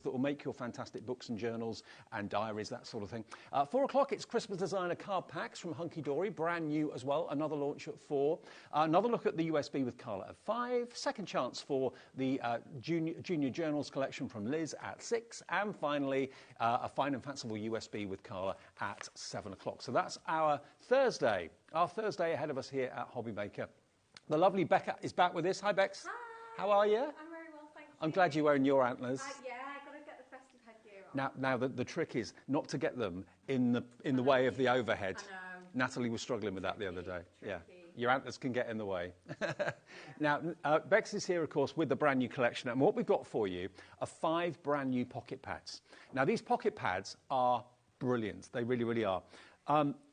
that will make your fantastic books and journals and diaries, that sort of thing. 4 o'clock, it's Christmas designer card packs from Hunky Dory, brand new as well. Another launch at 4. Another look at the USB with Carla at 5. Second chance for the junior journals collection from Liz at 6. And finally, a fine and fanciful USB with Carla at 7 o'clock. So that's our Thursday ahead of us here at HobbyMaker. The lovely Becca is back with us. Hi, Bex. Hi. How are you? I'm very well, thank you. I'm glad you're wearing your antlers. Yeah, I've got to get the festive headgear on. Now the trick is not to get them in the way of the overhead. I know. Natalie was struggling with that the other day. Tricky. Yeah, your antlers can get in the way. Now, Bex is here, of course, with the brand new collection. And what we've got for you are 5 brand new pocket pads. Now, these pocket pads are brilliant. They really, really are.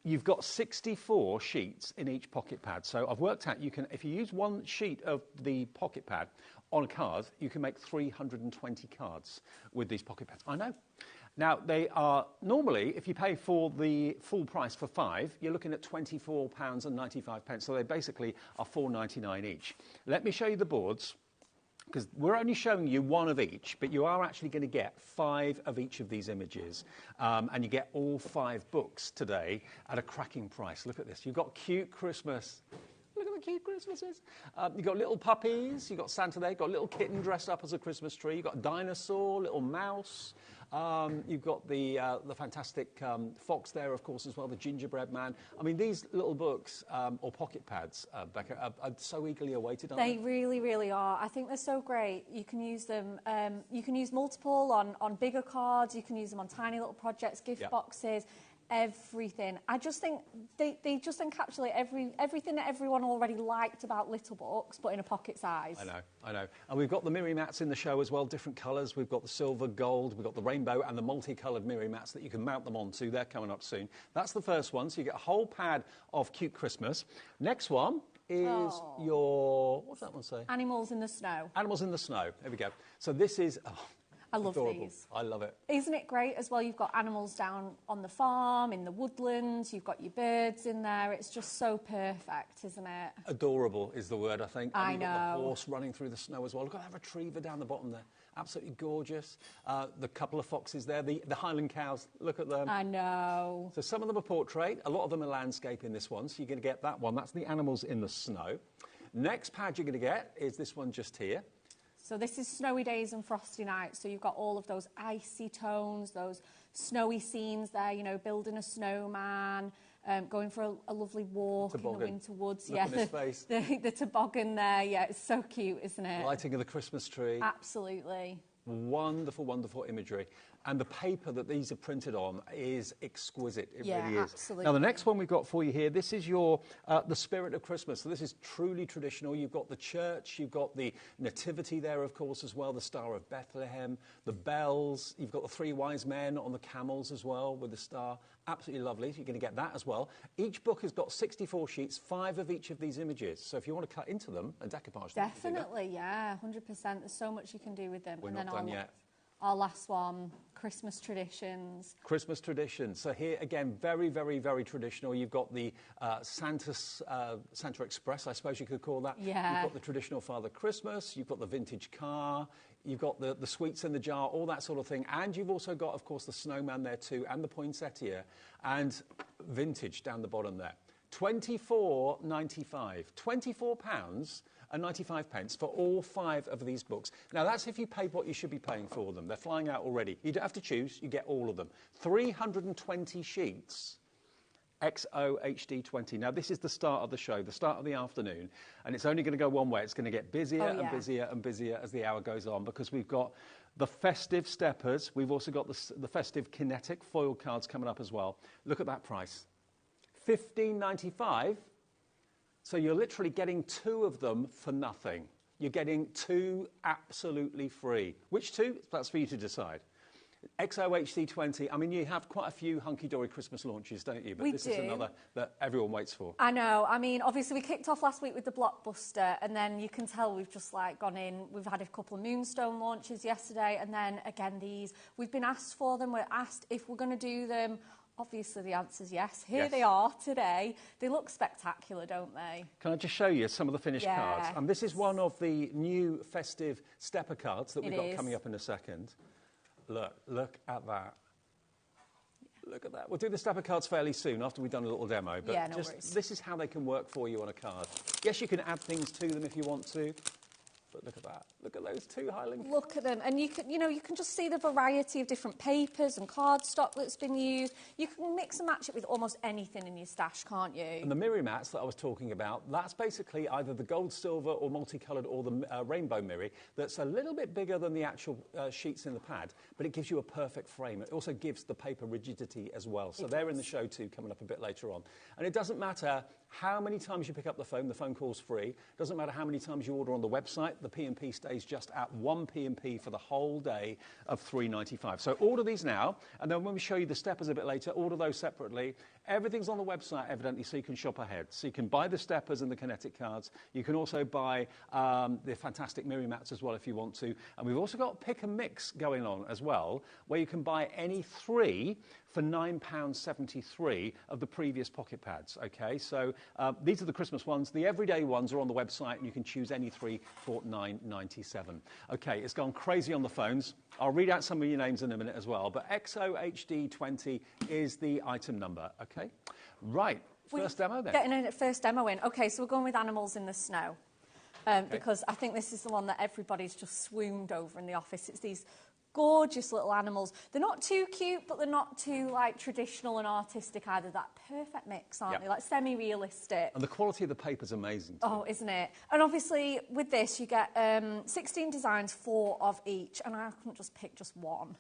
You've got 64 sheets in each pocket pad. So I've worked out if you use one sheet of the pocket pad on a card, you can make 320 cards with these pocket pads. I know. Now, they are normally, if you pay for the full price for 5, you're looking at £24.95. So they basically are £4.99 each. Let me show you the boards, because we're only showing you one of each, but you are actually going to get 5 of each of these images. And you get all 5 books today at a cracking price. Look at this. You've got cute Christmas. Look at the cute Christmases. You've got little puppies. You've got Santa there. You've got a little kitten dressed up as a Christmas tree. You've got a dinosaur, little mouse. You've got the fantastic fox there, of course, as well, the gingerbread man. I mean, these little books, or pocket pads, Becca, are so eagerly awaited, aren't they? They really, really are. I think they're so great. You can use them, you can use multiple on bigger cards. You can use them on tiny little projects, gift boxes, everything. I just think they just encapsulate everything that everyone already liked about little books, but in a pocket size. I know. And we've got the Miri mats in the show as well, different colours. We've got the silver, gold, we've got the rainbow and the multicoloured Miri mats that you can mount them onto. They're coming up soon. That's the first one, so you get a whole pad of cute Christmas. Next one is your, what's that one say? Animals in the snow. Animals in the snow. There we go. So this is... I love adorable. These. I love it. Isn't it great as well? You've got animals down on the farm, in the woodlands, you've got your birds in there. It's just so perfect, isn't it? Adorable is the word, I think. And you've got the horse running through the snow as well. Look at that retriever down the bottom there. Absolutely gorgeous. The couple of foxes there, the Highland cows, look at them. I know. So some of them are portrait, a lot of them are landscape in this one, so you're going to get that one. That's the animals in the snow. Next pad you're going to get is this one just here. So this is Snowy Days and Frosty Nights. So you've got all of those icy tones, those snowy scenes there, you know, building a snowman, going for a lovely walk in the winter woods. Look at his face. The toboggan there, yeah, it's so cute, isn't it? Lighting of the Christmas tree. Absolutely. Wonderful, wonderful imagery. And the paper that these are printed on is exquisite. It really is. Absolutely. Now, the next one we've got for you here, this is your the spirit of Christmas. So this is truly traditional. You've got the church, you've got the nativity there, of course, as well, the Star of Bethlehem, the bells. You've got the 3 wise men on the camels as well with the star. Absolutely lovely. So you're going to get that as well. Each book has got 64 sheets, 5 of each of these images. So if you want to cut into them and decoupage them, definitely, yeah, 100%. There's so much you can do with them. We're not done yet. Our last one, Christmas traditions. Christmas traditions. So here, again, very, very, very traditional. You've got the Santa Express, I suppose you could call that. Yeah. You've got the traditional Father Christmas. You've got the vintage car. You've got the sweets in the jar, all that sort of thing. And you've also got, of course, the snowman there too, and the poinsettia, and vintage down the bottom there. £24.95. £24.95 for all 5 of these books. Now, that's if you paid what you should be paying for them. They're flying out already. You don't have to choose. You get all of them. 320 sheets, XO HD20. Now, this is the start of the show, the start of the afternoon, and it's only going to go one way. It's going to get busier and busier and busier as the hour goes on, because we've got the festive steppers. We've also got the festive Kinetic foil cards coming up as well. Look at that price. £15.95. So you're literally getting 2 of them for nothing. You're getting 2 absolutely free. Which 2? That's for you to decide. XOHD20, I mean, you have quite a few hunky-dory Christmas launches, don't you? But this is another that everyone waits for. I know. I mean, obviously, we kicked off last week with the Blockbuster, and then you can tell we've just, like, gone in. We've had a couple of Moonstone launches yesterday, and then, again, these. We've been asked for them. We're asked if we're going to do them. Obviously, the answer is yes. Here they are today. They look spectacular, don't they? Can I just show you some of the finished cards? And this is one of the new festive stepper cards that we've got coming up in a second. look at that. Look at that. We'll do the stepper cards fairly soon after we've done a little demo. But yeah, no worries. This is how they can work for you on a card. Yes, you can add things to them if you want to. But look at that. Look at those two Highland. Look at them. And you can just see the variety of different papers and cardstock that's been used. You can mix and match it with almost anything in your stash, can't you? And the mirror mats that I was talking about, that's basically either the gold, silver or multicoloured or the rainbow mirror that's a little bit bigger than the actual sheets in the pad, but it gives you a perfect frame. It also gives the paper rigidity as well. So they're in the show too, coming up a bit later on. And it doesn't matter how many times you pick up the phone call's free. Doesn't matter how many times you order on the website, the P&P stays just at one P&P for the whole day of $3.95. So order these now, and then when we show you the steppers a bit later, order those separately. Everything's on the website, evidently, so you can shop ahead. So you can buy the steppers and the Kinetic cards. You can also buy the fantastic mirror mats as well if you want to. And we've also got pick and mix going on as well, where you can buy any three for £9.73 of the previous pocket pads, okay? So these are the Christmas ones. The everyday ones are on the website, and you can choose any three for £9.97. Okay, it's gone crazy on the phones. I'll read out some of your names in a minute as well, but XOHD20 is the item number, okay? Right, first demo then. Getting a first demo in. Okay, so we're going with animals in the snow. Because I think this is the one that everybody's just swooned over in the office. It's these gorgeous little animals. They're not too cute, but they're not too like traditional and artistic either. That perfect mix, aren't they? Like semi-realistic. And the quality of the paper's amazing too. Oh, isn't it? And obviously with this you get 16 designs, 4 of each, and I couldn't just pick just one.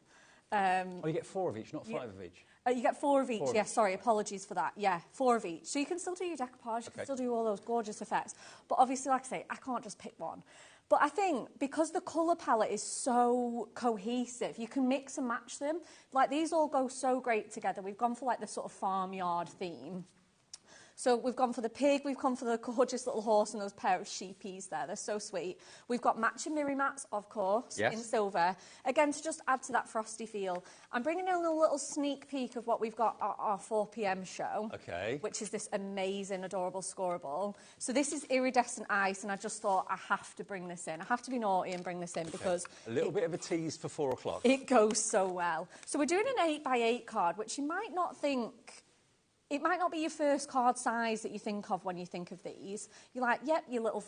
You get 4 of each, not 5 of each. You get 4 of each, yes, sorry, apologies for that. Yeah, 4 of each. So you can still do your decoupage, you can still do all those gorgeous effects. But obviously, like I say, I can't just pick one. But I think because the colour palette is so cohesive, you can mix and match them. Like these all go so great together. We've gone for like the sort of farmyard theme. So we've gone for the pig, we've gone for the gorgeous little horse and those pair of sheepies there. They're so sweet. We've got matching mirror mats, of course, in silver. Again, to just add to that frosty feel. I'm bringing in a little sneak peek of what we've got at our 4 p.m. show. Okay. Which is this amazing, adorable scoreable. So this is iridescent ice, and I just thought I have to bring this in. I have to be naughty and bring this in because... A little bit of a tease for 4 o'clock. It goes so well. So we're doing an 8x8 card, which you might not think... It might not be your first card size that you think of when you think of these. You're like, yep, your little...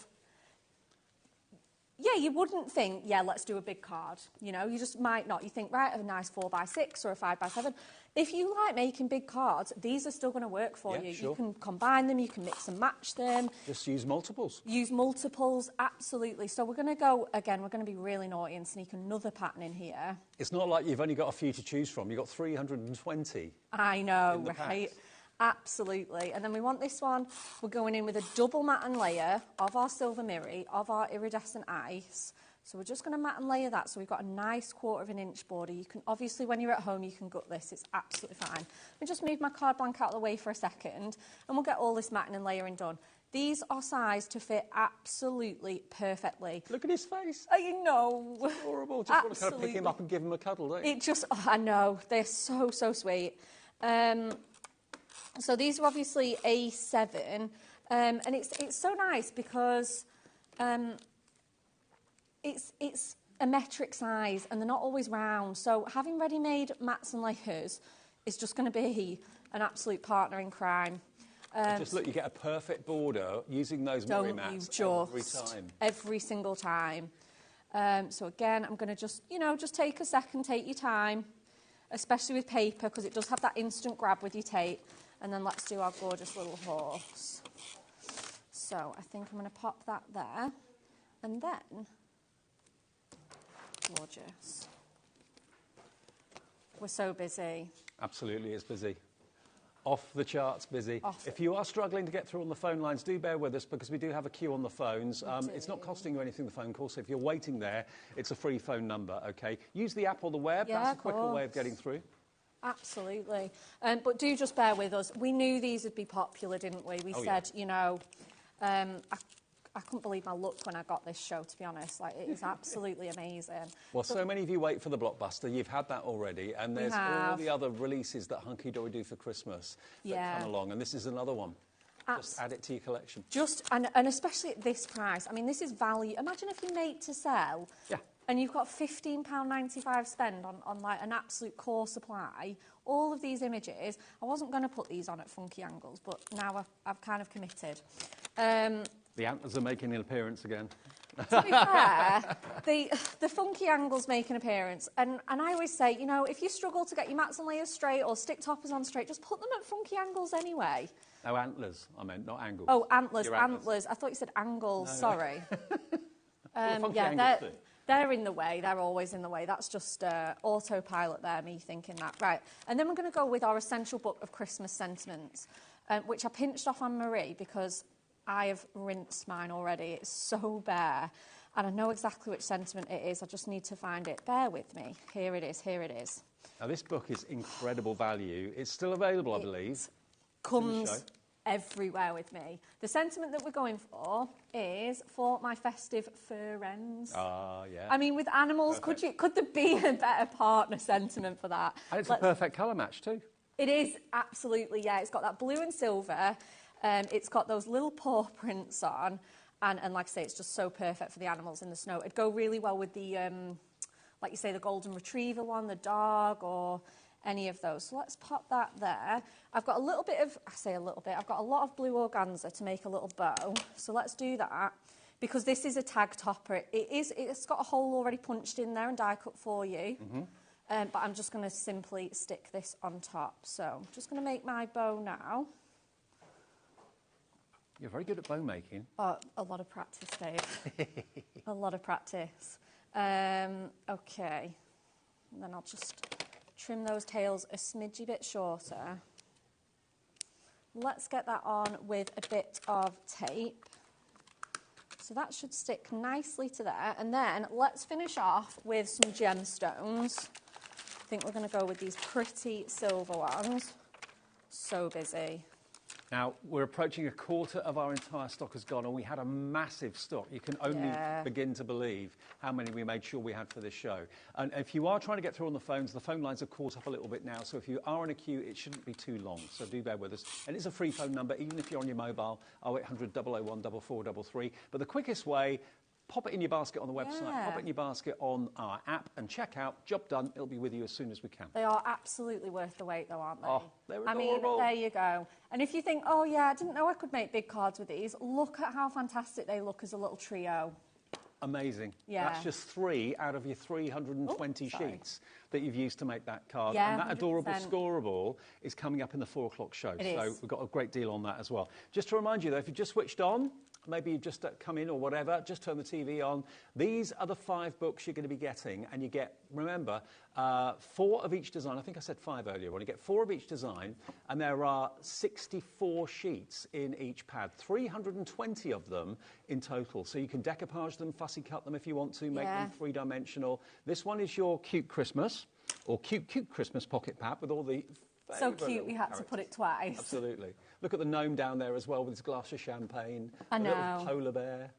Yeah, you wouldn't think, yeah, let's do a big card. You know, you just might not. You think, right, a nice 4x6 or a 5x7. If you like making big cards, these are still going to work for you. Sure. You can combine them, you can mix and match them. Just use multiples. Use multiples, absolutely. So we're going to go, again, we're going to be really naughty and sneak another pattern in here. It's not like you've only got a few to choose from. You've got 320. I know, right? Absolutely. And then we want this one, we're going in with a double matte and layer of our silver mirror, of our iridescent ice. So we're just going to matte and layer that, so we've got a nice 1/4 inch border. You can, obviously, when you're at home, you can gut this. It's absolutely fine. Let me just move my card blank out of the way for a second, and we'll get all this matting and layering done. These are sized to fit absolutely perfectly. Look at his face. I know. It's horrible. Just want to kind of pick him up and give him a cuddle, don't you? It just, oh, I know. They're so, so sweet. So these are obviously A7, and it's so nice because it's a metric size and they're not always round. So having ready-made mats and layers is just going to be an absolute partner in crime. Just look, you get a perfect border using those mirror mats every time. Every single time. So again, I'm going to just, just take a second, take your time, especially with paper because it does have that instant grab with your tape. And then let's do our gorgeous little horse. So I think I'm going to pop that there. And then, gorgeous. We're so busy. Absolutely, it's busy. Off the charts busy. If you are struggling to get through on the phone lines, do bear with us because we do have a queue on the phones. It's not costing you anything, the phone call, so if you're waiting there, it's a free phone number, okay? Use the app or the web. Yeah, that's a quicker way of getting through. Absolutely. But do just bear with us. We knew these would be popular, didn't we? We said, I couldn't believe my luck when I got this show, to be honest. Like, it is absolutely amazing. Well, so many of you wait for the blockbuster. You've had that already. And there's all the other releases that Hunky Dory do for Christmas that come along. And this is another one. Just add it to your collection. And especially at this price. I mean, this is value. Imagine if you made to sell. Yeah. and you've got £15.95 spend on like an absolute core supply, all of these images, I wasn't going to put these on at funky angles, but now I've kind of committed. The antlers are making an appearance again. To be fair, the funky angles make an appearance. And I always say, you know, if you struggle to get your mats and layers straight or stick toppers on straight, just put them at funky angles anyway. Oh, antlers, I meant, not angles. Oh, antlers. I thought you said angles, sorry. Yeah, they're in the way. They're always in the way. That's just autopilot there, me thinking that. Right, and then we're going to go with our essential book of Christmas sentiments, which I pinched off Anne-Marie because I have rinsed mine already. It's so bare, and I know exactly which sentiment it is. I just need to find it. Bear with me. Here it is. Here it is. Now, this book is incredible value. It's still available, I believe. Comes everywhere with me. The sentiment that we're going for is for my festive fur ends. Ah, yeah. I mean, with animals, could there be a better partner sentiment for that? And it's a perfect colour match too. It is, absolutely, yeah. It's got that blue and silver. It's got those little paw prints on. And like I say, it's just so perfect for the animals in the snow. It'd go really well with the, like you say, the golden retriever one, the dog, or any of those. So let's pop that there. I've got a little bit of, I say a little bit, I've got a lot of blue organza to make a little bow. So let's do that. Because this is a tag topper. It's got a hole already punched in there and die cut for you. But I'm just going to simply stick this on top. So I'm just going to make my bow now. You're very good at bow making. Oh, a lot of practice, Dave. A lot of practice. Okay. And then I'll just trim those tails a smidgy bit shorter. Let's get that on with a bit of tape. So that should stick nicely to there. And then let's finish off with some gemstones. I think we're going to go with these pretty silver ones. So busy. Now, we're approaching a quarter of our entire stock has gone, and we had a massive stock. You can only begin to believe how many we made sure we had for this show. And if you are trying to get through on the phones, the phone lines are caught up a little bit now, so if you are in a queue, it shouldn't be too long, so do bear with us. And it's a free phone number, even if you're on your mobile, 0800 001 4433. But the quickest way, pop it in your basket on the website, pop it in your basket on our app, and check out. Job done. It'll be with you as soon as we can. They are absolutely worth the wait, though, aren't they? Oh, they're adorable. I mean, there you go. And if you think, oh, yeah, I didn't know I could make big cards with these, look at how fantastic they look as a little trio. Amazing. Yeah. That's just 3 out of your 320 sheets that you've used to make that card. Yeah, and that 100%. adorable scoreable is coming up in the 4 o'clock show. It so is. we've got a great deal on that as well. Just to remind you, though, if you've just switched on, maybe you've just come in or whatever, just turn the TV on. These are the 5 books you're going to be getting, and you get, remember, 4 of each design. I think I said 5 earlier on. You get 4 of each design, and there are 64 sheets in each pad, 320 of them in total. So you can decoupage them, fussy cut them if you want to, make them 3-dimensional. This one is your cute Christmas, or cute Christmas pocket pad with all the so cute we had to put it twice. Absolutely. Look at the gnome down there as well with his glass of champagne. I know. A little polar bear.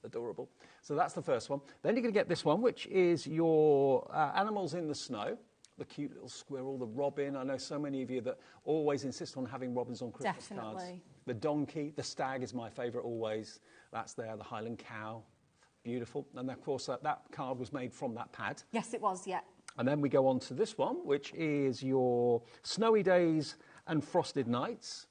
Adorable. So that's the first one. Then you're going to get this one, which is your animals in the snow. The cute little squirrel, the robin. I know so many of you that always insist on having robins on Christmas cards. The donkey, the stag is my favourite always. That's there, the Highland cow. Beautiful. And of course, that card was made from that pad. Yes, it was, yeah. And then we go on to this one, which is your snowy days and frosted nights.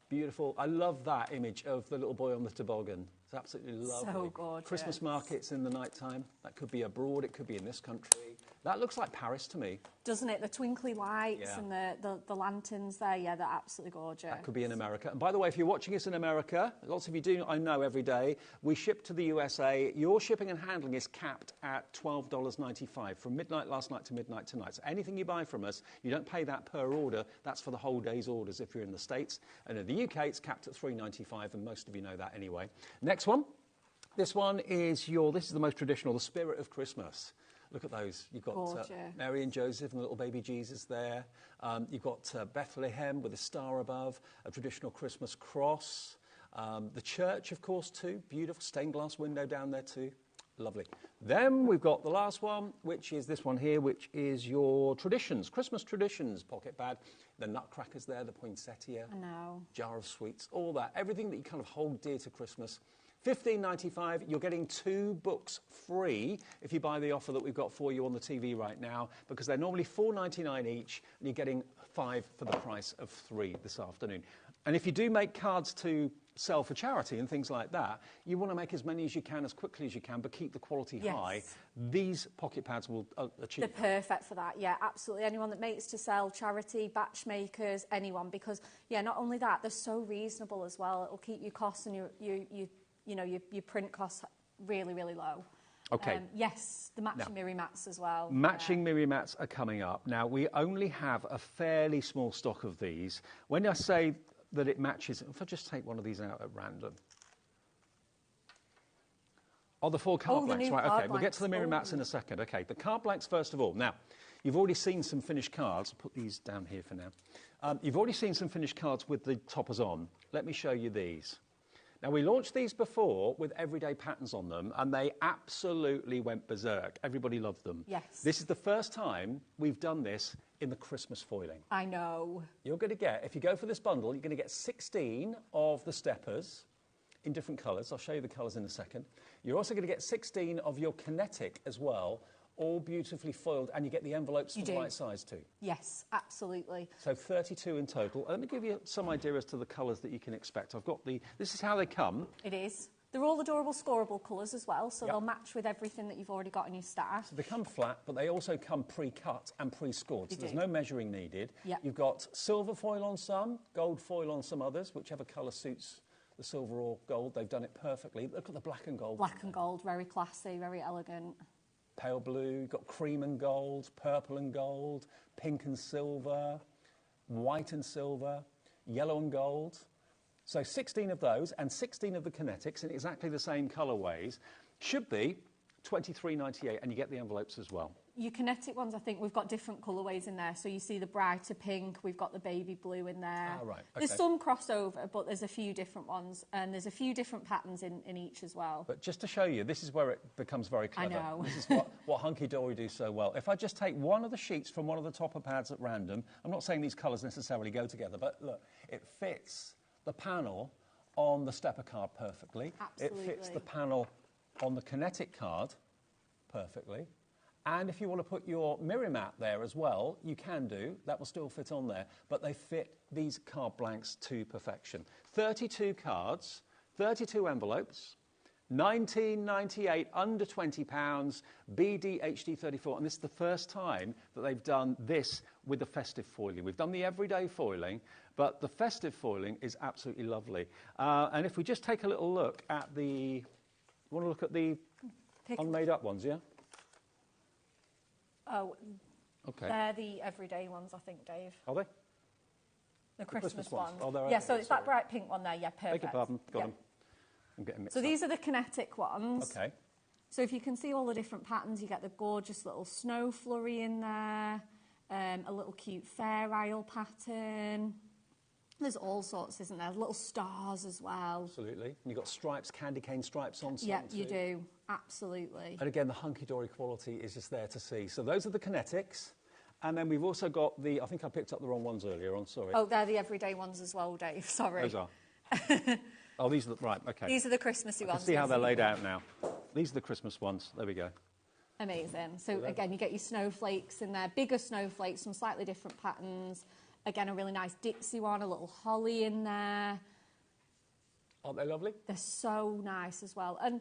Beautiful. I love that image of the little boy on the toboggan. It's absolutely lovely. So gorgeous. Christmas markets in the night time. That could be abroad. It could be in this country. That looks like Paris to me. Doesn't it? The twinkly lights and the lanterns there, yeah, they're absolutely gorgeous. That could be in America. And by the way, if you're watching us in America, lots of you do, I know, every day, we ship to the USA. Your shipping and handling is capped at $12.95 from midnight last night to midnight tonight. So anything you buy from us, you don't pay that per order. That's for the whole day's orders if you're in the States. And in the UK, it's capped at $3.95, and most of you know that anyway. Next one. This one is this is the most traditional, the Spirit of Christmas. Look at those. You've got Mary and Joseph and the little baby Jesus there. You've got Bethlehem with a star above, a traditional Christmas cross. The church, of course, too. Beautiful stained glass window down there too. Lovely. Then we've got the last one, which is this one here, which is your traditions, Christmas traditions pocket pad. The nutcrackers there, the poinsettia. I know. Jar of sweets, all that. Everything that you kind of hold dear to Christmas $15.95. You're getting 2 books free if you buy the offer that we've got for you on the TV right now, because they're normally $4.99 each, and you're getting 5 for the price of 3 this afternoon. And if you do make cards to sell for charity and things like that, you want to make as many as you can, as quickly as you can, but keep the quality high. These pocket pads will achieve that. They're perfect for that, yeah, absolutely. Anyone that makes to sell, charity, batch makers, anyone, because, yeah, not only that, they're so reasonable as well. It'll keep your costs and your print costs really, really low. Okay. Yes, the matching mirror mats as well. Matching mirror mats are coming up. Now, we only have a fairly small stock of these. When I say that it matches, if I just take one of these out at random. Oh, the 4 card blanks, right, okay. We'll get to the mirror mats in a second. Okay, the card blanks first of all. Now, you've already seen some finished cards. I'll put these down here for now. You've already seen some finished cards with the toppers on. Let me show you these. Now, we launched these before with everyday patterns on them, and they absolutely went berserk. Everybody loved them. Yes. This is the first time we've done this in the Christmas foiling. I know. You're going to get, if you go for this bundle, you're going to get 16 of the steppers in different colours. I'll show you the colours in a second. You're also going to get 16 of your Kinetic as well, all beautifully foiled, and you get the envelopes for the right size too. Yes, absolutely. So 32 in total. Let me give you some idea as to the colours that you can expect. I've got this is how they come. It is. They're all adorable scoreable colours as well, so they'll match with everything that you've already got in your stash. So they come flat, but they also come pre-cut and pre-scored, so there's no measuring needed. Yep. You've got silver foil on some, gold foil on some others, whichever colour suits the silver or gold. They've done it perfectly. Look at the black and gold. Black and gold, very classy, very elegant. Pale blue, you've got cream and gold, purple and gold, pink and silver, white and silver, yellow and gold. So 16 of those and 16 of the Kinetics in exactly the same colourways should be $23.98, and you get the envelopes as well. Your Kinetic ones, I think we've got different colourways in there. So you see the brighter pink, we've got the baby blue in there. Right. Okay. There's some crossover, but there's a few different ones, and there's a few different patterns in each as well. But just to show you, this is where it becomes very clever. I know. This is what Hunky Dory do so well. If I just take one of the sheets from one of the topper pads at random, I'm not saying these colours necessarily go together, but look, it fits the panel on the stepper card perfectly. Absolutely. It fits the panel on the Kinetic card perfectly. And if you want to put your mirror mat there as well, you can do. That will still fit on there. But they fit these card blanks to perfection. 32 cards, 32 envelopes, $19.98, under £20, BDHD34. And this is the first time that they've done this with the festive foiling. We've done the everyday foiling, but the festive foiling is absolutely lovely. And if we just take a little look at the... You want to look at the unmade up ones, yeah? Oh, okay. They're the everyday ones, I think, Dave. Are they? The Christmas ones. ones. Oh, they're yeah, okay, so it's that bright pink one there. Yeah, perfect. Beg your pardon. Got them. I'm getting mixed So up. these are the Kinetic ones. Okay. So if you can see all the different patterns, you get the gorgeous little snow flurry in there, a little cute Fair Isle pattern. There's all sorts, isn't there? Little stars as well. Absolutely. And you've got stripes, candy cane stripes on some Yeah, too. you do. Absolutely. And again, the hunky-dory quality is just there to see. So those are the Kinetics. And then we've also got the... I think I picked up the wrong ones earlier on, sorry. Oh, they're the everyday ones as well, Dave. Sorry. Those are. Oh, these are the... Right, OK. These are the Christmassy ones. See how they're laid out now. These are the Christmas ones. There we go. Amazing. So again, you get your snowflakes in there, bigger snowflakes, some slightly different patterns. Again, a really nice Dixie one, a little holly in there. Aren't they lovely? They're so nice as well. And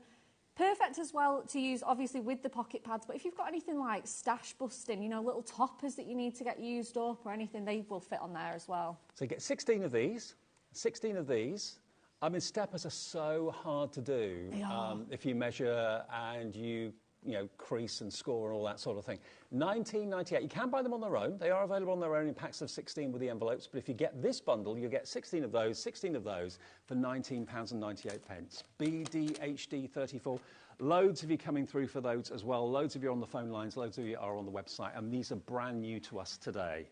perfect as well to use, obviously, with the pocket pads. But if you've got anything like stash busting, you know, little toppers that you need to get used up or anything, they will fit on there as well. So you get 16 of these, 16 of these. I mean, steppers are so hard to do. They are. If you measure and you know, crease and score and all that sort of thing. $19.98. You can buy them on their own. They are available on their own in packs of 16 with the envelopes. But if you get this bundle, you get 16 of those for £19.98. BDHD34. Loads of you coming through for those as well. Loads of you are on the phone lines. Loads of you are on the website. And these are brand new to us today.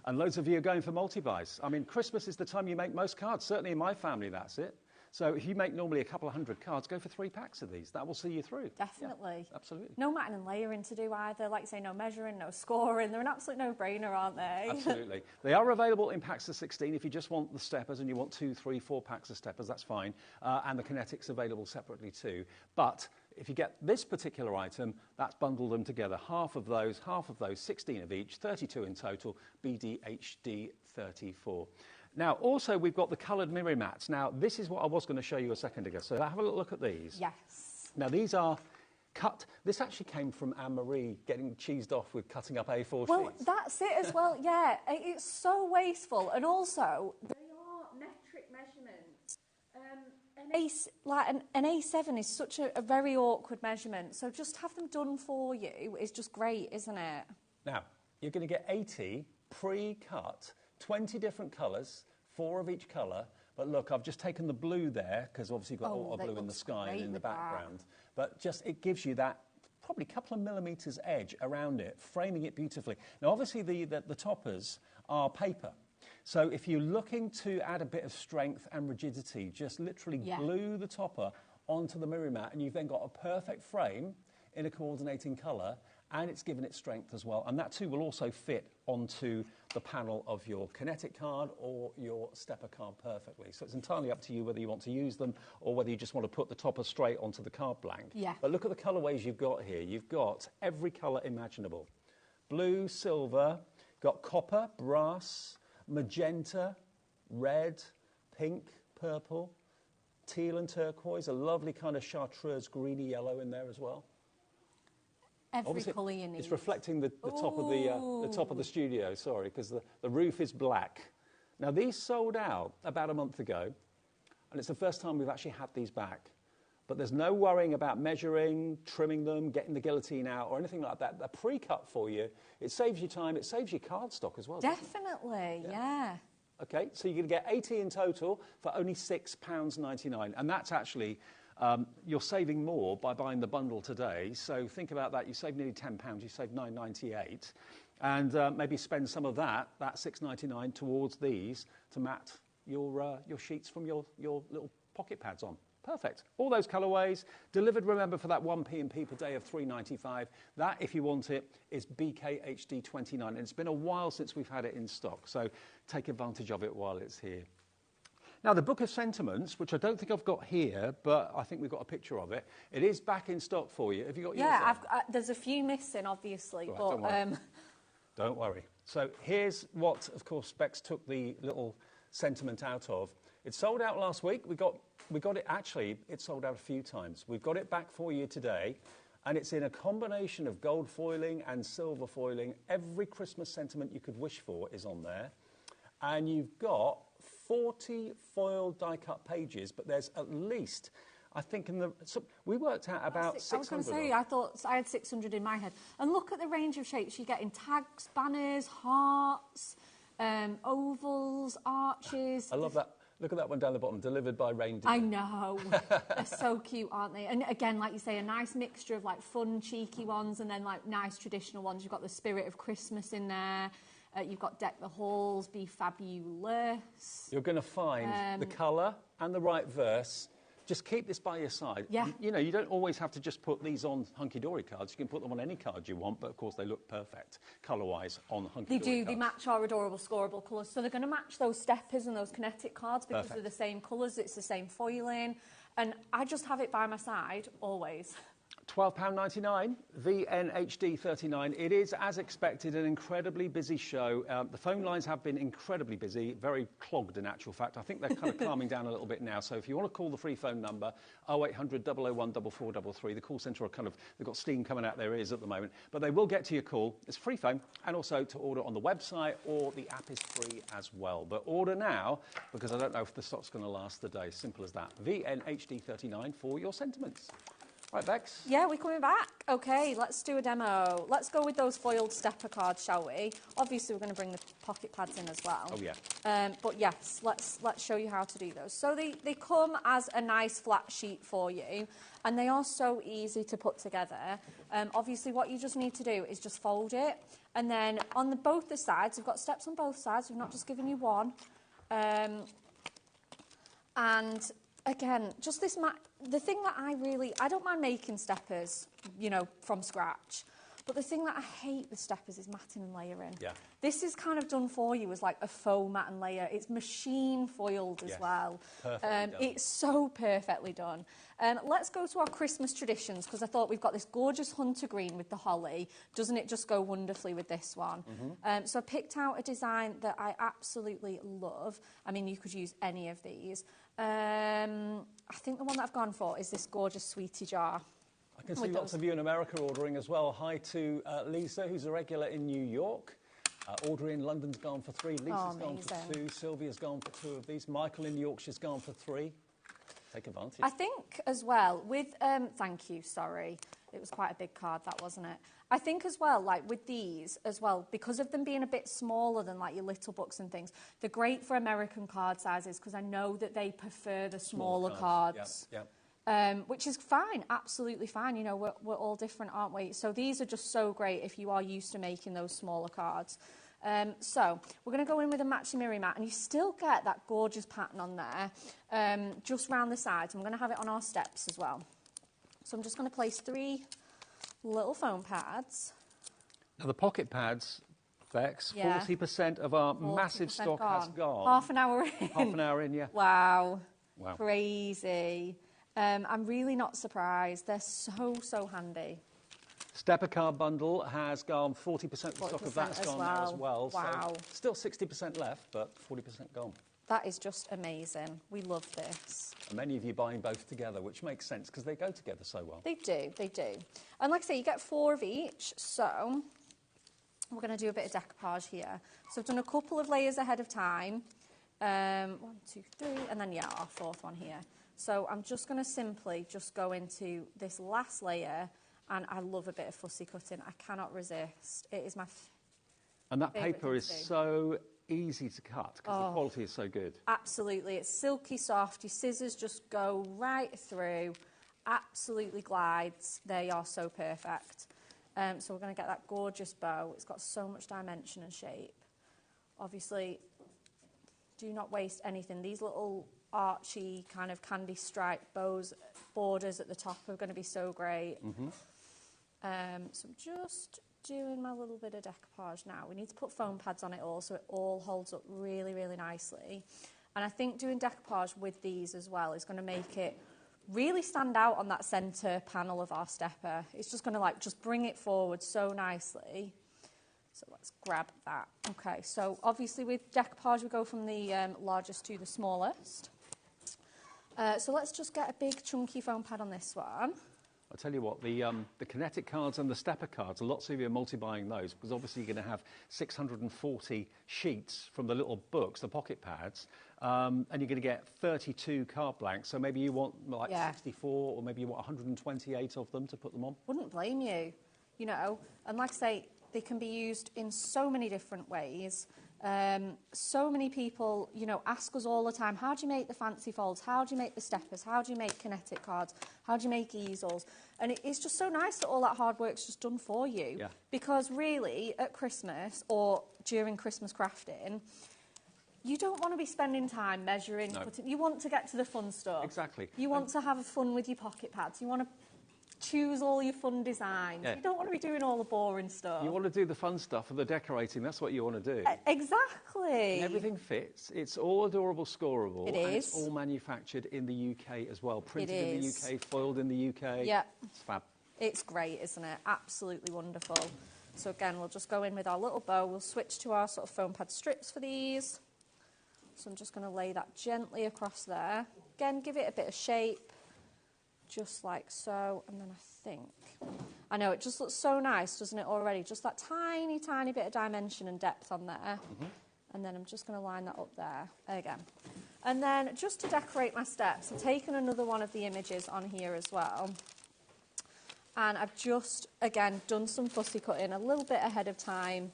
And loads of you are going for multi-buys. I mean, Christmas is the time you make most cards. Certainly in my family, that's it. So if you make normally a couple of 100 cards, go for 3 packs of these. That will see you through. Definitely. Yeah, absolutely. No matting and layering to do either. Like you say, no measuring, no scoring. They're an absolute no-brainer, aren't they? Absolutely. They are available in packs of 16. If you just want the steppers and you want 2, 3, 4 packs of steppers, that's fine. And the Kinetic's available separately too. But if you get this particular item, that's bundled them together. Half of those, 16 of each, 32 in total, BDHD 34. Now, also, we've got the coloured mirror mats. Now, this is what I was going to show you a second ago. So have a look at these. Yes. Now, these are cut. This actually came from Anne-Marie getting cheesed off with cutting up A4 Well, sheets. that's it as well. Yeah, it's so wasteful. And also, they are metric measurements. An A7 is such a very awkward measurement. So just have them done for you is just great, isn't it? Now, you're going to get 80 pre-cut, 20 different colours, 4 of each colour. But look, I've just taken the blue there, because obviously you've got a lot of blue in the sky and in the background. But just, it gives you that probably a couple of millimetres edge around it, framing it beautifully. Now, obviously the toppers are paper. So if you're looking to add a bit of strength and rigidity, just literally glue the topper onto the mirror mat, and you've then got a perfect frame in a coordinating colour, and it's given it strength as well. And that too will also fit onto the panel of your Kinetic card or your stepper card perfectly. So it's entirely up to you whether you want to use them or whether you just want to put the topper straight onto the card blank. Yeah. But look at the colourways you've got here. You've got every colour imaginable. Blue, silver, got copper, brass, magenta, red, pink, purple, teal and turquoise, a lovely kind of chartreuse greeny yellow in there as well. Every colour you need. It's reflecting the top of the studio, sorry, because the roof is black. Now, these sold out about a month ago, and it's the first time we've actually had these back. But there's no worrying about measuring, trimming them, getting the guillotine out, or anything like that. They're pre-cut for you. It saves you time. It saves you cardstock as well. Definitely, yeah. Okay, so you're going to get 80 in total for only £6.99. And that's actually, you're saving more by buying the bundle today. So think about that. You save nearly £10. You save £9.98. And maybe spend some of that £6.99 towards these to mat your sheets from your little pocket pads on. Perfect. All those colourways, delivered, remember, for that 1p&p per day of £3.95. That, if you want it, is BKHD29. And it's been a while since we've had it in stock, so take advantage of it while it's here. Now, the Book of Sentiments, which I don't think I've got here, but I think we've got a picture of it. It is back in stock for you. Have you got yours? Yeah, there's a few missing, obviously. Right, but don't worry. So here's what, of course, Bex took the little sentiment out of. It sold out last week. We got it, actually, it sold out a few times. We've got it back for you today, and it's in a combination of gold foiling and silver foiling. Every Christmas sentiment you could wish for is on there. And you've got 40 foiled die-cut pages, but there's at least, I think, we worked out about 600. I was going to say, I thought I had 600 in my head. And look at the range of shapes. You get in tags, banners, hearts, ovals, arches. I love that. Look at that one down the bottom, delivered by reindeer. I know. They're so cute, aren't they? And again, like you say, a nice mixture of like fun, cheeky ones and then like nice traditional ones. You've got the spirit of Christmas in there. You've got Deck the Halls, Be Fabulous. You're going to find the colour and the right verse. Just keep this by your side. Yeah. You know, you don't always have to just put these on hunky-dory cards. You can put them on any card you want, but of course they look perfect colour-wise on hunky-dory cards. They do. They match our adorable scoreable colours. So they're going to match those steppers and those Kinetic cards because they're the same colours. It's the same foiling. And I just have it by my side, always. £12.99, VNHD39. It is, as expected, an incredibly busy show. The phone lines have been incredibly busy, very clogged in actual fact. I think they're kind of calming down a little bit now. So if you want to call the free phone number, 0800 001 4433. The call centre are they've got steam coming out their ears at the moment. But they will get to your call. It's free phone, and also to order on the website, or the app is free as well. But order now, because I don't know if the stock's going to last the day. Simple as that. VNHD39 for your sentiments. Right, Bex? Yeah, we're coming back. OK, let's do a demo. Let's go with those foiled stepper cards, shall we? Obviously, we're going to bring the pocket pads in as well. Oh, yeah. But yes, let's show you how to do those. So they come as a nice flat sheet for you, and they are so easy to put together. Obviously, what you just need to do is just fold it, and then on both the sides, we've got steps on both sides. We've not just given you one. And again, just this the thing that I don't mind making steppers, you know, from scratch. But the thing that I hate with steppers is matting and layering. Yeah. This is kind of done for you as like a faux mat and layer. It's machine foiled as well. Perfectly done. It's so perfectly done. Let's go to our Christmas traditions, because I thought we've got this gorgeous hunter green with the holly. Doesn't it just go wonderfully with this one? So I picked out a design that I absolutely love. I mean, you could use any of these. I think the one that I've gone for is this gorgeous sweetie jar. I can see lots of you in America ordering as well. Hi to Lisa, who's a regular in New York. Audrey in London's gone for 3. Lisa's gone for 2. Sylvia's gone for 2 of these. Michael in Yorkshire's gone for 3. Take advantage. I think as well with, thank you, sorry. It was quite a big card, that wasn't it? I think as well, like with these as well, because of them being a bit smaller than like your little books and things, they're great for American card sizes, because I know that they prefer the smaller cards. Yep. Which is fine, absolutely fine. You know, we're all different, aren't we? So these are just so great if you are used to making those smaller cards. So we're going to go in with a matchy mirror mat, and you still get that gorgeous pattern on there, just round the sides. I'm going to have it on our steps as well. So I'm just going to place 3 little foam pads. Now the pocket pads, Bex, 40% of our massive stock has gone. Half an hour in. Half an hour in, yeah. Wow. Crazy. I'm really not surprised. They're so handy. Stepper card bundle has gone 40% of the stock of that's gone now as well. Wow. So still 60% left, but 40% gone. That is just amazing. We love this. And many of you buying both together, which makes sense because they go together so well. They do. And like I say, you get 4 of each. So we're going to do a bit of decoupage here. So I've done a couple of layers ahead of time. 1, 2, 3, and then, our 4th one here. So I'm just going to simply just go into this last layer, and I love a bit of fussy cutting. I cannot resist. It is my And that paper is so easy to cut because the quality is so good. Absolutely. It's silky soft. Your scissors just go right through. Absolutely glides. They are so perfect. So we're going to get that gorgeous bow. It's got so much dimension and shape. Obviously, do not waste anything. These little archy kind of candy stripe bows, borders at the top are going to be so great. So I'm just doing my little bit of decoupage now. We need to put foam pads on it all so it all holds up really, really nicely. And I think doing decoupage with these as well is going to make it really stand out on that centre panel of our stepper. It's just going to just bring it forward so nicely. So let's grab that. Okay, so obviously with decoupage we go from the largest to the smallest. So let's just get a big chunky foam pad on this one. I'll tell you what, the Kinetic cards and the Stepper cards, lots of you are multi-buying those because obviously you're going to have 640 sheets from the little books, the pocket pads, and you're going to get 32 card blanks. So maybe you want 64 or maybe you want 128 of them to put them on. Wouldn't blame you, you know. And like I say, they can be used in so many different ways. So many people, you know, ask us all the time, how do you make the fancy folds? How do you make the steppers? How do you make Kinetic cards? How do you make easels? And it's just so nice that all that hard work's just done for you. Yeah. Because really, at Christmas or during Christmas crafting, you don't want to be spending time measuring. No. You want to get to the fun stuff. Exactly. You want to have fun with your pocket pads. You want to choose all your fun designs. Yeah. You don't want to be doing all the boring stuff. You want to do the fun stuff and the decorating. That's what you want to do. Exactly. And everything fits. It's all adorable, scoreable. It is. And it's all manufactured in the UK as well. Printed in the UK, foiled in the UK. Yeah. It's fab. It's great, isn't it? Absolutely wonderful. So again, we'll just go in with our little bow. We'll switch to our sort of foam pad strips for these. So I'm just going to lay that gently across there. Again, give it a bit of shape. Just like so, and then I know it just looks so nice, doesn't it, already? Just that tiny, tiny bit of dimension and depth on there. And then I'm just going to line that up there again. And then just to decorate my steps, I've taken another one of the images on here as well. And I've just, again, done some fussy cutting a little bit ahead of time.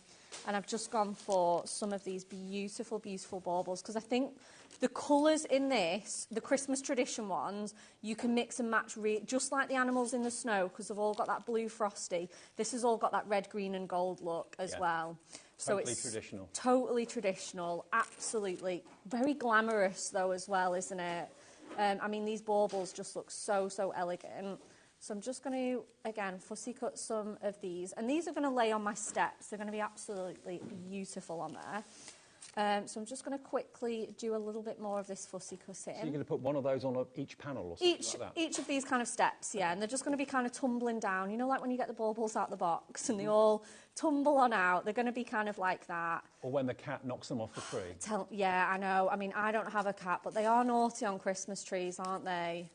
And I've just gone for some of these beautiful, beautiful baubles, because I think the colours in this, the Christmas tradition ones, you can mix and match, just like the animals in the snow, because they've all got that blue frosty. This has all got that red, green and gold look as well. So totally it's traditional. Totally traditional, absolutely. Very glamorous, though, as well, isn't it? I mean, these baubles just look so, so elegant. So I'm just going to, again, fussy cut some of these. And these are going to lay on my steps. They're going to be absolutely beautiful on there. So I'm just going to quickly do a little bit more of this fussy cutting. So you're going to put one of those on each panel or something like that? Each of these kind of steps, yeah. And they're just going to be kind of tumbling down. You know, like when you get the baubles out the box and they all tumble on out. They're going to be kind of like that. Or when the cat knocks them off the tree. Yeah, I know. I mean, I don't have a cat, but they are naughty on Christmas trees, aren't they?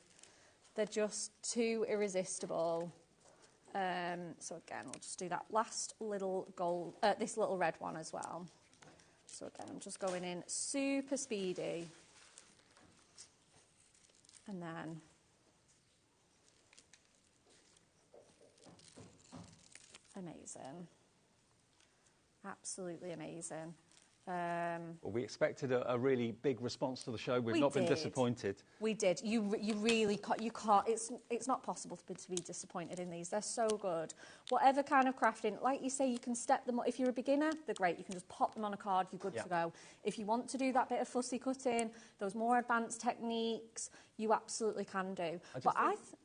They're just too irresistible. So again, we'll just do that last little gold, this little red one as well. So again, I'm just going in super speedy. And then amazing. Absolutely amazing. Well, we expected a really big response to the show. We've not been disappointed. We did. You really can't. You can't. It's not possible to be disappointed in these. They're so good. Whatever kind of crafting, like you say, you can step them. If you're a beginner, they're great. You can just pop them on a card. You're good to go. If you want to do that bit of fussy cutting, those more advanced techniques, you absolutely can do.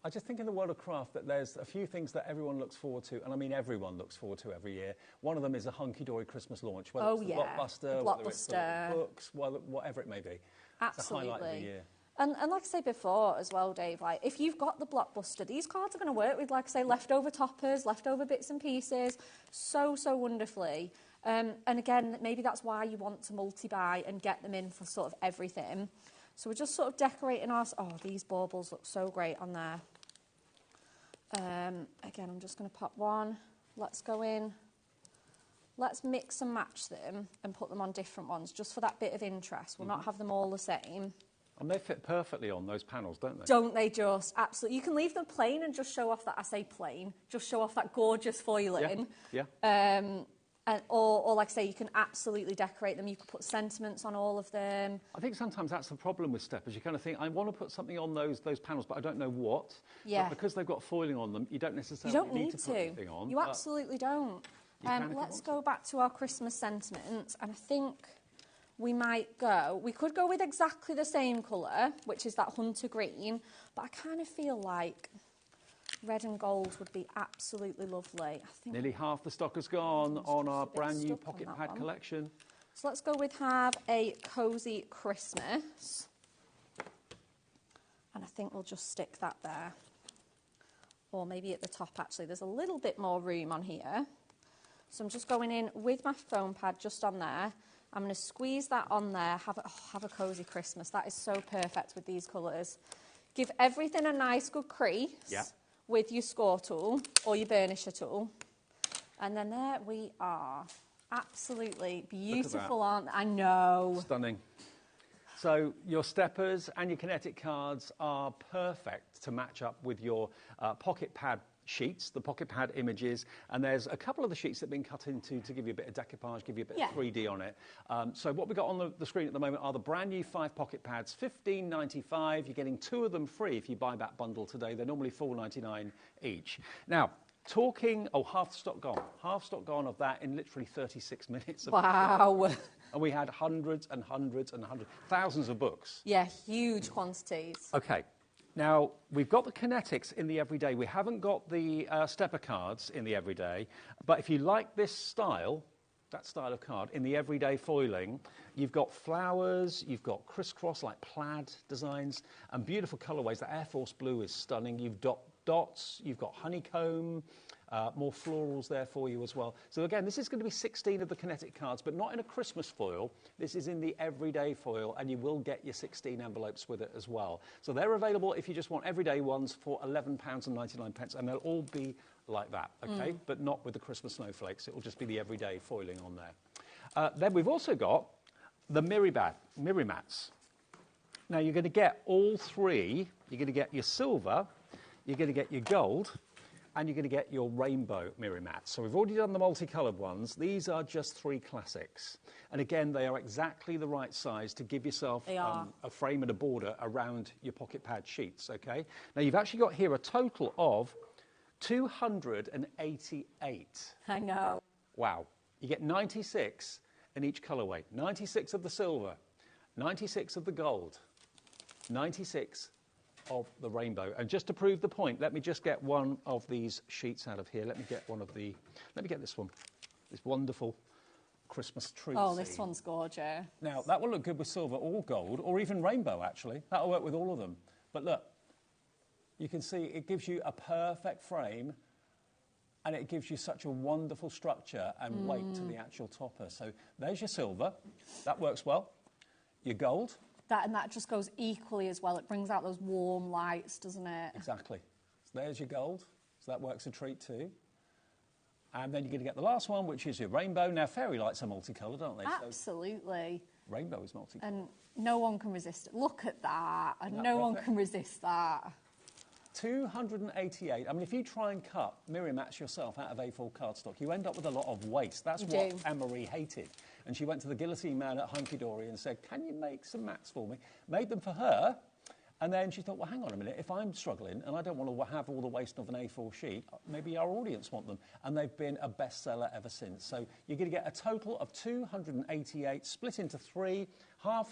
I just think in the world of craft that there's a few things that everyone looks forward to, and I mean everyone looks forward to every year. One of them is a hunky-dory Christmas launch, whether it's the blockbuster, whether it's the books, whatever it may be. Absolutely. It's a highlight of the year. And like I say before as well, Dave, like if you've got the blockbuster, these cards are going to work with, like I say, leftover toppers, leftover bits and pieces, so wonderfully. And again, maybe that's why you want to multi-buy and get them in for sort of everything. So we're just sort of decorating our... Oh, these baubles look so great on there. Again, I'm just going to pop one. Let's go in. Let's mix and match them and put them on different ones just for that bit of interest. We'll not have them all the same. And they fit perfectly on those panels, don't they? Don't they just? Absolutely. You can leave them plain and just show off that, I say plain, just show off that gorgeous foiling. Yeah. Or like I say, you can absolutely decorate them. You can put sentiments on all of them. I think sometimes that's the problem with steppers. You kind of think, I want to put something on those panels, but I don't know what. Yeah. But because they've got foiling on them, you don't necessarily need to put anything on. You absolutely don't. Let's go back to our Christmas sentiments, and I think we could go with exactly the same colour, which is that hunter green, but I kind of feel like red and gold would be absolutely lovely. I think nearly half the stock has gone on our brand new pocket pad collection. So let's go with have a cosy Christmas. And I think we'll just stick that there. Or maybe at the top, actually. There's a little bit more room on here. So I'm just going in with my foam pad just on there. I'm going to squeeze that on there. Have a cosy Christmas. That is so perfect with these colours. Give everything a nice good crease with your score tool or your burnisher tool. And then there we are. Absolutely beautiful, aren't they? I know. Stunning. So your steppers and your Kinetic cards are perfect to match up with your pocket pad sheets, the pocket pad images, and there's a couple of the sheets that have been cut into to give you a bit of decoupage, give you a bit of 3D on it. So what we've got on the screen at the moment are the brand new 5 pocket pads, $15.95. You're getting 2 of them free if you buy that bundle today. They're normally $4.99 each. Now, half stock gone of that in literally 36 minutes. Wow. And we had hundreds and hundreds and hundreds, thousands of books. Yeah, huge quantities. Okay. Now, we've got the Kinetics in the everyday. We haven't got the stepper cards in the everyday. But if you like this style, that style of card, in the everyday foiling, you've got flowers, you've got crisscross, like plaid designs, and beautiful colourways. The Air Force Blue is stunning. You've got dots, you've got honeycomb, more florals there for you as well. So again, this is going to be 16 of the Kinetic cards, but not in a Christmas foil. This is in the everyday foil, and you will get your 16 envelopes with it as well. So they're available if you just want everyday ones for £11.99, and they'll all be like that, okay? But not with the Christmas snowflakes. It will just be the everyday foiling on there. Then we've also got the mirror mats. Now you're going to get all 3. You're going to get your silver, you're going to get your gold, and you're going to get your rainbow mirror mats. So we've already done the multicoloured ones. These are just 3 classics. And again, they are exactly the right size to give yourself a frame and a border around your pocket pad sheets, okay? Now, you've actually got here a total of 288. I know. Wow. You get 96 in each colourway. 96 of the silver, 96 of the gold, 96 of the rainbow. And just to prove the point, let me just get one of these sheets out of here. Let me get this one. This wonderful Christmas tree. Oh, this one's gorgeous. Now, that will look good with silver or gold, or even rainbow, actually. That'll work with all of them. But look, you can see it gives you a perfect frame, and it gives you such a wonderful structure and weight to the actual topper. So there's your silver. That works well. Your gold. That just goes equally as well. It brings out those warm lights, doesn't it? Exactly. So there's your gold. So that works a treat too. And then you're going to get the last one, which is your rainbow. Now, fairy lights are multicoloured, aren't they? Absolutely. So rainbow is multicoloured. And no one can resist it. Look at that. And no one can resist that. 288. I mean, if you try and cut mirror mats yourself out of A4 cardstock, you end up with a lot of waste. That's what Anne-Marie hated. And she went to the guillotine man at Hunky Dory and said, can you make some mats for me? Made them for her. And then she thought, well, hang on a minute. If I'm struggling and I don't want to have all the waste of an A4 sheet, maybe our audience want them. And they've been a bestseller ever since. So you're going to get a total of 288 split into three. A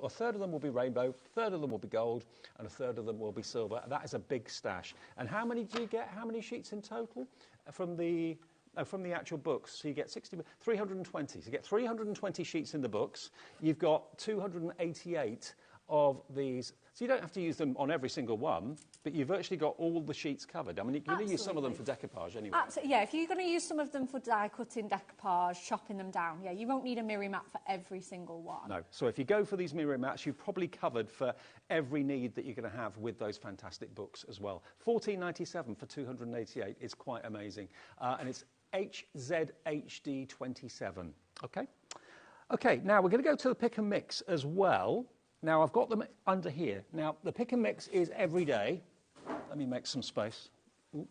third of them will be rainbow, a third of them will be gold, and a third of them will be silver. That is a big stash. And how many do you get? How many sheets in total from the actual books? So you get 320. So you get 320 sheets in the books. You've got 288 of these. So you don't have to use them on every single one, but you've virtually got all the sheets covered. I mean, you're going to use some of them for decoupage anyway. Absolutely, yeah. If you're going to use some of them for die cutting, decoupage, chopping them down, yeah, you won't need a mirror mat for every single one. No. So if you go for these mirror mats, you've probably covered for every need that you're going to have with those fantastic books as well. $14.97 for 288 is quite amazing. And it's HZHD27. Okay? Okay, now we're going to go to the pick and mix as well. Now, I've got them under here. Now, the pick and mix is every day. Let me make some space. Ooh.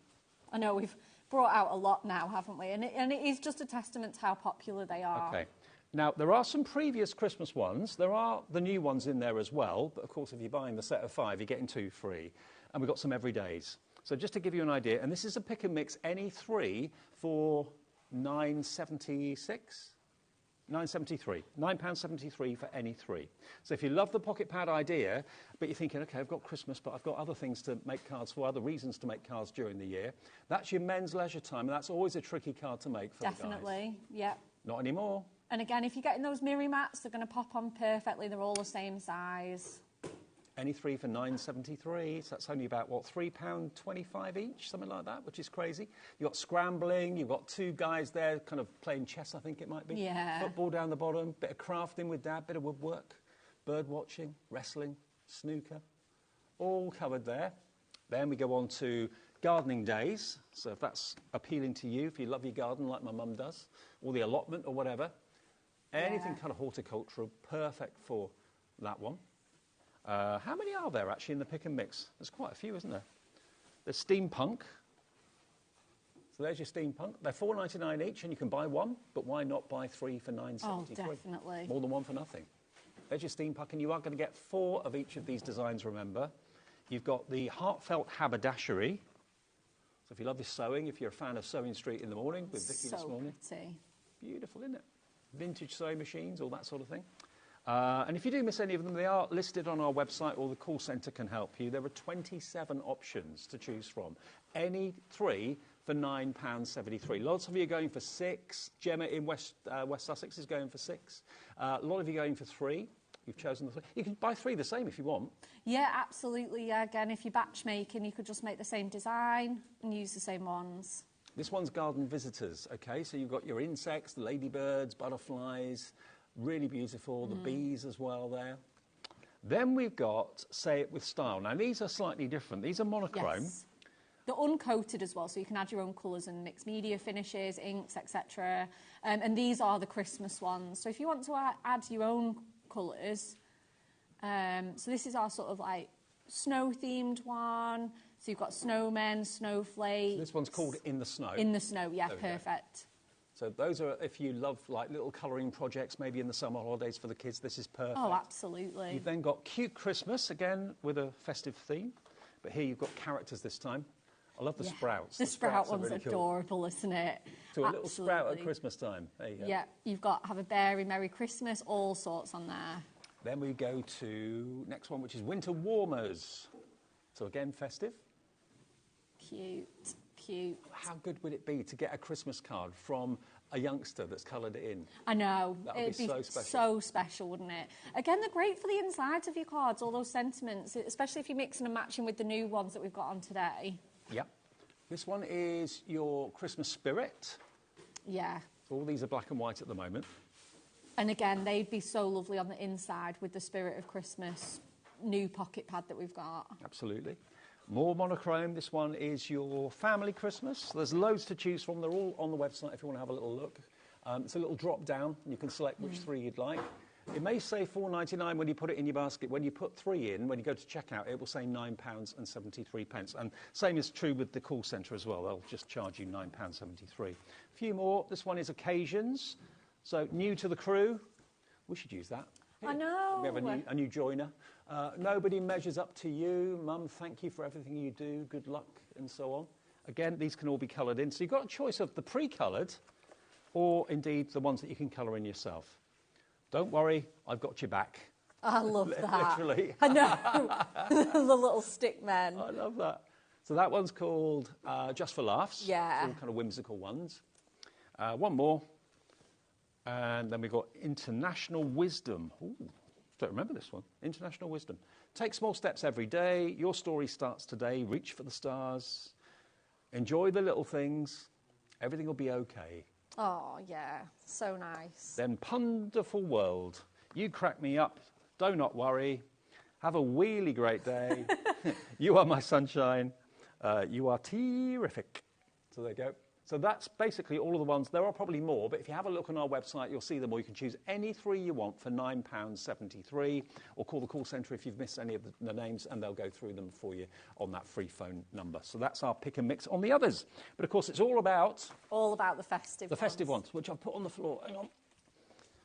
I know we've brought out a lot now, haven't we? And it is just a testament to how popular they are. Okay. Now, there are some previous Christmas ones. There are the new ones in there as well. But, of course, if you're buying the set of 5, you're getting 2 free. And we've got some everydays. So just to give you an idea, and this is a pick and mix, any 3 for £9.76. £9.73 for any 3. So if you love the pocket pad idea, but you're thinking, OK, I've got Christmas, but I've got other things to make cards for, other reasons to make cards during the year, that's your men's leisure time, and that's always a tricky card to make for the guys. Definitely, yeah. Not anymore. And again, if you're getting those mirror mats, they're going to pop on perfectly. They're all the same size. Any 3 for £9.73, so that's only about, what, £3.25 each, something like that, which is crazy. You've got scrambling, you've got 2 guys there kind of playing chess, I think it might be. Yeah. Football down the bottom, bit of crafting with Dad, bit of woodwork, bird watching, wrestling, snooker, all covered there. Then we go on to gardening days, so if that's appealing to you, if you love your garden like my mum does, or the allotment or whatever, anything kind of horticultural, perfect for that one. How many are there actually in the pick and mix? There's quite a few, isn't there? There's steampunk. So there's your steampunk. They're $4.99 each, and you can buy one, but why not buy 3 for $9.73? Oh, definitely. More than one for nothing. There's your steampunk, and you are going to get 4 of each of these designs, remember. You've got the heartfelt haberdashery. So if you love your sewing, if you're a fan of Sewing Street in the morning with Vicky this morning. Pretty. Beautiful, isn't it? Vintage sewing machines, all that sort of thing. And if you do miss any of them, they are listed on our website, or the call centre can help you. There are 27 options to choose from. Any 3 for £9.73. Lots of you are going for 6. Gemma in West Sussex is going for 6. A lot of you are going for 3. You've chosen the 3. You can buy 3 the same if you want. Yeah, absolutely. Yeah, again, if you're batch making, you could just make the same design and use the same ones. This one's garden visitors, OK? So you've got your insects, the ladybirds, butterflies. Really beautiful, the bees as well there. Then we've got Say It With Style. Now, these are slightly different. These are monochrome. Yes. They're uncoated as well, so you can add your own colours and mixed media finishes, inks, etc. And these are the Christmas ones. So if you want to add your own colours, so this is our sort of like snow-themed one. So you've got snowmen, snowflakes. So this one's called In the Snow. In the Snow, yeah, perfect. So those are, if you love like little colouring projects, maybe in the summer holidays for the kids, this is perfect. Oh, absolutely. You've then got Cute Christmas, again, with a festive theme. But here you've got characters this time. I love the sprouts. The sprout one's really adorable, cool. Isn't it? So a little sprout at Christmas time. There you go. Yeah, you've got Have a Berry, Merry Christmas, all sorts on there. Then we go to next one, which is winter warmers. So again, festive. Cute, cute. How good would it be to get a Christmas card from a youngster that's coloured it in? I know. That would be so special. So special, wouldn't it? Again, they're great for the insides of your cards, all those sentiments, especially if you're mixing and matching with the new ones that we've got on today. Yep. This one is your Christmas spirit. Yeah. All these are black and white at the moment. And again, they'd be so lovely on the inside with the Spirit of Christmas new pocket pad that we've got. Absolutely. More monochrome. This one is your family Christmas. There's loads to choose from. They're all on the website if you want to have a little look. It's a little drop down. You can select which three you'd like. It may say £4.99 when you put it in your basket. When you put three in, when you go to checkout, it will say £9.73. And same is true with the call centre as well. They'll just charge you £9.73. A few more. This one is occasions. So new to the crew. We should use that. I know. We have a new joiner. Nobody measures up to you. Mum, thank you for everything you do. Good luck, and so on. Again, these can all be coloured in. So you've got a choice of the pre-coloured or, indeed, the ones that you can colour in yourself. Don't worry, I've got your back. I love that. Literally. I know. The little stick men. I love that. So that one's called Just for Laughs. Yeah. All kind of whimsical ones. One more. And then we've got International Wisdom. Ooh, don't remember this one. International Wisdom. Take small steps every day. Your story starts today. Reach for the stars. Enjoy the little things. Everything will be okay. Oh, yeah. So nice. Then Ponderful World. You crack me up. Do not worry. Have a really great day. You are my sunshine. You are terrific. So there you go. So that's basically all of the ones. There are probably more, but if you have a look on our website, you'll see them, or you can choose any three you want for £9.73, or call the call centre if you've missed any of the names, and they'll go through them for you on that free phone number. So that's our pick and mix on the others. But, of course, it's all about... All about the festive ones. The festive ones, which I've put on the floor. Hang on.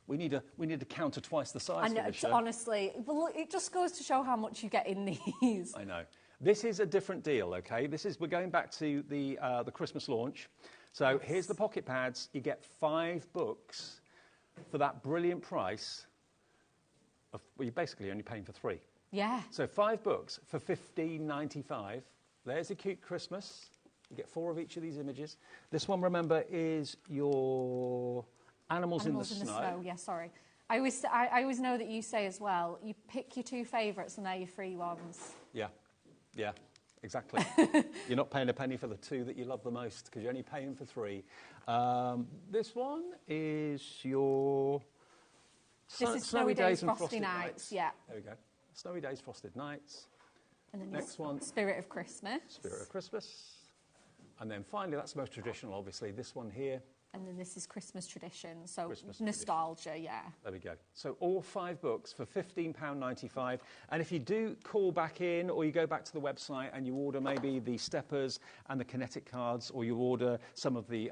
We need to counter twice the size for this show. Honestly, well, it just goes to show how much you get in these. I know. This is a different deal, OK? We're going back to the Christmas launch. So here's the pocket pads. You get 5 books for that brilliant price. You're basically only paying for 3. Yeah. So 5 books for £15.95. There's a cute Christmas. You get 4 of each of these images. This one, remember, is your Animals in the Snow. Yeah, sorry. I always know that you say as well, you pick your 2 favourites and they're your free ones. Yeah. Yeah. Exactly. You're not paying a penny for the 2 that you love the most because you're only paying for 3. This one is your Snowy Days and Frosty Nights. Yeah. There we go. Snowy Days, Frosted Nights. And then next one. Spirit of Christmas. Spirit of Christmas. And then finally, that's the most traditional, obviously, this one here. And then this is Christmas tradition, so Christmas nostalgia, tradition. yeah. There we go. So all 5 books for £15.95. And if you do call back in or you go back to the website and you order maybe the steppers and the Kinetic cards, or you order some of the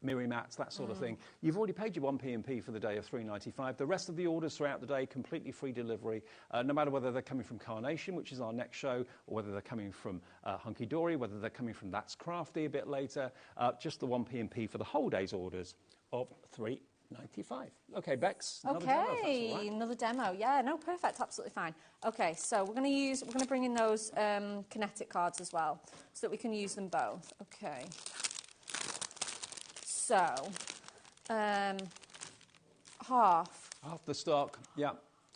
Miri mats, that sort of thing, you've already paid your 1p&p for the day of £3.95. The rest of the orders throughout the day, completely free delivery, no matter whether they're coming from Carnation, which is our next show, or whether they're coming from Hunky Dory, whether they're coming from That's Crafty a bit later, just the 1p&p for the whole day's orders of £3.95. Okay, Bex, another demo, if that's all right. Another demo. Yeah, no, perfect, absolutely fine. Okay, so we're going to bring in those Kinetic cards as well, so that we can use them both. Okay. So, half the stock, yeah.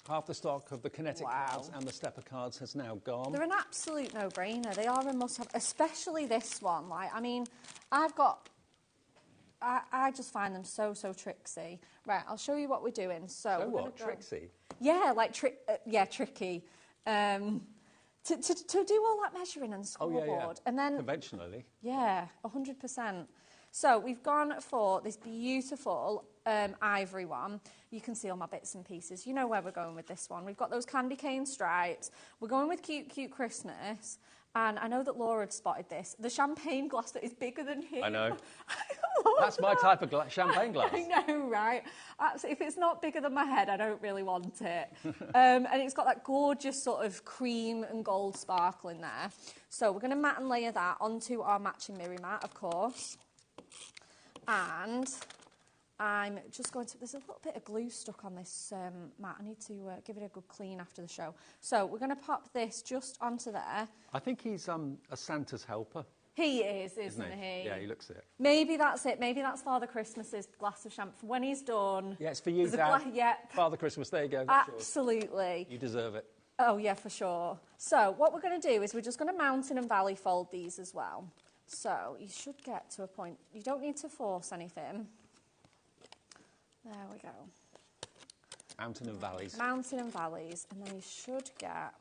Half the stock of the Kinetic cards and the stepper cards has now gone. They're an absolute no-brainer. They are a must-have, especially this one. Like, I mean, I just find them so tricksy. Right, I'll show you what we're doing. So what? Tricksy? Yeah, like tricky. To do all that measuring and scoreboard, and then conventionally. Yeah, 100%. So we've gone for this beautiful ivory one. You can see all my bits and pieces. You know where we're going with this one. We've got those candy cane stripes. We're going with Cute Christmas. And I know that Laura had spotted this. The champagne glass that is bigger than him. I know. I That's my type of champagne glass. I know, right? If it's not bigger than my head, I don't really want it. And it's got that gorgeous sort of cream and gold sparkle in there. So we're going to mat and layer that onto our matching Miri mat, of course. And I'm just going to, there's a little bit of glue stuck on this mat. I need to give it a good clean after the show. So we're going to pop this just onto there. I think he's a Santa's helper. He is, isn't he? Yeah, he looks it. Maybe that's it. Maybe that's Father Christmas's glass of champagne. When he's done... Yeah, it's for you, Dad. Yep. Father Christmas, there you go. That's Absolutely. yours. You deserve it. Oh, yeah, for sure. So what we're going to do is we're just going to mountain and valley fold these as well. So you should get to a point... You don't need to force anything. There we go. Mountain and valleys. Mountain and valleys. And then you should get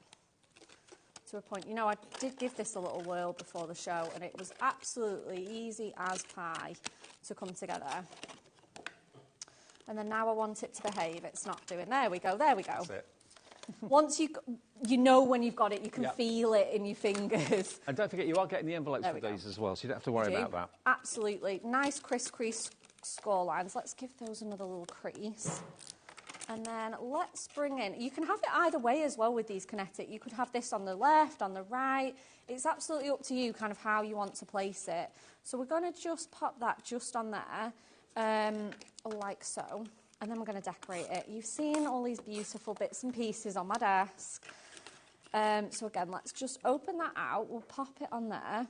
to a point... You know, I did give this a little whirl before the show, and it was absolutely easy as pie to come together. And then now I want it to behave. It's not doing... There we go, there we go. That's it. Once you know when you've got it, you can feel it in your fingers. And don't forget, you are getting the envelopes for these as well, so you don't have to worry about that. Absolutely. Nice crease score lines. Let's give those another little crease. And then let's bring in, you can have it either way as well with these Kinetic. You could have this on the left, on the right. It's absolutely up to you kind of how you want to place it. So we're going to just pop that just on there, like so. And then we're going to decorate it. You've seen all these beautiful bits and pieces on my desk. So again, let's just open that out. We'll pop it on there.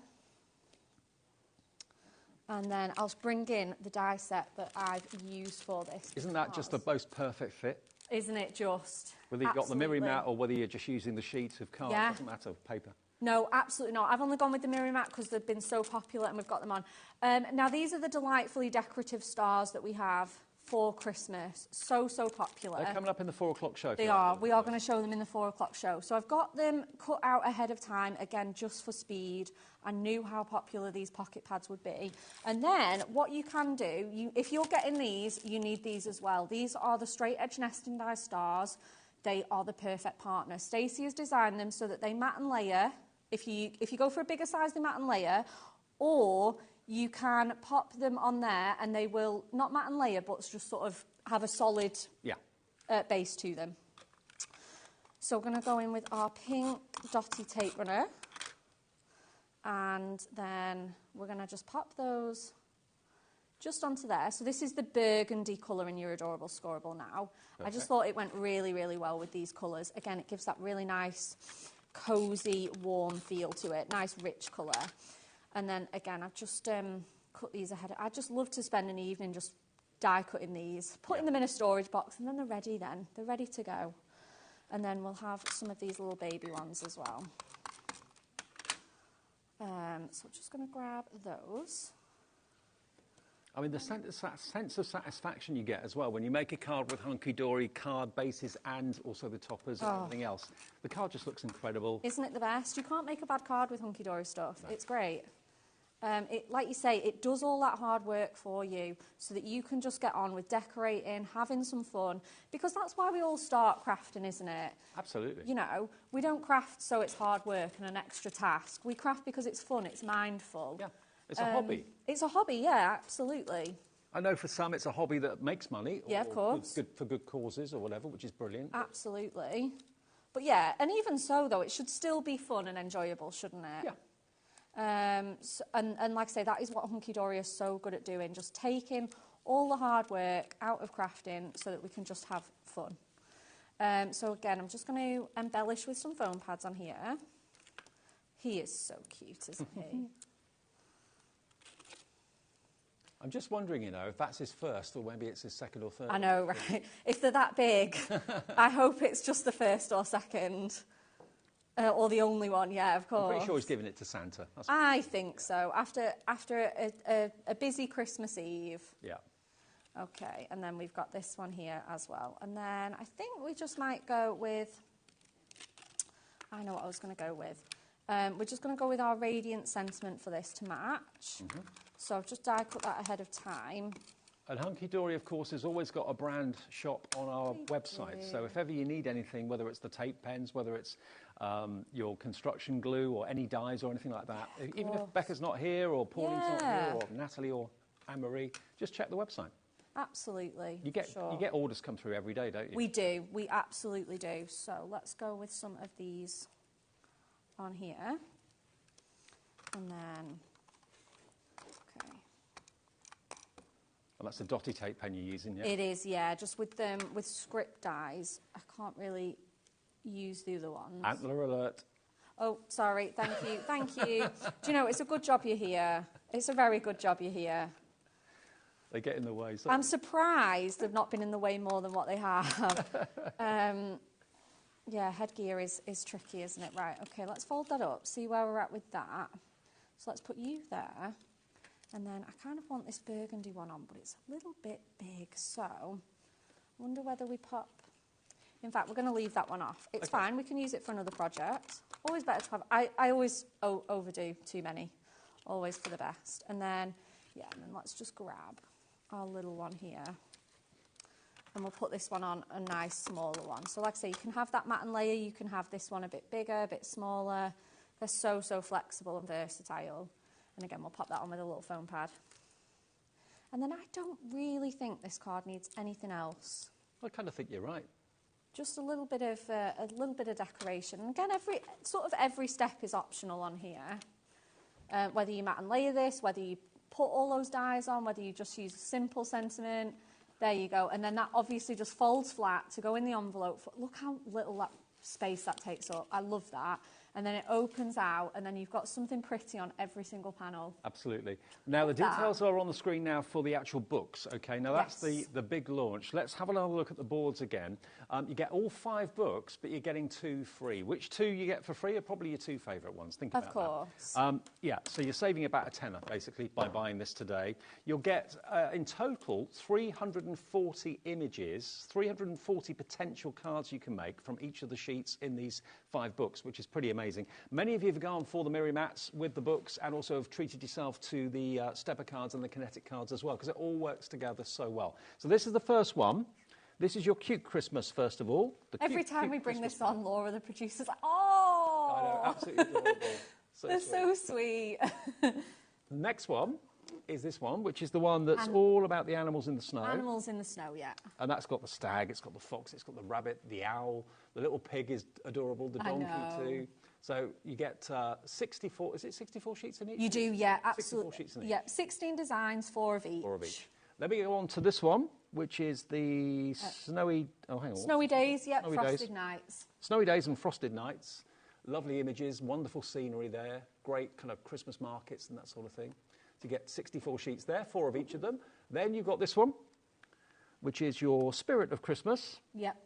And then I'll bring in the die set that I've used for this. Isn't that just the most perfect fit? Isn't it just? Whether you've got the mirror mat or whether you're just using the sheets of card, doesn't matter, paper. No, absolutely not. I've only gone with the mirror mat because they've been so popular and we've got them on. Now, these are the delightfully decorative stars that we have for Christmas. So popular. They're coming up in the 4 o'clock show. They are. We are going to show them in the 4 o'clock show. So I've got them cut out ahead of time, again, just for speed. I knew how popular these pocket pads would be. And then what you can do, if you're getting these, you need these as well. These are the straight edge nesting die stars. They are the perfect partner. Stacey has designed them so that they mat and layer. If you go for a bigger size, they mat and layer, or you can pop them on there and they will not mat and layer, but just sort of have a solid base to them. So we're going to go in with our pink dotty tape runner. And then we're going to just pop those just onto there. So this is the burgundy colour in your adorable scoreable now. Perfect. I just thought it went really, really well with these colours. Again, it gives that really nice, cosy, warm feel to it. Nice, rich colour. And then, again, I've just cut these ahead. I just love to spend an evening just die cutting these, putting them in a storage box, and then they're ready then. They're ready to go. And then we'll have some of these little baby ones as well. So I'm just going to grab those. I mean, the sense of satisfaction you get as well when you make a card with hunky-dory card bases and also the toppers and everything else. The card just looks incredible. Isn't it the best? You can't make a bad card with hunky-dory stuff. No. It's great. Like you say, it does all that hard work for you so that you can just get on with decorating, having some fun, because that's why we all start crafting, isn't it? Absolutely. You know, we don't craft so it's hard work and an extra task. We craft because it's fun, it's mindful. Yeah, it's a hobby. It's a hobby, yeah, absolutely. I know for some it's a hobby that makes money. Yeah, of course. Good for good causes or whatever, which is brilliant. Absolutely. But yeah, and even so, though, it should still be fun and enjoyable, shouldn't it? Yeah. And like I say, that is what Hunky Dory is so good at doing, just taking all the hard work out of crafting so that we can just have fun. So again, I'm just going to embellish with some foam pads on here. He is so cute, isn't he? I'm just wondering, you know, if that's his first or maybe it's his second or third. I know, right? If they're that big, I hope it's just the first or second. Or the only one, yeah, of course. I'm pretty sure he's giving it to Santa. I think so. After a busy Christmas Eve. Yeah. Okay, and then we've got this one here as well. And then I think we just might go with... I know what I was going to go with. We're just going to go with our Radiant Sentiment for this to match. Mm-hmm. So I've just die cut that ahead of time. And Hunky Dory, of course, has always got a brand shop on our website. So if ever you need anything, whether it's the tape pens, whether it's your construction glue or any dyes or anything like that, even if Becca's not here or Pauline's not here or Natalie or Anne-Marie, just check the website. Absolutely. You get orders come through every day, don't you? We do. We absolutely do. So let's go with some of these on here. And then... And that's the dotty tape pen you're using, yeah? It is, yeah. Just with them, with script dies, I can't really use the other ones. Antler alert. Oh, sorry. Thank you. Thank you. Do you know, it's a good job you're here. It's a very good job you're here. They get in the way. I'm surprised they've not been in the way more than what they have. Yeah, headgear is tricky, isn't it? Right, okay, let's fold that up, see where we're at with that. So let's put you there. And then I kind of want this burgundy one on, but it's a little bit big. So I wonder whether we pop... In fact, we're going to leave that one off. It's fine. We can use it for another project. Always better to have... I always overdo too many. Always for the best. And then, yeah, and then let's just grab our little one here. And we'll put this one on a nice smaller one. So like I say, you can have that matte and layer. You can have this one a bit bigger, a bit smaller. They're so, so flexible and versatile. And again, we'll pop that on with a little foam pad. And then I don't really think this card needs anything else. I kind of think you're right. Just a little bit of decoration. And again, every step is optional on here. Whether you matte and layer this, whether you put all those dies on, whether you just use a simple sentiment. There you go. And then that obviously just folds flat to go in the envelope. Look how little that space that takes up. I love that. And then it opens out, and then you've got something pretty on every single panel. Absolutely. Now, the details are on the screen now for the actual books, okay? Now, that's the big launch. Let's have another look at the boards again. You get all 5 books, but you're getting 2 free. Which 2 you get for free are probably your 2 favourite ones. Think about that. Of course. Yeah, so you're saving about a tenner, basically, by buying this today. You'll get, in total, 340 images, 340 potential cards you can make from each of the sheets in these 5 books, which is pretty amazing. Many of you have gone for the Miri mats with the books and also have treated yourself to the stepper cards and the Kinetic cards as well, because it all works together so well. So this is the first one. This is your cute Christmas, first of all. Every time we bring this on, Laura, the producer's like, oh! I know, absolutely adorable. They're so sweet. The next one is this one, which is the one that's all about the animals in the snow. Animals in the snow, yeah. And that's got the stag, it's got the fox, it's got the rabbit, the owl, the little pig is adorable, the donkey too. So you get 64, is it 64 sheets in each? You do, yeah, absolutely. 64 sheets in each. Yeah, 16 designs, 4 of each. 4 of each. Let me go on to this one, which is the snowy, oh hang on. Snowy days, yeah, Snowy frosted days. nights. Snowy days and frosted nights. Lovely images, wonderful scenery there, great kind of Christmas markets and that sort of thing. So you get 64 sheets there, 4 of each of them. Then you've got this one, which is your Spirit of Christmas. Yep.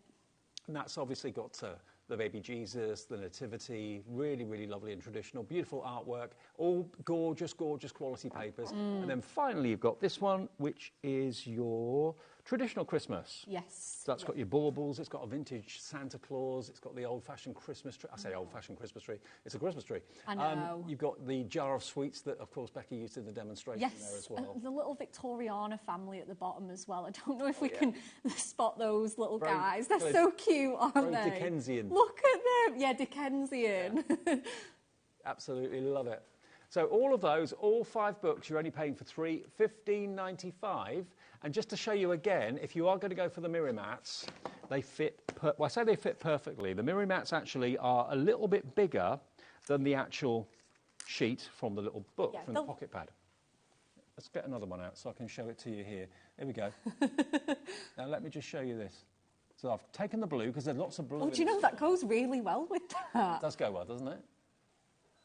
And that's obviously got the baby Jesus, the nativity, really, really lovely and traditional, beautiful artwork, all gorgeous, gorgeous quality papers. And then finally you've got this one, which is your traditional Christmas. Yes. So that's got your baubles, it's got a vintage Santa Claus, it's got the old-fashioned Christmas tree. I say old-fashioned Christmas tree, it's a Christmas tree. I know. You've got the jar of sweets that, of course, Becky used in the demonstration there as well. And the little Victoriana family at the bottom as well. I don't know if we can spot those little guys. They're so cute, aren't they? Dickensian. Look at them. Yeah, Dickensian. Yeah. Absolutely love it. So all of those, all 5 books, you're only paying for $15.95. And just to show you again, if you are going to go for the Miri mats, they fit, well, I say they fit perfectly. The Miri mats actually are a little bit bigger than the actual sheet from the little book, from the pocket pad. Let's get another one out so I can show it to you here. Here we go. Now let me just show you this. So I've taken the blue, because there's lots of blue. Oh, do you know, that goes really well with that. It does go well, doesn't it?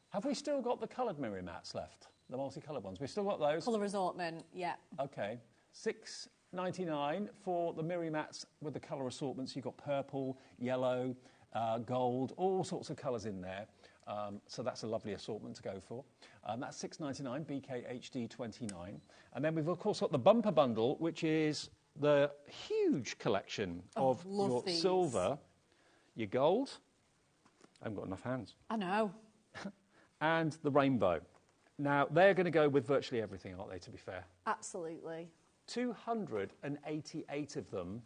Have we still got the coloured Miri mats left? The multicolored ones? We've still got those? Colour assortment, yeah. Okay. $6.99 for the Miri mats with the colour assortments. You've got purple, yellow, gold, all sorts of colours in there. So that's a lovely assortment to go for. That's $6.99, BKHD29. And then we've, of course, got the bumper bundle, which is the huge collection of your silver, your gold. I haven't got enough hands. I know. And the rainbow. Now, they're going to go with virtually everything, aren't they, to be fair? Absolutely. 288 of them.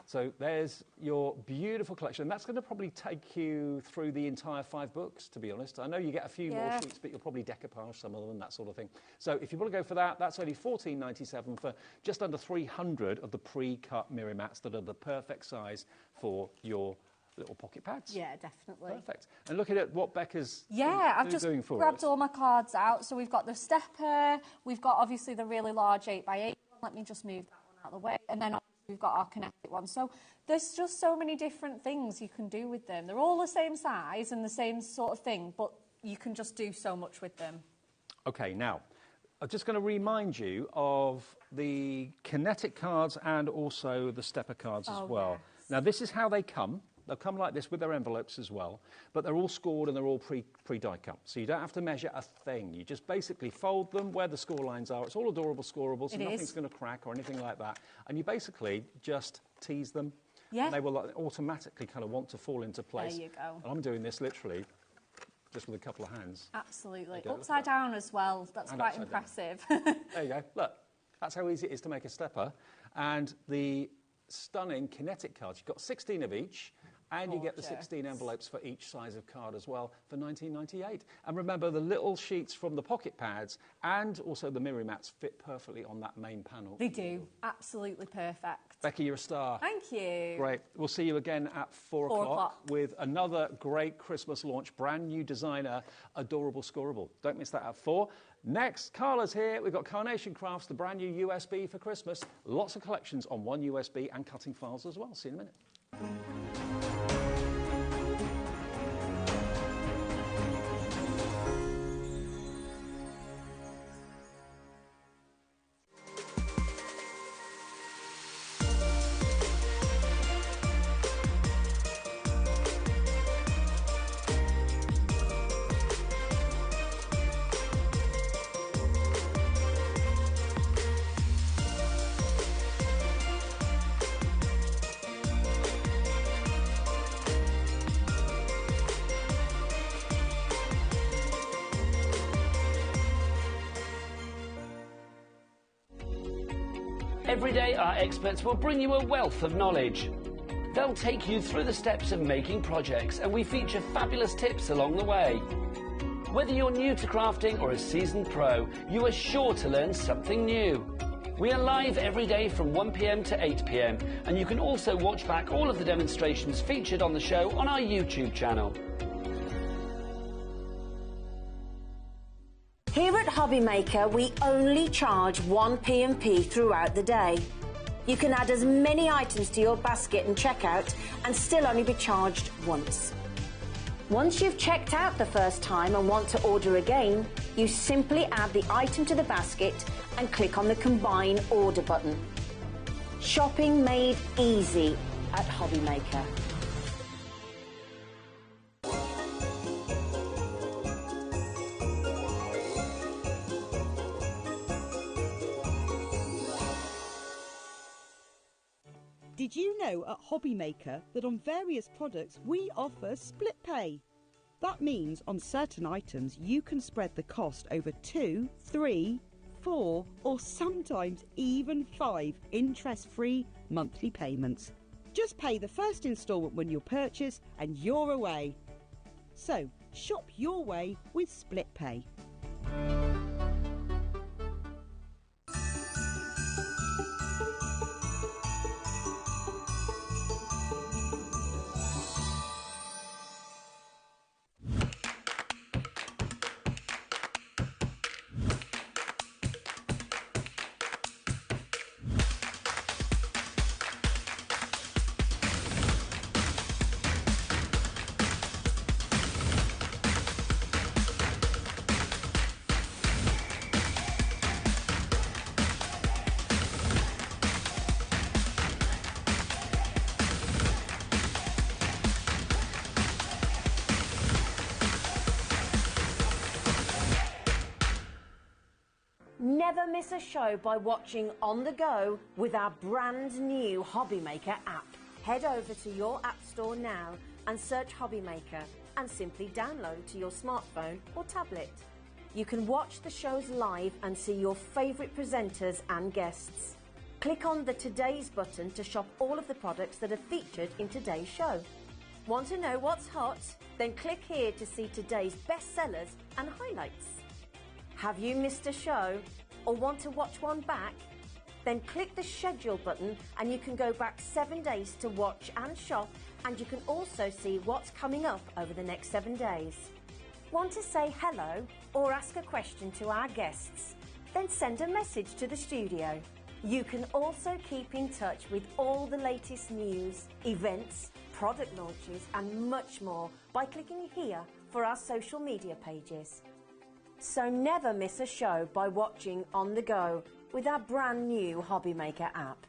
So there's your beautiful collection. That's going to probably take you through the entire 5 books, to be honest. I know you get a few more sheets, but you'll probably decoupage some of them, that sort of thing. So if you want to go for that, that's only $14.97 for just under 300 of the pre-cut Miri mats that are the perfect size for your little pocket pads. Yeah, definitely. Perfect. And look at what Becca's I've just doing for grabbed us. all my cards out. So we've got the stepper, we've got obviously the really large 8x8 ones, Let me just move that one out of the way. And then we've got our Kinetic one. So there's just so many different things you can do with them. They're all the same size and the same sort of thing, but you can just do so much with them. Okay, now, I'm just going to remind you of the Kinetic cards and also the Stepper cards as well. Yes. Now, this is how they come. They'll come like this with their envelopes as well, but they're all scored and they're all pre-die cut. So you don't have to measure a thing. You just basically fold them where the score lines are. It's all adorable scoreable, so nothing's going to crack or anything like that. And you basically just tease them. Yeah. And they will automatically kind of want to fall into place. There you go. And I'm doing this literally just with a couple of hands. Absolutely. Upside down as well. That's quite impressive. There you go. Look, that's how easy it is to make a stepper. And the stunning Kinetic cards, you've got 16 of each. And you get the 16 envelopes for each size of card as well for $19.98. And remember, the little sheets from the pocket pads and also the mirror mats fit perfectly on that main panel. They do. Absolutely perfect. Becky, you're a star. Thank you. Great. We'll see you again at 4 o'clock with another great Christmas launch, brand new designer, adorable scoreable. Don't miss that at 4. Next, Carla's here. We've got Carnation Crafts, the brand new USB for Christmas. Lots of collections on one USB and cutting files as well. See you in a minute. Every day, our experts will bring you a wealth of knowledge. They'll take you through the steps of making projects, and we feature fabulous tips along the way. Whether you're new to crafting or a seasoned pro, you are sure to learn something new. We are live every day from 1 p.m. to 8 p.m, and you can also watch back all of the demonstrations featured on the show on our YouTube channel. Here at HobbyMaker, we only charge 1 P&P throughout the day. You can add as many items to your basket and checkout and still only be charged once. Once you've checked out the first time and want to order again, you simply add the item to the basket and click on the Combine Order button. Shopping made easy at HobbyMaker. Did you know at HobbyMaker that on various products we offer split pay? That means on certain items you can spread the cost over 2, 3, 4 or sometimes even 5 interest-free monthly payments. Just pay the first instalment when you purchase and you're away. So shop your way with split pay. Never miss a show by watching on the go with our brand new HobbyMaker app. Head over to your app store now and search HobbyMaker and simply download to your smartphone or tablet. You can watch the shows live and see your favourite presenters and guests. Click on the Today's button to shop all of the products that are featured in today's show. Want to know what's hot? Then click here to see today's bestsellers and highlights. Have you missed a show or want to watch one back? Then click the schedule button and you can go back 7 days to watch and shop, and you can also see what's coming up over the next 7 days. Want to say hello or ask a question to our guests? Then send a message to the studio. You can also keep in touch with all the latest news, events, product launches and much more by clicking here for our social media pages. So never miss a show by watching on the go with our brand new HobbyMaker app.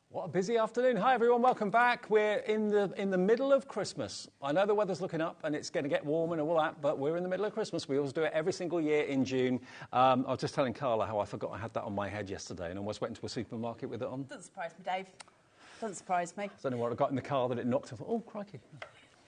What a busy afternoon. Hi everyone, welcome back. We're in the middle of Christmas. I know the weather's looking up and it's going to get warm and all that, but we're in the middle of Christmas. We always do it every single year in June. I was just telling Carla how I forgot I had that on my head yesterday and almost went into a supermarket with it on. Doesn't surprise me, Dave. Doesn't surprise me. I don't know what I got in the car that it knocked off. Oh, crikey.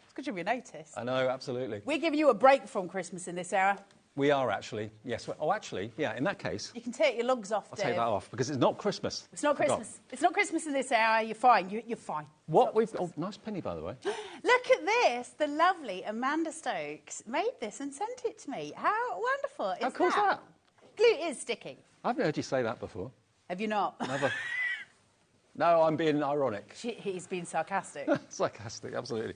It's good you noticed. I know, absolutely. We're giving you a break from Christmas in this era. We are actually, yes. Oh, actually, yeah, in that case. You can take your lugs off, I'll Dave. take that off because it's not Christmas. It's not Christmas. It's not Christmas in this era. You're fine. You're fine. What we've... Oh, nice penny, by the way. Look at this. The lovely Amanda Stokes made this and sent it to me. How wonderful is that? How cool is that? Glue is sticking. I've never heard you say that before. Have you not? Never. No, I'm being ironic. He's been sarcastic. Sarcastic, absolutely.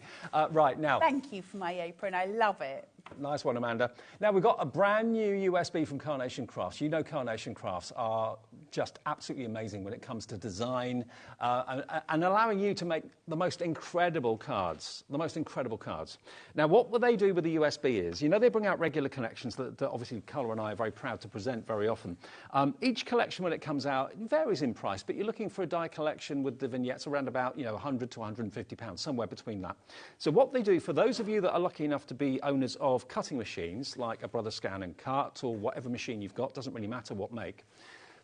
Right, now... Thank you for my apron. I love it. Nice one, Amanda. Now, we've got a brand new USB from Carnation Crafts. You know Carnation Crafts are just absolutely amazing when it comes to design and allowing you to make the most incredible cards, Now, what they do with the USB is, you know, they bring out regular collections that obviously Carla and I are very proud to present very often. Each collection, when it comes out, it varies in price, but you're looking for a die collection with the vignettes around about, you know, £100 to £150, somewhere between that. So what they do, for those of you that are lucky enough to be owners of cutting machines like a Brother Scan and Cut or whatever machine you've got, doesn't really matter what make,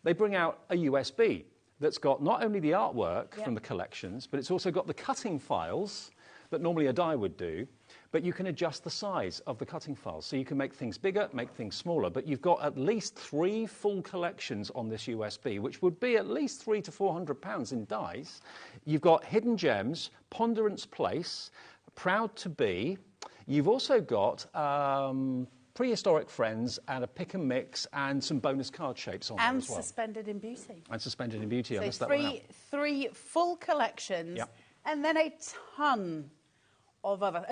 they bring out a USB that's got not only the artwork from the collections, but it's also got the cutting files that normally a die would do, but you can adjust the size of the cutting files. So you can make things bigger, make things smaller, but you've got at least 3 full collections on this USB, which would be at least £300 to £400 in dies. You've got Hidden Gems, Ponderance Place, Proud to Be. You've also got Prehistoric Friends and a Pick and Mix and some bonus card shapes on there as well. And Suspended in Beauty. And Suspended in Beauty. I missed So that one out. three full collections, Yep. and then a ton of other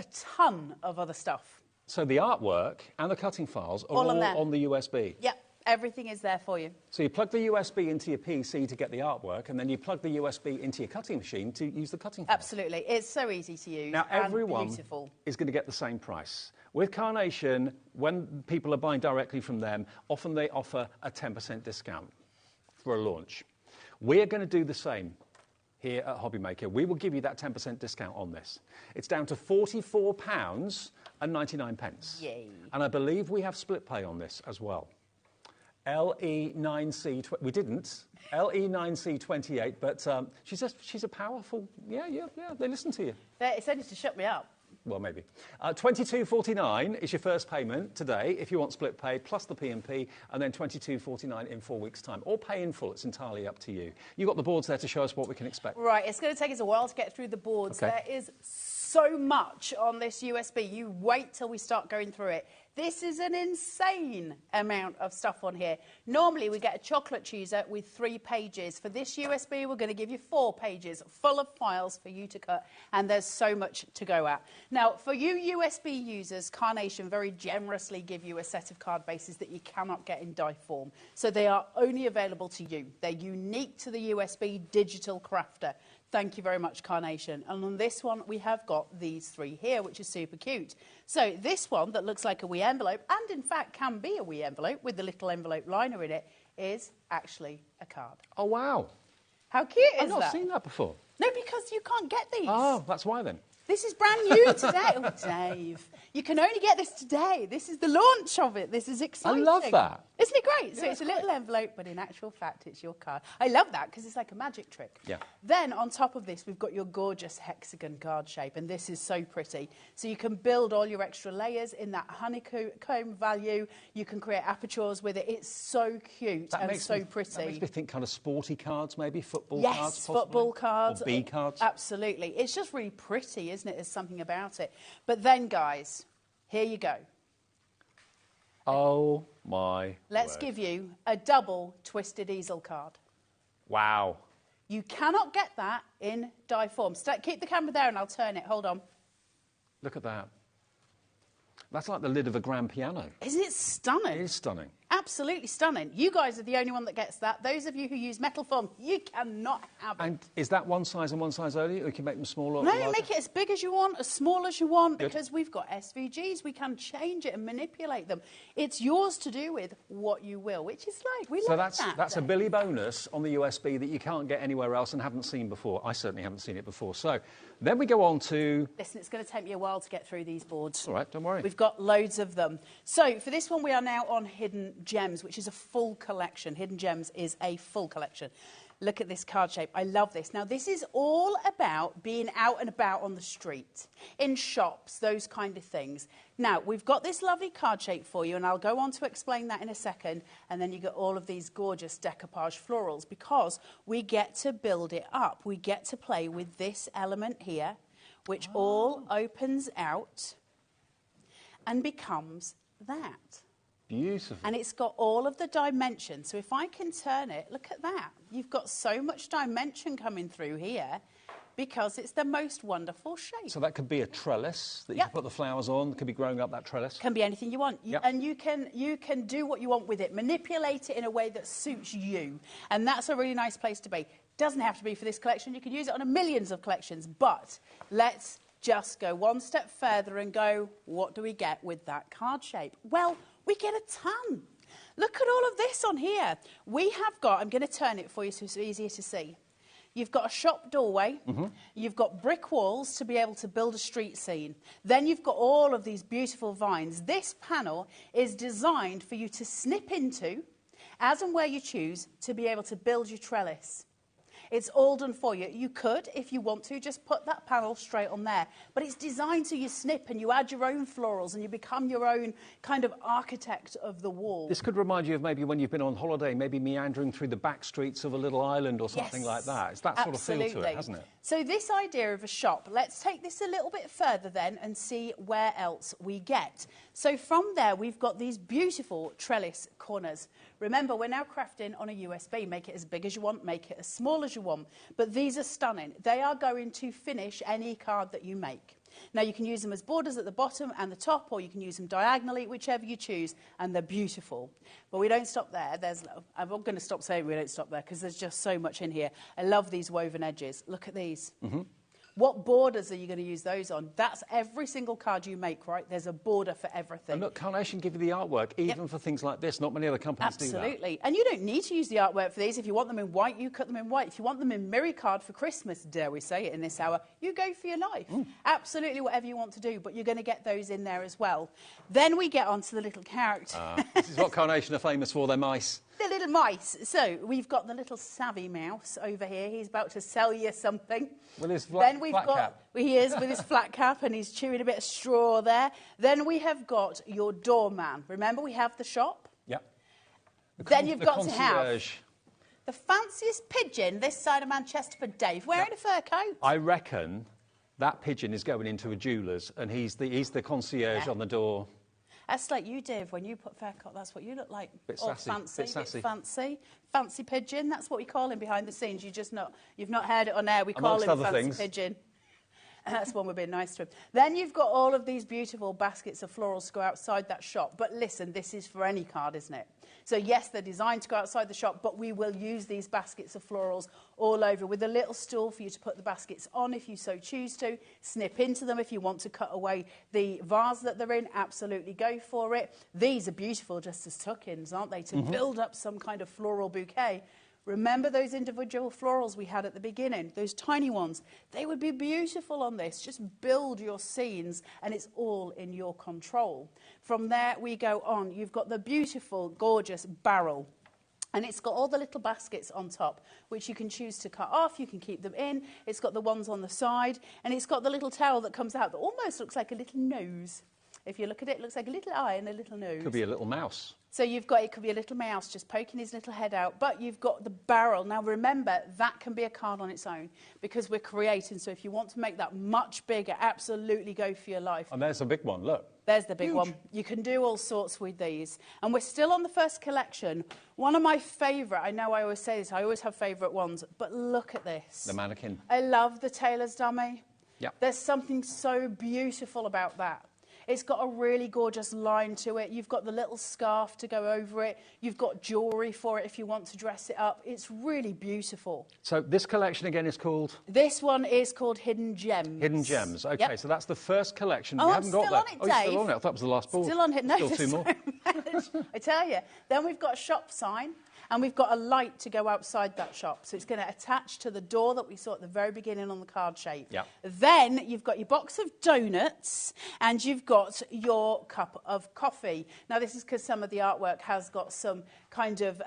stuff. So the artwork and the cutting files are all on the USB. Yep, everything is there for you. So you plug the USB into your PC to get the artwork, and then you plug the USB into your cutting machine to use the cutting files. Absolutely, it's so easy to use. Now everyone and beautiful. is going to get the same price. With Carnation, when people are buying directly from them, often they offer a 10% discount for a launch. We're going to do the same here at HobbyMaker. We will give you that 10% discount on this. It's down to £44.99. Yay. And I believe we have split pay on this as well. LE9C, we didn't, LE9C28, but she's a powerful, yeah, they listen to you. It's only to shut me up. Well, maybe. £22.49 is your first payment today if you want split pay, plus the P&P, and then £22.49 in 4 weeks' time. Or pay in full, it's entirely up to you. You've got the boards there to show us what we can expect. Right, it's going to take us a while to get through the boards. Okay. There is so much on this USB. You wait till we start going through it. This is an insane amount of stuff on here. Normally, we get a chocolate chooser with 3 pages. For this USB, we're going to give you 4 pages full of files for you to cut, and there's so much to go at. Now, for you USB users, Carnation very generously give you a set of card bases that you cannot get in die form. So they are only available to you. They're unique to the USB digital crafter. Thank you very much, Carnation. And on this one, we have got these 3 here, which is super cute. So this one that looks like a wee envelope, and in fact can be a wee envelope with the little envelope liner in it, is actually a card. Oh, wow. How cute is that? I've not seen that before. No, because you can't get these. Oh, that's why then. This is brand new today. Oh, Dave. You can only get this today. This is the launch of it. This is exciting. I love that. Isn't it great? So Yeah, it's a little envelope, but in actual fact, it's your card. I love that because it's like a magic trick. Yeah. Then on top of this, we've got your gorgeous hexagon card shape, and this is so pretty. So you can build all your extra layers in that honeycomb value. You can create apertures with it. It's so cute and so pretty. That makes me think kind of sporty cards, maybe football yes, cards, possibly. football cards. Or B cards. Absolutely. It's just really pretty, isn't it? There's something about it. But then, guys, here you go. Oh, my Let's word. give you a double twisted easel card. Wow. You cannot get that in die form. Keep the camera there and I'll turn it. Hold on. Look at that. That's like the lid of a grand piano. Isn't it stunning? It is stunning. Absolutely stunning. You guys are the only one that gets that. Those of you who use metal foam, you cannot have it. And is that one size and one size only, or you can make them smaller or No, larger? make it as big as you want, as small as you want, Good. because we've got SVGs. We can change it and manipulate them. It's yours to do with what you will, which is like, we So like that's a Billy bonus on the USB that you can't get anywhere else and haven't seen before. I certainly haven't seen it before. So then we go on to... Listen, it's going to take me a while to get through these boards. All right, don't worry. We've got loads of them. So for this one, we are now on Hidden Gems, which is a full collection. Hidden Gems is a full collection. Look at this card shape. I love this. Now, this is all about being out and about on the street, in shops, those kind of things. Now, we've got this lovely card shape for you, and I'll go on to explain that in a second. And then you get all of these gorgeous decoupage florals, because we get to build it up. We get to play with this element here, which all opens out and becomes that. Beautiful. And it's got all of the dimensions. So if I can turn it, look at that. You've got so much dimension coming through here because it's the most wonderful shape. So that could be a trellis that you can put the flowers on. It could be growing up that trellis. Can be anything you want. Yep. And you can do what you want with it. Manipulate it in a way that suits you. And that's a really nice place to be. Doesn't have to be for this collection. You can use it on a millions of collections. But let's just go one step further and go, what do we get with that card shape? Well, we get a ton. Look at all of this on here. We have got, I'm going to turn it for you so it's easier to see. You've got a shop doorway. You've got brick walls to be able to build a street scene. Then you've got all of these beautiful vines. This panel is designed for you to snip into, as and where you choose, to be able to build your trellis. It's all done for you. You could, if you want to, just put that panel straight on there. But it's designed so you snip and you add your own florals and you become your own kind of architect of the wall. This could remind you of maybe when you've been on holiday, maybe meandering through the back streets of a little island or something like that. It's that sort of feel to it, hasn't it? So this idea of a shop, let's take this a little bit further then and see where else we get. So from there, we've got these beautiful trellis corners. Remember, we're now crafting on a USB. Make it as big as you want, make it as small as you want. But these are stunning. They are going to finish any card that you make. Now, you can use them as borders at the bottom and the top, or you can use them diagonally, whichever you choose, and they're beautiful. But we don't stop there. I'm not going to stop saying we don't stop there, because there's just so much in here. I love these woven edges. Look at these. What borders are you going to use those on? That's every single card you make, right? There's a border for everything. And look, Carnation give you the artwork, even for things like this. Not many other companies do that. Absolutely. And you don't need to use the artwork for these. If you want them in white, you cut them in white. If you want them in mirror card for Christmas, dare we say it in this hour, you go for your life. Absolutely whatever you want to do, but you're going to get those in there as well. Then we get onto the little character. This is what Carnation are famous for, they're mice. The little mice. So we've got the little savvy mouse over here. He's about to sell you something. With his flat cap. He is with his flat cap, and he's chewing a bit of straw there. Then we have got your doorman. Remember, we have the shop. Yep. Then you've got to have concierge. the fanciest pigeon this side of Manchester for Dave, wearing a fur coat. I reckon that pigeon is going into a jeweller's, and he's the concierge on the door. That's like you, Dave, when you put fur coat. That's what you look like. Bit All sassy, fancy, bit sassy. Fancy pigeon. That's what we call him behind the scenes. You've not heard it on air. We call Amongst him other fancy things. pigeon. That's one we're being nice to him. Then you've got all of these beautiful baskets of florals to go outside that shop. But listen, this is for any card, isn't it? So yes, they're designed to go outside the shop, but we will use these baskets of florals all over with a little stool for you to put the baskets on if you so choose to. Snip into them if you want to cut away the vase that they're in. Absolutely go for it. These are beautiful just as tuck-ins, aren't they? To build up some kind of floral bouquet. Remember those individual florals we had at the beginning, those tiny ones? They would be beautiful on this. Just build your scenes, and it's all in your control. From there, we go on. You've got the beautiful, gorgeous barrel. And it's got all the little baskets on top, which you can choose to cut off. You can keep them in. It's got the ones on the side. And it's got the little towel that comes out that almost looks like a little nose. If you look at it, it looks like a little eye and a little nose. Could be a little mouse. So you've got, it could be a little mouse just poking his little head out, but you've got the barrel. Now remember, that can be a card on its own because we're creating. So if you want to make that much bigger, absolutely go for your life. And there's a big one, look. There's the big one. You can do all sorts with these. And we're still on the first collection. One of my favourite, I know I always say this, I always have favourite ones, but look at this. The mannequin. I love the tailor's dummy. Yep. There's something so beautiful about that. It's got a really gorgeous line to it. You've got the little scarf to go over it. You've got jewellery for it if you want to dress it up. It's really beautiful. So this collection again is called? This one is called Hidden Gems. Hidden Gems. OK, yep. So that's the first collection. Oh, we I'm haven't got still that. on it, Oh, you're still Dave. on it? I thought it was the last ball. Still on it. No, still two more. I tell you. Then we've got a shop sign. And we've got a light to go outside that shop. So it's going to attach to the door that we saw at the very beginning on the card shape. Yep. Then you've got your box of donuts and you've got your cup of coffee. Now, this is because some of the artwork has got some kind of...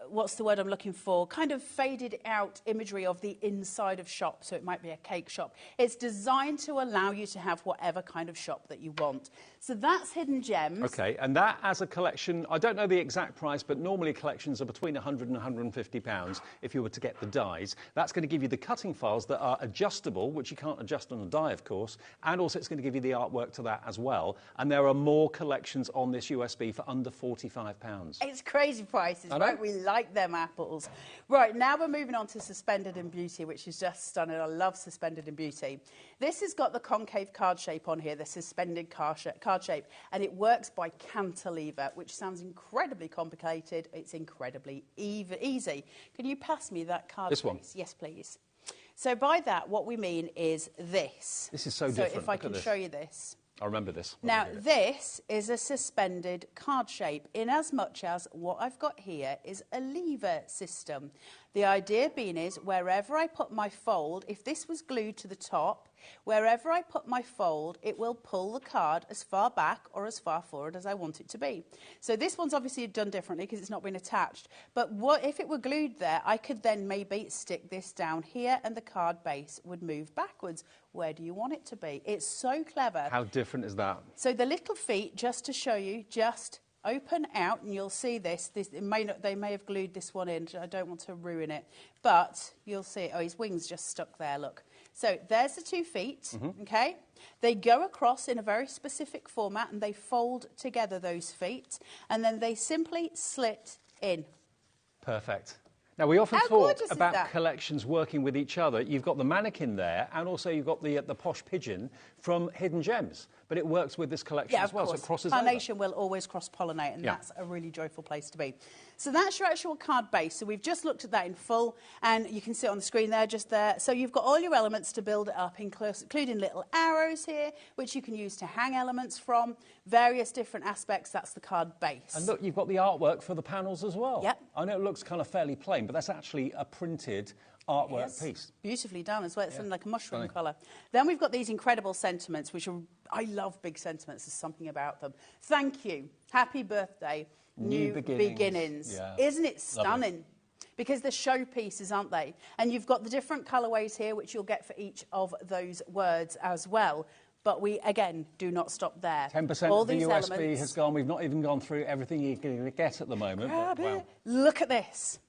what's the word I'm looking for? Kind of faded out imagery of the inside of shop. So it might be a cake shop. It's designed to allow you to have whatever kind of shop that you want. So that's Hidden Gems. OK, and that as a collection, I don't know the exact price, but normally collections are between £100 and £150 if you were to get the dies. That's going to give you the cutting files that are adjustable, which you can't adjust on a die, of course, and also it's going to give you the artwork to that as well. And there are more collections on this USB for under £45. It's crazy prices, right? We like them apples. Right, now we're moving on to Suspended in Beauty, which is just stunning. I love Suspended in Beauty. This has got the concave card shape on here, the suspended card shape, and it works by cantilever, which sounds incredibly complicated. It's incredibly easy. Can you pass me that card, This please? one? Yes, please. So by that, what we mean is this. This is so different. So if I can show you this. I remember this. Now, this is a suspended card shape, in as much as what I've got here is a lever system. The idea being is, wherever I put my fold, if this was glued to the top, wherever I put my fold, it will pull the card as far back or as far forward as I want it to be. So this one's obviously done differently because it's not been attached. But what if it were glued there, I could then maybe stick this down here and the card base would move backwards. Where do you want it to be? It's so clever. How different is that? So the little feet, just to show you, just open out, and you'll see this. They may have glued this one in. I don't want to ruin it. But you'll see, oh, his wing's just stuck there, look. So there's the 2 feet, OK? They go across in a very specific format, and they fold together, those feet, and then they simply slit in. Perfect. Now, we often How talk gorgeous is about that? collections working with each other. You've got the mannequin there, and also you've got the posh pigeon from Hidden Gems. But it works with this collection as well, so it crosses over. Carnation will always cross-pollinate, and that's a really joyful place to be. So that's your actual card base. So we've just looked at that in full, and you can see it on the screen there, just there. So you've got all your elements to build it up, including little arrows here, which you can use to hang elements from, various different aspects. That's the card base. And look, you've got the artwork for the panels as well. Yep. I know it looks kind of fairly plain, but that's actually a printed artwork piece. Beautifully done as well. It's in like a mushroom colour. Then we've got these incredible sentiments, which are, I love big sentiments. There's something about them. Thank you. Happy birthday. New beginnings. Yeah. Isn't it stunning? Lovely. Because they're showpieces, aren't they? And you've got the different colourways here, which you'll get for each of those words as well. But we, again, do not stop there. 10% All of the these USB elements, has gone. We've not even gone through everything you're going to get at the moment. But, wow. Look at this.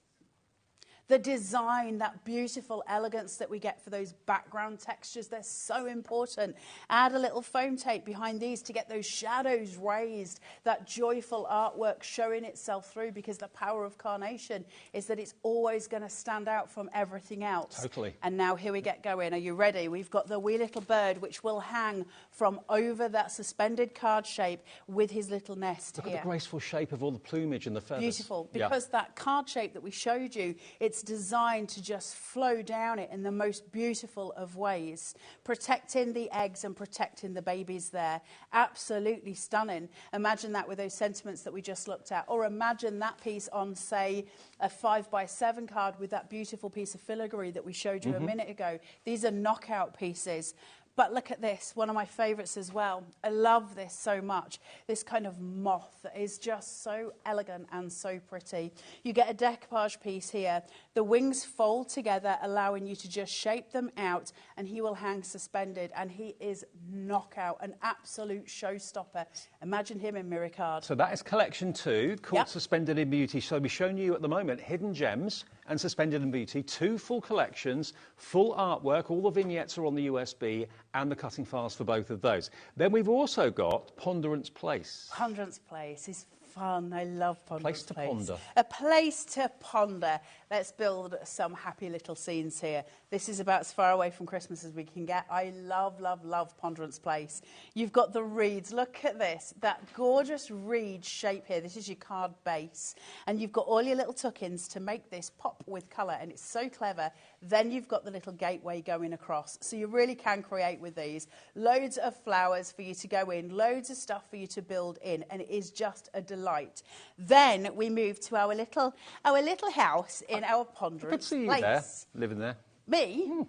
The design, that beautiful elegance that we get for those background textures, they're so important. Add a little foam tape behind these to get those shadows raised, that joyful artwork showing itself through, because the power of Carnation is that it's always going to stand out from everything else. Totally. And now here we get going. Are you ready? We've got the wee little bird, which will hang from over that suspended card shape with his little nest Look here. at the graceful shape of all the plumage and the feathers. Beautiful, because that card shape that we showed you, it's designed to just flow down it in the most beautiful of ways, protecting the eggs and protecting the babies there. Absolutely stunning. Imagine that with those sentiments that we just looked at, or imagine that piece on, say, a 5x7 card with that beautiful piece of filigree that we showed you a minute ago. These are knockout pieces. But look at this, one of my favourites as well. I love this so much. This kind of moth that is just so elegant and so pretty. You get a decoupage piece here. The wings fold together, allowing you to just shape them out, and he will hang suspended, and he is knockout, an absolute showstopper. Imagine him in mirror card. So that is collection 2, called Suspended in Beauty. So we're showing you at the moment Hidden Gems and Suspended in Beauty, 2 full collections, full artwork, all the vignettes are on the USB, and the cutting files for both of those. Then we've also got Ponderance Place. Ponderance Place is fun. I love Ponderance Place to ponder. A place to ponder. Let's build some happy little scenes here. This is about as far away from Christmas as we can get. I love, love, love Ponderance Place. You've got the reeds. Look at this. That gorgeous reed shape here. This is your card base. And you've got all your little tuck-ins to make this pop with colour, and it's so clever. Then you've got the little gateway going across. So you really can create with these. Loads of flowers for you to go in, loads of stuff for you to build in, and it is just a delight. Then we move to our little house in our Ponderance I could see you Place. there, living there. Me?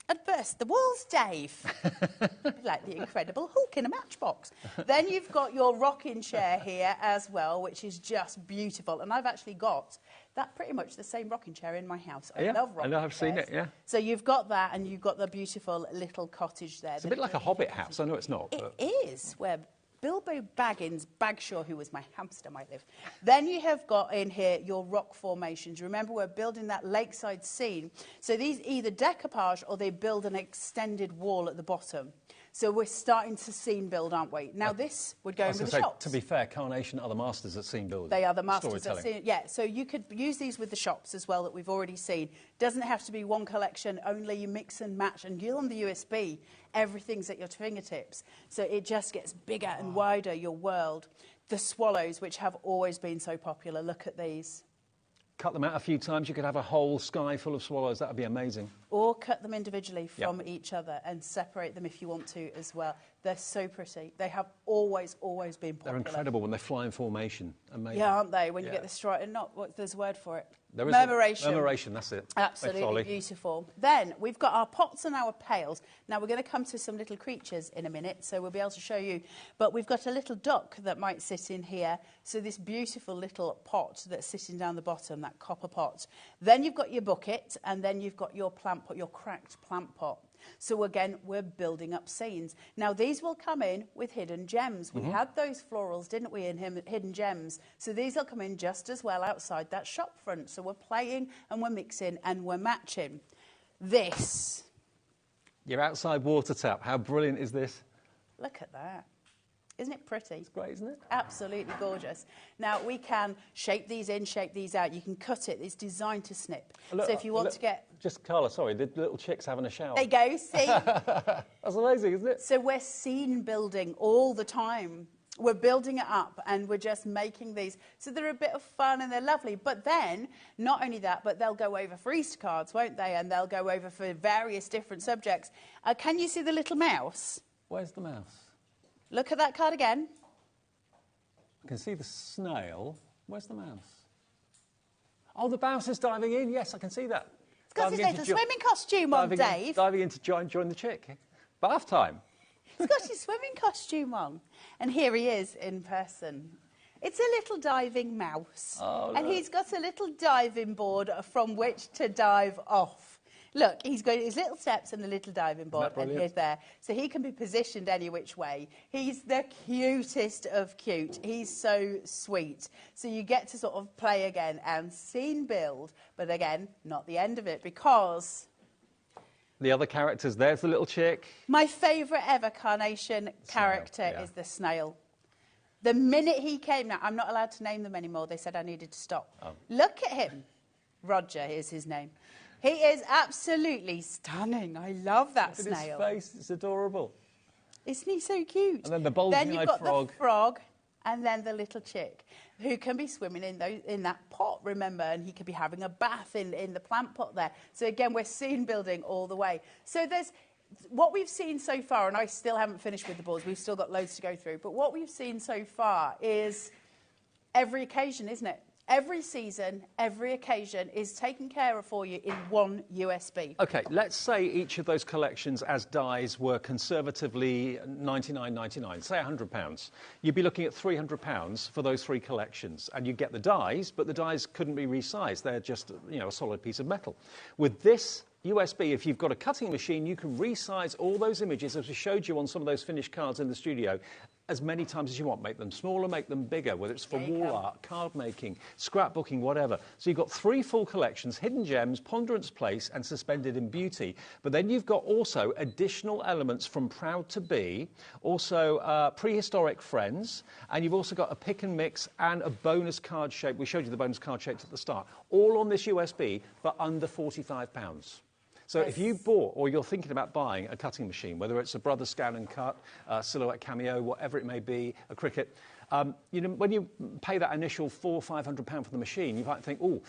I'd burst the walls, Dave. Like the Incredible Hulk in a matchbox. Then you've got your rocking chair here as well, which is just beautiful. And I've actually got that pretty much the same rocking chair in my house. I love rocking chairs. I've seen it, yeah. So you've got that, and you've got the beautiful little cottage there. It's a bit like a Hobbit house. I know it's not. It is, where Bilbo Baggins, Bagshaw, who was my hamster, might live. Then you have got in here your rock formations. Remember, we're building that lakeside scene. So these either decoupage or they build an extended wall at the bottom. So we're starting to scene build, aren't we? Now this would go in with the shops. To be fair, Carnation are the masters at scene building. They are the masters at scene. Yeah, so you could use these with the shops as well that we've already seen. Doesn't have to be one collection, only you mix and match. And you're on the USB, everything's at your fingertips. So it just gets bigger and wider, your world. The swallows, which have always been so popular, look at these. Cut them out a few times, you could have a whole sky full of swallows. That would be amazing. Or cut them individually from each other and separate them if you want to as well. They're so pretty. They have always been popular. They're incredible when they fly in formation. Amazing. Yeah, aren't they? When you get the strike, and there's a word for it. There is Murmuration. Murmuration, that's it. Absolutely beautiful. Then we've got our pots and our pails. Now we're going to come to some little creatures in a minute, so we'll be able to show you. But we've got a little duck that might sit in here. So this beautiful little pot that's sitting down the bottom, that copper pot. Then you've got your bucket, and then you've got your plant pot, your cracked plant pot. So again, we're building up scenes. Now these will come in with hidden gems. We had those florals, didn't we, in hidden gems. So these will come in just as well outside that shop front. So we're playing and we're mixing and we're matching. This. Your outside water tap, how brilliant is this? Look at that. Isn't it pretty? It's great, isn't it? Absolutely gorgeous. Now, we can shape these in, shape these out. You can cut it. It's designed to snip. Look, so if you want to get... Just, Carla, sorry, the little chick's having a shower. There you go, see? That's amazing, isn't it? So we're scene building all the time. We're building it up and we're just making these. So they're a bit of fun and they're lovely. But then, not only that, but they'll go over for Easter cards, won't they? And they'll go over for various different subjects. Can you see the little mouse? Where's the mouse? Look at that card again. I can see the snail. Where's the mouse? Oh, the mouse is diving in. Yes, I can see that. It's got his little swimming costume on, Dave. Diving in to join the chick. Bath time. He's got his swimming costume on. And here he is in person. It's a little diving mouse. Oh, and he's got a little diving board from which to dive off. Look, he's got his little steps and a little diving board, and he's there. So he can be positioned any which way. He's the cutest of cute. He's so sweet. So you get to sort of play again and scene build. But again, not the end of it, because... The other characters, there's the little chick. My favourite ever Carnation character is the snail. The minute he came, now I'm not allowed to name them anymore. They said I needed to stop. Oh. Look at him. Roger is his name. He is absolutely stunning. I love that snail. Look at his face, it's adorable. Isn't he so cute? And then the bulging-eyed frog. Then you've got the frog and then the little chick who can be swimming in that pot, remember, and he could be having a bath in the plant pot there. So again, we're scene building all the way. So there's what we've seen so far, and I still haven't finished with the boards. We've still got loads to go through. But what we've seen so far is every occasion, isn't it? every season, every occasion is taken care of for you in one USB. Okay, let's say each of those collections as dies were conservatively £99.99, say £100. You'd be looking at £300 for those 3 collections, and you get the dies, but the dies couldn't be resized. They're just, you know, a solid piece of metal. With this USB, if you've got a cutting machine, you can resize all those images, as we showed you on some of those finished cards in the studio, as many times as you want. Make them smaller, make them bigger, whether it's for wall art, card making, scrapbooking, whatever. So you've got 3 full collections: Hidden Gems, Ponderance Place, and Suspended in Beauty. But then you've got also additional elements from Proud to Be, also Prehistoric Friends, and you've also got a pick and mix and a bonus card shape. We showed you the bonus card shapes at the start. All on this USB for under £45. So if you bought, or you're thinking about buying, a cutting machine, whether it's a Brothers Scan and Cut, Silhouette Cameo, whatever it may be, a Cricut, you know, when you pay that initial £400 or £500 for the machine, you might think, oh,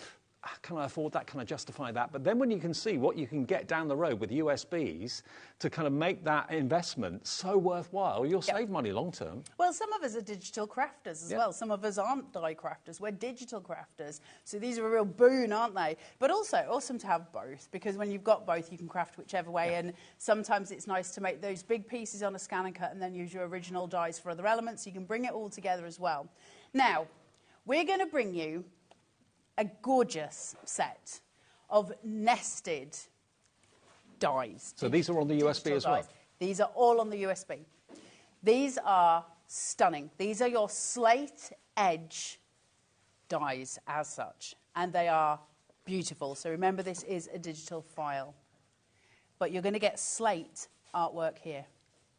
can I afford that? Can I justify that? But then when you can see what you can get down the road with USBs to kind of make that investment so worthwhile, you'll save money long term. Well, some of us are digital crafters as well. Some of us aren't die crafters. We're digital crafters. So these are a real boon, aren't they? But also awesome to have both, because when you've got both, you can craft whichever way. And sometimes it's nice to make those big pieces on a scan and cut and then use your original dies for other elements. You can bring it all together as well. Now, we're going to bring you a gorgeous set of nested dies. So these are on the USB as well? These are all on the USB. These are stunning. These are your slate edge dies as such, and they are beautiful. So remember, this is a digital file. But you're going to get slate artwork here.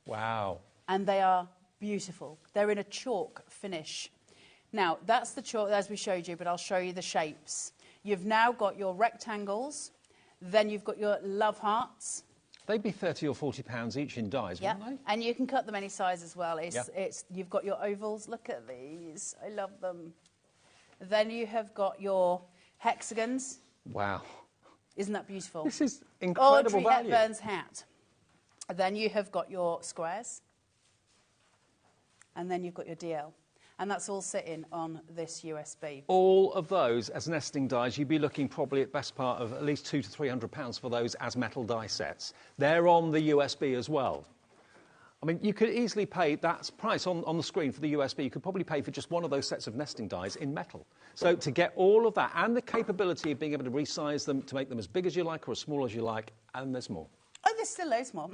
Wow. And they are beautiful. They're in a chalk finish. Now, that's the chalk as we showed you, but I'll show you the shapes. You've now got your rectangles, then you've got your love hearts. They'd be £30 or £40 each in dies, wouldn't they? And you can cut them any size as well. You've got your ovals. Look at these. I love them. Then you have got your hexagons. Wow. Isn't that beautiful? This is incredible Audrey value. Hepburn's hat. Then you have got your squares. And then you've got your DL. And that's all sitting on this USB. All of those as nesting dies, you'd be looking probably at best part of at least £200 to £300 for those as metal die sets. They're on the USB as well. I mean, you could easily pay that price on the screen for the USB. You could probably pay for just one of those sets of nesting dies in metal. So to get all of that and the capability of being able to resize them to make them as big as you like or as small as you like, and there's more. Oh, there's still loads more.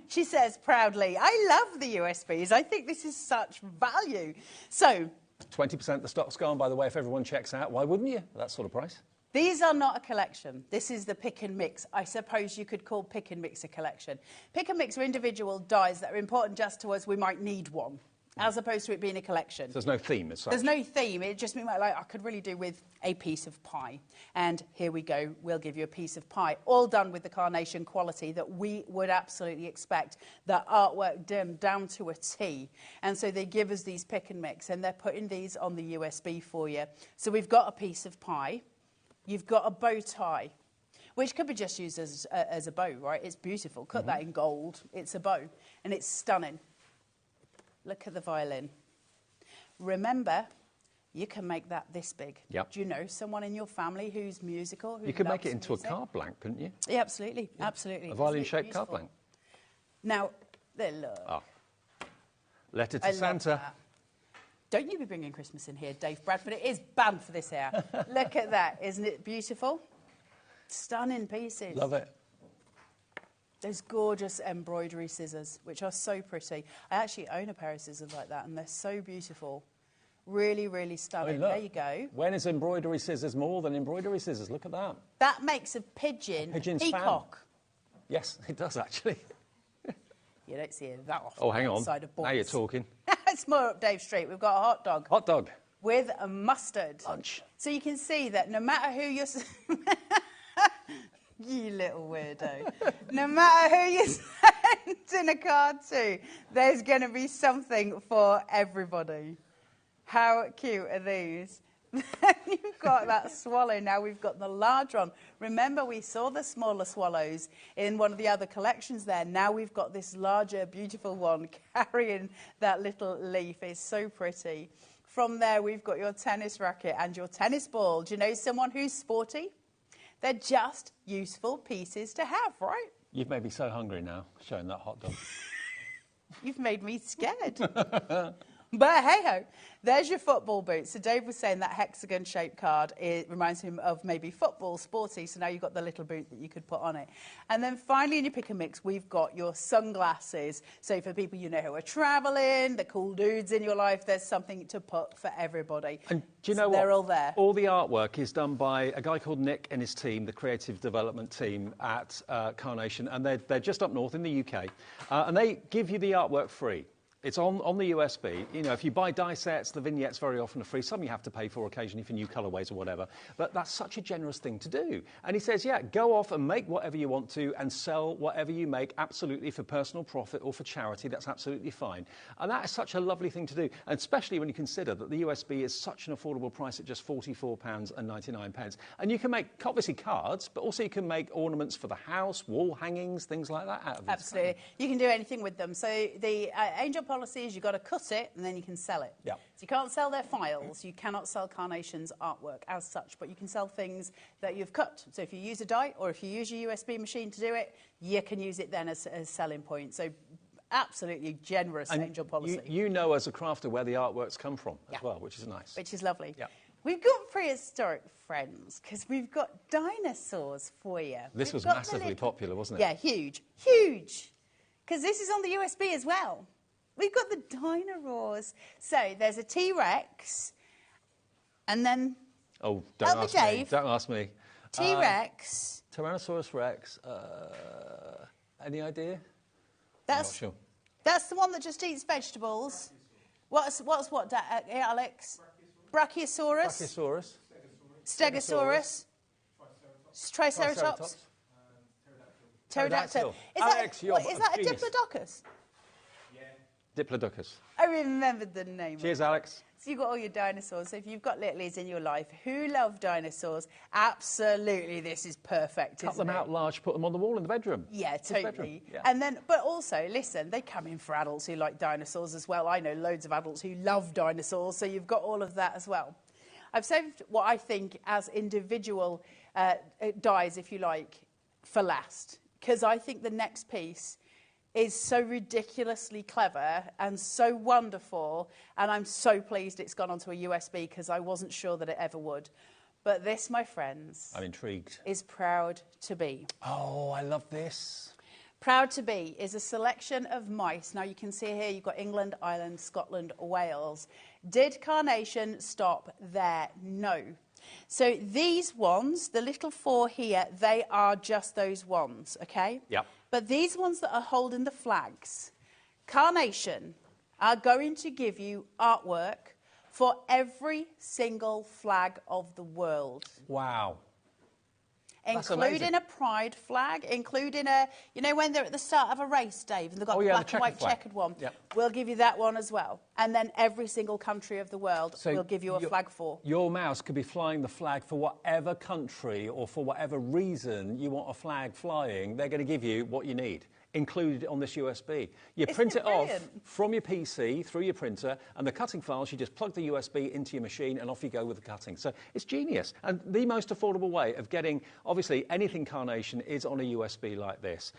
She says proudly, I love the USBs. I think this is such value. So 20% the stock's gone, by the way, if everyone checks out. Why wouldn't you? That sort of price. these are not a collection. This is the pick and mix. I suppose you could call pick and mix a collection. Pick and mix are individual dies that are important just to us. We might need one, as opposed to it being a collection. So there's no theme as such. There's no theme. It just means like I could really do with a piece of pie. And here we go. We'll give you a piece of pie, all done with the Carnation quality that we would absolutely expect. The artwork done down to a T. And so they give us these pick and mix, and they're putting these on the USB for you. So we've got a piece of pie. You've got a bow tie, which could be just used as a bow, right? It's beautiful. Cut that in gold. It's a bow, and it's stunning. Look at the violin. Remember, you can make that this big. Yep. Do you know someone in your family who's musical? Who You could make it loves into music? a card blank, couldn't you? Yeah, absolutely. Yeah. Absolutely. A violin-shaped card blank. Now, look. Ah. Letter to I love Santa. that. Don't you be bringing Christmas in here, Dave Bradford. It is banned for this hour. Look at that. Isn't it beautiful? Stunning pieces. Love it. Those gorgeous embroidery scissors, which are so pretty. I actually own a pair of scissors like that, and they're so beautiful. Really, really stunning. Look, there you go. When is embroidery scissors more than embroidery scissors? Look at that. That makes a pigeon Pigeon's peacock. fan. Yes, it does, actually. You don't see it that often. Oh, hang on. Outside of Now you're boards. talking. It's more up Dave Street. We've got a hot dog. Hot dog. With a mustard. Lunch. So you can see that no matter who you're... You little weirdo. No matter who you're sending a card to, there's going to be something for everybody. How cute are these? Then you've got that swallow. Now we've got the large one. Remember, we saw the smaller swallows in one of the other collections there. Now we've got this larger, beautiful one carrying that little leaf. It's so pretty. From there, we've got your tennis racket and your tennis ball. Do you know someone who's sporty? They're just useful pieces to have, right? You've made me so hungry now, showing that hot dog. You've made me scared. But hey-ho, there's your football boots. So Dave was saying that hexagon-shaped card, it reminds him of maybe football, sporty, so now you've got the little boot that you could put on it. And then finally in your pick and mix, we've got your sunglasses. So for people you know who are travelling, the cool dudes in your life, there's something to put for everybody. And do you know what? They're all there. All the artwork is done by a guy called Nick and his team, the creative development team at Carnation, and they're just up north in the UK. And they give you the artwork free. It's on the USB. You know, if you buy die sets, the vignettes very often are free. Some you have to pay for occasionally for new colourways or whatever. But that's such a generous thing to do. And he says, yeah, go off and make whatever you want to and sell whatever you make absolutely for personal profit or for charity. That's absolutely fine. And that is such a lovely thing to do. And especially when you consider that the USB is such an affordable price at just £44.99. And you can make, obviously, cards, but also you can make ornaments for the house, wall hangings, things like that out of it. Absolutely. You can do anything with them. So the Angel policy is you've got to cut it and then you can sell it. Yeah. So you can't sell their files. You cannot sell Carnation's artwork as such, but you can sell things that you've cut. So if you use a die or if you use your USB machine to do it, you can use it then as a selling point. So absolutely generous and Angel policy. You know as a crafter where the artworks come from as well, which is nice. Which is lovely. Yeah. We've got prehistoric friends because we've got dinosaurs for you. This was massively popular, wasn't it? Yeah, huge. Huge. Because this is on the USB as well. We've got the dinosaurs. So there's a T-Rex, and then... Oh, don't ask me. Dave. Don't ask me. T-Rex. Tyrannosaurus Rex. Any idea? That's, I'm not sure. That's the one that just eats vegetables. What's Alex? Brachiosaurus. Brachiosaurus. Stegosaurus. Triceratops. Pterodactyl. Is Alex, that, you're is that a genius. Diplodocus? Diplodocus. I remembered the name. Cheers, Alex. So you've got all your dinosaurs. So if you've got littlies in your life who love dinosaurs, absolutely this is perfect, Cut them out large, put them on the wall in the bedroom. Yeah, totally. Yeah. And then, but also, listen, they come in for adults who like dinosaurs as well. I know loads of adults who love dinosaurs, so you've got all of that as well. I've saved what I think as individual dies, if you like, for last, because I think the next piece is so ridiculously clever and so wonderful, and I'm so pleased it's gone onto a USB because I wasn't sure that it ever would. But this, my friends, I'm intrigued. is Proud to Be. Oh, I love this. Proud to Be is a selection of mice. Now you can see here you've got England, Ireland, Scotland, Wales. Did Carnation stop there? No. So these ones, the little four here, they are just those ones, okay? Yep. But these ones that are holding the flags, Carnation are going to give you artwork for every single flag of the world. Wow. Including a pride flag, including a, you know, when they're at the start of a race, Dave, and they've got the black and white checkered one. Yep. We'll give you that one as well. And then every single country of the world we'll give you a flag for. Your mouse could be flying the flag for whatever country or for whatever reason you want a flag flying. They're going to give you what you need, included on this USB. You print it off from your PC through your printer, and the cutting files, you just plug the USB into your machine and off you go with the cutting. So it's genius. And the most affordable way of getting, obviously, anything Carnation is on a USB like this.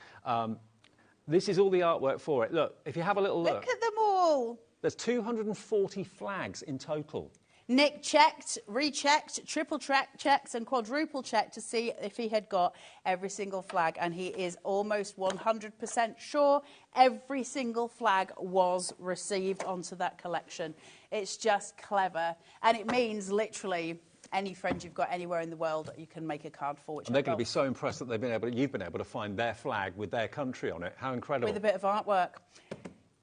This is all the artwork for it. Look, if you have a little look. Look at them all. There's 240 flags in total. Nick checked, rechecked, triple checks and quadruple checked to see if he had got every single flag, and he is almost 100% sure every single flag was received onto that collection. It's just clever, and it means literally any friend you've got anywhere in the world you can make a card for. Which and they're going to be so impressed that you've been able to find their flag with their country on it. How incredible. With a bit of artwork.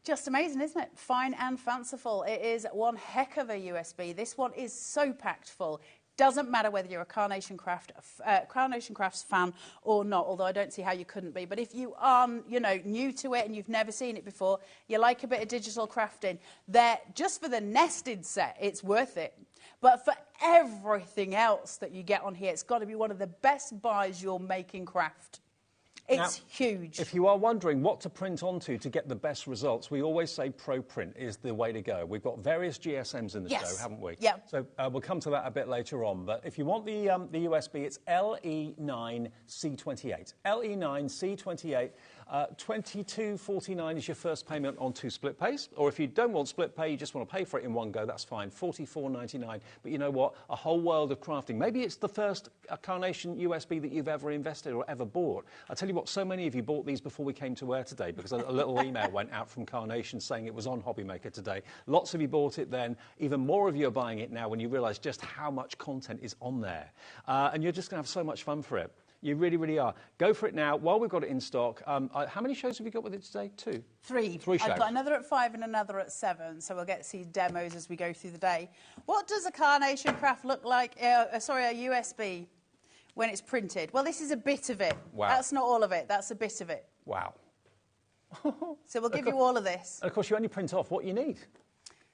Just amazing, isn't it? Fine and fanciful. It is one heck of a USB. This one is so packed full. Doesn't matter whether you're a Carnation Crafts fan or not, although I don't see how you couldn't be. But if you are, you know, new to it and you've never seen it before, you like a bit of digital crafting, just for the nested set, it's worth it. But for everything else that you get on here, it's got to be one of the best buys you'll make in craft. It's huge. If you are wondering what to print onto to get the best results, we always say Pro Print is the way to go. We've got various GSMs in the show, haven't we? Yeah. So we'll come to that a bit later on. But if you want the USB, it's LE9C28. LE9C28. 22.49 is your first payment on 2 split pays, or if you don't want split pay, you just want to pay for it in one go, that's fine, $44.99. But you know what? A whole world of crafting. Maybe it's the first Carnation USB that you've ever invested or ever bought. I tell you what, so many of you bought these before we came to air today because a little email went out from Carnation saying it was on HobbyMaker today. Lots of you bought it then. Even more of you are buying it now when you realise just how much content is on there. And you're just going to have so much fun for it. You really, really are. Go for it now while we've got it in stock. How many shows have you got with it today? 2? 3. 3 shows. I've got another at 5 and another at 7, so we'll get to see demos as we go through the day. What does a Carnation craft look like, a USB, when it's printed? Well, this is a bit of it. Wow. That's not all of it. That's a bit of it. Wow. So we'll give you all of this. And of course, you only print off what you need.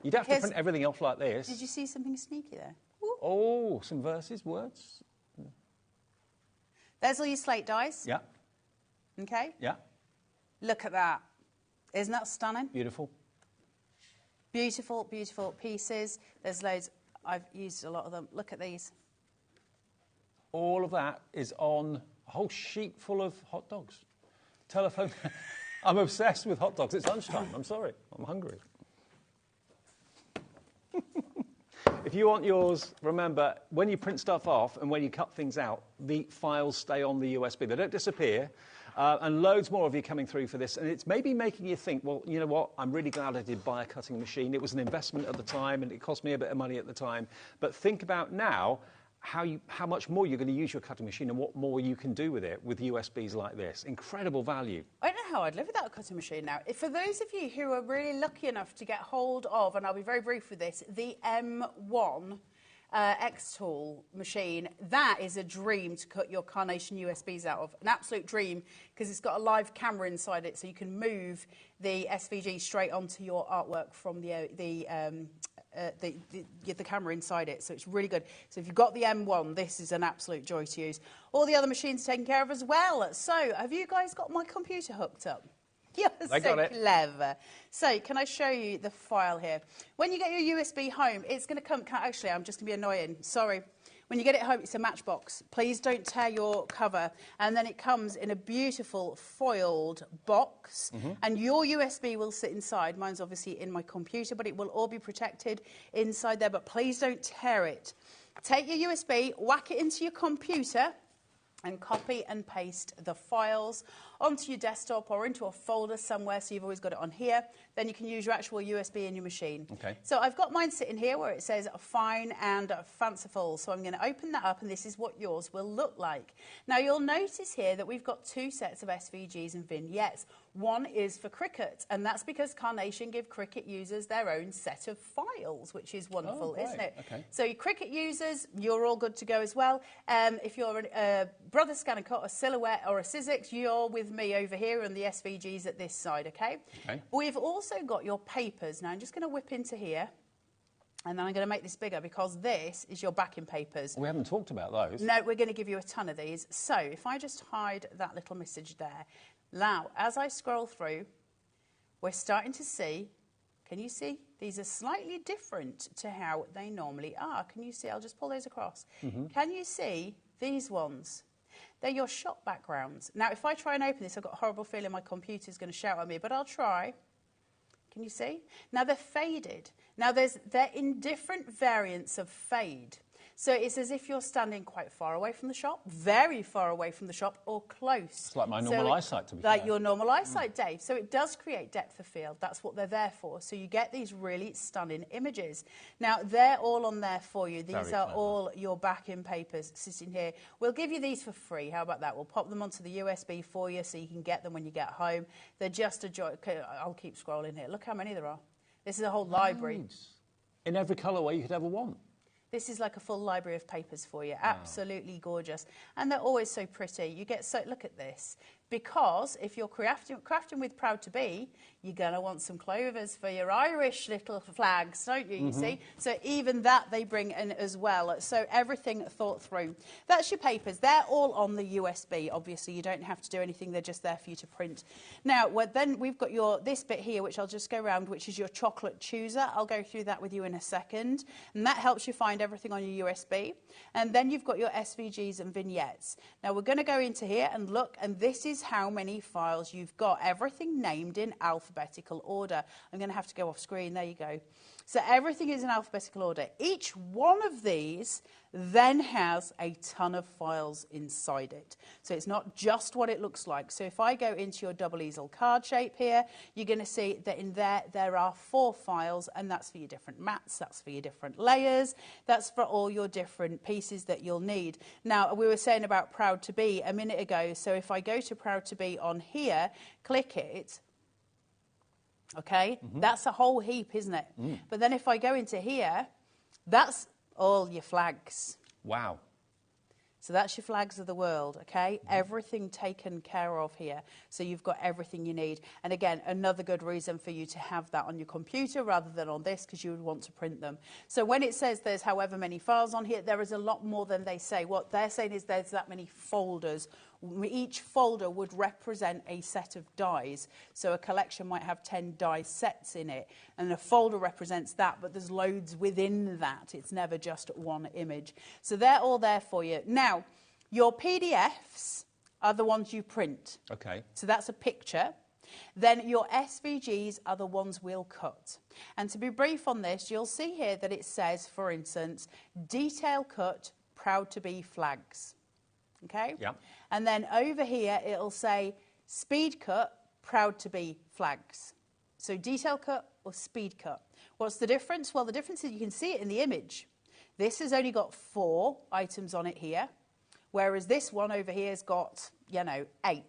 You don't have to print everything off like this. Did you see something sneaky there? Ooh. Oh, some verses, words. There's all your slate dies. Yeah. Okay? Yeah. Look at that. Isn't that stunning? Beautiful. Beautiful, beautiful pieces. There's loads. I've used a lot of them. Look at these. All of that is on a whole sheet full of hot dogs. Telephone. I'm obsessed with hot dogs. It's lunchtime. I'm sorry. I'm hungry. If you want yours, remember, when you print stuff off and when you cut things out, the files stay on the USB. They don't disappear. And loads more of you coming through for this. And it's maybe making you think, well, you know what? I'm really glad I did buy a cutting machine. It was an investment at the time, and it cost me a bit of money at the time. But think about now how much more you're going to use your cutting machine and what more you can do with it with USBs like this. Incredible value. I don't know how I'd live without a cutting machine now. For those of you who are really lucky enough to get hold of, and I'll be very brief with this, the M1 X-Tool machine, that is a dream to cut your Carnation USBs out of. An absolute dream, because it's got a live camera inside it, so you can move the SVG straight onto your artwork from the camera inside it, so it's really good. So if you've got the M1, this is an absolute joy to use. All the other machines taken care of as well. So have you guys got my computer hooked up? You're so clever. So can I show you the file here? When you get your USB home, it's going to come... Actually, I'm just going to be annoying. Sorry. When you get it home, it's a matchbox. Please don't tear your cover. And then it comes in a beautiful foiled box. And your USB will sit inside. Mine's obviously in my computer, but it will all be protected inside there. But please don't tear it. Take your USB, whack it into your computer, and copy and paste the files onto your desktop or into a folder somewhere, so you've always got it on here. Then you can use your actual USB in your machine. Okay. So I've got mine sitting here where it says fine and fanciful. So I'm going to open that up, and this is what yours will look like. Now you'll notice here that we've got 2 sets of SVGs and vignettes. One is for Cricut, and that's because Carnation give Cricut users their own set of files, which is wonderful, isn't it? Okay. So your Cricut users, you're all good to go as well. If you're a Brother Scan and Cut, a Silhouette or a Sizzix, you're with me over here and the SVGs at this side, okay? We've also got your papers. Now I'm just going to whip into here, and then I'm going to make this bigger because this is your backing papers. We haven't talked about those. No, we're going to give you a ton of these. So if I just hide that little message there. Now, as I scroll through, we're starting to see, can you see? These are slightly different to how they normally are. Can you see? I'll just pull those across. Can you see these ones? They're your shop backgrounds. Now, if I try and open this, I've got a horrible feeling my computer's going to shout at me, but I'll try. Can you see? Now, they're faded. Now, they're in different variants of fade. So it's as if you're standing quite far away from the shop, very far away from the shop, or close. It's like my normal eyesight, to be fair. Like your normal eyesight, Dave. So it does create depth of field. That's what they're there for. So you get these really stunning images. Now, they're all on there for you. These are all your backing papers sitting here. We'll give you these for free. How about that? We'll pop them onto the USB for you so you can get them when you get home. They're just a joy. I'll keep scrolling here. Look how many there are. This is a whole library. In every colourway you could ever want. This is like a full library of papers for you. Absolutely gorgeous. And they're always so pretty. You get so, look at this. Because if you're crafting with Proud to Be, you're going to want some clovers for your Irish little flags, don't you, you see? So even that they bring in as well. So everything thought through. That's your papers. They're all on the USB. Obviously, you don't have to do anything. They're just there for you to print. Now, then we've got this bit here, which I'll just go around, which is your chocolate chooser. I'll go through that with you in a second. And that helps you find everything on your USB. And then you've got your SVGs and vignettes. Now, we're going to go into here and look, and this is how many files you've got. Everything named in alphabetical order. I'm going to have to go off screen. There you go. So everything is in alphabetical order. Each one of these then has a ton of files inside it. So it's not just what it looks like. So if I go into your double easel card shape here, you're going to see that in there are 4 files, and that's for your different mats, that's for your different layers, that's for all your different pieces that you'll need. Now, we were saying about Proud to Be a minute ago. So if I go to Proud to Be on here, click it, okay, that's a whole heap, isn't it? But then if I go into here, that's all your flags. Wow. So that's your flags of the world, okay? Everything taken care of here. So you've got everything you need. And again, another good reason for you to have that on your computer rather than on this, because you would want to print them. So when it says there's however many files on here, there is a lot more than they say. What they're saying is there's that many folders. Each folder would represent a set of dies. So a collection might have 10 die sets in it, and a folder represents that, but there's loads within that. It's never just one image. So they're all there for you. Now, your PDFs are the ones you print. Okay. So that's a picture. Then your SVGs are the ones we'll cut. And to be brief on this, you'll see here that it says, for instance, detail cut, Proud to Be flags. Okay? Yeah. And then over here, it'll say speed cut, Proud to Be flags. So detail cut or speed cut. What's the difference? Well, the difference is you can see it in the image. This has only got 4 items on it here, whereas this one over here has got, 8.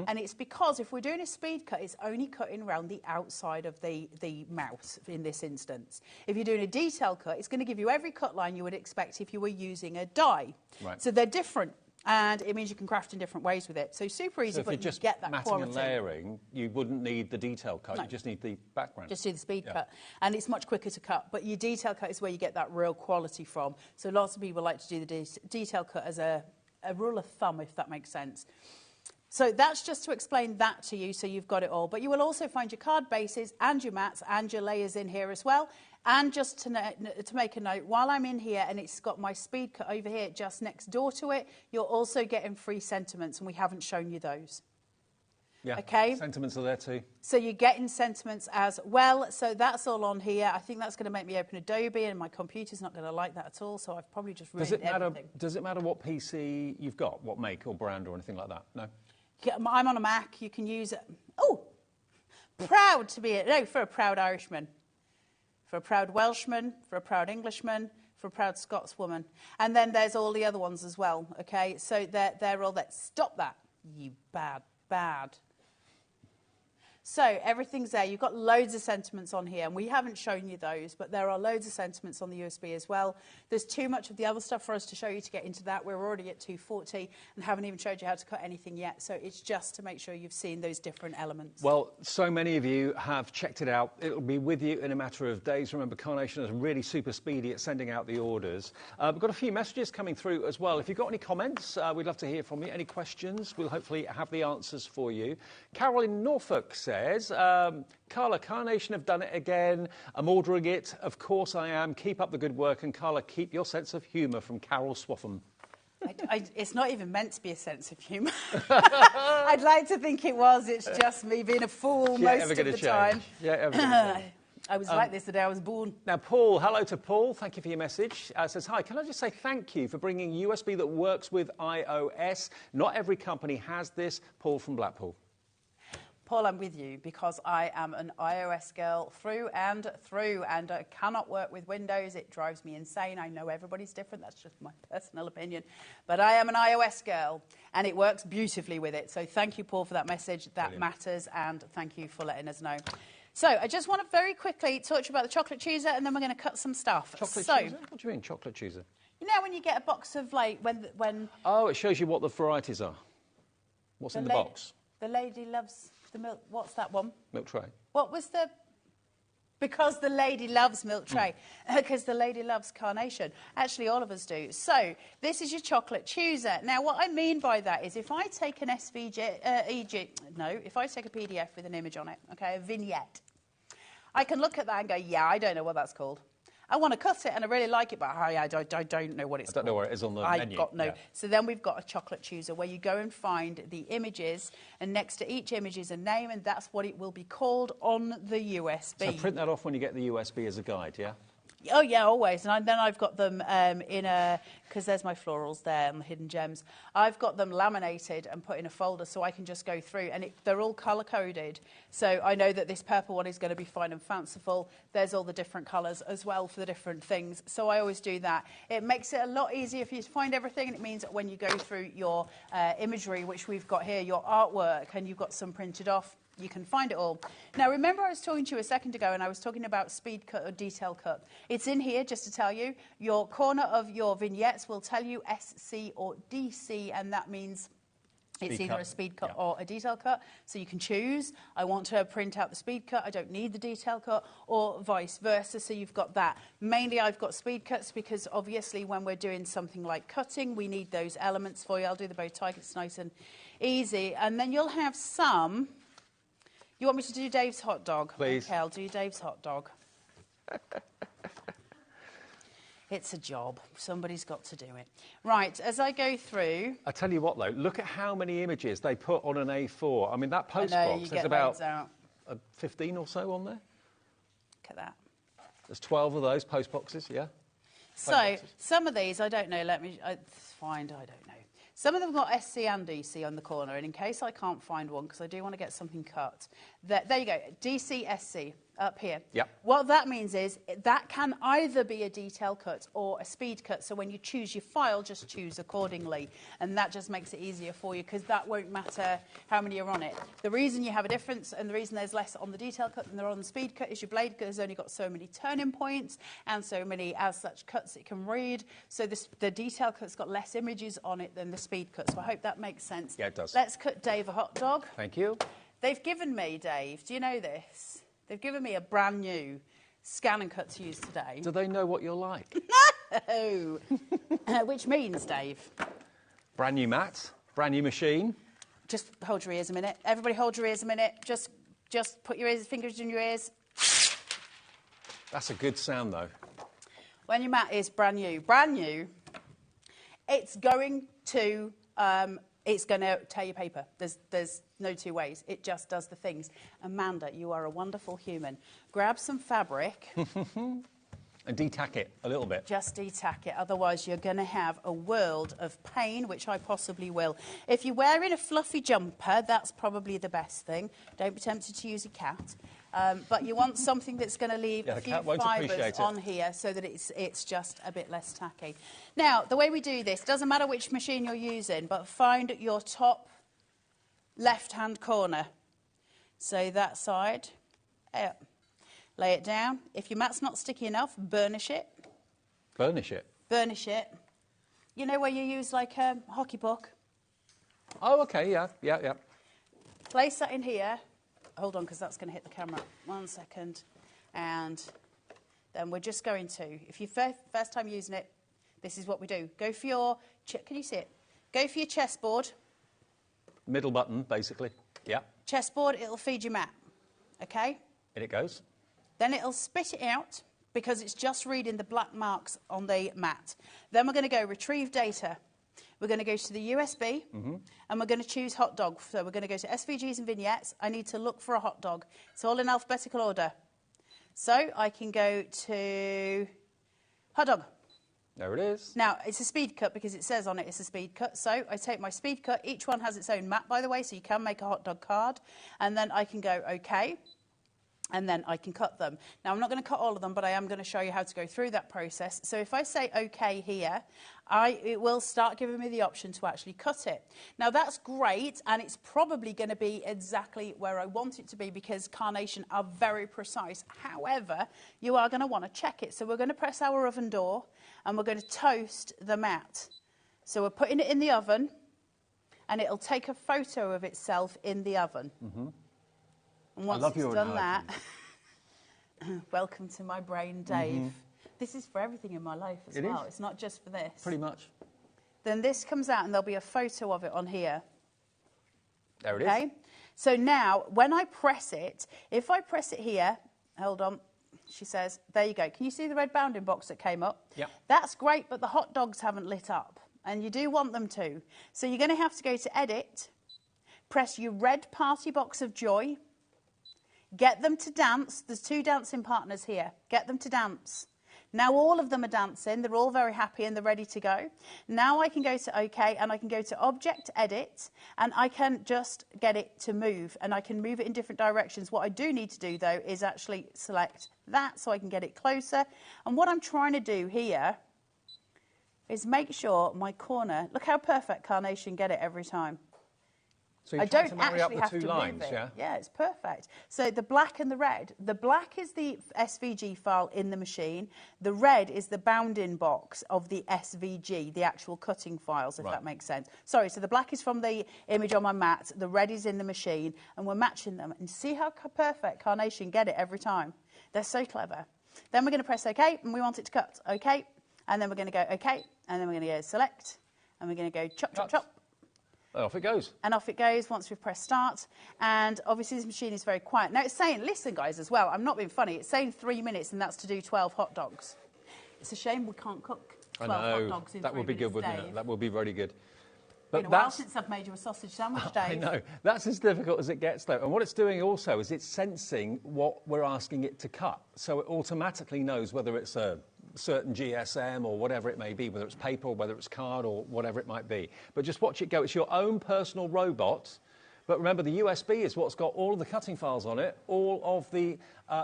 And it's because if we're doing a speed cut, it's only cutting around the outside of the mouth in this instance. If you're doing a detail cut, it's going to give you every cut line you would expect if you were using a die. Right. So they're different. And it means you can craft in different ways with it. So super easy, but you get that matting quality. And layering, you wouldn't need the detail cut. No. You just need the background. Just do the speed cut. And it's much quicker to cut. But your detail cut is where you get that real quality from. So lots of people like to do the detail cut as a rule of thumb, if that makes sense. So that's just to explain that to you, so you've got it all. But you will also find your card bases and your mats and your layers in here as well. And just to make a note, while I'm in here and it's got my speed cut over here just next door to it, you're also getting free sentiments, and we haven't shown you those. Yeah, okay. Sentiments are there too. So you're getting sentiments as well. So that's all on here. I think that's going to make me open Adobe, and my computer's not going to like that at all. So I've probably just ruined everything. Does it matter what PC you've got, what make or brand or anything like that? No. I'm on a Mac. You can use it. Oh, Proud to Be for a proud Irishman, for a proud Welshman, for a proud Englishman, for a proud Scotswoman, and then there's all the other ones as well. Okay, so they're all that. Stop that, you bad. So everything's there. You've got loads of sentiments on here, and we haven't shown you those, but there are loads of sentiments on the USB as well. There's too much of the other stuff for us to show you to get into that. We're already at 240 and haven't even showed you how to cut anything yet. So it's just to make sure you've seen those different elements. Well, so many of you have checked it out. It'll be with you in a matter of days. Remember, Carnation is really super speedy at sending out the orders. We've got a few messages coming through as well. If you've got any comments, we'd love to hear from you. Any questions, we'll hopefully have the answers for you. Carol in Norfolk says, Carla, Carnation have done it again. I'm ordering it. Of course I am. Keep up the good work. And Carla, keep your sense of humour, from Carol Swaffham. It's not even meant to be a sense of humour. I'd like to think it was. It's just me being a fool most of the time. I was like this the day I was born. Now, Paul, hello to Paul. Thank you for your message. Says, hi, can I just say thank you for bringing USB that works with iOS. Not every company has this. Paul from Blackpool. Paul, I'm with you because I am an iOS girl through and through, and I cannot work with Windows. It drives me insane. I know everybody's different. That's just my personal opinion. But I am an iOS girl, and it works beautifully with it. So thank you, Paul, for that message. That matters, and thank you for letting us know. So I just want to very quickly talk to you about the chocolate chooser, and then we're going to cut some stuff. Chocolate chooser? What do you mean, chocolate chooser? You know when you get a box of, like, when... Oh, it shows you what the varieties are. What's in the box? The lady loves the milk. What's that one? Milk tray. What was the... Because the lady loves milk tray. Because the lady loves Carnation. Actually, all of us do. So, this is your chocolate chooser. Now, what I mean by that is if I take an if I take a PDF with an image on it, okay, a vignette, I can look at that and go, yeah, I don't know what that's called. I want to cut it and I really like it, but I don't know what it's called. I don't know where it is on the menu. I've got no. Yeah. So then we've got a chocolate chooser where you go and find the images, and next to each image is a name, and that's what it will be called on the USB. So print that off when you get the USB as a guide, yeah? Oh, yeah, always. And then I've got them in a... Because there's my florals there and the hidden gems. I've got them laminated and put in a folder so I can just go through. And they're all colour-coded. So I know that this purple one is going to be fine and fanciful. There's all the different colours as well for the different things. So I always do that. It makes it a lot easier for you to find everything. And it means that when you go through your imagery, which we've got here, your artwork, and you've got some printed off, you can find it all. Now, remember I was talking to you a second ago and I was talking about speed cut or detail cut. It's in here just to tell you. Your corner of your vignettes will tell you SC or DC, and that means it's either a speed cut or a detail cut. So you can choose. I want to print out the speed cut. I don't need the detail cut, or vice versa. So you've got that. Mainly I've got speed cuts because obviously when we're doing something like cutting, we need those elements for you. I'll do the bow tie. It's nice and easy. And then you'll have some... You want me to do Dave's hot dog? Please. Okay, I'll do Dave's hot dog. It's a job. Somebody's got to do it. Right, as I go through... I tell you what, though, look at how many images they put on an A4. I mean, that post box, there's about 15 or so on there. Look at that. There's 12 of those post boxes, yeah? So, some of these, I don't know, find, I don't know. Some of them have got SC and DC on the corner, and in case I can't find one, because I do want to get something cut, there you go, DC, SC, up here. Yep. What that means is that can either be a detail cut or a speed cut, so when you choose your file, just choose accordingly, and that just makes it easier for you, because that won't matter how many are on it. The reason you have a difference, and the reason there's less on the detail cut than there are on the speed cut, is your blade has only got so many turning points, and so many, as such, cuts it can read, so the detail cut's got less images on it than the speed cut, so I hope that makes sense. Yeah, it does. Let's cut Dave a hot dog. Thank you. They've given me, Dave, do you know this? They've given me a brand new scan and cut to use today. Do they know what you're like? No! Which means, Dave? Brand new mat, brand new machine. Just hold your ears a minute. Everybody hold your ears a minute. Just put your fingers in your ears. That's a good sound, though. When your mat is brand new, it's going to tear your paper. There's no two ways. It just does the things. Amanda, you are a wonderful human. Grab some fabric. And de-tack it a little bit. Just de-tack it. Otherwise, you're going to have a world of pain, which I possibly will. If you're wearing a fluffy jumper, that's probably the best thing. Don't be tempted to use a cat. But you want something that's going to leave a few fibres on here so that it's just a bit less tacky. Now, the way we do this, doesn't matter which machine you're using, but find your top left-hand corner. So that side, lay it down. If your mat's not sticky enough, burnish it. Burnish it? Burnish it. You know where you use like a hockey puck? Oh, OK, yeah. Place that in here. Hold on, because that's going to hit the camera. 1 second. And then we're just going to, if you're first time using it, this is what we do. Go for your, can you see it? Go for your chessboard. Middle button, basically. Yeah. Chessboard, it'll feed your mat. OK? In it goes. Then it'll spit it out, because it's just reading the black marks on the mat. Then we're going to go retrieve data. We're going to go to the USB, and we're going to choose hot dog. So we're going to go to SVGs and vignettes. I need to look for a hot dog. It's all in alphabetical order. So I can go to hot dog. There it is. Now, it's a speed cut because it says on it it's a speed cut. So I take my speed cut. Each one has its own mat, by the way, so you can make a hot dog card. And then I can go OK. And then I can cut them. Now, I'm not going to cut all of them, but I am going to show you how to go through that process. So if I say OK here, it will start giving me the option to actually cut it. Now, that's great, and it's probably going to be exactly where I want it to be because Carnation are very precise. However, you are going to want to check it. So we're going to press our oven door, and we're going to toast the mat. So we're putting it in the oven, and it'll take a photo of itself in the oven. And once it's done that, welcome to my brain, Dave. This is for everything in my life as well. It's not just for this. Pretty much. Then this comes out and there'll be a photo of it on here. There it is. So now, when I press it, if I press it here, hold on, she says, there you go. Can you see the red bounding box that came up? Yeah. That's great, but the hot dogs haven't lit up, and you do want them to. So you're going to have to go to Edit, press your red party box of joy, get them to dance. There's 2 dancing partners here. Get them to dance. Now all of them are dancing. They're all very happy and they're ready to go. Now I can go to OK, and I can go to Object Edit, and I can just get it to move, and I can move it in different directions. What I do need to do, though, is actually select that so I can get it closer. And what I'm trying to do here is make sure my corner, look how perfect Carnation get it every time. So you I don't marry up actually the have two to lines, move it. yeah? Yeah, it's perfect. So the black and the red. The black is the SVG file in the machine. The red is the bounding box of the SVG, the actual cutting files, if that makes sense. Sorry, so the black is from the image on my mat. The red is in the machine, and we're matching them. And see how perfect Carnation get it every time. They're so clever. Then we're going to press OK, and we want it to cut. OK, and then we're going to go OK, and then we're going to go Select, and we're going to go Chop, Chop, Chop. And off it goes. And off it goes once we've pressed start. And obviously this machine is very quiet. Now it's saying, listen guys, as well, I'm not being funny, it's saying 3 minutes and that's to do 12 hot dogs. It's a shame we can't cook 12 hot dogs in 3 minutes, that would be good, wouldn't it? That would be very good. But it's been a while since I've made you a sausage sandwich, Dave. I know. That's as difficult as it gets, though. And what it's doing also is it's sensing what we're asking it to cut. So it automatically knows whether it's a certain GSM or whatever it may be, whether it's paper or whether it's card or whatever it might be. But just watch it go. It's your own personal robot. But remember, the USB is what's got all of the cutting files on it, all of the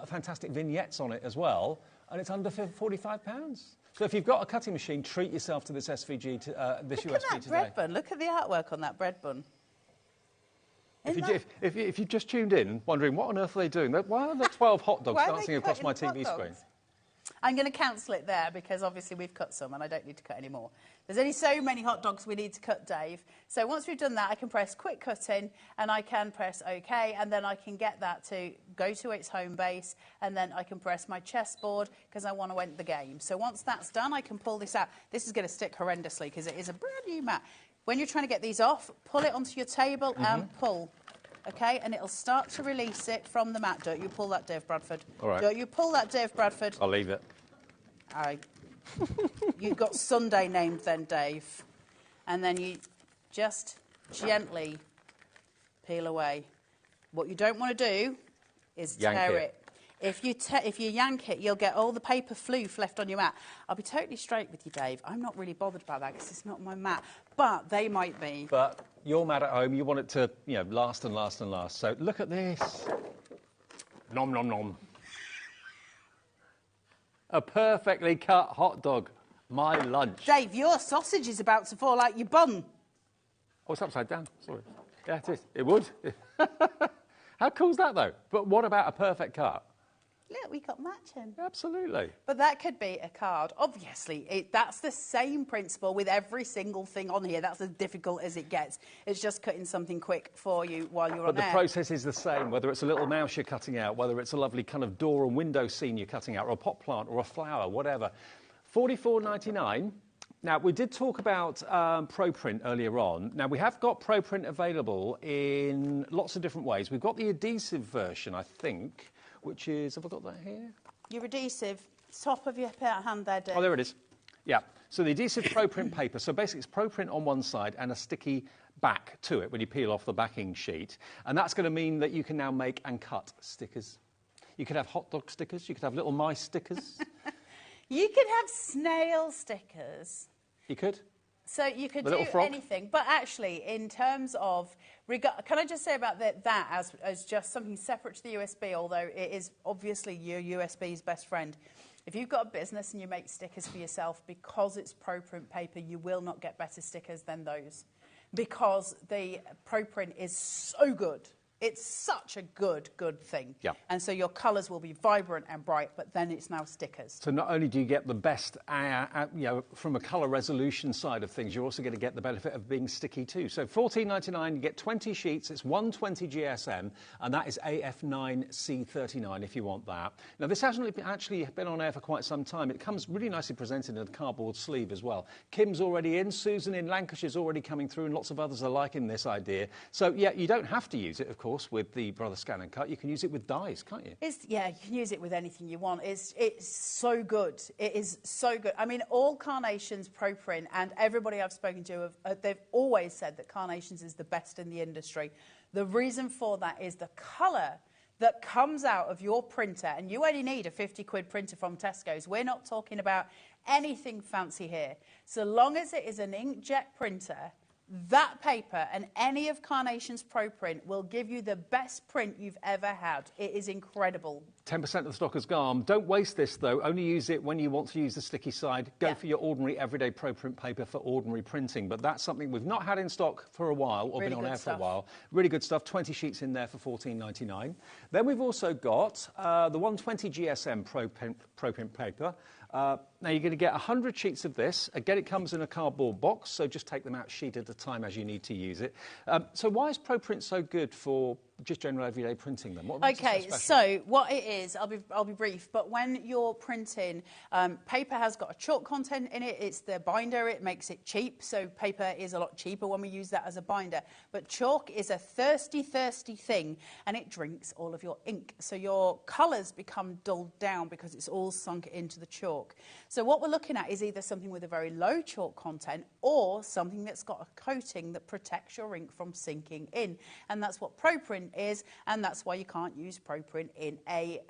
fantastic vignettes on it as well, and it's under £45. So if you've got a cutting machine, treat yourself to this SVG, this USB today. Look at that bread bun. Look at the artwork on that bread bun. If you've just tuned in, wondering what on earth are they doing, why are there 12 hot dogs dancing across my TV screen? I'm going to cancel it there because obviously we've cut some and I don't need to cut any more. There's only so many hot dogs we need to cut, Dave. So once we've done that, I can press quick cutting and I can press OK, and then I can get that to go to its home base, and then I can press my chessboard because I want to end the game. So once that's done, I can pull this out. This is going to stick horrendously because it is a brand new mat. When you're trying to get these off, pull it onto your table and pull. OK, and it'll start to release it from the mat. Don't you pull that, Dave Bradford. All right. Don't you pull that, Dave Bradford. I'll leave it. You've got Sunday named then, Dave. And then you just gently peel away. What you don't want to do is tear it. If you yank it, you'll get all the paper floof left on your mat. I'll be totally straight with you, Dave. I'm not really bothered about that because it's not my mat. But they might be. But you're mad at home. You want it to, last and last and last. So look at this. Nom, nom, nom. A perfectly cut hot dog. My lunch. Dave, your sausage is about to fall out your bun. Oh, it's upside down. Sorry. Yeah, it is. It would. How cool is that, though? But what about a perfect cut? Look, we got matching. Absolutely. But that could be a card. Obviously, that's the same principle with every single thing on here. That's as difficult as it gets. It's just cutting something quick for you while you're on air. But the process is the same, whether it's a little mouse you're cutting out, whether it's a lovely kind of door and window scene you're cutting out, or a pot plant, or a flower, whatever. $44.99. Now, we did talk about ProPrint earlier on. Now, we have got ProPrint available in lots of different ways. We've got the adhesive version, I think, which is, have I got that here? Your adhesive, top of your hand there, Dave. Oh, there it is. Yeah. So the adhesive ProPrint paper. So basically, it's ProPrint on one side and a sticky back to it when you peel off the backing sheet. And that's going to mean that you can now make and cut stickers. You could have hot dog stickers. You could have little mice stickers. You could have snail stickers. You could. So you could do anything. But actually, in terms of... Can I just say about that as just something separate to the USB, although it is obviously your USB's best friend. If you've got a business and you make stickers for yourself, because it's ProPrint paper, you will not get better stickers than those. Because the ProPrint is so good. It's such a good thing. Yeah. And so your colours will be vibrant and bright, but then it's now stickers. So not only do you get the best, from a colour resolution side of things, you're also going to get the benefit of being sticky too. So $14.99, you get 20 sheets. It's 120 GSM, and that is AF9C39 if you want that. Now, this hasn't actually been on air for quite some time. It comes really nicely presented in a cardboard sleeve as well. Kim's already in, Susan in Lancashire's already coming through, and lots of others are liking this idea. So, yeah, you don't have to use it, of course, with the Brother Scan and Cut. You can use it with dies, can't you? Yeah, you can use it with anything you want. It's so good. It is so good. I mean, all Carnations Pro Print, and everybody I've spoken to, they've always said that Carnations is the best in the industry. The reason for that is the colour that comes out of your printer, and you only need a 50 quid printer from Tesco's. We're not talking about anything fancy here. So long as it is an inkjet printer, that paper and any of Carnation's Pro Print will give you the best print you've ever had. It is incredible. 10% of the stock is gone. Don't waste this, though. Only use it when you want to use the sticky side. Go for your ordinary everyday Pro Print paper for ordinary printing. But that's something we've not had in stock for a while, or really been on air stuff. for a while. Really good stuff. 20 sheets in there for $14.99. Then we've also got the 120 GSM Pro Print paper. Now, you're going to get 100 sheets of this. Again, it comes in a cardboard box, so just take them out sheet at a time as you need to use it. So why is Pro Print so good for just general everyday printing then? What makes it so special? So what it is, I'll be brief, but when you're printing, paper has got a chalk content in it. It's the binder. It makes it cheap, so paper is a lot cheaper when we use that as a binder. But chalk is a thirsty thing, and it drinks all of your ink. So your colours become dulled down because it's all sunk into the chalk. So what we're looking at is either something with a very low chalk content or something that's got a coating that protects your ink from sinking in. And that's what Pro Print is, and that's why you can't use Pro Print in a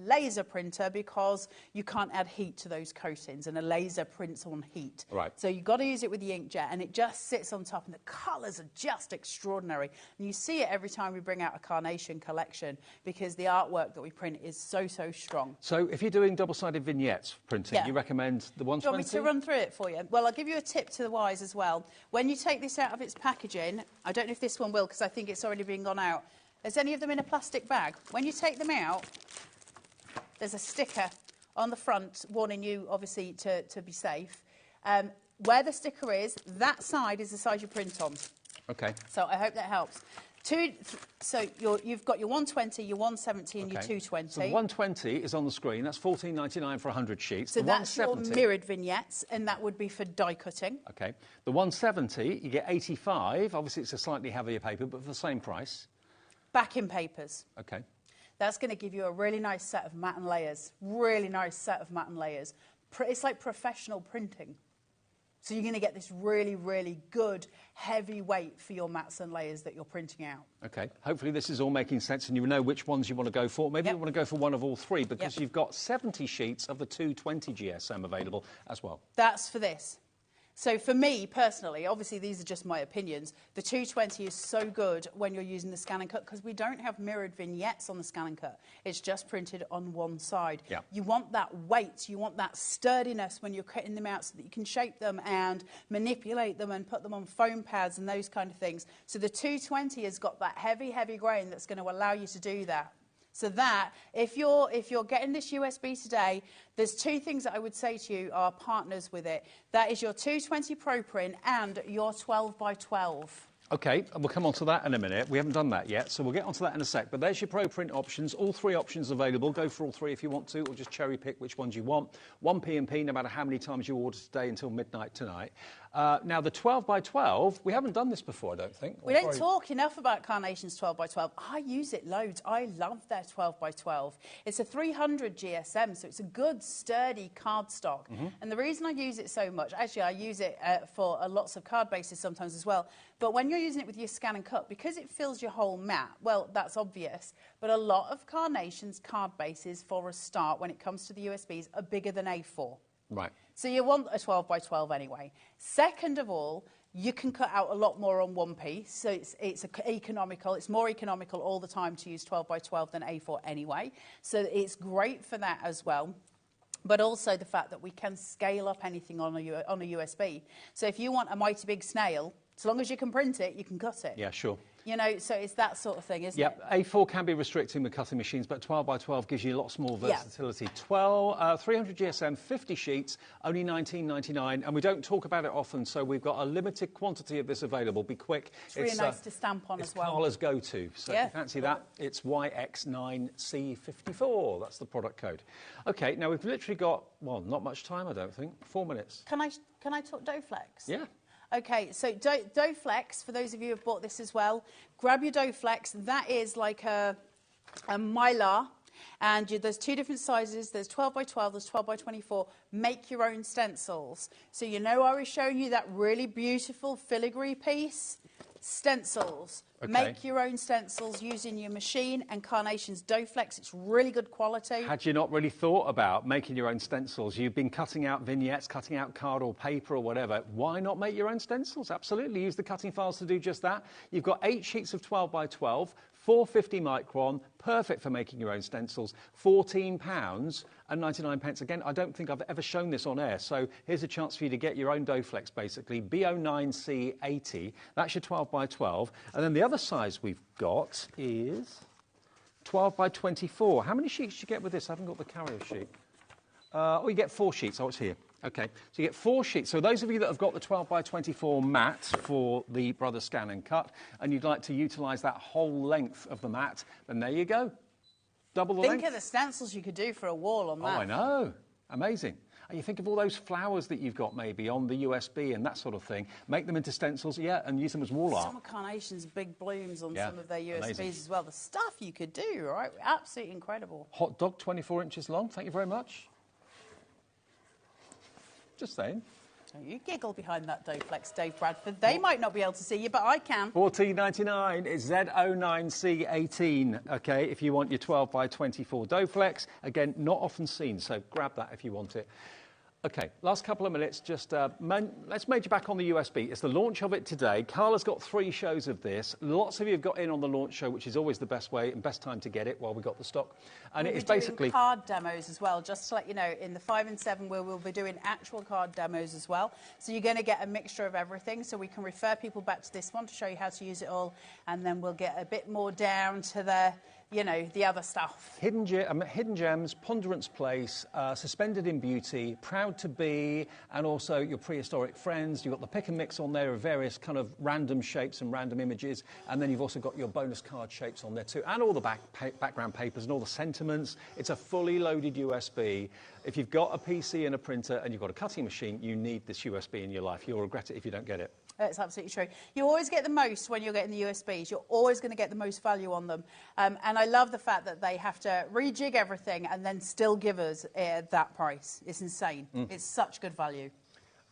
laser printer, because you can't add heat to those coatings, and a laser prints on heat. Right. So you've got to use it with the inkjet, and it just sits on top, and the colours are just extraordinary. And you see it every time we bring out a Carnation collection, because the artwork that we print is so strong. So if you're doing double-sided vignettes printing, you recommend the 120? Do you want me to run through it for you? Well, I'll give you a tip to the wise as well. When you take this out of its packaging, I don't know if this one will, because I think it's already been gone out. Is any of them in a plastic bag? When you take them out, there's a sticker on the front warning you, obviously, to be safe. Where the sticker is, that side is the side you print on. Okay. So I hope that helps. So you've got your 120, your 170 and your 220. So the 120 is on the screen. That's $14.99 for 100 sheets. So the that's 170, your mirrored vignettes, and that would be for die cutting. Okay. The 170, you get 85. Obviously, it's a slightly heavier paper, but for the same price. Backing papers. Okay. That's going to give you a really nice set of matte and layers. Really nice set of matte and layers. It's like professional printing. So you're going to get this really good heavy weight for your mats and layers that you're printing out. Okay. Hopefully this is all making sense and you know which ones you want to go for. Maybe you want to go for one of all three, because you've got 70 sheets of the 220 GSM available as well. That's for this. So for me, personally, obviously these are just my opinions, the 220 is so good when you're using the Scan and Cut, because we don't have mirrored vignettes on the Scan and Cut. It's just printed on one side. Yeah. You want that weight, you want that sturdiness when you're cutting them out so that you can shape them and manipulate them and put them on foam pads and those kind of things. So the 220 has got that heavy grain that's going to allow you to do that. So that, if you're getting this USB today, there's two things that I would say to you are partners with it. That is your 220 Pro Print and your 12 by 12. Okay, we'll come on to that in a minute. We haven't done that yet, so we'll get onto that in a sec. But there's your Pro Print options. All three options available. Go for all three if you want to, or just cherry pick which ones you want. 1p&p, no matter how many times you order today, until midnight tonight. Now, the 12 by 12, we haven't done this before, I don't think. We don't talk enough about Carnation's 12 by 12. I use it loads. I love their 12 by 12. It's a 300 GSM, so it's a good, sturdy cardstock. And the reason I use it so much, actually, I use it for lots of card bases sometimes as well. But when you're using it with your Scan and Cut, because it fills your whole mat, well, that's obvious. But a lot of Carnation's card bases, for a start, when it comes to the USBs, are bigger than A4. Right. So you want a 12 by 12 anyway. Second of all, you can cut out a lot more on one piece, so it's economical. It's more economical all the time to use 12 by 12 than A4 anyway. So it's great for that as well. But also the fact that we can scale up anything on a USB. So if you want a mighty big snail, so long as you can print it, you can cut it. Yeah, sure. You know, so it's that sort of thing, isn't it? Yep, A4 can be restricting with cutting machines, but 12 by 12 gives you lots more versatility. 300 GSM, 50 sheets, only $19.99, and we don't talk about it often, so we've got a limited quantity of this available. Be quick. It's really nice to stamp on as well. It's Carla's go-to, so if you fancy that, it's YX9C54. That's the product code. Okay, now we've literally got, well, not much time, I don't think. 4 minutes. Can I talk Dough-Flex? Yeah. Okay, so Dough-Flex, for those of you who have bought this as well, grab your Dough-Flex. That is like a mylar, and there's 2 different sizes. There's 12 by 12, there's 12 by 24. Make your own stencils. So you know I was showing you that really beautiful filigree piece? Stencils. Okay. Make your own stencils using your machine and Carnation's Dough-Flex. It's really good quality. Had you not really thought about making your own stencils? You've been cutting out vignettes, cutting out card or paper or whatever. Why not make your own stencils? Absolutely. Use the cutting files to do just that. You've got 8 sheets of 12 by 12, 450 micron, perfect for making your own stencils, £14.99. Again, I don't think I've ever shown this on air, so here's a chance for you to get your own Dough-Flex, basically, B09C80. That's your 12 by 12. And then the other size we've got is 12 by 24. How many sheets do you get with this? I haven't got the carrier sheet. Oh, you get 4 sheets. Oh, it's here. Okay, so you get 4 sheets. So those of you that have got the 12 by 24 mat for the Brother Scan and Cut, and you'd like to utilise that whole length of the mat, then there you go. Double the length. Think of the stencils you could do for a wall on that. Oh, I know. Amazing. And you think of all those flowers that you've got maybe on the USB and that sort of thing. Make them into stencils, and use them as wall art. Some of Carnation's big blooms on some of their USBs amazing. as well. The stuff you could do, right? Absolutely incredible. Hot dog, 24 inches long. Thank you very much. Just saying. Don't you giggle behind that Dough-Flex, Dave Bradford. They might not be able to see you, but I can. $14.99. It's Z09C18, okay, if you want your 12 by 24 Dough-Flex. Again, not often seen, so grab that if you want it. Okay, last couple of minutes, just let's major back on the USB. It's the launch of it today. Carla's got 3 shows of this. Lots of you have got in on the launch show, which is always the best way and best time to get it while we've got the stock. And it is basically card demos as well, just to let you know, in the 5 and 7 we'll be doing actual card demos as well. So you're going to get a mixture of everything, so we can refer people back to this one to show you how to use it all, and then we'll get a bit more down to the, you know, the other stuff. Hidden Gems, Ponderance Place, Suspended in Beauty, Proud to Be, and also your Prehistoric Friends. You've got the pick and mix on there of various kind of random shapes and random images, and then you've also got your bonus card shapes on there too, and all the background papers and all the sentiments. It's a fully loaded USB. If you've got a PC and a printer and you've got a cutting machine, you need this USB in your life. You'll regret it if you don't get it. That's absolutely true. You always get the most when you're getting the USBs. You're always going to get the most value on them. And I love the fact that they have to rejig everything and then still give us that price. It's insane. It's such good value.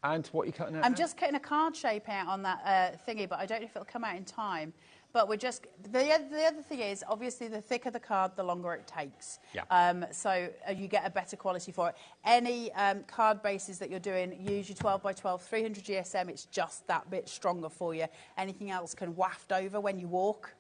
And what are you cutting out I'm now? just cutting a card shape out on that thingy, but I don't know if it'll come out in time. But we're just, the other thing is, obviously, the thicker the card, the longer it takes. Yeah. So you get a better quality for it. Any card bases that you're doing, use your 12 by 12, 300 GSM. It's just that bit stronger for you. Anything else can waft over when you walk.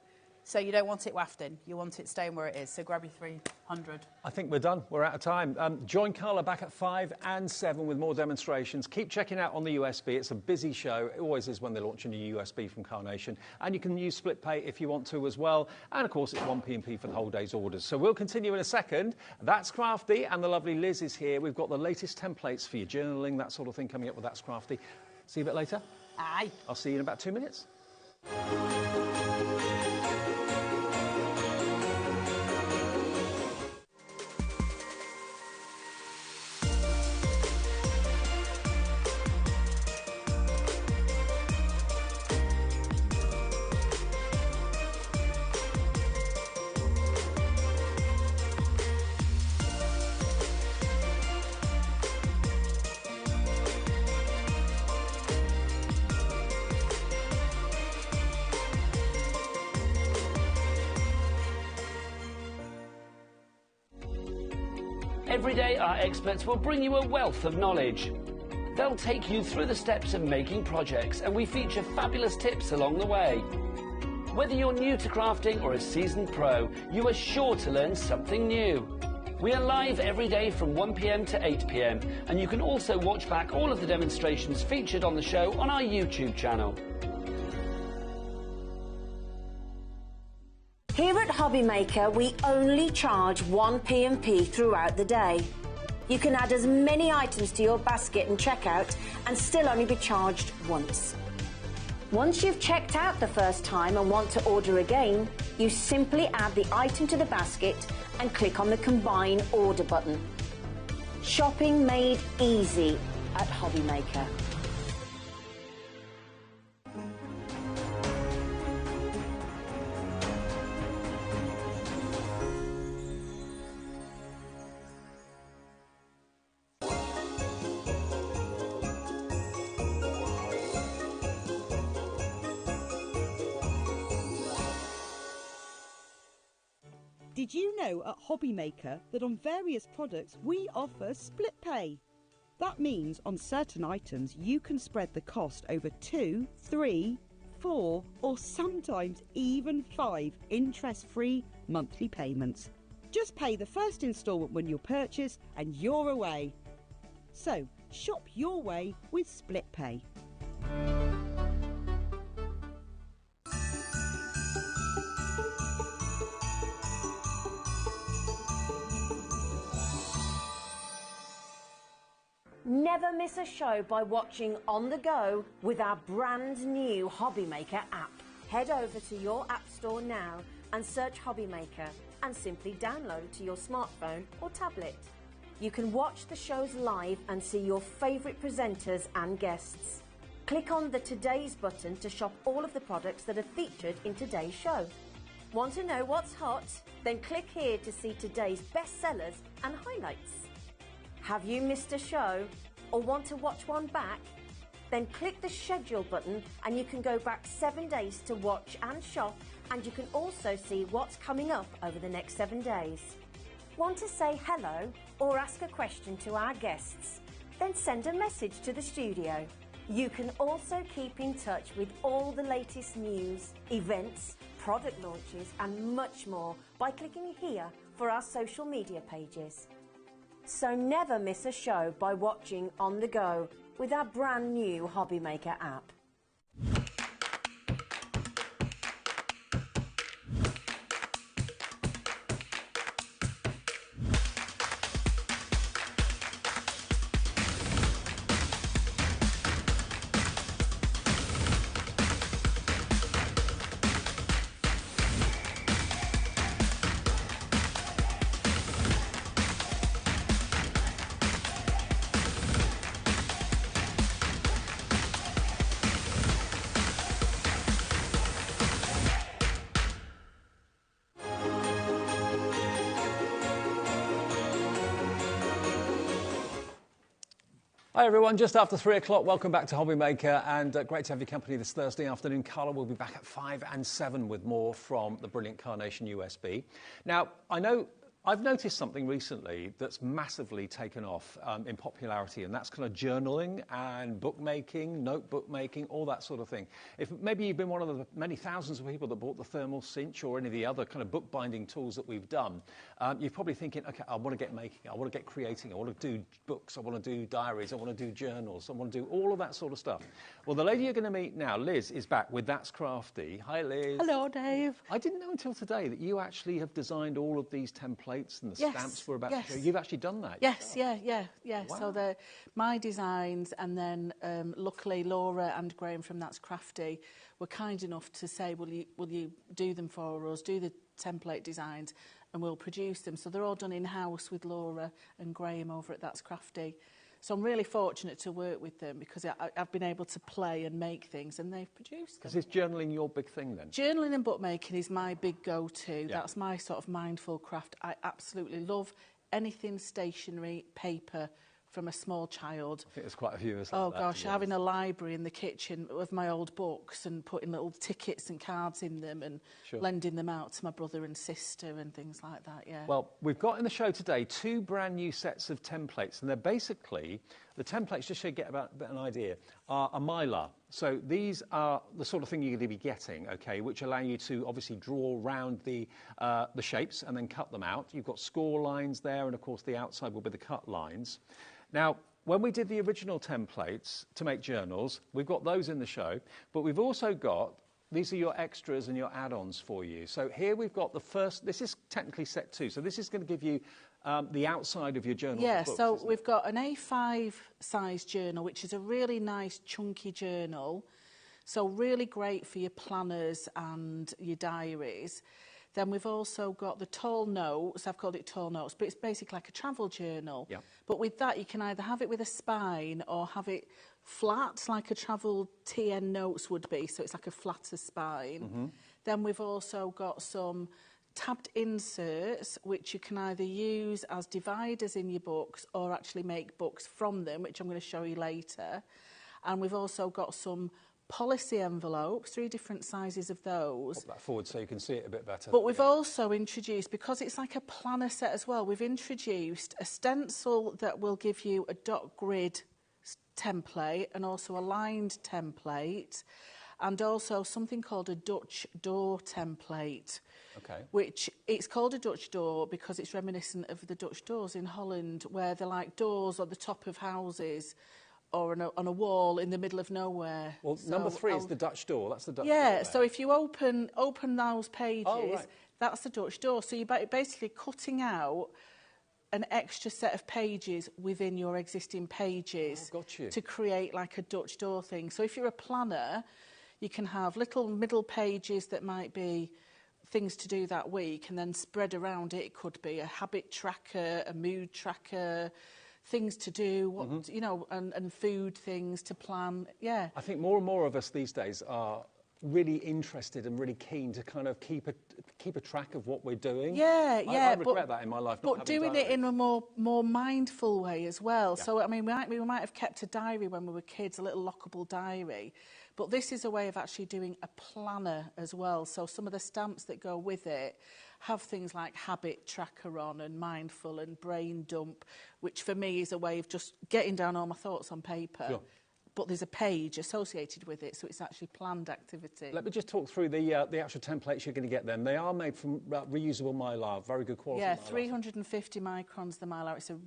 So you don't want it wafting. You want it staying where it is. So grab your 300. I think we're done. We're out of time. Join Carla back at 5 and 7 with more demonstrations. Keep checking out on the USB. It's a busy show. It always is when they launch a new USB from Carnation. And you can use split pay if you want to as well. And, of course, it's 1p&p for the whole day's orders. So we'll continue in a second. That's Crafty, and the lovely Liz is here. We've got the latest templates for your journaling, that sort of thing coming up with That's Crafty. See you a bit later. Aye. I'll see you in about 2 minutes. Every day, our experts will bring you a wealth of knowledge. They'll take you through the steps of making projects, and we feature fabulous tips along the way. Whether you're new to crafting or a seasoned pro, you are sure to learn something new. We are live every day from 1 p.m. to 8 p.m, and you can also watch back all of the demonstrations featured on the show on our YouTube channel. Here at HobbyMaker, we only charge 1 P&P throughout the day. You can add as many items to your basket and checkout and still only be charged once. Once you've checked out the first time and want to order again, you simply add the item to the basket and click on the Combine Order button. Shopping made easy at HobbyMaker. Did you know at HobbyMaker that on various products we offer split pay? That means on certain items you can spread the cost over 2, 3, 4 or sometimes even 5 interest-free monthly payments. Just pay the first instalment when you purchase and you're away. So shop your way with split pay. Never miss a show by watching on the go with our brand new HobbyMaker app. Head over to your app store now and search HobbyMaker and simply download it to your smartphone or tablet. You can watch the shows live and see your favourite presenters and guests. Click on the Today's button to shop all of the products that are featured in today's show. Want to know what's hot? Then click here to see today's bestsellers and highlights. Have you missed a show or want to watch one back? Then click the schedule button and you can go back 7 days to watch and shop, and you can also see what's coming up over the next 7 days. Want to say hello or ask a question to our guests? Then send a message to the studio. You can also keep in touch with all the latest news, events, product launches and much more by clicking here for our social media pages. So never miss a show by watching on the go with our brand new HobbyMaker app. Hi everyone, just after 3 o'clock, welcome back to HobbyMaker, and great to have your company this Thursday afternoon. Carla will be back at 5 and 7 with more from the brilliant Carnation USB. Now, I've noticed something recently that's massively taken off in popularity, and that's kind of journaling and bookmaking, notebook making, all that sort of thing. If maybe you've been one of the many thousands of people that bought the thermal cinch or any of the other kind of bookbinding tools that we've done, you're probably thinking, okay, I want to get making, I want to get creating, I want to do books, I want to do diaries, I want to do journals, I want to do all of that sort of stuff. Well, the lady you're going to meet now, Liz, is back with That's Crafty. Hi, Liz. Hello, Dave. I didn't know until today that you actually have designed all of these templates and the stamps we're about to show. You've actually done that? Yes, yeah. Wow. So they're my designs, and then luckily Laura and Graham from That's Crafty were kind enough to say, will you do them for us, do the template designs, and we'll produce them. So they're all done in-house with Laura and Graham over at That's Crafty. So I'm really fortunate to work with them because I've been able to play and make things, and they've produced them. Is journaling your big thing then? Journaling and bookmaking is my big go-to. Yeah. That's my sort of mindful craft. I absolutely love anything stationery, paper, from a small child. I think there's quite a few of us like Oh that, gosh, to be having a honest. library in the kitchen of my old books and putting little tickets and cards in them and Sure. lending them out to my brother and sister and things like that, yeah. Well, we've got in the show today 2 brand new sets of templates, and they're basically, the templates, just so you get about an idea, are a mylar. So these are the sort of thing you're going to be getting, okay, which allow you to obviously draw around the shapes and then cut them out. You've got score lines there, and of course the outside will be the cut lines. Now, when we did the original templates to make journals, we've got those in the show, but we've also got these are your extras and your add-ons for you. So here we've got the first, this is technically set 2, so this is going to give you the outside of your journal. Yeah, books, so we've got an A5 size journal, which is a really nice chunky journal. So really great for your planners and your diaries. Then we've also got the tall notes. I've called it tall notes, but it's basically like a travel journal. Yeah. But with that, you can either have it with a spine or have it flat, like a travel TN notes would be. So it's like a flatter spine. Then we've also got some tabbed inserts, which you can either use as dividers in your books or actually make books from them, which I'm going to show you later. And we've also got some policy envelopes, 3 different sizes of those. Pop that forward so you can see it a bit better. But we've also introduced, because it's like a planner set as well, we've introduced a stencil that will give you a dot grid template and also a lined template, and also something called a Dutch door template. Okay. Which it's called a Dutch door because it's reminiscent of the Dutch doors in Holland, where they're like doors on the top of houses or on a wall in the middle of nowhere. Well, so number 3 is the Dutch door. That's the Dutch door. Yeah, so if you open those pages, right. that's the Dutch door. So you're basically cutting out an extra set of pages within your existing pages to create like a Dutch door thing. So if you're a planner, you can have little middle pages that might be things to do that week, and then spread around it could be a habit tracker, a mood tracker, things to do, what, you know, and food things to plan. Yeah. I think more and more of us these days are really interested and really keen to kind of keep a track of what we're doing. Yeah, I regret that in my life. But doing it in a more mindful way as well. Yeah. So I mean, we might have kept a diary when we were kids, a little lockable diary, but this is a way of actually doing a planner as well. So some of the stamps that go with it have things like habit tracker on and mindful and brain dump, which for me is a way of just getting down all my thoughts on paper. Sure. But there's a page associated with it, so it's actually planned activity. Let me just talk through the actual templates you're going to get then. They are made from reusable mylar, very good quality Yeah, mylar. 350 microns, the mylar. It's a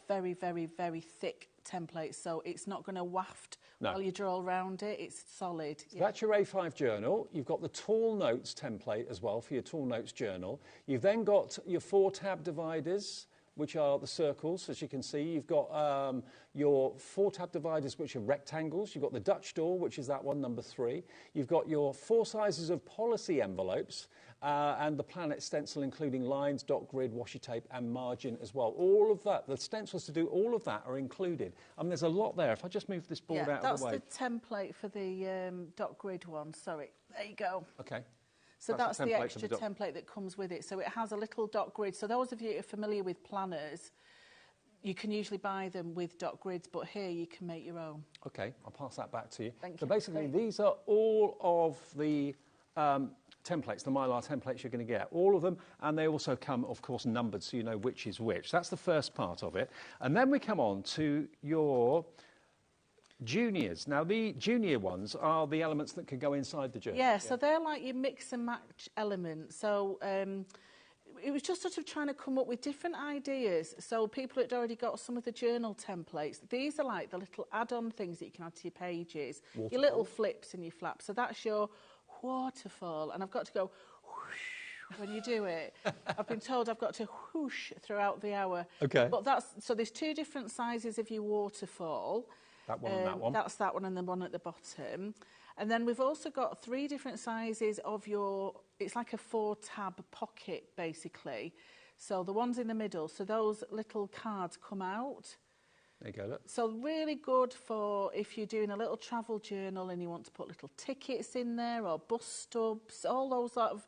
very, very, very thick template, so it's not going to waft while you draw around it. It's solid. So that's your A5 journal. You've got the tall notes template as well for your tall notes journal. You've then got your 4 tab dividers, which are the circles, as you can see. You've got your 4 tab dividers, which are rectangles. You've got the Dutch door, which is that one, number 3. You've got your 4 sizes of policy envelopes and the planet stencil, including lines, dot grid, washi tape, and margin as well. All of that, the stencils to do all of that are included. I mean, there's a lot there. If I just move this board out of the way. That's the template for the dot grid one. Sorry, there you go. Okay. So that's the extra template that comes with it. So it has a little dot grid. So those of you who are familiar with planners, you can usually buy them with dot grids, but here you can make your own. Okay, I'll pass that back to you. Thank so you. basically, these are all of the templates, the mylar templates you're going to get, all of them, and they also come, of course, numbered, so you know which is which. That's the first part of it. And then we come on to your juniors. Now, the junior ones are the elements that can go inside the journal. Yeah, so they're like your mix and match elements. So it was just sort of trying to come up with different ideas. So people had already got some of the journal templates. These are like the little add-on things that you can add to your pages. Waterfall. Your little flips and your flaps. So that's your waterfall. And I've got to go whoosh when you do it. I've been told I've got to whoosh throughout the hour. Okay. But so there's 2 different sizes of your waterfall. That one and that one. That's that one and the one at the bottom. And then we've also got 3 different sizes of it's like a 4 tab pocket, basically. So the ones in the middle, so those little cards come out. There you go, look. So really good for if you're doing a little travel journal and you want to put little tickets in there or bus stubs, all those sort of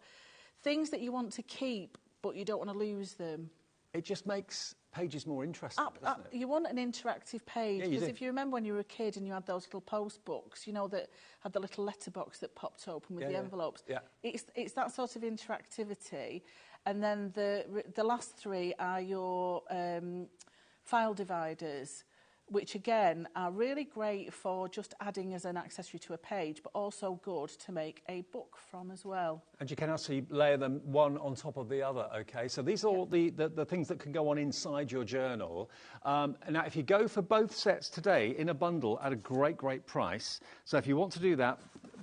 things that you want to keep, but you don't want to lose them. It just makes pages more interesting, doesn't it? You want an interactive page, Yeah, you because do. if you remember when you were a kid and you had those little post books, you know, that had the little letterbox that popped open with the envelopes. Yeah. It's that sort of interactivity. And then the last 3 are your file dividers, which again are really great for just adding as an accessory to a page, but also good to make a book from as well. And you can actually layer them one on top of the other, okay? So these are all the things that can go on inside your journal. Now, if you go for both sets today in a bundle at a great, great price, so if you want to do that,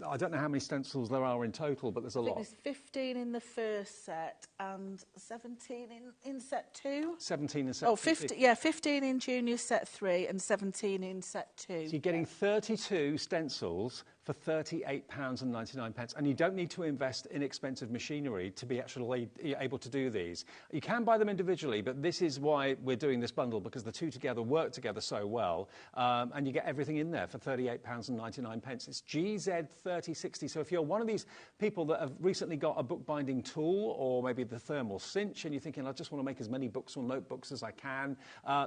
I don't know how many stencils there are in total, but there's a lot. There's 15 in the first set and 17 in set 2. 17 in set 2. 15 in junior set 3 and 17 in set 2. So you're getting 32 stencils for £38.99, and you don't need to invest in expensive machinery to be actually able to do these. You can buy them individually, but this is why we're doing this bundle, because the two together work together so well, and you get everything in there for £38.99. It's GZ3060, so if you're one of these people that have recently got a bookbinding tool, or maybe the thermal cinch, and you're thinking, I just want to make as many books or notebooks as I can,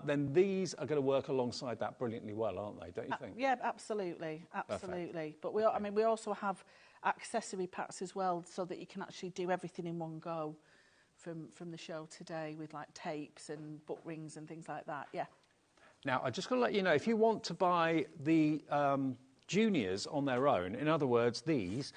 then these are going to work alongside that brilliantly well, aren't they, don't you think? Yeah, absolutely. Perfect. But we also have accessory packs as well, so that you can actually do everything in one go from the show today, with like tapes and book rings and things like that. Yeah. Now, I just got to let you know, if you want to buy the juniors on their own, in other words, these,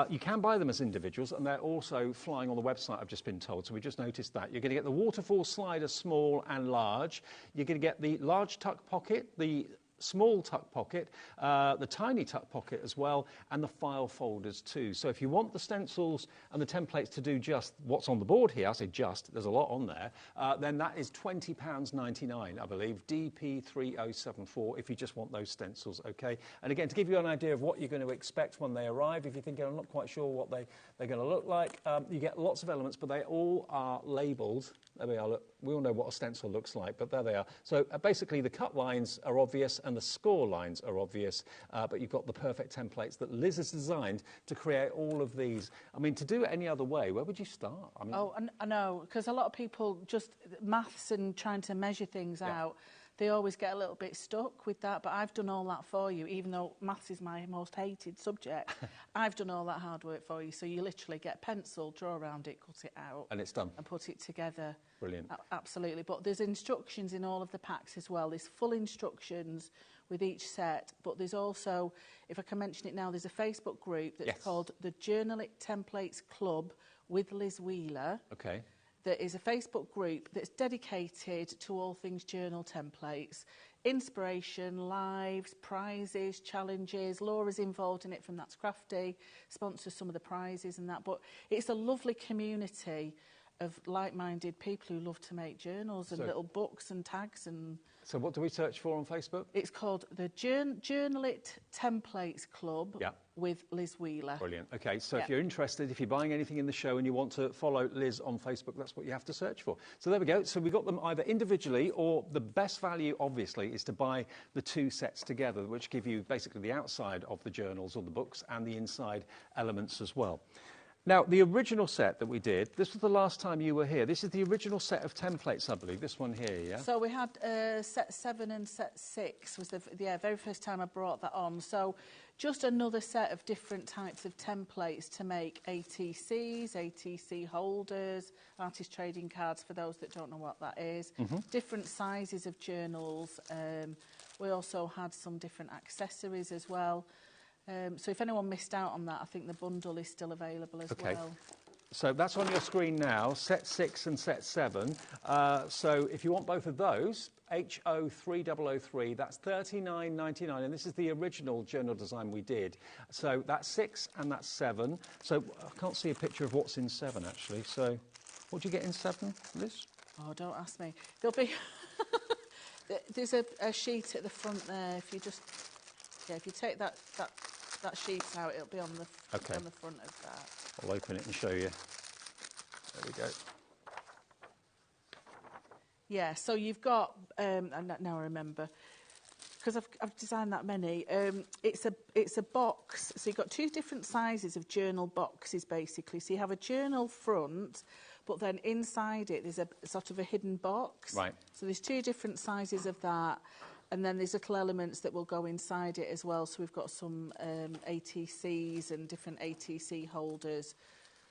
you can buy them as individuals, and they're also flying on the website, I've just been told, so we just noticed that. You're going to get the Waterfall slider, small and large. You're going to get the large tuck pocket, the small tuck pocket, the tiny tuck pocket as well, and the file folders too. So if you want the stencils and the templates to do just what's on the board here, I say just, there's a lot on there, then that is £20.99, I believe, DP3074, if you just want those stencils, okay? And again, to give you an idea of what you're going to expect when they arrive, if you're thinking, I'm not quite sure what they're going to look like, you get lots of elements, but they all are labelled. There we are, look, we all know what a stencil looks like, but there they are. So basically the cut lines are obvious and the score lines are obvious, but you've got the perfect templates that Liz has designed to create all of these. I mean, to do it any other way, where would you start? I mean, I know, because a lot of people just maths and trying to measure things out, they always get a little bit stuck with that, but I've done all that for you, even though maths is my most hated subject. I've done all that hard work for you, so you literally get a pencil, draw around it, cut it out. And it's done. And put it together. Brilliant. Absolutely. But there's instructions in all of the packs as well. There's full instructions with each set, but there's also, if I can mention it now, there's a Facebook group that's called the Journalic Templates Club with Liz Wheeler. Okay. That is a Facebook group that's dedicated to all things journal templates, inspiration, lives, prizes, challenges. Laura's involved in it from That's Crafty, sponsors some of the prizes and that. But it's a lovely community of like-minded people who love to make journals and little books and tags. And so what do we search for on Facebook? It's called the Journalit Templates Club with Liz Wheeler. Brilliant. Okay, so if you're interested, if you're buying anything in the show and you want to follow Liz on Facebook, that's what you have to search for. So there we go. So we've got them either individually, or the best value, obviously, is to buy the two sets together, which give you basically the outside of the journals or the books and the inside elements as well. Now, the original set that we did, this was the last time you were here. This is the original set of templates, I believe, this one here, yeah? So we had set 7 and set 6 was the very first time I brought that on. So just another set of different types of templates to make ATCs, ATC holders, artist trading cards, for those that don't know what that is, different sizes of journals. We also had some different accessories as well. So if anyone missed out on that, I think the bundle is still available as well. So that's on your screen now, set 6 and set 7. So if you want both of those, HO3003, that's £39.99, and this is the original journal design we did. So that's 6 and that's 7. So I can't see a picture of what's in 7, actually. So what do you get in 7, Liz? Oh, don't ask me. There'll be... There's a sheet at the front there. If you just... Yeah, if you take that sheet out, it'll be on the front of that. I'll open it and show you. There we go. Yeah, so you've got, and now I remember, because I've designed that many. It's a box. So you've got two different sizes of journal boxes, basically. So you have a journal front, but then inside it there's a sort of a hidden box. Right. So there's two different sizes of that. And then there's little elements that will go inside it as well. So we've got some ATCs and different ATC holders.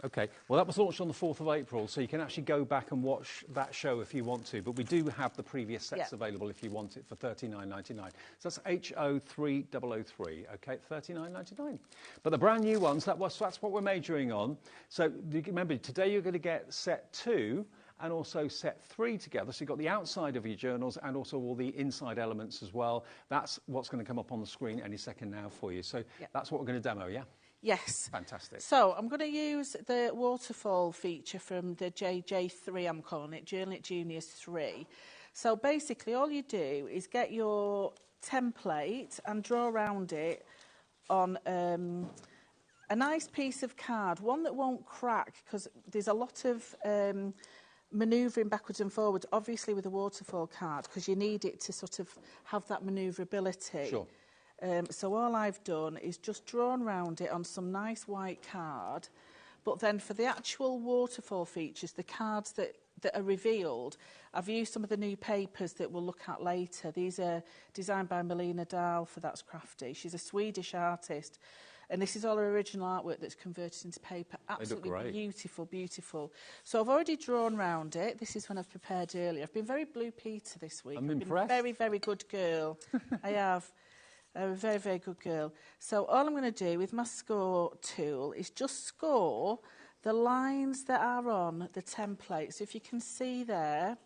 OK. Well, that was launched on the 4th of April, so you can actually go back and watch that show if you want to. But we do have the previous sets available if you want it for £39.99. So that's HO3003, OK, £39.99. But the brand new ones, that's what we're majoring on. So remember, today you're going to get set 2 and also set 3 together. So you've got the outside of your journals and also all the inside elements as well. That's what's going to come up on the screen any second now for you. So that's what we're going to demo, yeah? Yes. Fantastic. So I'm going to use the Waterfall feature from the JJ3, I'm calling it, Journal Juniors 3. So basically all you do is get your template and draw around it on a nice piece of card, one that won't crack, because there's a lot of manoeuvring backwards and forwards, obviously with a Waterfall card, because you need it to sort of have that manoeuvrability. Sure. So all I've done is just drawn around it on some nice white card, but then for the actual Waterfall features, the cards that are revealed, I've used some of the new papers that we'll look at later. These are designed by Melina Dahl for That's Crafty. She's a Swedish artist, and this is all her original artwork that's converted into paper. Absolutely beautiful, beautiful. So I've already drawn around it. This is when I've prepared earlier. I've been very Blue Peter this week. I'm impressed. Been a very, very good girl. I have. I'm a very, very good girl. So all I'm going to do with my score tool is just score the lines that are on the template. So if you can see there,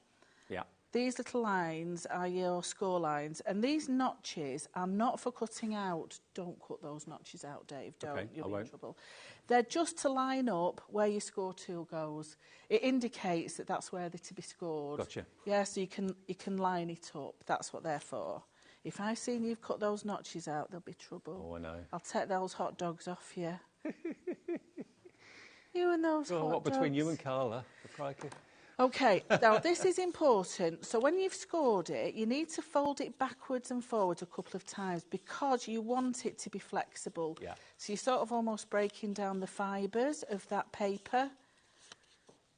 these little lines are your score lines. And these notches are not for cutting out. Don't cut those notches out, Dave. Don't. Okay, You'll be in trouble. They're just to line up where your score tool goes. It indicates that that's where they're to be scored. Gotcha. Yeah, so you can line it up. That's what they're for. If I've seen you've cut those notches out, there'll be trouble. Oh, I know. I'll take those hot dogs off you. You and those hot what, dogs. between you and Carla, for crikey. OK, now this is important. So when you've scored it, you need to fold it backwards and forwards a couple of times because you want it to be flexible. Yeah. So you're sort of almost breaking down the fibres of that paper.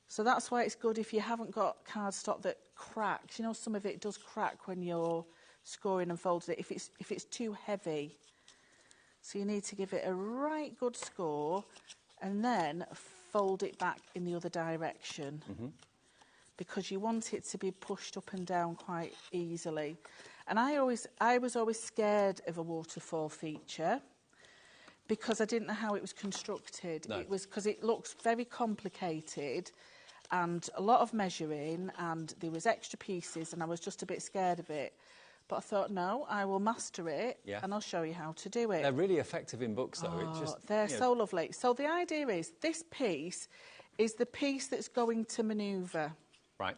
So that's why it's good if you haven't got cardstock that cracks. You know, some of it does crack when you're scoring and folding it if it's too heavy. So you need to give it a right good score and then fold it back in the other direction. Because you want it to be pushed up and down quite easily. And I was always scared of a Waterfall feature because I didn't know how it was constructed. No. It was because it looks very complicated and a lot of measuring, and there was extra pieces, and I was just a bit scared of it. But I thought, no, I will master it, and I'll show you how to do it. They're really effective in books, though. They're so lovely. So the idea is this piece is the piece that's going to manoeuvre. Right.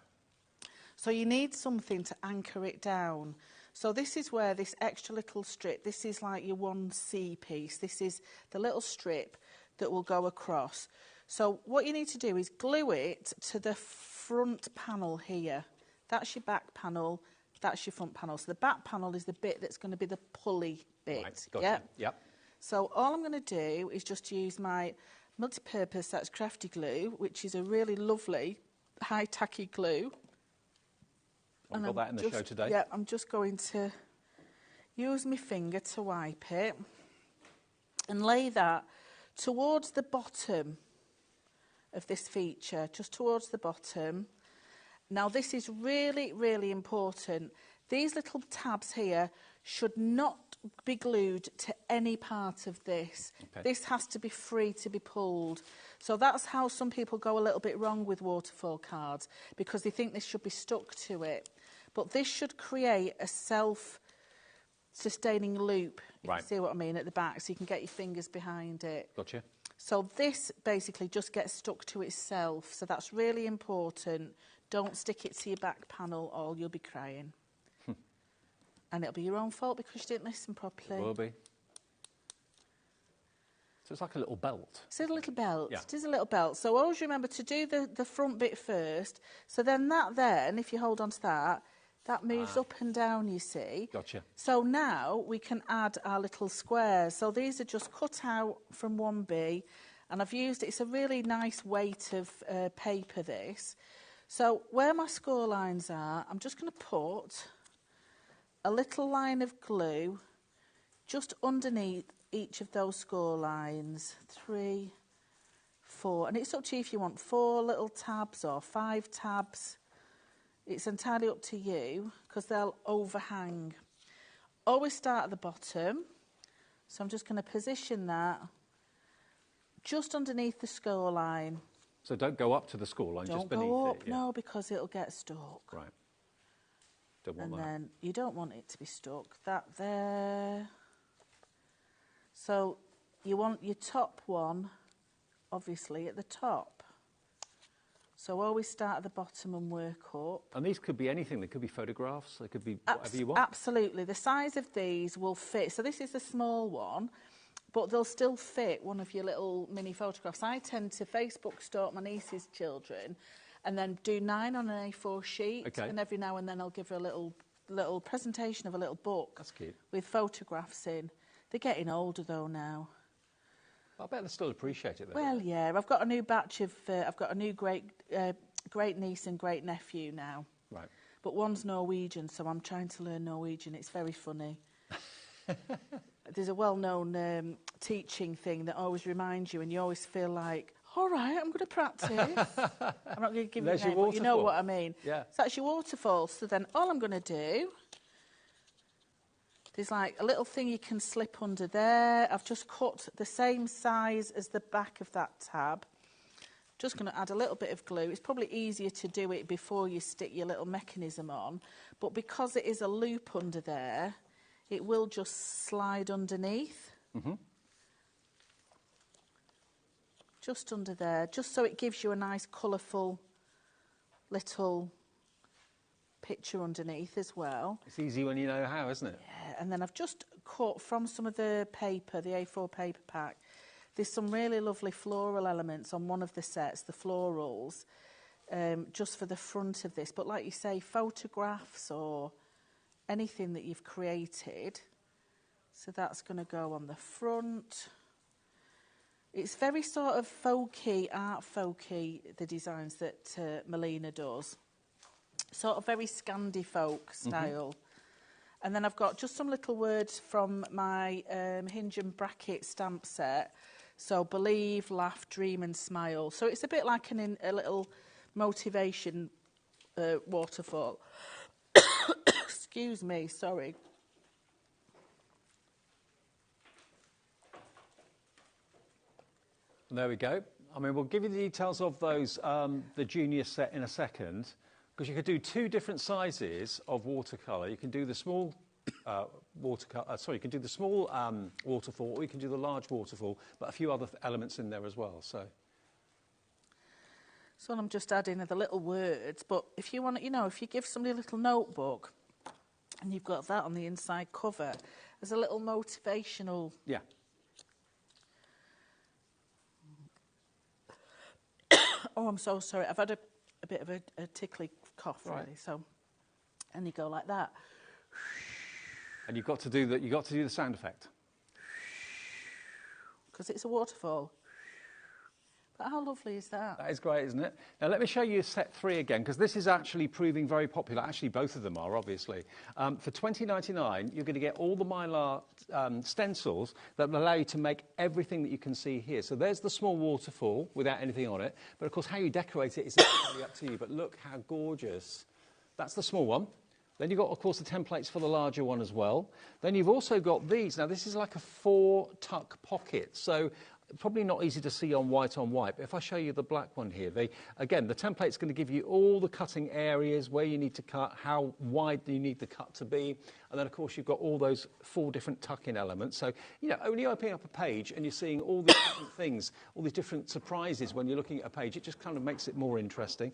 So you need something to anchor it down. So this is where this extra little strip, this is like your 1C piece. This is the little strip that will go across. So what you need to do is glue it to the front panel here. That's your back panel. That's your front panel. So the back panel is the bit that's going to be the pulley bit. Right, gotcha. Yep. So all I'm going to do is just use my multi-purpose, that's crafty glue, which is a really lovely high tacky glue. I've got that in the show today. Yeah, I'm just going to use my finger to wipe it and lay that towards the bottom of this feature, just towards the bottom. Now this is really, really important. These little tabs here should not be glued to any part of this. Okay. This has to be free to be pulled. So that's how some people go a little bit wrong with Waterfall cards, because they think this should be stuck to it. But this should create a self-sustaining loop, if you see what I mean, at the back, so you can get your fingers behind it. Gotcha. So this basically just gets stuck to itself. So that's really important. Don't stick it to your back panel or you'll be crying. And it'll be your own fault because you didn't listen properly. It will be. So it's like a little belt. It's a little belt. Yeah. It is a little belt. So always remember to do the front bit first. So then if you hold on to that, that moves up and down, you see. Gotcha. So now we can add our little squares. So these are just cut out from 1B. And I've used it. It's a really nice weight of paper, this. So where my score lines are, I'm just going to put a little line of glue just underneath each of those score lines. 3, 4. And it's up to you if you want 4 little tabs or 5 tabs. It's entirely up to you because they'll overhang. Always start at the bottom. So I'm just going to position that just underneath the score line. So don't go up to the score line, just beneath it. Don't go up, no, because it'll get stuck. Right. Don't want that. And then you don't want it to be stuck. That there. So you want your top one, obviously, at the top. So always start at the bottom and work up. And these could be anything. They could be photographs. They could be whatever you want. Absolutely. The size of these will fit. So this is the small one, but they'll still fit one of your little mini photographs. I tend to Facebook stalk my niece's children and then do 9 on an A4 sheet. Okay. And every now and then I'll give her a little presentation of a little book. That's cute. With photographs in. They're getting older, though, now. I bet they still appreciate it, though. Well, yeah. I've got a new batch of... I've got a new great niece and great nephew now. Right. But one's Norwegian, so I'm trying to learn Norwegian. It's very funny. There's a well-known teaching thing that always reminds you, and you always feel like, all right, I'm going to practice. I'm not going to give you a name, but you know what I mean. Yeah. So that's your waterfall. So then all I'm going to do... There's like a little thing you can slip under there. I've just cut the same size as the back of that tab. Just going to add a little bit of glue. It's probably easier to do it before you stick your little mechanism on. But because it is a loop under there, it will just slide underneath. Mm-hmm. Just under there, just so it gives you a nice colourful little picture underneath as well. It's easy when you know how, isn't it? Yeah, and then I've just cut from some of the paper, the A4 paper pack, there's some really lovely floral elements on one of the sets, the florals, just for the front of this. But like you say, photographs or anything that you've created. So that's going to go on the front. It's very sort of folky, art folky, the designs that Melina does. Sort of very Scandi folk style. And then I've got just some little words from my hinge and bracket stamp set. So believe, laugh, dream and smile. So it's a bit like a little motivation waterfall. Excuse me, sorry. There we go. I mean, we'll give you the details of those, the junior set in a second, because you could do 2 different sizes of watercolour. You can do the small you can do the small waterfall, or you can do the large waterfall, but a few other elements in there as well. So I'm just adding the little words, but if you want, if you give somebody a little notebook and you've got that on the inside cover as a little motivational. Yeah. Oh, I'm so sorry. I've had a bit of a tickly cough, right. really. So, and you go like that. And you've got to do the sound effect. Because it's a waterfall. But how lovely is that? That is great, isn't it? Now, let me show you set 3 again, because this is actually proving very popular. Actually, both of them are, obviously. For $20.99, you're going to get all the Mylar stencils that will allow you to make everything that you can see here. So there's the small waterfall without anything on it. But, of course, how you decorate it is entirely up to you. But look how gorgeous. That's the small one. Then you've got, of course, the templates for the larger one as well. Then you've also got these. Now, this is like a 4-tuck pocket. So probably not easy to see on white, but if I show you the black one here, again, the template's going to give you all the cutting areas, where you need to cut, how wide you need the cut to be, and then, of course, you've got all those 4 different tuck-in elements. So, when you're opening up a page and you're seeing all these different things, all these different surprises when you're looking at a page, it just kind of makes it more interesting.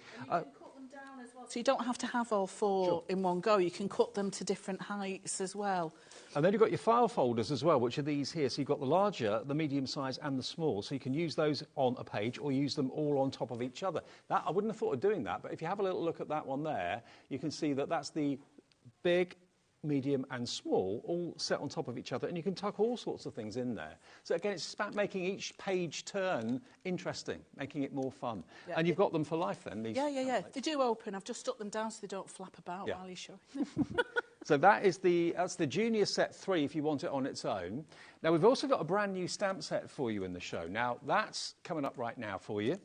So you don't have to have all 4 in one go. You can cut them to different heights as well. And then you've got your file folders as well, which are these here. So you've got the larger, the medium size and the small. So you can use those on a page or use them all on top of each other. I wouldn't have thought of doing that, but if you have a little look at that one there, you can see that that's the big, medium and small all set on top of each other, and you can tuck all sorts of things in there. So again, it's about making each page turn interesting, making it more fun. Yeah. And you've got them for life then, these templates. They do open. I've just stuck them down so they don't flap about while you're showing them. So that's the junior set 3 if you want it on its own. Now, we've also got a brand new stamp set for you in the show. Now, that's coming up right now for you.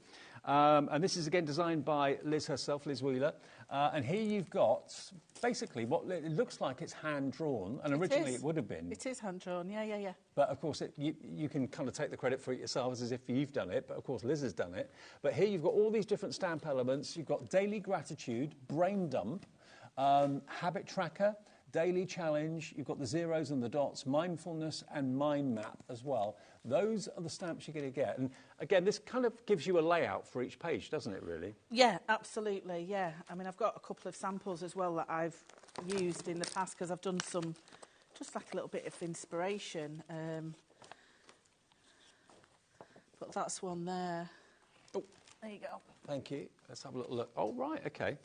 And this is, again, designed by Liz herself, Liz Wheeler. And here you've got, basically, what it looks like it's hand-drawn. And originally it would have been. It is hand-drawn, yeah. But, of course, you can kind of take the credit for it yourselves as if you've done it. But, of course, Liz has done it. But here you've got all these different stamp elements. You've got Daily Gratitude, Brain Dump, Habit Tracker, daily challenge, you've got the zeros and the dots, mindfulness and mind map as well. Those are the stamps you're going to get. And again, this kind of gives you a layout for each page, doesn't it, really? Yeah, absolutely, yeah. I mean, I've got a couple of samples as well that I've used in the past because I've done some, just like a little bit of inspiration. But that's one there. Oh, there you go. Thank you. Let's have a little look. Oh, right, okay.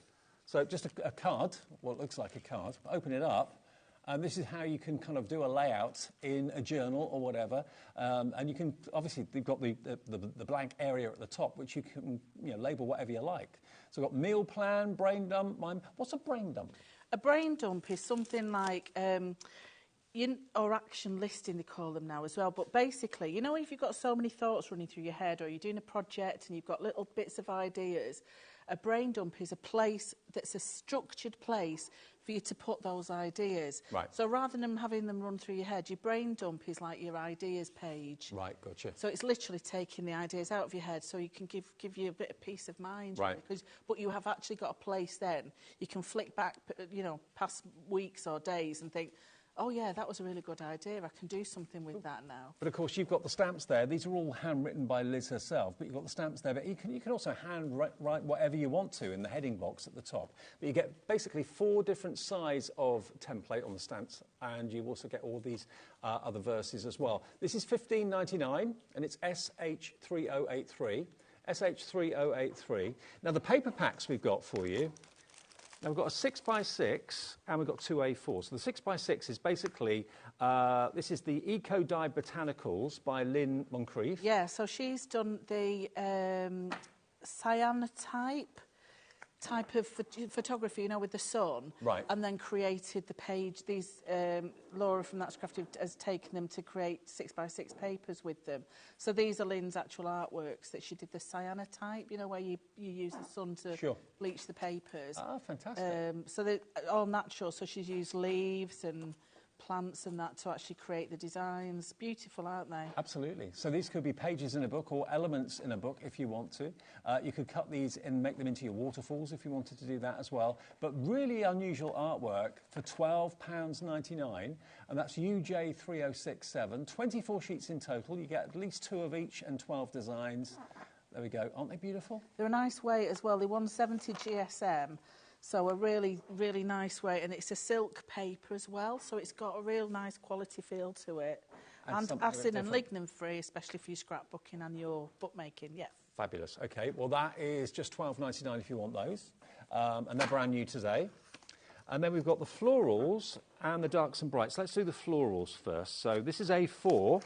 So just a card, what looks like a card. Open it up, and this is how you can kind of do a layout in a journal or whatever. And you can, obviously, you've got the blank area at the top, which you can label whatever you like. So we've got meal plan, brain dump, mind. What's a brain dump? A brain dump is something like... or action listing, they call them now as well. But basically, you know, if you've got so many thoughts running through your head, or you're doing a project and you've got little bits of ideas, a brain dump is a place that's a structured place for you to put those ideas. Right. So rather than having them run through your head, your brain dump is like your ideas page. Right, gotcha. So it's literally taking the ideas out of your head so you can give you a bit of peace of mind. Right. But you have actually got a place then. You can flick back, past weeks or days and think, oh, yeah, that was a really good idea. I can do something with that now. But, of course, you've got the stamps there. These are all handwritten by Liz herself, but you've got the stamps there. But you can also write whatever you want to in the heading box at the top. But you get basically 4 different size of template on the stamps, and you also get all these other verses as well. This is $15.99, and it's SH3083. SH3083. Now, the paper packs we've got for you... Now, we've got a 6x6 and we've got 2 A4. So the 6x6 is basically, this is the Eco Dye Botanicals by Lynn Moncrief. Yeah, so she's done the cyanotype type of photography, with the sun. Right. And then created the page. These, Laura from That's Crafty has taken them to create 6x6 papers with them. So these are Lynn's actual artworks that she did the cyanotype, where you use the sun to bleach the papers. Ah, fantastic. So they're all natural. So she's used leaves and plants and that to actually create the designs. Beautiful, aren't they? Absolutely. So these could be pages in a book or elements in a book if you want to. You could cut these and make them into your waterfalls if you wanted to do that as well. But really unusual artwork for £12.99, and that's UJ3067. 24 sheets in total. You get at least 2 of each and 12 designs. There we go. Aren't they beautiful? They're a nice weight as well. They're 170 GSM. So a really, really nice weight, and it's a silk paper as well, so it's got a real nice quality feel to it. And acid and lignin free, especially for your scrapbooking and your bookmaking, yeah. Fabulous. Okay, well that is just £12.99 if you want those, and they're brand new today. And then we've got the florals and the darks and brights. Let's do the florals first. So this is A4.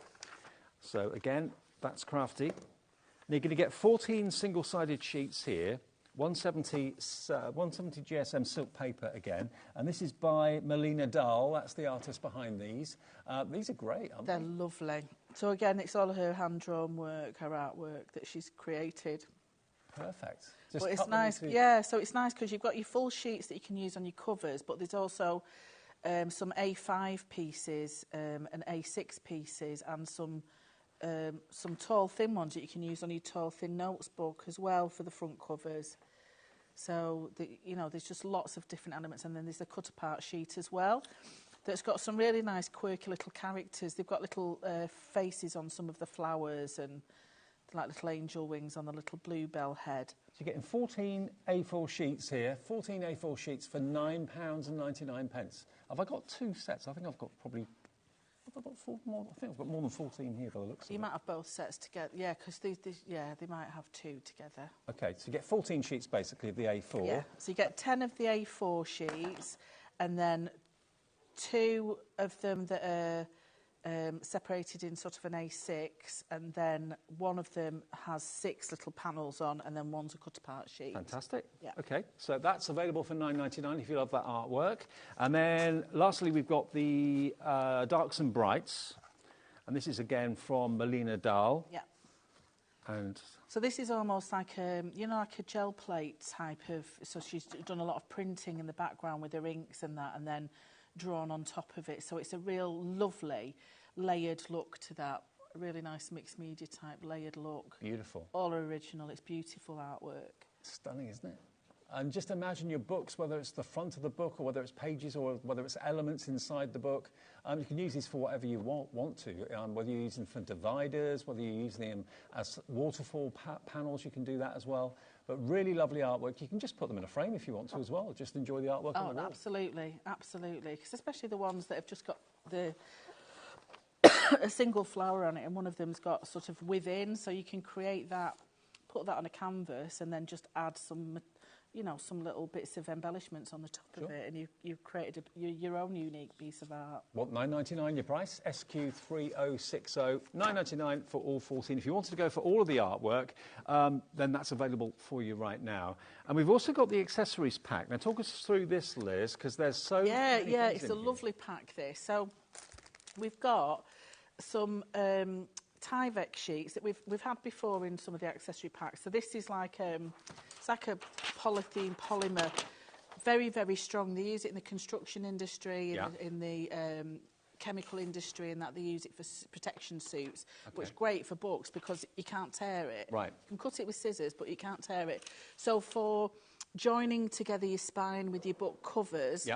So again, that's crafty. And you're going to get 14 single-sided sheets here. 170 GSM silk paper again, and this is by Melina Dahl. That's the artist behind these. These are great, aren't they? They're lovely. So again, it's all her hand-drawn work, her artwork that she's created. Perfect. But it's nice, yeah, so it's nice because you've got your full sheets that you can use on your covers, but there's also some A5 pieces and A6 pieces and some tall, thin ones that you can use on your tall, thin notes book as well for the front covers. So, there's just lots of different elements. And then there's the cut-apart sheet as well that's got some really nice, quirky little characters. They've got little faces on some of the flowers and like little angel wings on the little bluebell head. So you're getting 14 A4 sheets here, 14 A4 sheets for £9.99. Have I got 2 sets? I think I've got probably... I've got 4 more. I think I've got more than 14 here by the looks of it. You might have both sets together, yeah, because they might have 2 together. OK, so you get 14 sheets, basically, of the A4. Yeah, so you get 10 of the A4 sheets, and then 2 of them that are separated in sort of an A6, and then one of them has 6 little panels on, and then one's a cut-apart sheet. Fantastic. Yeah. OK, so that's available for £9.99 if you love that artwork. And then, lastly, we've got the Darks and Brights. And this is, again, from Melina Dahl. Yeah. And so this is almost like a gel plate type of... So she's done a lot of printing in the background with her inks and that, and then drawn on top of it. So it's a real lovely layered look to that. A really nice mixed media type layered look. beautiful. All original. It's beautiful artwork. Stunning, isn't it? And just imagine your books, whether it's the front of the book or whether it's pages or whether it's elements inside the book. You can use these for whatever you want to, whether you're using them for dividers, whether you're using them as waterfall panels, you can do that as well. But really lovely artwork. You can just put them in a frame if you want to as well. Just enjoy the artwork on the wall. Absolutely, absolutely. Because especially the ones that have just got the a single flower on it, and one of them's got sort of within, so you can create that, put that on a canvas, and then just add some, you know, some little bits of embellishments on the top of it, and you've created your own unique piece of art. What, $9.99 your price? SQ3060, $9.99 for all 14. If you wanted to go for all of the artwork, then that's available for you right now. And we've also got the accessories pack. Now, talk us through this, Liz, because there's so many things it's in a here. lovely pack, this. So we've got some Tyvek sheets that we've had before in some of the accessory packs. So this is like it's like a polythene polymer, very, very strong. They use it in the construction industry, in the chemical industry, and that they use it for protection suits. But it's great for books because you can't tear it. Right. You can cut it with scissors, but you can't tear it. So for joining together your spine with your book covers,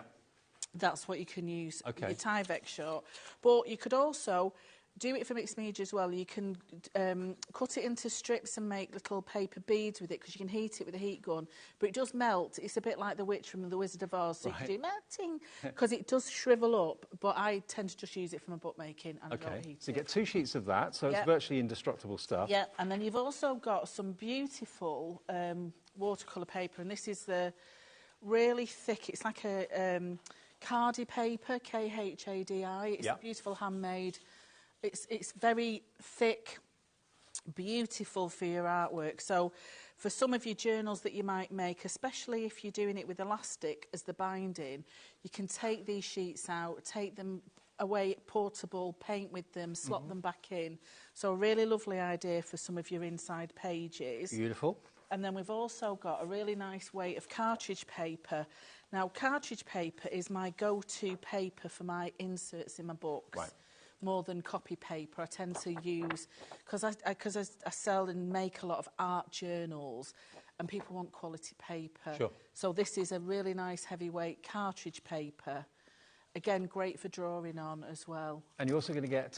that's what you can use your Tyvek short. But you could also do it for mixed media as well. You can cut it into strips and make little paper beads with it, because you can heat it with a heat gun. But it does melt. It's a bit like the witch from The Wizard of Oz. So you can do melting, because it does shrivel up. But I tend to just use it for my bookmaking, and I don't heat it. So you get 2 sheets of that, so it's virtually indestructible stuff. Yeah, and then you've also got some beautiful watercolour paper, and this is the really thick, it's like a Khadi paper, Khadi. It's a beautiful handmade. It's very thick, beautiful for your artwork. So for some of your journals that you might make, especially if you're doing it with elastic as the binding, you can take these sheets out, take them away portable, paint with them, slot them back in. So a really lovely idea for some of your inside pages. Beautiful. And then we've also got a really nice weight of cartridge paper. Now, cartridge paper is my go-to paper for my inserts in my books. Right. More than copy paper. I tend to use, because I sell and make a lot of art journals, and people want quality paper. Sure. So this is a really nice heavyweight cartridge paper. Again, great for drawing on as well. And you're also going to get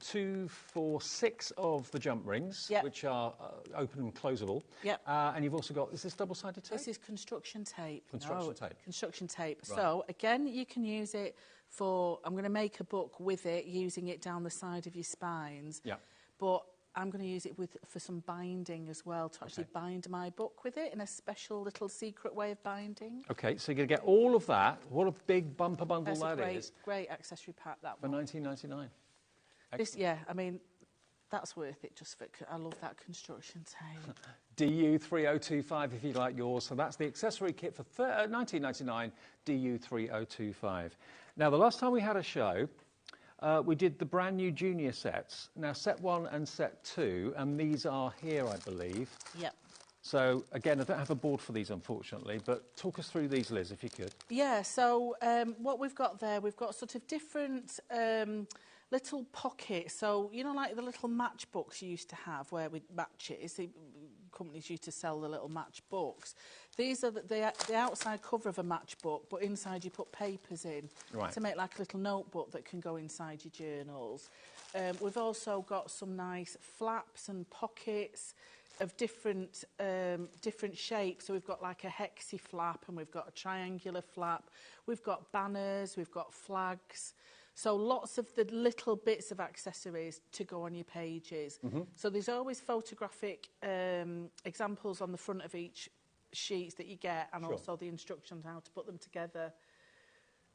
2 for 6 of the jump rings, which are open and closable. Yep. And you've also got, is this double-sided tape? This is construction tape. Construction tape. Construction tape. Right. So, again, you can use it for, I'm going to make a book with it, using it down the side of your spines. Yeah. But I'm going to use it for some binding as well, to actually bind my book with it in a special little secret way of binding. Okay, so you're going to get all of that. What a big bumper bundle that is. Great accessory pack, that for one. $19.99. I mean, that's worth it just for, I love that construction tape. DU3025 if you like yours. So that's the accessory kit for $19.99, DU3025. Now, the last time we had a show, we did the brand new junior sets. Now, set 1 and set 2, and these are here, I believe. Yep. So, again, I don't have a board for these, unfortunately, but talk us through these, Liz, if you could. Yeah, so what we've got there, we've got sort of different little pockets. So, you know, like the little matchbooks you used to have where with matches, the companies used to sell the little matchbooks. These are the outside cover of a matchbook, but inside you put papers in to make like a little notebook that can go inside your journals. We've also got some nice flaps and pockets of different shapes. So we've got like a hexy flap, and we've got a triangular flap. We've got banners, we've got flags. So lots of the little bits of accessories to go on your pages. So there's always photographic examples on the front of each sheets that you get, and also the instructions on how to put them together.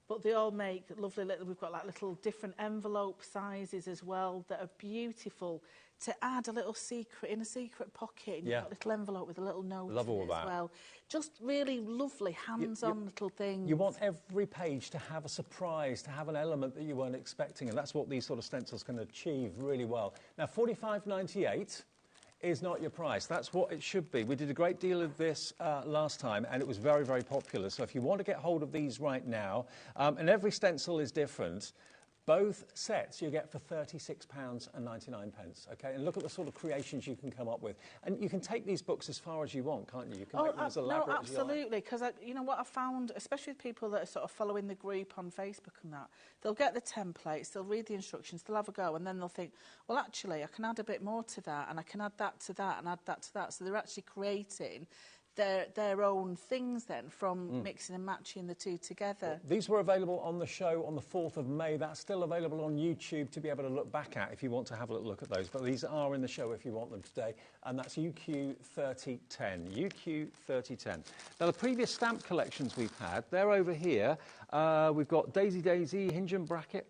But they all make lovely little, we've got like little different envelope sizes as well that are beautiful to add a little secret in a secret pocket. And you've got a little envelope with a little note Love all that. as well. Just really lovely hands-on little things. You want every page to have a surprise, to have an element that you weren't expecting, and that's what these sort of stencils can achieve really well. Now, $45.98 is not your price. That's what it should be. We did a great deal of this last time, and it was very, very popular. So if you want to get hold of these right now, and every stencil is different, Both sets you get for £36.99, okay? And look at the sort of creations you can come up with. And you can take these books as far as you want, can't you? You can make them as elaborate as you like. No, absolutely, because you know what I found, especially with people that are sort of following the group on Facebook and that, they'll get the templates, they'll read the instructions, they'll have a go, and then they'll think, well, actually, I can add a bit more to that, and I can add that to that, and add that to that. So they're actually creating their own things then from mixing and matching the two together. These were available on the show on the 4th of May. That's still available on YouTube to be able to look back at if you want to have a little look at those. But these are in the show if you want them today. And that's UQ3010. UQ3010. Now, the previous stamp collections we've had, they're over here. We've got Daisy Daisy, Hinge and Bracket.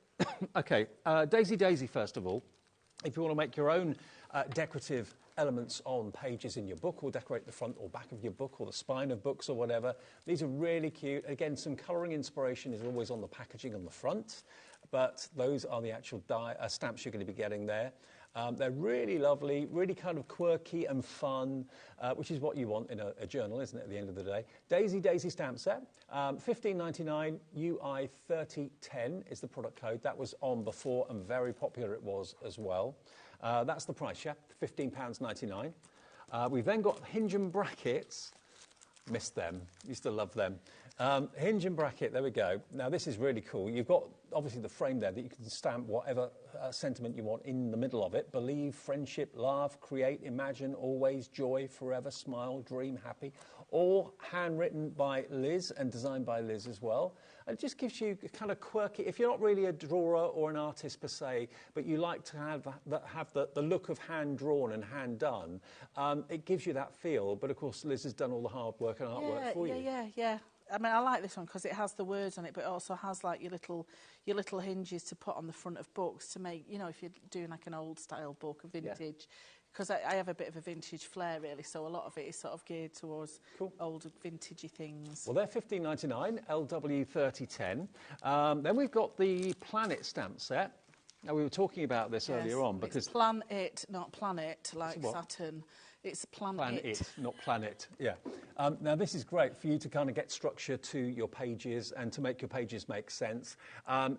OK, Daisy Daisy, first of all. If you want to make your own decorative elements on pages in your book, or decorate the front or back of your book, or the spine of books or whatever. These are really cute. Again, some colouring inspiration is always on the packaging on the front, but those are the actual stamps you're going to be getting there. They're really lovely, really kind of quirky and fun, which is what you want in a journal, isn't it, at the end of the day. Daisy Daisy stamp set, $15.99, UI3010 is the product code. That was on before, and very popular it was as well. That's the price, yeah, £15.99. We've then got Hinge and Brackets. Missed them, used to love them. Hinge and Bracket, there we go. Now, this is really cool. You've got, obviously, the frame there that you can stamp whatever sentiment you want in the middle of it. Believe, friendship, laugh, create, imagine, always, joy, forever, smile, dream, happy. All handwritten by Liz and designed by Liz as well. And it just gives you a kind of quirky, if you're not really a drawer or an artist per se, but you like to have the look of hand-drawn and hand-done, it gives you that feel. But, of course, Liz has done all the hard work and artwork for you. Yeah. I mean, I like this one because it has the words on it, but it also has like your little hinges to put on the front of books to make, you know, if you're doing like an old style book, a vintage. Because I have a bit of a vintage flair, really, so a lot of it is sort of geared towards old vintagey things. Well, they're $15.99, LW3010. Then we've got the Planet stamp set. Now, we were talking about this earlier on because... It's Plan It, not Planet, like Saturn. It's Plan It, not Planet, yeah. Now, this is great for you to kind of get structure to your pages and to make your pages make sense.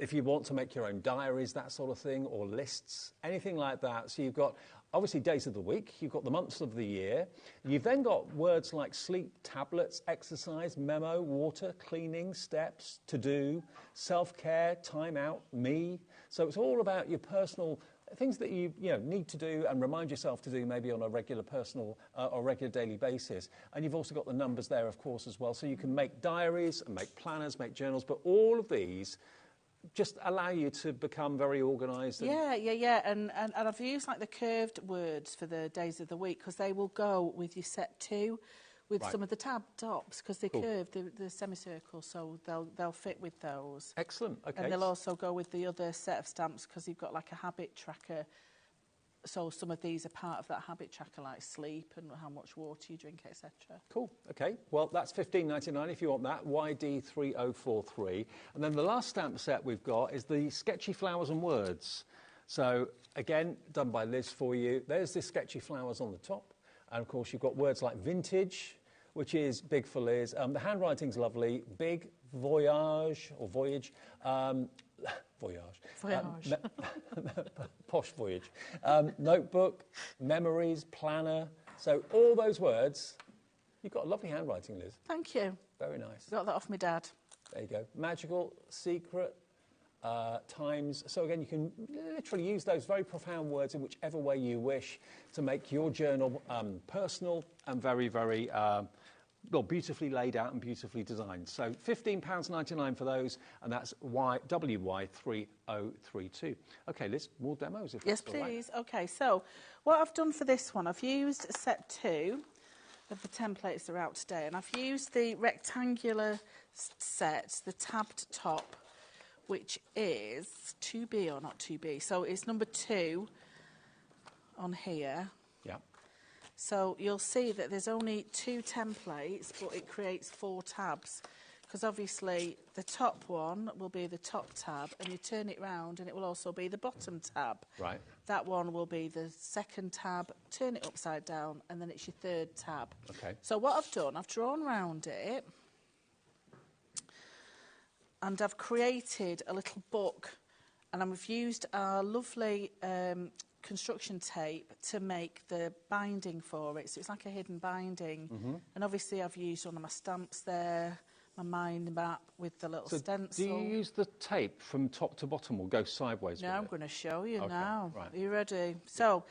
If you want to make your own diaries, that sort of thing, or lists, anything like that. So you've got... obviously, days of the week, you've got the months of the year. You've then got words like sleep, tablets, exercise, memo, water, cleaning, steps, to-do, self-care, time out, me. So it's all about your personal things that you need to do and remind yourself to do maybe on a regular personal or regular daily basis. And you've also got the numbers there, of course, as well. So you can make diaries and make planners, make journals, but all of these just allow you to become very organised. Yeah. And I've used like the curved words for the days of the week because they will go with your set 2 with some of the tab tops because they curve the semicircle, so they'll fit with those. Excellent. Okay. And they'll also go with the other set of stamps because you've got like a habit tracker. So some of these are part of that habit tracker, like sleep and how much water you drink, etc. Cool. Okay. Well, that's $15.99 if you want that. YD3043. And then the last stamp set we've got is the Sketchy Flowers and Words. So again, done by Liz for you. There's the sketchy flowers on the top, and of course you've got words like vintage, which is big for Liz. The handwriting's lovely. Big, voyage or voyage. Voyage. Posh voyage. Notebook, memories, planner. So all those words, you've got a lovely handwriting, Liz. Thank you. Very nice. Got that off my dad. There you go. Magical, secret, times. So again, you can literally use those very profound words in whichever way you wish to make your journal personal and very, very... beautifully laid out and beautifully designed. So £15.99 for those, and that's WY3032. OK, Liz, more demos if yes, that's all right. please. OK, so what I've done for this one, I've used set 2 of the templates that are out today, and I've used the rectangular set, the tabbed top, which is 2B or not 2B. So it's number 2 on here. Yeah. So you'll see that there's only 2 templates, but it creates 4 tabs. Because obviously the top one will be the top tab, and you turn it round and it will also be the bottom tab. Right. That one will be the second tab, turn it upside down, and then it's your third tab. Okay. So what I've done, I've drawn round it, and I've created a little book And I've used our lovely construction tape to make the binding for it. So it's like a hidden binding. And obviously I've used one of my stamps there, my mind map with the little stencil. Do you use the tape from top to bottom or go sideways? No, I'm going to show you now. Right. Are you ready? So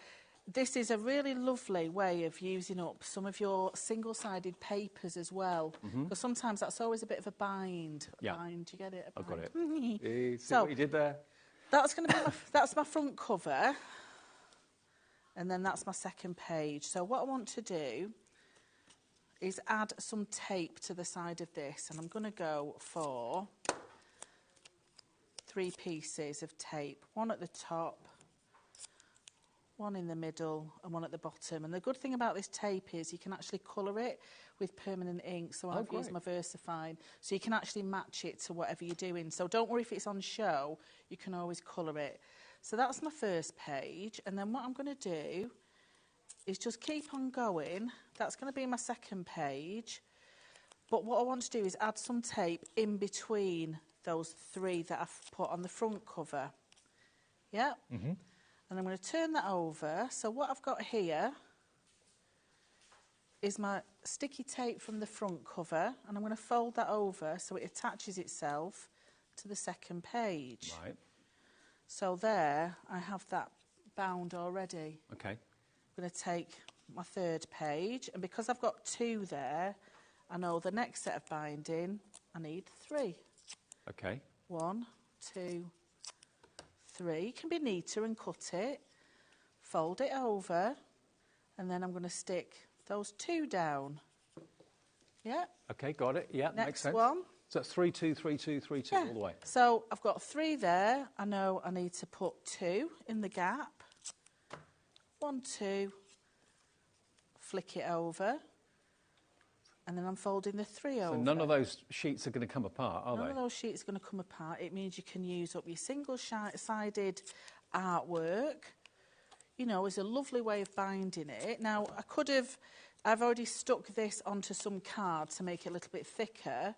this is a really lovely way of using up some of your single-sided papers as well. Because sometimes that's always a bit of a bind. Yeah. Bind, do you get it? I've got it. See So what you did there? that's going to be that's my front cover. And then that's my second page. So what I want to do is add some tape to the side of this. And I'm going to go for 3 pieces of tape. One at the top, one in the middle, and one at the bottom. And the good thing about this tape is you can actually colour it with permanent ink. So I've used my VersaFine. So you can actually match it to whatever you're doing. So don't worry if it's on show, you can always colour it. So that's my first page. And then what I'm going to do is just keep on going. That's going to be my second page. But what I want to do is add some tape in between those 3 that I've put on the front cover. Yeah? And I'm going to turn that over. So what I've got here is my sticky tape from the front cover. And I'm going to fold that over so it attaches itself to the second page. Right. So there, I have that bound already. Okay. I'm going to take my third page, and because I've got 2 there, I know the next set of binding, I need 3. Okay. 1, 2, 3. You can be neater and cut it, fold it over, and then I'm going to stick those 2 down. Yeah? Okay, got it. Yeah, Next makes sense. one. So it's 3, 2, 3, 2, 3, 2 all the way. So I've got 3 there. I know I need to put 2 in the gap. 1, 2. Flick it over. And then I'm folding the 3 over. So none of those sheets are going to come apart, are they? None of those sheets are going to come apart. It means you can use up your single-sided artwork. You know, it's a lovely way of binding it. Now, I've already stuck this onto some card to make it a little bit thicker.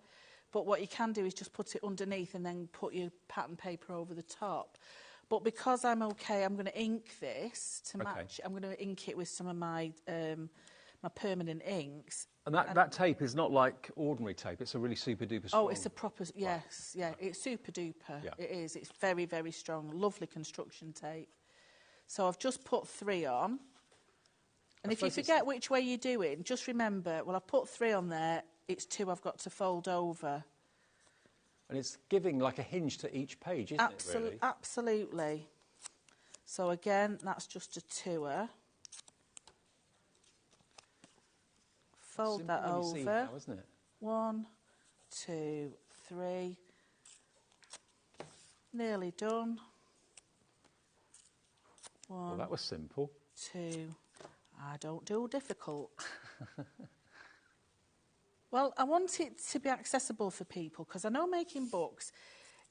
But what you can do is just put it underneath and then put your pattern paper over the top. But because I'm okay, I'm going to ink this to match. I'm going to ink it with some of my my permanent inks. And that tape is not like ordinary tape. It's a really super duper strong. Oh, it's a proper, yes, yeah. It's super duper. Yeah. It is. It's very, very strong. Lovely construction tape. So I've just put 3 on. And if you forget which way you're doing, just remember, well, I've put 3 on there. It's 2 I've got to fold over. And it's giving like a hinge to each page, isn't it, really? Absolutely. So again, that's just a 2er. Fold that over. Now, isn't it? 1, 2, 3. Nearly done. 1. Well, that was simple. 2. I don't do difficult. Well, I want it to be accessible for people because I know making books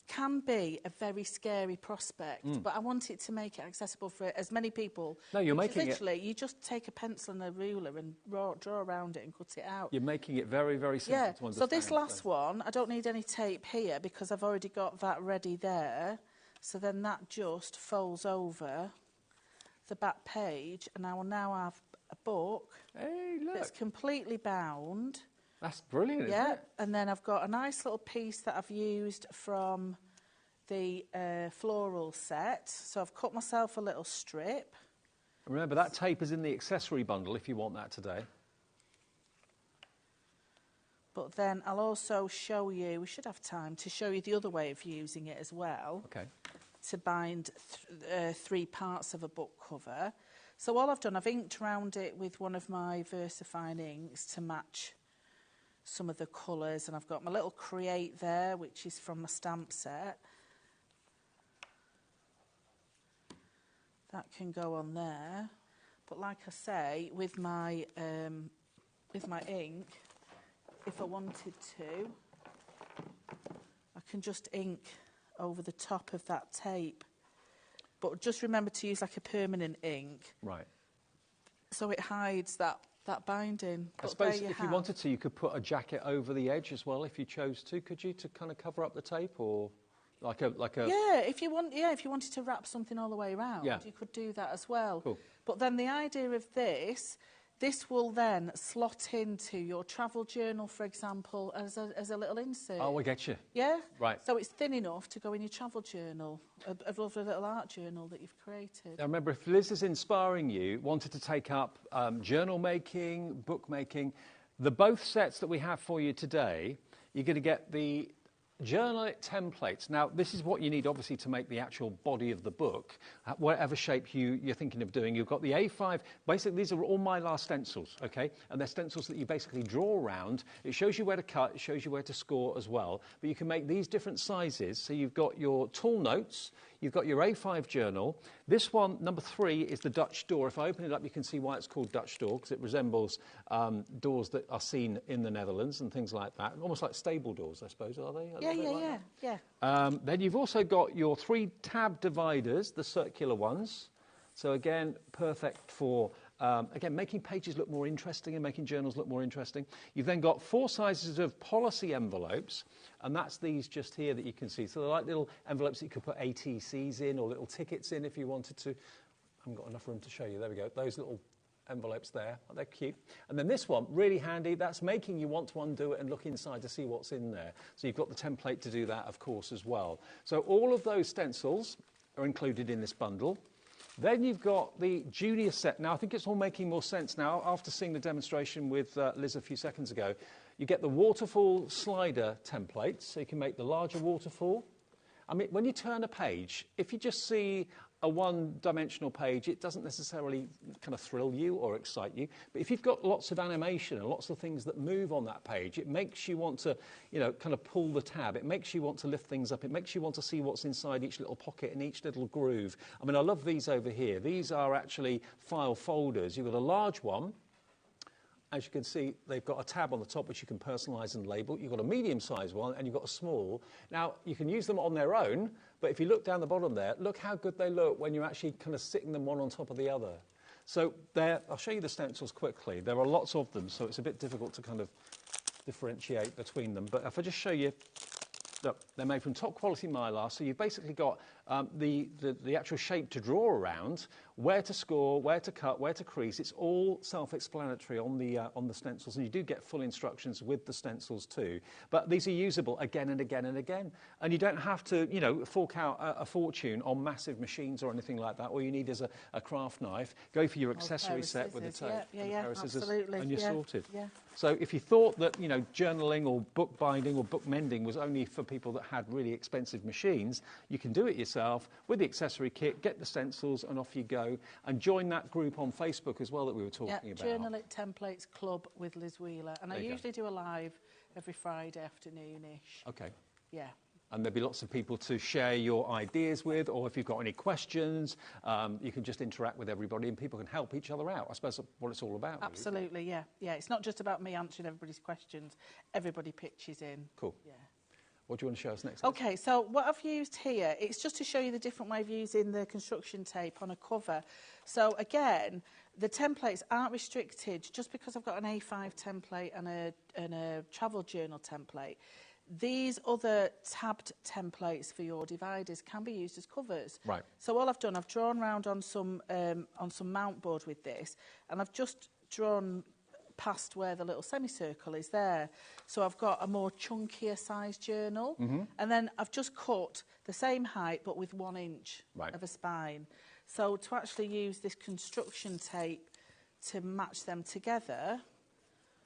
can be a very scary prospect, but I want it to make it accessible for as many people. No, you're making literally, you just take a pencil and a ruler and draw around it and cut it out. You're making it very, very simple to understand. So this last one, I don't need any tape here because I've already got that ready there. So then that just folds over the back page, and I will now have a book that's completely bound. That's brilliant, isn't it? And then I've got a nice little piece that I've used from the floral set. So I've cut myself a little strip. Remember, that tape is in the accessory bundle if you want that today. But then I'll also show you, we should have time to show you the other way of using it as well. Okay. To bind 3 parts of a book cover. So all I've done, I've inked around it with one of my VersaFine inks to match some of the colours, and I've got my little Create there, which is from my stamp set. That can go on there. But like I say, with my ink, if I wanted to, I can just ink over the top of that tape. But just remember to use like a permanent ink. Right. So it hides that binding. I suppose if you wanted to, you could put a jacket over the edge as well if you chose to, could you, to kind of cover up the tape, or...? Like a Yeah, if you wanted to wrap something all the way around, you could do that as well. Cool. But then the idea of this will then slot into your travel journal, for example, as a little insert. Oh, I get you. Yeah? Right. So it's thin enough to go in your travel journal, a lovely little art journal that you've created. Now remember, if Liz is inspiring you, wanted to take up journal making, book making, both sets that we have for you today, you're going to get the journal templates. Now, this is what you need, obviously, to make the actual body of the book, whatever shape you're thinking of doing. You've got the A5. Basically, these are all Mylar stencils, okay? And they're stencils that you basically draw around. It shows you where to cut. It shows you where to score as well. But you can make these different sizes. So you've got your tool notes. You've got your A5 journal. This one, number 3, is the Dutch door. If I open it up, you can see why it's called Dutch door, because it resembles doors that are seen in the Netherlands and things like that. Almost like stable doors, I suppose, are they? Yeah. Then you've also got your 3 tab dividers, the circular ones. So again, perfect for making pages look more interesting and making journals look more interesting. You've then got 4 sizes of policy envelopes, and that's these just here that you can see. So they're like little envelopes that you could put ATCs in or little tickets in if you wanted to. I haven't got enough room to show you. There we go. Those little envelopes there. Oh, they're cute. And then this one, really handy. That's making you want to undo it and look inside to see what's in there. So you've got the template to do that, of course, as well. So all of those stencils are included in this bundle. Then you've got the junior set. Now, I think it's all making more sense now. After seeing the demonstration with Liz a few seconds ago, you get the waterfall slider templates, so you can make the larger waterfall. I mean, when you turn a page, if you just see a one-dimensional page, it doesn't necessarily kind of thrill you or excite you. But if you've got lots of animation and lots of things that move on that page, it makes you want to, kind of pull the tab. It makes you want to lift things up. It makes you want to see what's inside each little pocket and each little groove. I mean, I love these over here. These are actually file folders. You've got a large one. As you can see, they've got a tab on the top which you can personalise and label. You've got a medium-sized one and you've got a small. Now, you can use them on their own, but if you look down the bottom there, look how good they look when you're actually kind of sitting them one on top of the other. So I'll show you the stencils quickly. There are lots of them, so it's a bit difficult to kind of differentiate between them. But if I just show you, look, they're made from top-quality Mylar, so you've basically got the actual shape to draw around, where to score, where to cut, where to crease. It's all self-explanatory on the stencils, and you do get full instructions with the stencils too. But these are usable again and again and again, and you don't have to, fork out a fortune on massive machines or anything like that. All you need is a craft knife. Go for your accessory set with the tape, pair of scissors, and you're sorted. Yeah. So if you thought that journaling or book binding or book mending was only for people that had really expensive machines, you can do it yourself with the accessory kit, get the stencils, and off you go. And join that group on Facebook as well that we were talking about. Journal It Templates Club with Liz Wheeler. And I usually do a live every Friday afternoon-ish. Okay. Yeah. And there'll be lots of people to share your ideas with, or if you've got any questions, you can just interact with everybody and people can help each other out. I suppose that's what it's all about. Absolutely, really. Yeah. It's not just about me answering everybody's questions. Everybody pitches in. Cool. Yeah. What do you want to show us next? OK, so what I've used here, it's just to show you the different way of using the construction tape on a cover. So again, the templates aren't restricted just because I've got an A5 template and a travel journal template. These other tabbed templates for your dividers can be used as covers. Right. So all I've done, I've drawn around on some mount board with this, and I've just drawn past where the little semicircle is there. So I've got a more chunkier size journal, and then I've just cut the same height but with 1 inch of a spine. So to actually use this construction tape to match them together.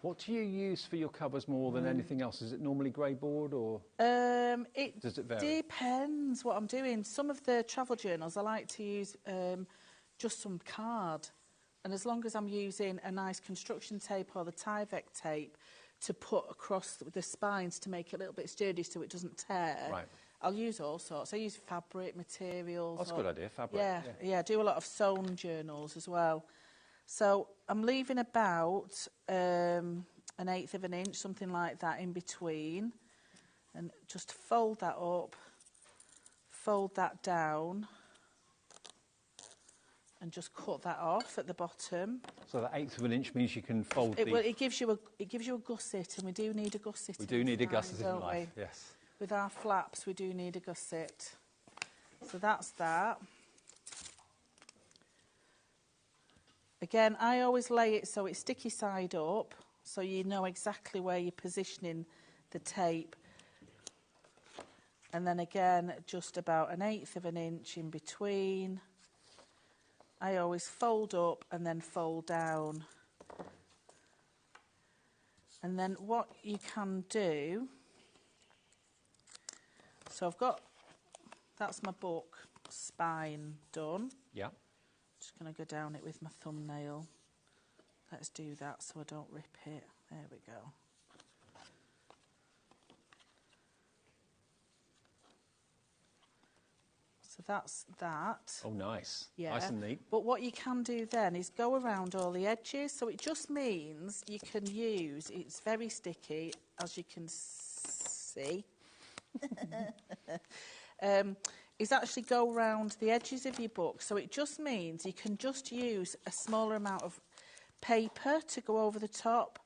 What do you use for your covers more than anything else? Is it normally grey board or does it vary? Depends what I'm doing. Some of the travel journals I like to use just some card. And as long as I'm using a nice construction tape or the Tyvek tape to put across the spines to make it a little bit sturdy so it doesn't tear, I'll use all sorts. I use fabric materials. That's a good idea, fabric. Yeah, I do a lot of sewn journals as well. So I'm leaving about 1/8 of an inch, something like that, in between. And just fold that up, fold that down, and just cut that off at the bottom. So that 1/8 of an inch means you can fold Well, it gives you a gusset, and we do need a gusset. We do need a gusset in life, yes. with our flaps, we do need a gusset. So that's that. Again, I always lay it so it's sticky side up, so you know exactly where you're positioning the tape. And then again, just about 1/8 of an inch in between. I always fold up and then fold down. And then what you can do, so I've got, that's my book spine done. Yeah. Just going to go down it with my thumbnail. Let's do that so I don't rip it. There we go. So that's that. Oh, nice. Yeah. Nice and neat. But what you can do then is go around all the edges. So it just means you can use, it's very sticky, as you can see. Is actually go around the edges of your book. So it just means you can just use a smaller amount of paper to go over the top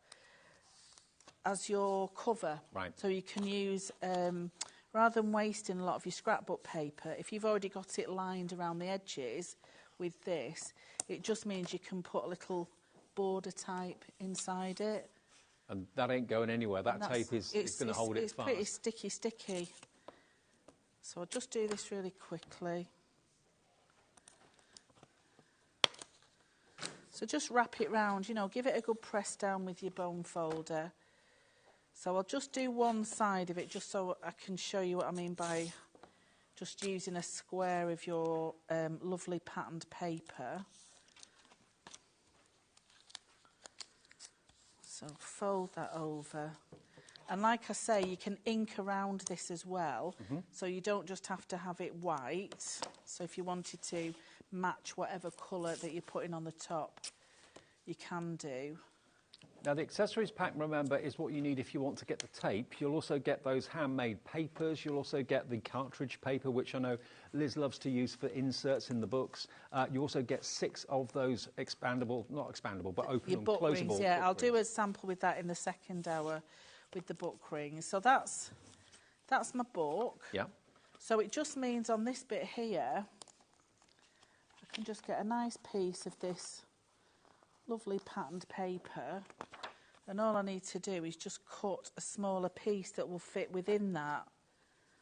as your cover. Right. So you can use, rather than wasting a lot of your scrapbook paper, if you've already got it lined around the edges with this, it just means you can put a little border type inside it. And that ain't going anywhere. That tape is going to hold it it's fast. Pretty sticky. So I'll just do this really quickly. So just wrap it round, you know, give it a good press down with your bone folder. So I'll just do one side of it just so I can show you what I mean by just using a square of your lovely patterned paper. So fold that over. And like I say, you can ink around this as well, so you don't just have to have it white. So if you wanted to match whatever colour that you're putting on the top, you can do. Now, the accessories pack, remember, is what you need if you want to get the tape. You'll also get those handmade papers. You'll also get the cartridge paper, which I know Liz loves to use for inserts in the books. You also get 6 of those expandable, not expandable, but open and book closable. rings, yeah, book I'll do rings. a sample with that in the second hour with the book rings. So that's my book. Yeah. So it just means on this bit here, I can just get a nice piece of this lovely patterned paper, and all I need to do is just cut a smaller piece that will fit within that.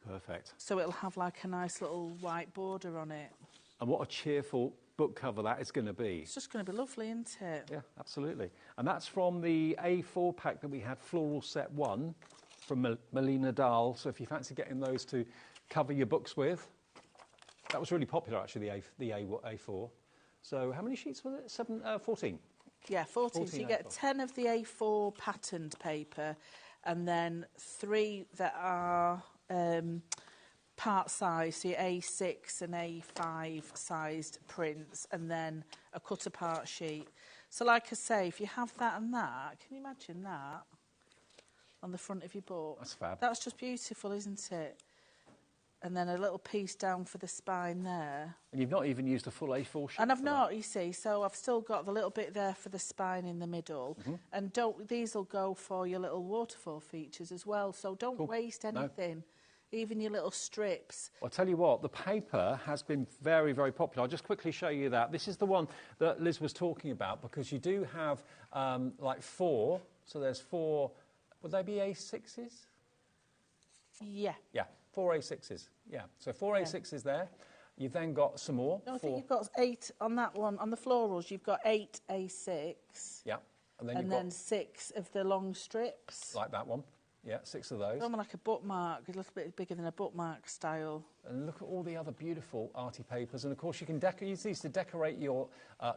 Perfect. So it'll have like a nice little white border on it. And what a cheerful book cover that is going to be. It's just going to be lovely, isn't it? Yeah, absolutely. And that's from the A4 pack that we had, Floral Set 1, from Melina Dahl. So if you fancy getting those to cover your books with, that was really popular, actually, the A4. So how many sheets was it? 14? Yeah, 14. So you get A4. 10 of the A4 patterned paper, and then 3 that are part size, so your A6 and A5 sized prints, and then a cut apart sheet. So like I say, if you have that and that, can you imagine that on the front of your book? That's fab. That's just beautiful, isn't it? And then a little piece down for the spine there. And you've not even used a full A4 sheet. And I've for not, that. you see, so I've still got the little bit there for the spine in the middle. And these will go for your little waterfall features as well, so don't waste anything, even your little strips. I'll tell you what, the paper has been very, very popular. I'll just quickly show you that. This is the one that Liz was talking about, because you do have like 4, so there's 4, would they be A6s? Yeah. Yeah, 4 A6s, yeah. So 4 A6s there. You've then got some more. No, I think you've got 8 on that one. On the florals, you've got 8 A6. Yeah. And then And you've then got, 6 of the long strips. like that one. Yeah, 6 of those. Almost like a bookmark, a little bit bigger than a bookmark style. And look at all the other beautiful arty papers. And of course, you can use these to decorate your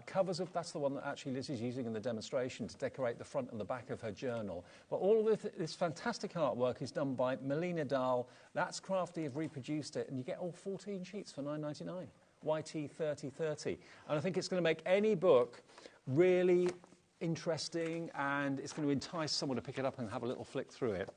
covers of. That's the one that actually Liz is using in the demonstration to decorate the front and the back of her journal. But all of this fantastic artwork is done by Melina Dahl. That's Crafty have reproduced it, and you get all 14 sheets for $9.99. YT 3030. And I think it's going to make any book really interesting, and it's going to entice someone to pick it up and have a little flick through it.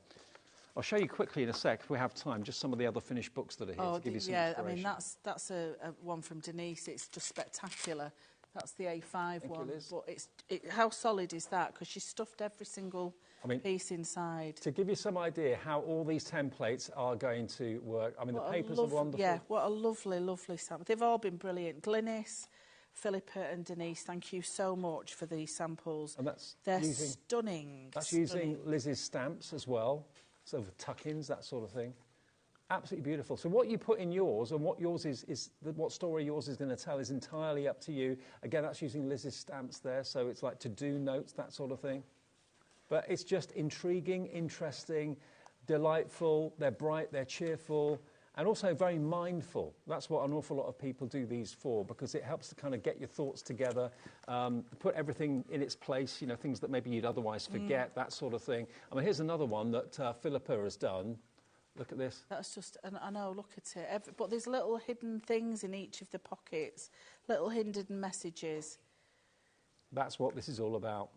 I'll show you quickly in a sec, if we have time, just some of the other finished books that are here to give you some yeah, inspiration. I mean, that's a one from Denise. It's just spectacular. That's the A5 one. you, Liz. But how solid is that? Because she stuffed every single piece inside. To give you some idea how all these templates are going to work, I mean, the papers are wonderful. Yeah, what a lovely, lovely sample. They've all been brilliant. Glynis, Philippa and Denise, thank you so much for these samples. And they're stunning. That's using Liz's stamps as well, so for tuck-ins, that sort of thing. Absolutely beautiful. So what you put in yours and what yours what story yours is going to tell is entirely up to you. Again, that's using Liz's stamps there, so it's like to-do notes, that sort of thing. But it's just intriguing, interesting, delightful. They're bright, they're cheerful, and also very mindful. That's what an awful lot of people do these for, because it helps to kind of get your thoughts together, put everything in its place, you know, things that maybe you'd otherwise forget, that sort of thing. I mean, here's another one that Philippa has done. Look at this. That's just, I know, look at it. But there's little hidden things in each of the pockets, little hidden messages. That's what this is all about.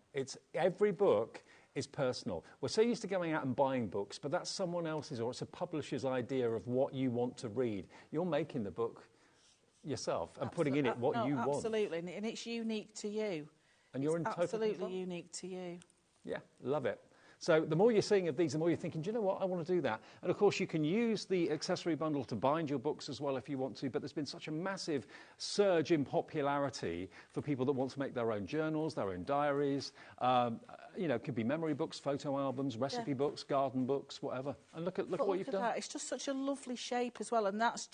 Every book is personal. We're so used to going out and buying books, but that's someone else's, or it's a publisher's idea of what you want to read. You're making the book yourself and putting in it what you want. Absolutely, and it's unique to you. And you're in total absolutely control. Unique to you. Yeah, love it. So the more you're seeing of these, the more you're thinking, do you know what, I want to do that. And of course, you can use the accessory bundle to bind your books as well if you want to, but there's been such a massive surge in popularity for people that want to make their own journals, their own diaries. You know, it could be memory books, photo albums, recipe books, garden books, whatever. And look at what you've done. That. It's just such a lovely shape as well, and that's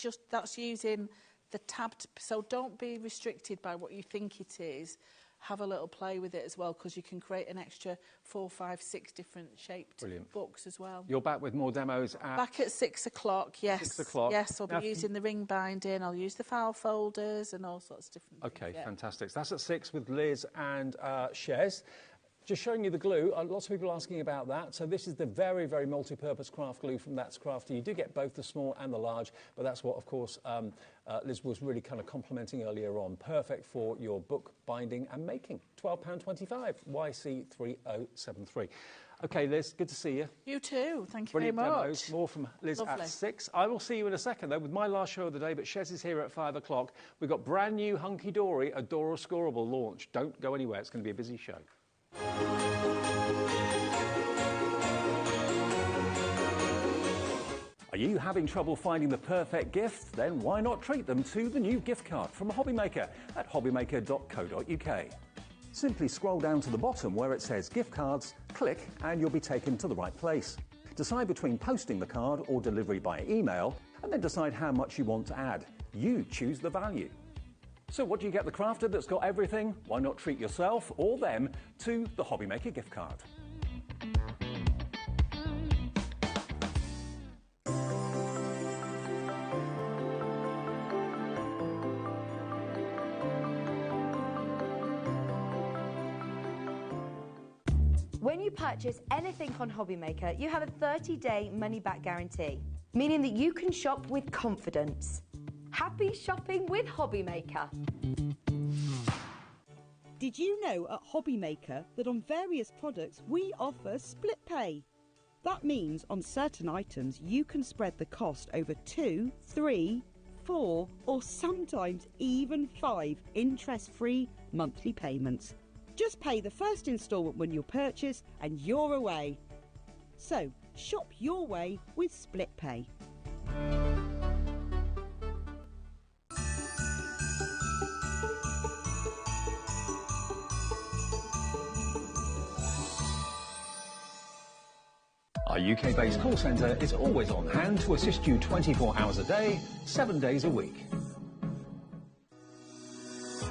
using the tabbed. So don't be restricted by what you think it is. Have a little play with it as well, because you can create an extra 4, 5, 6 different shaped books as well. You're back with more demos back at 6 o'clock, yes. 6 o'clock. Yes, I'll be using the ring binding, I'll use the file folders and all sorts of different things. Okay, fantastic. So that's at 6 with Liz and Shez. Just showing you the glue. Lots of people are asking about that. So this is the very, very multi-purpose craft glue from That's Crafty. You do get both the small and the large, but that's what, of course, Liz was really kind of complimenting earlier on. Perfect for your book binding and making. £12.25, YC3073. Okay, Liz, good to see you. You too. Thank you Brilliant very much. Demos. More from Liz Lovely. at 6. I will see you in a second, though, with my last show of the day, but Shez is here at 5 o'clock. We've got brand new Hunky Dory Adora Scoreable launch. Don't go anywhere. It's going to be a busy show. Are you having trouble finding the perfect gift? Then why not treat them to the new gift card from HobbyMaker at hobbymaker.co.uk. Simply scroll down to the bottom where it says gift cards, click and you'll be taken to the right place. Decide between posting the card or delivery by email, and then decide how much you want to add. You choose the value. So what do you get the crafter that's got everything? Why not treat yourself or them to the HobbyMaker gift card? When you purchase anything on HobbyMaker, you have a 30-day money-back guarantee, meaning that you can shop with confidence. Happy shopping with HobbyMaker. Did you know at HobbyMaker that on various products we offer split pay? That means on certain items you can spread the cost over 2, 3, 4 or sometimes even 5 interest-free monthly payments. Just pay the first instalment when you purchase and you're away. So, shop your way with split pay. Our UK-based call centre is always on hand to assist you 24 hours a day, 7 days a week.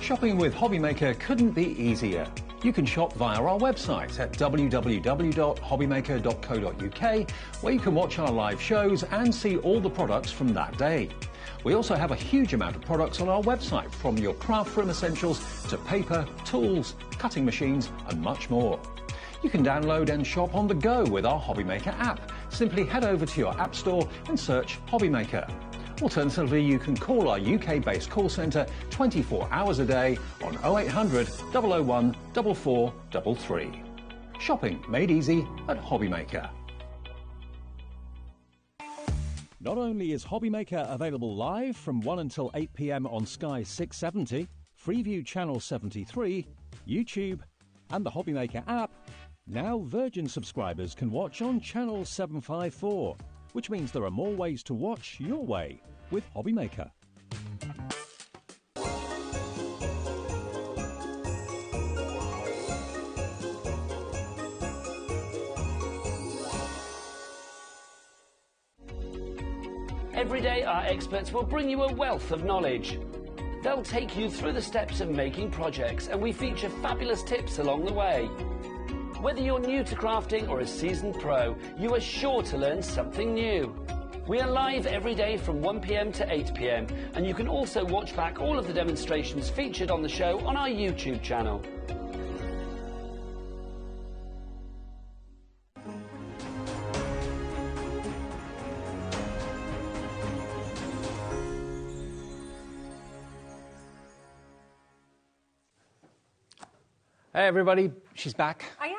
Shopping with HobbyMaker couldn't be easier. You can shop via our website at www.hobbymaker.co.uk, where you can watch our live shows and see all the products from that day. We also have a huge amount of products on our website, from your craft room essentials to paper, tools, cutting machines and much more. You can download and shop on the go with our HobbyMaker app. Simply head over to your app store and search HobbyMaker. Alternatively, you can call our UK-based call centre 24 hours a day on 0800 001 4433. Shopping made easy at HobbyMaker. Not only is HobbyMaker available live from 1 until 8 p.m. on Sky 670, Freeview Channel 73, YouTube, and the HobbyMaker app, now Virgin subscribers can watch on Channel 754, which means there are more ways to watch your way with HobbyMaker. Every day, our experts will bring you a wealth of knowledge. They'll take you through the steps of making projects, and we feature fabulous tips along the way. Whether you're new to crafting or a seasoned pro, you are sure to learn something new. We are live every day from 1 p.m. to 8 p.m, and you can also watch back all of the demonstrations featured on the show on our YouTube channel. Hey everybody, she's back. I am.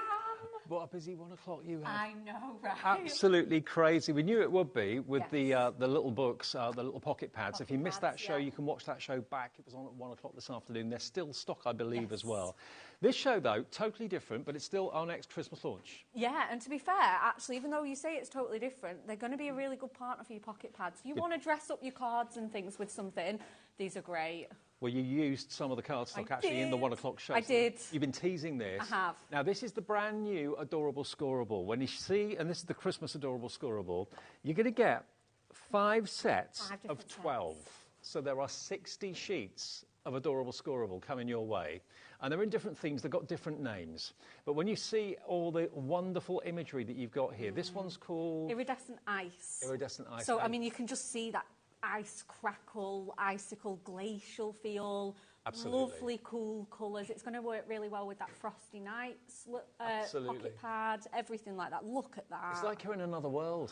What a busy 1 o'clock you have. I know, right? Absolutely crazy. We knew it would be with Yes. the little books, the little pocket pads. If you missed that pads, show, yeah. you can watch that show back. It was on at 1 o'clock this afternoon. They're still stock, I believe, as well. This show, though, totally different, but it's still our next Christmas launch. Yeah, and to be fair, actually, even though you say it's totally different, they're going to be a really good partner for your pocket pads. You want to dress up your cards and things with something, these are great. Well, you used some of the cardstock I actually in the did. 1 o'clock show. I did. You've been teasing this. I have. Now, this is the brand new Adorable Scoreable. When you see, and this is the Christmas Adorable Scoreable, you're going to get 5 sets Five of different 12. sets. So there are 60 sheets of Adorable Scoreable coming your way. And they're in different themes. They've got different names. But when you see all the wonderful imagery that you've got here, this one's called Iridescent ice. Iridescent Ice. So, I mean, you can just see that ice crackle, icicle, glacial feel. Absolutely. Lovely, cool colours. It's going to work really well with that Frosty Nights Absolutely. pocket pad, everything like that. Look at that. It's like you're in another world.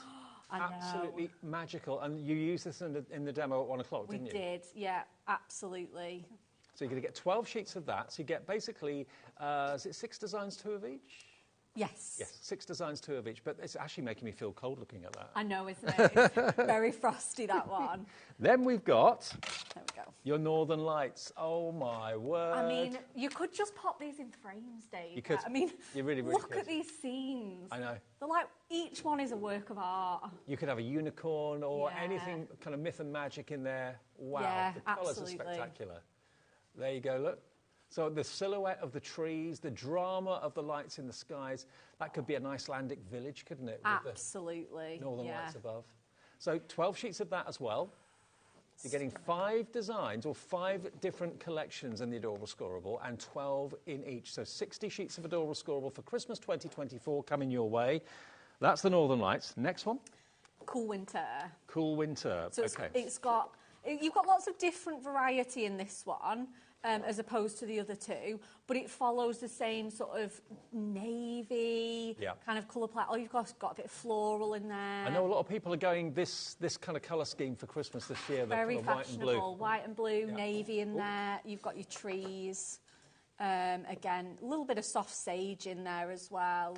I know. Absolutely magical. And you used this in the demo at 1 o'clock, We didn't you? did, yeah, absolutely. So you're going to get 12 sheets of that. So you get basically, is it 6 designs, 2 of each? Yes. Yes, 6 designs, 2 of each. But it's actually making me feel cold looking at that. I know, isn't it? It's very frosty, that one. Then we've got There we go. your Northern Lights. Oh, my word. I mean, you could just pop these in frames, Dave. You could. I mean, You really, really look could. at these scenes. I know. They're like, each one is a work of art. You could have a unicorn or Yeah. anything kind of myth and magic in there. Wow, Yeah, the colours absolutely. are spectacular. There you go, look. So the silhouette of the trees, the drama of the lights in the skies, that could be an Icelandic village, couldn't it? With Absolutely. the Northern yeah. Lights above. So 12 sheets of that as well. You're getting 5 designs or 5 different collections in the Adorable Scoreable and 12 in each. So 60 sheets of Adorable Scoreable for Christmas 2024 coming your way. That's the Northern Lights. Next one, Cool winter. Cool Winter. So okay. you've got lots of different variety in this one, as opposed to the other two, but it follows the same sort of navy kind of colour palette. Oh, you've got a bit of floral in there. I know a lot of people are going this kind of colour scheme for Christmas this year. The Very kind of white and blue. fashionable. White and blue, Yeah. navy in there. You've got your trees. Again, a little bit of soft sage in there as well.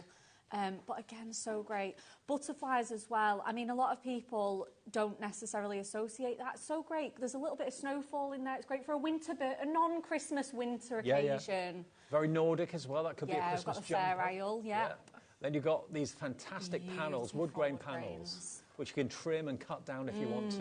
But again, so great. Butterflies as well. I mean, a lot of people don't necessarily associate that. So great. There's a little bit of snowfall in there. It's great for a non-Christmas winter occasion. Very Nordic as well. That could be a Yeah, we've Christmas got the jumper. Fair Isle, yeah. Then you've got these fantastic panels, wood grain panels, which you can trim and cut down if you want to.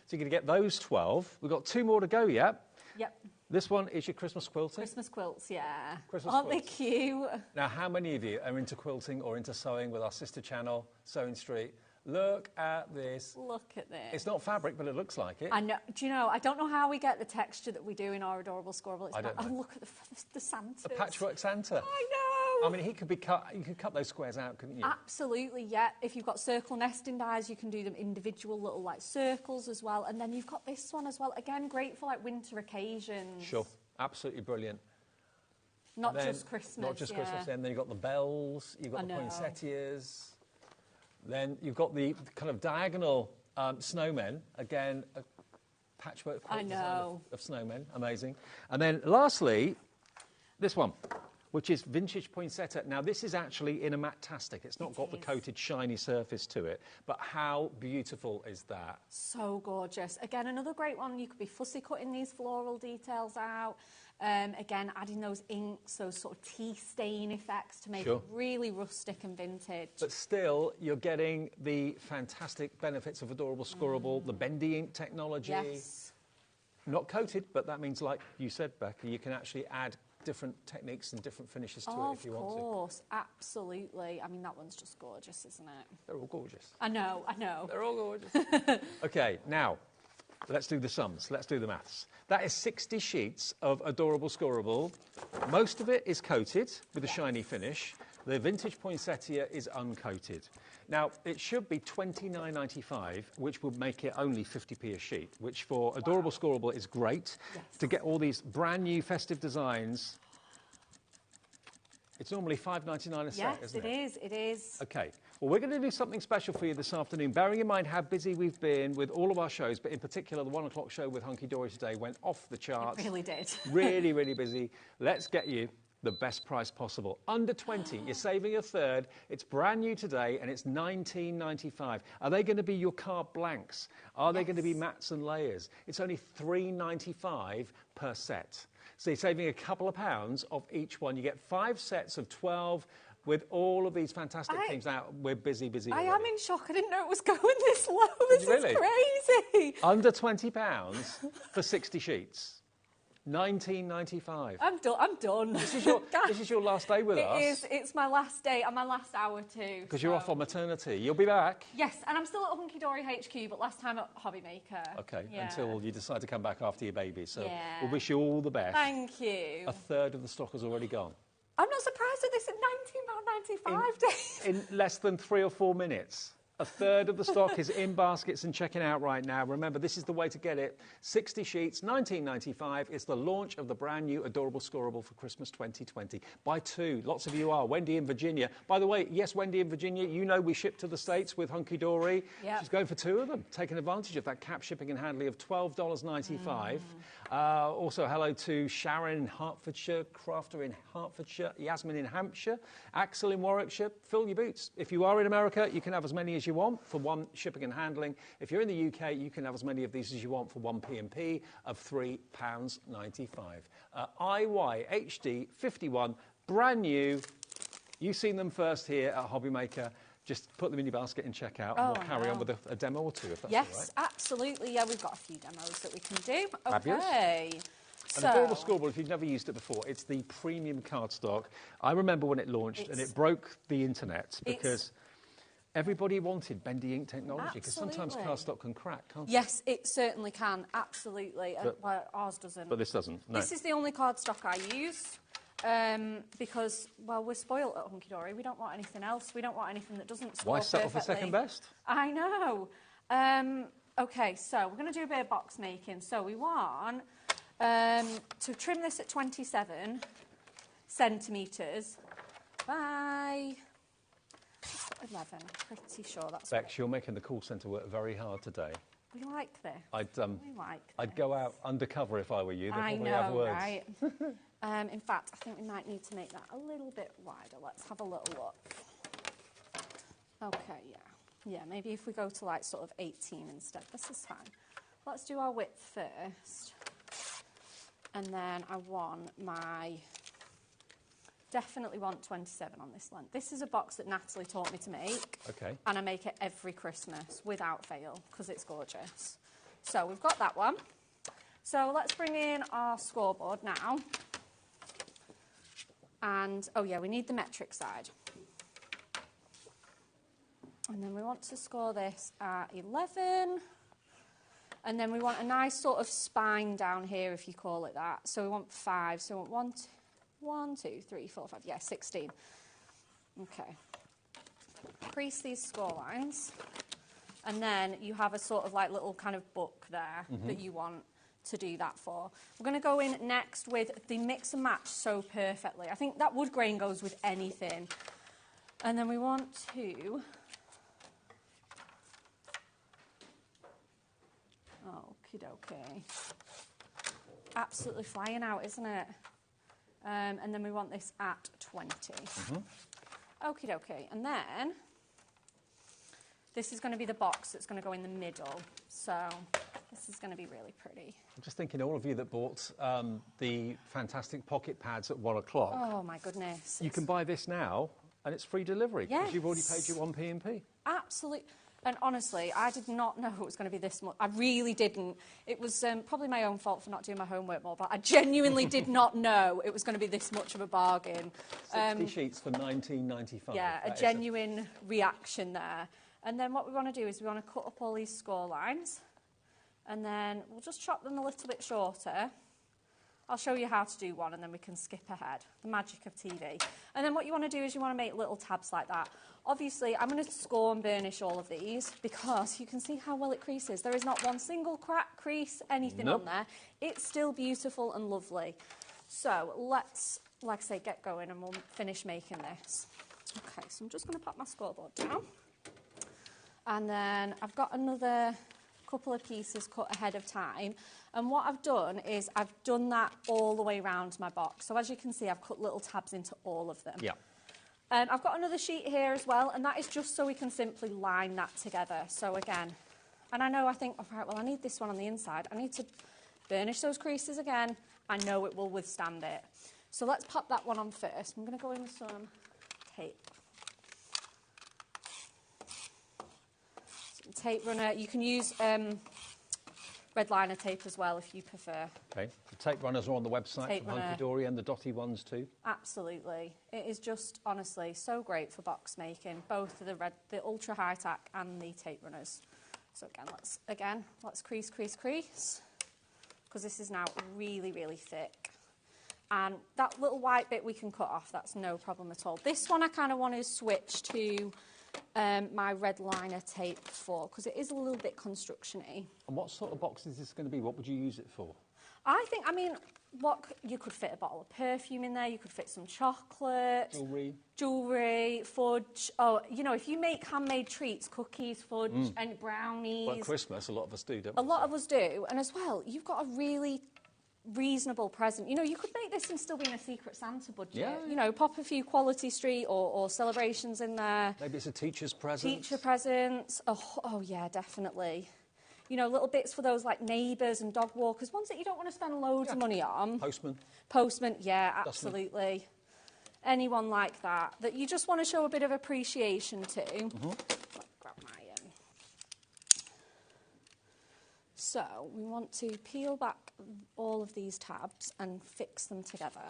So you're going to get those 12. We've got 2 more to go yet. Yep. This one is your Christmas quilting. Christmas quilts, yeah. Christmas Aren't quilts. they cute? Now, how many of you are into quilting or into sewing with our sister channel, Sewing Street? Look at this. Look at this. It's not fabric, but it looks like it. I know. Do you know? I don't know how we get the texture that we do in our Adorable Scoreable. I don't know. Oh, look at the Santas. A patchwork Santa. I know. I mean, he could be cut. You could cut those squares out, couldn't you? Absolutely, yeah. If you've got circle nesting dies, you can do them individual little like circles as well. And then you've got this one as well. Again, great for like winter occasions. Sure, absolutely brilliant. Not Then- just Christmas. Not just yeah. Christmas. Then you've got the bells. You've got I the know. poinsettias. Then you've got the kind of diagonal snowmen. Again, a patchwork I design know. of snowmen. Amazing. And then lastly, this one. which is vintage poinsettia. Now, this is actually in a matte-tastic. It's not got the coated, shiny surface to it. But how beautiful is that? So gorgeous. Again, another great one. You could be fussy cutting these floral details out. Again, adding those inks, those sort of tea stain effects to make it really rustic and vintage. But still, you're getting the fantastic benefits of Adorable Scoreable, the bendy ink technology. Yes. Not coated, but that means, like you said, Becca, you can actually add different techniques and different finishes to it if you want to. Of course, absolutely. I mean, that one's just gorgeous, isn't it? They're all gorgeous. I know, I know. They're all gorgeous. Okay, now, let's do the sums. Let's do the maths. That is 60 sheets of Adorable Scoreable. Most of it is coated with a shiny finish. The vintage poinsettia is uncoated. Now, it should be $29.95, which would make it only 50p a sheet, which for Adorable Scoreable is great. To get all these brand new festive designs, it's normally $5.99 a set, isn't it? Yes, it is. Okay. Well, we're going to do something special for you this afternoon, bearing in mind how busy we've been with all of our shows, but in particular, the 1 o'clock show with Hunky Dory today went off the charts. It really did. Really, really busy. Let's get you the best price possible. Under 20, you're saving a third. It's brand new today, and it's $19.95. Are they going to be your card blanks? Are they going to be mats and layers? It's only $3.95 per set. So you're saving a couple of pounds of each one. You get 5 sets of 12 with all of these fantastic themes. Now, we're busy already. I am in shock. I didn't know it was going this low. This is crazy. Under £20 for 60 sheets. $19.95. I'm done. This is your last day with us. It is. It's my last day and my last hour too. Because you're off on maternity. You'll be back. Yes, and I'm still at Hunky Dory HQ, but last time at HobbyMaker. Okay, until you decide to come back after your baby. So we'll wish you all the best. Thank you. A third of the stock has already gone. I'm not surprised at this at £19.95 days. In less than 3 or 4 minutes. A third of the stock is in baskets and checking out right now. Remember, this is the way to get it. 60 sheets, $19.95. It's the launch of the brand new Adorable Scoreable for Christmas 2020. Buy 2. Lots of you are. Wendy in Virginia. By the way, yes, Wendy in Virginia, you know we ship to the States with Hunky Dory. Yep. She's going for 2 of them, taking advantage of that cap shipping and handling of $12.95. Also, hello to Sharon in Hertfordshire, Crafter in Hertfordshire, Yasmin in Hampshire, Axel in Warwickshire. Fill your boots. If you are in America, you can have as many as you want for 1 shipping and handling. If you're in the UK, you can have as many of these as you want for 1 P&P of £3.95. IYHD 51, brand new. You've seen them first here at HobbyMaker. Just put them in your basket and check out, and we'll carry on with a demo or 2, if that's all right. Yes, absolutely. Yeah, we've got a few demos that we can do. Fabulous. Okay. An Adorable Scoreable, if you've never used it before, it's the premium cardstock. I remember when it launched, and it broke the internet because everybody wanted bendy ink technology, because sometimes cardstock can crack, can't it? Yes, it certainly can, absolutely. Well, ours doesn't. But this doesn't, no. This is the only cardstock I use. Because, well, we're spoilt at Hunky Dory. We don't want anything else. We don't want anything that doesn't score Why settle for perfectly. second best? I know. Okay, so we're going to do a bit of box making. So we want to trim this at 27 centimetres by 11. I'm pretty sure that's Bex, you're making the call centre work very hard today. We like this. I'd go out undercover if I were you. They'd probably have words. Right? In fact, I think we might need to make that a little bit wider. Let's have a little look. Okay, yeah, maybe if we go to like sort of 18 instead. This is fine. Let's do our width first. And then I want definitely want 27 on this length. This is a box that Natalie taught me to make. Okay. And I make it every Christmas without fail because it's gorgeous. So we've got that one. So let's bring in our scoreboard now. And, oh yeah, we need the metric side. And then we want to score this at 11. And then we want a nice sort of spine down here, if you call it that. So we want 5. So we want 1, 2, 3, 4, 5. Yeah, 16. Okay. Crease these score lines. And then you have a sort of like little kind of book there that you want to do that for. We're going to go in next with the mix and match so perfectly. I think that wood grain goes with anything. And then we want to... Okie dokie. Absolutely flying out, isn't it? And then we want this at 20. Okie dokie. And then this is going to be the box that's going to go in the middle. So this is going to be really pretty. I'm just thinking, all of you that bought the fantastic pocket pads at 1 o'clock. Oh, my goodness. You can buy this now, and it's free delivery. Yes. Because you've already paid your 1 P&P. Absolutely. And honestly, I did not know it was going to be this much. I really didn't. It was probably my own fault for not doing my homework more, but I genuinely did not know it was going to be this much of a bargain. 60 sheets for £19.95. Yeah, a genuine reaction there. And then what we want to do is we want to cut up all these score lines, and then we'll just chop them a little bit shorter. I'll show you how to do one, and then we can skip ahead. The magic of TV. And then what you want to do is you want to make little tabs like that. Obviously, I'm going to score and burnish all of these because you can see how well it creases. There is not one single crack, crease, anything on there. It's still beautiful and lovely. So let's, like I say, get going and we'll finish making this. Okay, so I'm just going to pop my scoreboard down. And then I've got another couple of pieces cut ahead of time. And what I've done is I've done that all the way around my box. So as you can see, I've cut little tabs into all of them. Yeah. I've got another sheet here as well, and that is just so we can simply line that together. So again, and I think, all right, well, I need this one on the inside. I need to burnish those creases again. I know it will withstand it. So let's pop that one on first. I'm going to go in with some tape. Some tape runner. You can use red liner tape as well if you prefer. Okay, the tape runners are on the website from Hunky Dory, and the dotty ones too. Absolutely. It is just, honestly, so great for box making, both the ultra high tack and the tape runners. So let's crease, because this is now really, really thick. And that little white bit we can cut off, that's no problem at all. This one I kind of want to switch to my red liner tape for, because it is a little bit construction-y. And what sort of box is this going to be? What would you use it for? You could fit a bottle of perfume in there, you could fit some chocolate. Jewellery, fudge. Oh, you know, if you make handmade treats, cookies, fudge and brownies. Well, at Christmas, a lot of us do, don't we? A lot of us do. And as well, you've got a really reasonable present. You know, you could make this and still be in a Secret Santa budget. Yeah. You know, pop a few Quality Street or celebrations in there. Maybe it's a teacher's present. Teacher presents. Oh yeah, definitely. You know, little bits for those like neighbours and dog walkers, ones that you don't want to spend loads of money on. Postman, yeah, absolutely. Dustman. Anyone like that you just want to show a bit of appreciation to. Grab my So we want to peel back all of these tabs and fix them together.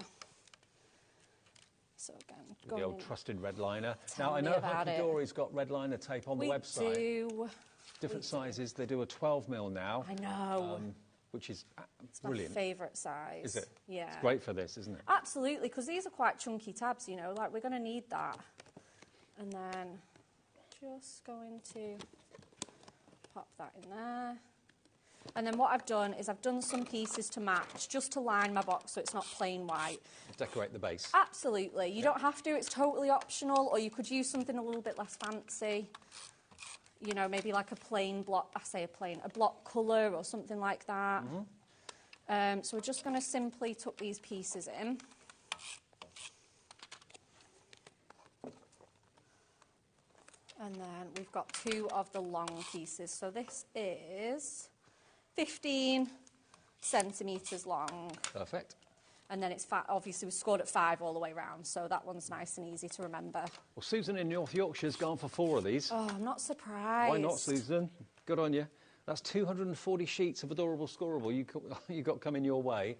So again, the old trusted red liner. Now I know Hunky Dory's got red liner tape on the website. We do. Different sizes. They do a 12mm now. I know. Which is It's brilliant. my favourite size. Is it? Yeah. It's great for this, isn't it? Absolutely, because these are quite chunky tabs, you know, like we're going to need that. And then just going to pop that in there. And then what I've done is I've done some pieces to match, just to line my box so it's not plain white. Decorate the base. Absolutely. You don't have to, it's totally optional, or you could use something a little bit less fancy. You know, maybe like a plain block, a block colour or something like that. So we're just going to simply tuck these pieces in. And then we've got two of the long pieces. So this is 15 centimetres long. Perfect. And then it's obviously we scored at 5 all the way round, so that one's nice and easy to remember. Well, Susan in North Yorkshire's gone for 4 of these. Oh, I'm not surprised. Why not, Susan? Good on you. That's 240 sheets of adorable scoreable you got coming your way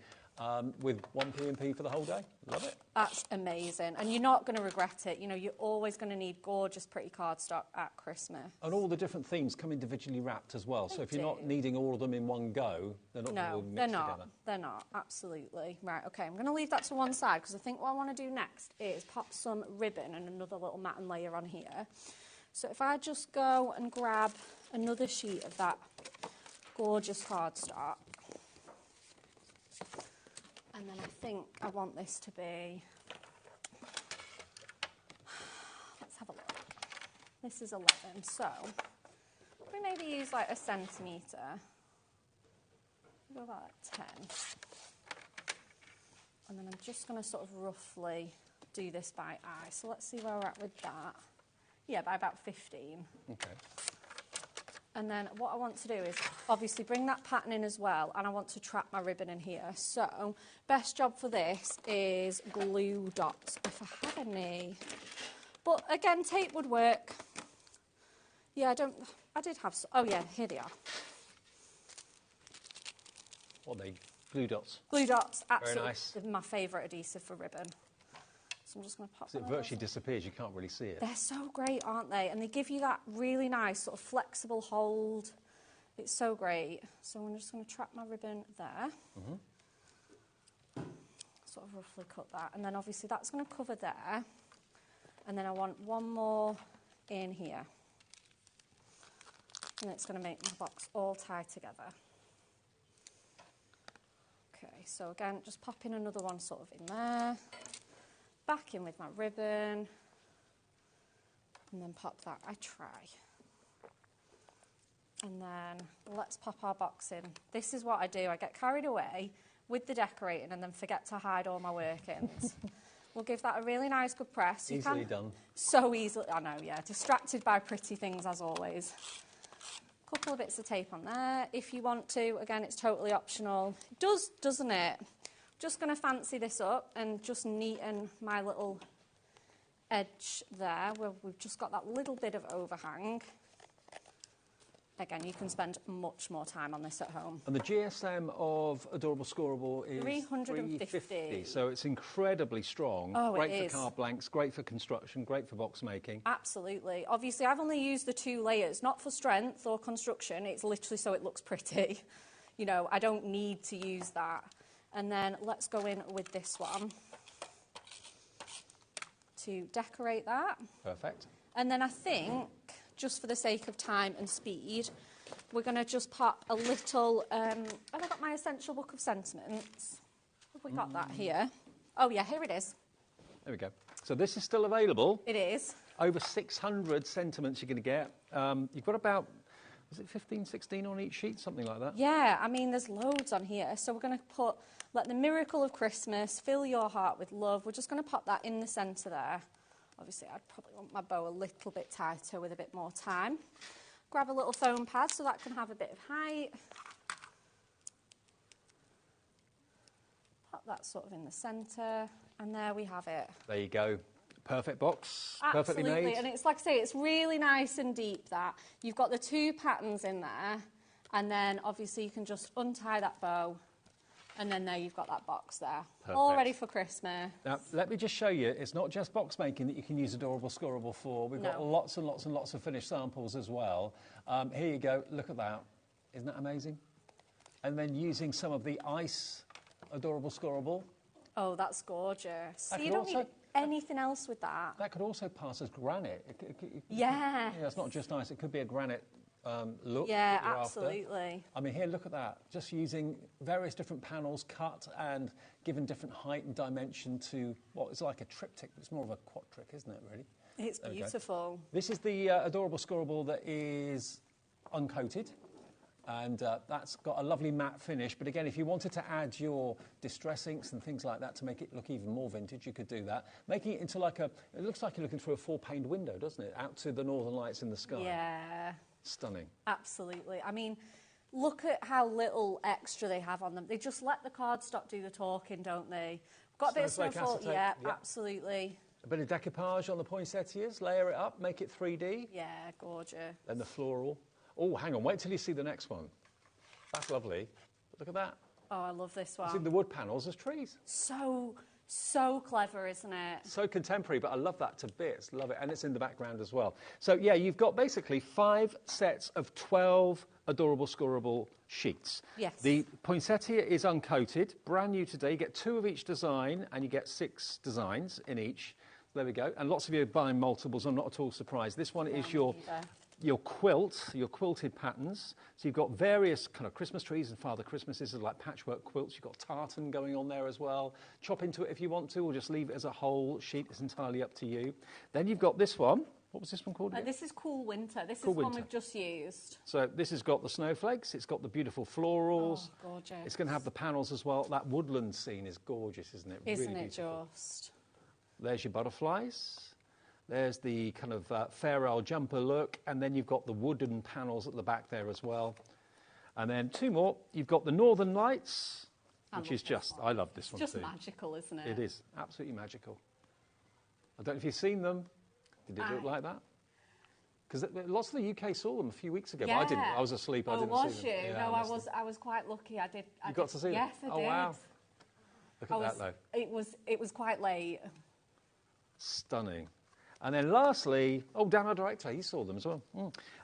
with 1 P&P for the whole day. Love it. That's amazing. And you're not going to regret it. You know, you're always going to need gorgeous, pretty cardstock at Christmas. And all the different themes come individually wrapped as well. So if you're not needing all of them in one go, they're not all mixed together. They're not. Absolutely. Right, OK, I'm going to leave that to one side because I think what I want to do next is pop some ribbon and another little matten layer on here. So if I just go and grab another sheet of that gorgeous cardstock. And then I think I want this to be, let's have a look. This is 11, so we maybe use like 1 centimetre. Go about 10. And then I'm just going to sort of roughly do this by eye. So let's see where we're at with that. Yeah, by about 15. Okay. And then what I want to do is obviously bring that pattern in as well, and I want to trap my ribbon in here. So best job for this is glue dots, if I have any. But again, tape would work. Yeah, I did have, oh yeah, here they are. What are they? Glue dots? Glue dots, absolutely. Very nice. My favourite adhesive for ribbon. So I'm just going to pop So it virtually disappears, you can't really see it. They're so great, aren't they? And they give you that really nice sort of flexible hold. It's so great. So I'm just going to trap my ribbon there. Sort of roughly cut that. And then obviously that's going to cover there. And then I want one more in here. And it's going to make my box all tie together. Okay, so again, just pop in another one sort of in there. Back in with my ribbon, and then pop that, I try. And then let's pop our box in. This is what I do, I get carried away with the decorating and then forget to hide all my workings. We'll give that a really nice good press. Easily done. So easily, I know, yeah. Distracted by pretty things as always. Couple of bits of tape on there if you want to. Again, it's totally optional. It does, doesn't it? Just going to fancy this up and just neaten my little edge there where we've just got that little bit of overhang. Again, you can spend much more time on this at home. And the GSM of Adorable Scoreable is 350. So it's incredibly strong. Oh, great it for is. card blanks, great for construction, great for box making. Absolutely. Obviously, I've only used the 2 layers, not for strength or construction. It's literally so it looks pretty. You know, I don't need to use that. And then let's go in with this one to decorate that. Perfect. And then I think, just for the sake of time and speed, we're going to just pop a little, have I got my essential book of sentiments? Have we got that here? Oh yeah, here it is. There we go. So this is still available. It is. Over 600 sentiments you're going to get. You've got about, was it 15, 16 on each sheet? Something like that? Yeah, I mean, there's loads on here. So we're going to put, let the miracle of Christmas fill your heart with love. We're just going to pop that in the centre there. Obviously, I'd probably want my bow a little bit tighter with a bit more time. Grab a little foam pad so that can have a bit of height. Pop that sort of in the centre, and there we have it. There you go. Perfect box. Absolutely. Perfectly made. And it's like I say, it's really nice and deep that. You've got the 2 patterns in there, and then obviously you can just untie that bow, and then there you've got that box there. Perfect. All ready for Christmas. Now, let me just show you, it's not just box making that you can use Adorable Scoreable for. We've got lots and lots and lots of finished samples as well. Here you go, look at that. Isn't that amazing? And then using some of the ice Adorable Scoreable. Oh, that's gorgeous. So you don't need anything else with that. That could also pass as granite. Yeah. It's not just ice, it could be a granite look. Yeah, that you're absolutely. After. I mean, here, look at that. Just using various different panels cut and given different height and dimension to what is like a triptych. It's more of a quadric, isn't it, really? It's beautiful. This is the Adorable Scoreable that is uncoated. And that's got a lovely matte finish. But again, if you wanted to add your distress inks and things like that to make it look even more vintage, you could do that. Making it into like it looks like you're looking through a 4-paned window, doesn't it? Out to the northern lights in the sky. Yeah. Stunning. Absolutely. I mean, look at how little extra they have on them. They just let the cardstock do the talking, don't they? Got a bit of snowfall. Yeah, absolutely. A bit of decoupage on the poinsettias, layer it up, make it 3D. Yeah, gorgeous. Then the floral. Oh, hang on, wait till you see the next one. That's lovely. But look at that. Oh, I love this one. See the wood panels as trees. So clever, isn't it? So contemporary, but I love that to bits. Love it. And it's in the background as well. So, yeah, you've got basically 5 sets of 12 Adorable Scoreable sheets. Yes. The poinsettia is uncoated, brand new today. You get 2 of each design, and you get 6 designs in each. There we go. And lots of you are buying multiples. I'm not at all surprised. This one is your quilt, your quilted patterns. So you've got various kind of Christmas trees and Father Christmases are like patchwork quilts. You've got tartan going on there as well. Chop into it if you want to, or just leave it as a whole sheet. It's entirely up to you. Then you've got this one. What was this one called again? This is Cool Winter. This Cool is one Winter. we've just used. So this has got the snowflakes, it's got the beautiful florals. Oh, gorgeous. It's going to have the panels as well. That woodland scene is gorgeous, isn't it? Isn't really it beautiful. just? There's your butterflies. There's the kind of Fairale jumper look, and then you've got the wooden panels at the back there as well. And then two more. You've got the Northern Lights, which is just, I love this one too. It's just magical, isn't it? It is, absolutely magical. I don't know if you've seen them. Did it look like that? Because lots of the UK saw them a few weeks ago, but I didn't. I was asleep. I didn't see them. Was you? Yeah, no, I was quite lucky. I did. You got to see them? Yes, I did. Oh, wow. Look at that, though. It was quite late. Stunning. And then lastly, Dan, our director, he saw them as well.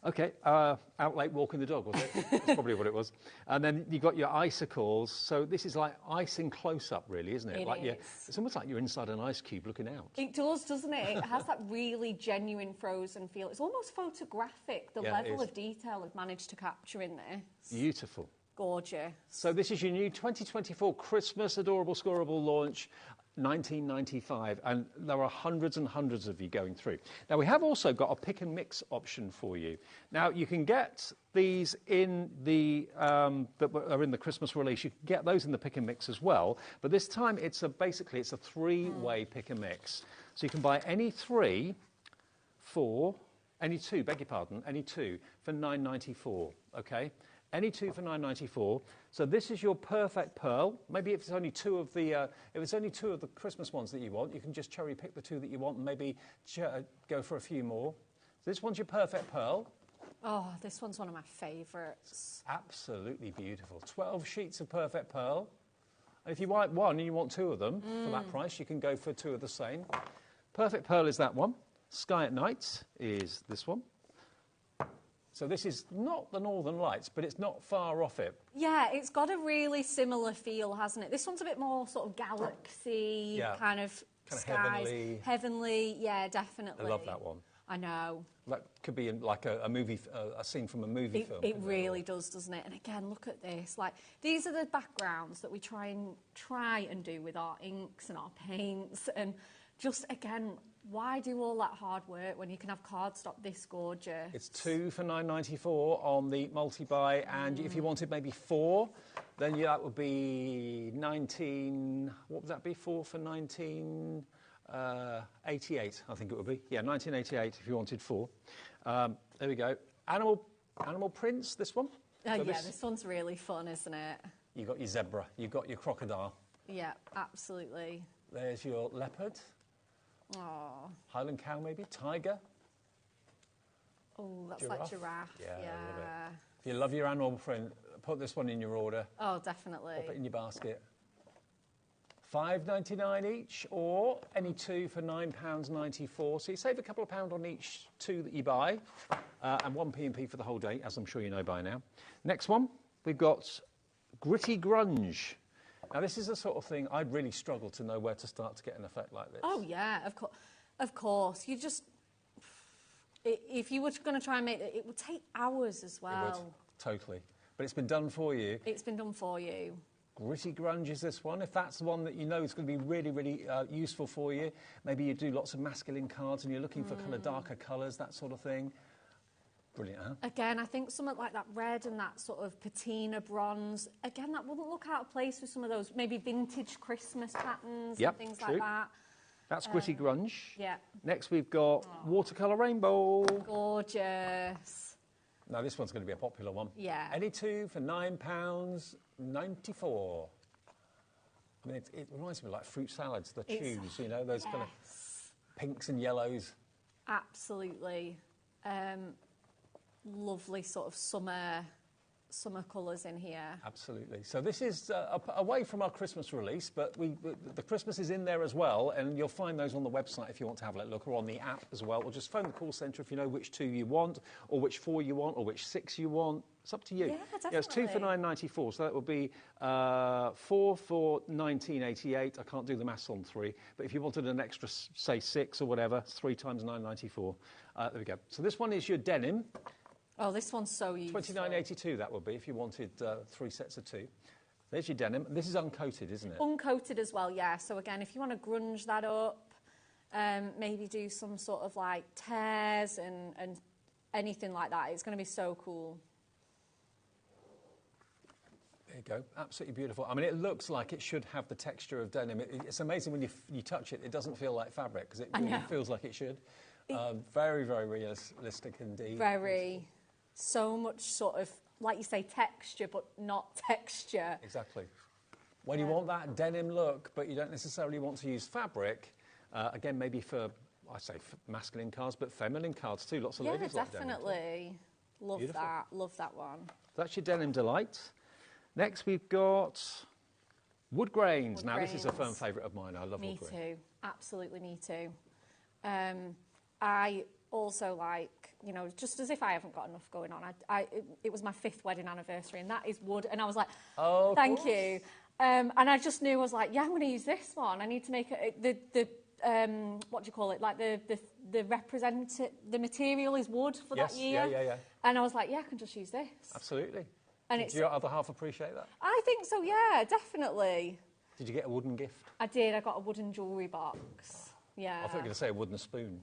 Okay, out late walking the dog, was it? That's probably what it was. And then you got your icicles. So this is like ice in close-up, really, isn't it? It like is. It's almost like you're inside an ice cube looking out. It does, doesn't it? It has that really genuine frozen feel. It's almost photographic, the level of detail I've managed to capture in this. Beautiful. Gorgeous. So this is your new 2024 Christmas Adorable Scoreable launch, 1995, and there are hundreds and hundreds of you going through. Now, we have also got a pick and mix option for you. Now, you can get these in the, that are in the Christmas release. You can get those in the pick and mix as well, but this time basically it's a three-way pick and mix. So you can buy any two for $9.94, okay? Any two for $9.94. So this is your perfect pearl. Maybe if it's only two of the Christmas ones that you want, you can just cherry pick the two that you want and maybe go for a few more. So this one's your perfect pearl. Oh, this one's one of my favourites. Absolutely beautiful. 12 sheets of perfect pearl. And if you want one and you want two of them for that price, you can go for two of the same. Perfect pearl is that one. Sky at Night is this one. So this is not the Northern Lights, but it's not far off it. Yeah, it's got a really similar feel, hasn't it? This one's a bit more sort of galaxy, kind of skies. Heavenly, yeah, definitely. I love that one. I know. That could be like a movie, a scene from a movie film. It really does, doesn't it? And again, look at this. Like, these are the backgrounds that we try and do with our inks and our paints. And just, again, why do all that hard work when you can have cardstock this gorgeous? It's two for $9.94 on the multi-buy, and if you wanted maybe four, then that would be 19. What would that be? Four for 1988, I think it would be. Yeah, 1988 if you wanted four. There we go. Animal prints. This one. So this one's really fun, isn't it? You got your zebra. You got your crocodile. Yeah, absolutely. There's your leopard. Oh. Highland cow, maybe? Tiger? Oh, that's like giraffe. Yeah, I love it. If you love your animal print, put this one in your order. Oh, definitely. Pop it in your basket. $5.99 each, or any two for £9.94. So you save a couple of pounds on each two that you buy, and 1p&p for the whole day, as I'm sure you know by now. Next one, we've got Gritty Grunge. Now, this is the sort of thing I'd really struggle to know where to start to get an effect like this. Oh, yeah, of course. You just... If you were going to try and make it, it would take hours as well. It would, totally. But it's been done for you. It's been done for you. Gritty Grunge is this one. If that's the one that you know is going to be really, really useful for you, maybe you do lots of masculine cards and you're looking for kind of darker colours, that sort of thing. Brilliant, huh? Again, I think something like that red and that sort of patina bronze, again, that wouldn't look out of place with some of those maybe vintage Christmas patterns and things like that. That's Gritty Grunge. Yeah. Next we've got Watercolour Rainbow. Gorgeous. Now this one's going to be a popular one. Yeah. Any two for £9.94. I mean, it reminds me of like fruit salads, the tubes, you know, those kind of pinks and yellows. Absolutely. Lovely sort of summer colours in here. Absolutely. So this is away from our Christmas release, but the Christmas is in there as well, and you'll find those on the website if you want to have a look, or on the app as well, or just phone the call centre if you know which two you want, or which four you want, or which six you want. It's up to you. Yeah, definitely. Yeah, it's two for £9.94, so that would be four for £19.88. I can't do the maths on three, but if you wanted an extra, say, six or whatever, 3 times £9.94. There we go. So this one is your denim. Oh, this one's so useful. $29.82 that would be if you wanted 3 sets of two. There's your denim. This is uncoated, isn't it? Uncoated as well, yeah. So again, if you want to grunge that up, maybe do some sort of like tears and anything like that. It's going to be so cool. There you go, absolutely beautiful. I mean, it looks like it should have the texture of denim. It's amazing when you touch it, it doesn't feel like fabric, because it really feels like it should. Very, very realistic indeed. Very. So much sort of, like you say, texture, but not texture. Exactly. When you want that denim look, but you don't necessarily want to use fabric, again, maybe for, I say for masculine cards, but feminine cards too. Lots of ladies like denim. Definitely. Love Beautiful. that. Love that one. That's your denim delight. Next, we've got wood grains. Now, this is a firm favourite of mine. I love wood grains. Me too. Absolutely me too. I also like, you know, just as if I haven't got enough going on. It was my 5th wedding anniversary, and that is wood. And I was like, oh, thank you. And I just knew, I was like, yeah, I'm going to use this one. I need to make it, what do you call it? Like the material is wood for that year. Yeah. And I was like, yeah, I can just use this. Absolutely. And Did your other half appreciate that? I think so, yeah, definitely. Did you get a wooden gift? I did. I got a wooden jewellery box. Yeah. I thought you were going to say a wooden spoon.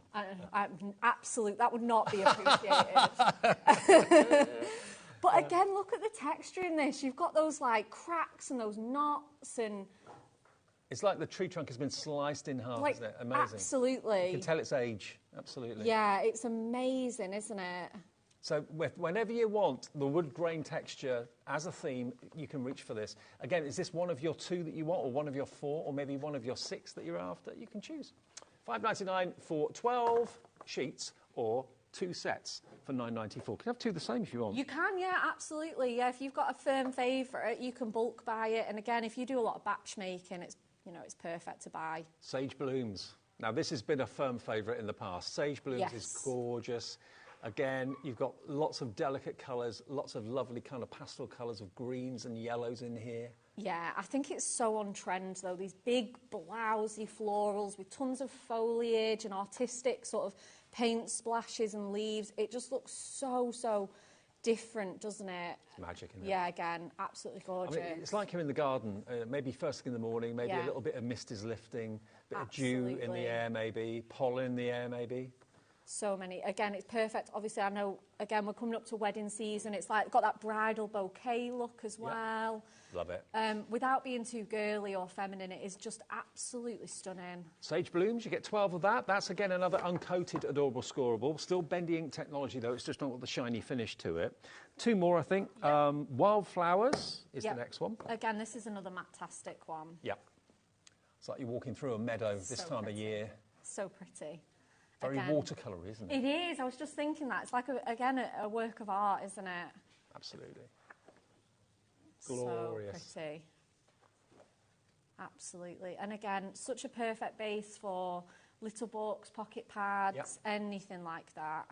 Absolute. That would not be appreciated. But again, look at the texture in this. You've got those like cracks and those knots, and it's like the tree trunk has been sliced in half, like, isn't it? Amazing. Absolutely. You can tell its age. Absolutely. Yeah, it's amazing, isn't it? So whenever you want the wood grain texture as a theme, you can reach for this. Again, is this one of your 2 that you want, or one of your 4, or maybe one of your 6 that you're after? You can choose. $5.99 for 12 sheets, or 2 sets for $9.94. You can have 2 the same if you want. You can, yeah, absolutely. Yeah, if you've got a firm favourite, you can bulk buy it. And again, if you do a lot of batch making, it's perfect to buy. Sage blooms. Now, this has been a firm favourite in the past. Sage blooms is gorgeous. Again, you've got lots of delicate colours, lots of lovely kind of pastel colours of greens and yellows in here. Yeah, I think it's so on trend, though. These big, blousy florals with tons of foliage and artistic sort of paint splashes and leaves. It just looks so, so different, doesn't it? It's magic, isn't it? Yeah, again, absolutely gorgeous. I mean, it's like you're in the garden, maybe first thing in the morning, maybe a little bit of mist is lifting, a bit of dew in the air maybe, pollen in the air maybe. So many. Again, it's perfect. Obviously, I know, again, we're coming up to wedding season. It's like got that bridal bouquet look as well. Love it. Without being too girly or feminine, it is just absolutely stunning. Sage blooms, you get 12 of that. That's, again, another uncoated adorable scoreable. Still bendy ink technology, though. It's just not got the shiny finish to it. 2 more, I think. Wildflowers is the next one. Again, this is another matastic one. Yeah. It's like you're walking through a meadow this time of year. So pretty. Very watercolour, isn't it? It is. I was just thinking that. It's like, a work of art, isn't it? Absolutely. Glorious. So pretty. Absolutely. And again, such a perfect base for little books, pocket pads, anything like that.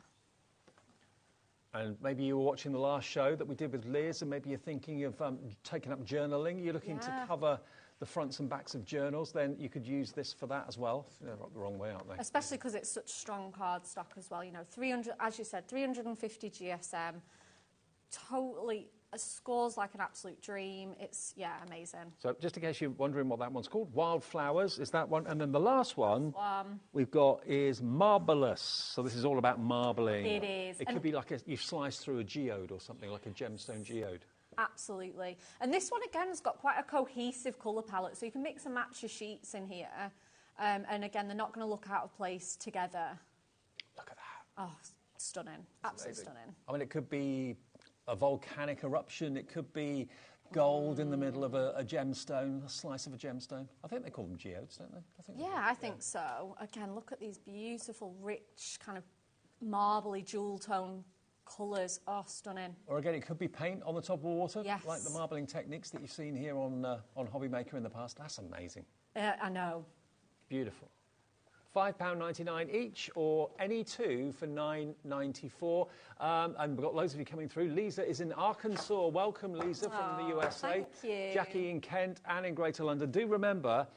And maybe you were watching the last show that we did with Liz, and maybe you're thinking of taking up journaling. You're looking to cover the fronts and backs of journals, then you could use this for that as well. They're up the wrong way, aren't they? Especially because it's such strong card stock as well. You know, 300, as you said, 350 GSM. Totally scores like an absolute dream. It's, amazing. So just in case you're wondering what that one's called, Wildflowers is that one. And then the last one we've got is Marvelous. So this is all about marbling. It is. It could be like you've sliced through a geode or something, like a gemstone geode. Absolutely. And this one, again, has got quite a cohesive colour palette, so you can mix and match your sheets in here. And again, they're not going to look out of place together. Look at that. Oh, stunning. Absolutely stunning. I mean, it could be a volcanic eruption. It could be gold in the middle of a gemstone, a slice of a gemstone. I think they call them geodes, don't they? I think so. Again, look at these beautiful, rich, kind of marbly jewel tone colours. Oh, stunning. Or again, it could be paint on the top of water, yes, like the marbling techniques that you've seen here on HobbyMaker in the past. That's amazing. I know. Beautiful. £5.99 each, or any 2 for $9.94. And we've got loads of you coming through. Lisa is in Arkansas. Welcome, Lisa, from the USA. Thank you. Jackie in Kent and in Greater London. Do remember,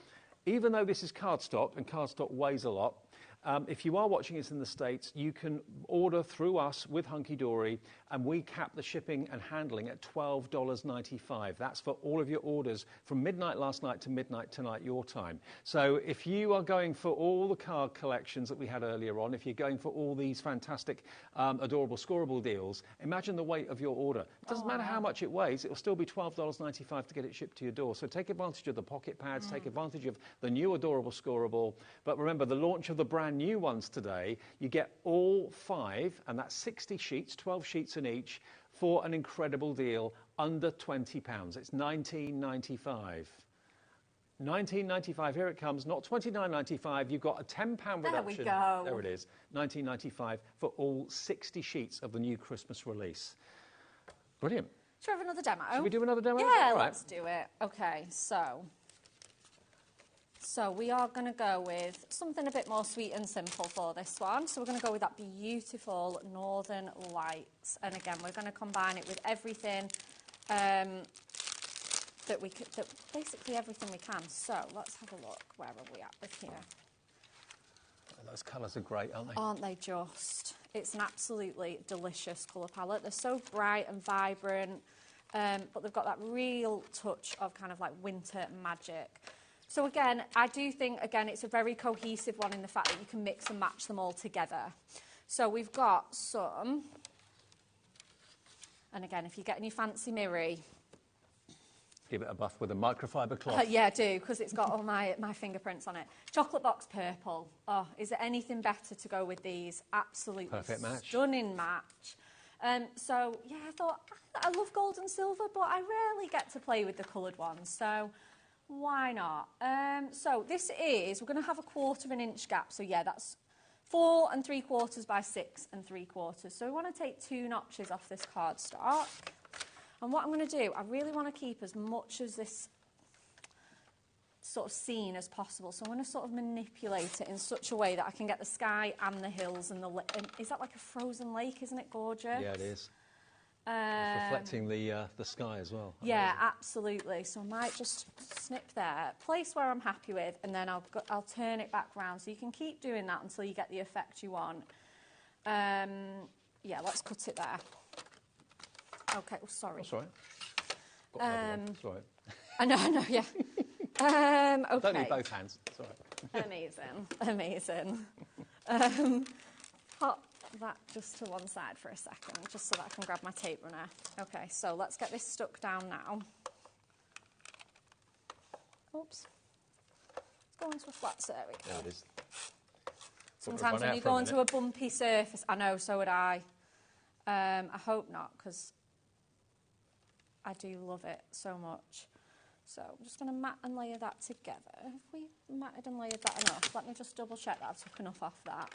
even though this is cardstock, and cardstock weighs a lot, If you are watching us in the States, you can order through us with Hunky Dory, and we cap the shipping and handling at $12.95. That's for all of your orders from midnight last night to midnight tonight, your time. So if you are going for all the card collections that we had earlier on, if you're going for all these fantastic, adorable, scoreable deals, imagine the weight of your order. It doesn't matter how much it weighs, it'll still be $12.95 to get it shipped to your door. So take advantage of the pocket pads, take advantage of the new adorable scoreable. But remember, the launch of the brand new ones today, you get all 5, and that's 60 sheets, 12 sheets in each, for an incredible deal under £20. It's $19.95. $19.95, here it comes, not $29.95. You've got a £10 reduction. There we go. There it is, $19.95 for all 60 sheets of the new Christmas release. Brilliant. Should we have another demo? Should we do another demo? Yeah, All right. let's do it. Okay, so we are going to go with something a bit more sweet and simple for this one. So we're going to go with that beautiful Northern Lights. And again, we're going to combine it with everything basically everything we can. So let's have a look. Where are we at with here? Those colours are great, aren't they? Aren't they just? It's an absolutely delicious colour palette. They're so bright and vibrant, but they've got that real touch of kind of like winter magic. So again, I do think, again, it's a very cohesive one in the fact that you can mix and match them all together. So we've got some, and again, if you're getting your fancy mirror, give it a buff with a microfiber cloth. yeah, I do, because it's got all my fingerprints on it. Chocolate box purple. Oh, is there anything better to go with these? Absolutely Perfect match. Stunning match. So, yeah, I thought, I love gold and silver, but I rarely get to play with the coloured ones, so why not? So this is, we're going to have a 1/4 inch gap. So, yeah, that's 4 3/4 by 6 3/4. So we want to take 2 notches off this cardstock. And what I'm going to do, I really want to keep as much of this sort of scene as possible. So I'm going to sort of manipulate it in such a way that I can get the sky and the hills and the... is that like a frozen lake? Isn't it gorgeous? Yeah, it is. It's reflecting the sky as well. Yeah, absolutely. So I might just snip there, place where I'm happy with, and then I'll turn it back round. So you can keep doing that until you get the effect you want. Yeah, let's cut it there. Okay, oh, sorry. That's all right. That's all right. I know, yeah. Okay. Don't need both hands. It's all right. Amazing. Pop that just to one side for a second, just so that I can grab my tape runner. Okay, so let's get this stuck down now. Oops. Let's go into a flat, there we go. There it is. Sometimes when you go onto a bumpy surface, I know, so would I. I hope not, because I do love it so much. So I'm just going to mat and layer that together. Have we matted and layered that enough? Let me just double check that I've took enough off that.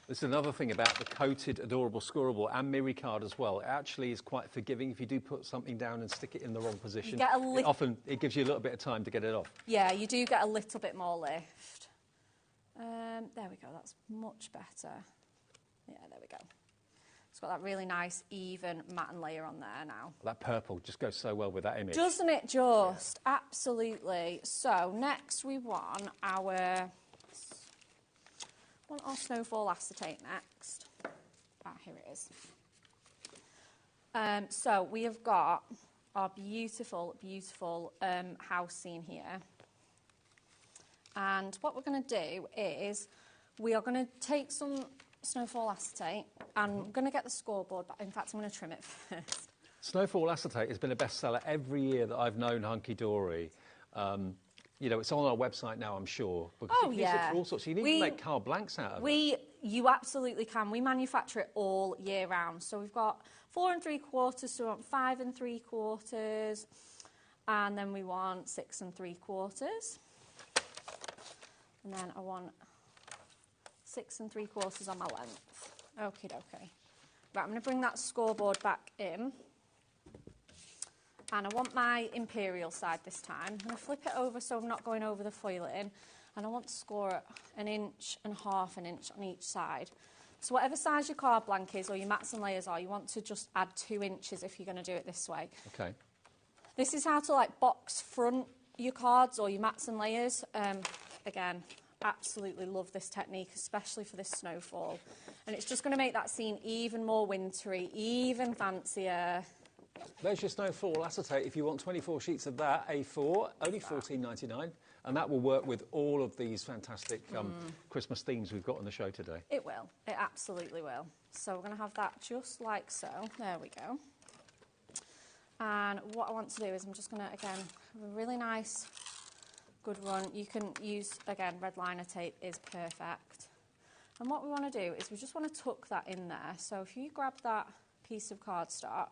This is another thing about the coated adorable scoreable and Miri card as well. It actually is quite forgiving if you do put something down and stick it in the wrong position. It gives you a little bit of time to get it off. Yeah, you do get a little bit more lift. There we go, that's much better. Yeah, there we go. It's got that really nice, even matte and layer on there now. That purple just goes so well with that image. Doesn't it just? Yeah. Absolutely. So next we want our snowfall acetate next. Here it is. So we have got our beautiful, beautiful house scene here. And what we're going to do is we are going to take some snowfall acetate, and I'm going to get the scoreboard, but in fact I'm going to trim it first. Snowfall acetate has been a bestseller every year that I've known Hunky Dory. You know, it's on our website now, I'm sure. Because you can use it for all sorts. You can even make card blanks out of it. You absolutely can. We manufacture it all year round. So we've got 4 3/4, so we want 5 3/4, and then we want 6 3/4. And then I want 6 3/4 on my length. Okie dokie. Right, I'm going to bring that scoreboard back in. And I want my imperial side this time. I'm going to flip it over so I'm not going over the foiling. And I want to score 1.5 inches on each side. So whatever size your card blank is or your mats and layers are, you want to just add 2 inches if you're going to do it this way. Okay. This is how to like box front your cards or your mats and layers. Again, absolutely love this technique, especially for this snowfall. And it's just going to make that scene even more wintry, even fancier. There's your snowfall acetate. If you want 24 sheets of that, A4, only $14.99. And that will work with all of these fantastic Christmas themes we've got on the show today. It will. It absolutely will. So we're going to have that just like so. There we go. And what I want to do is I'm just going to, again, have a really nice, good run. You can use, again, red liner tape is perfect. And what we want to do is we just want to tuck that in there. So if you grab that piece of cardstock,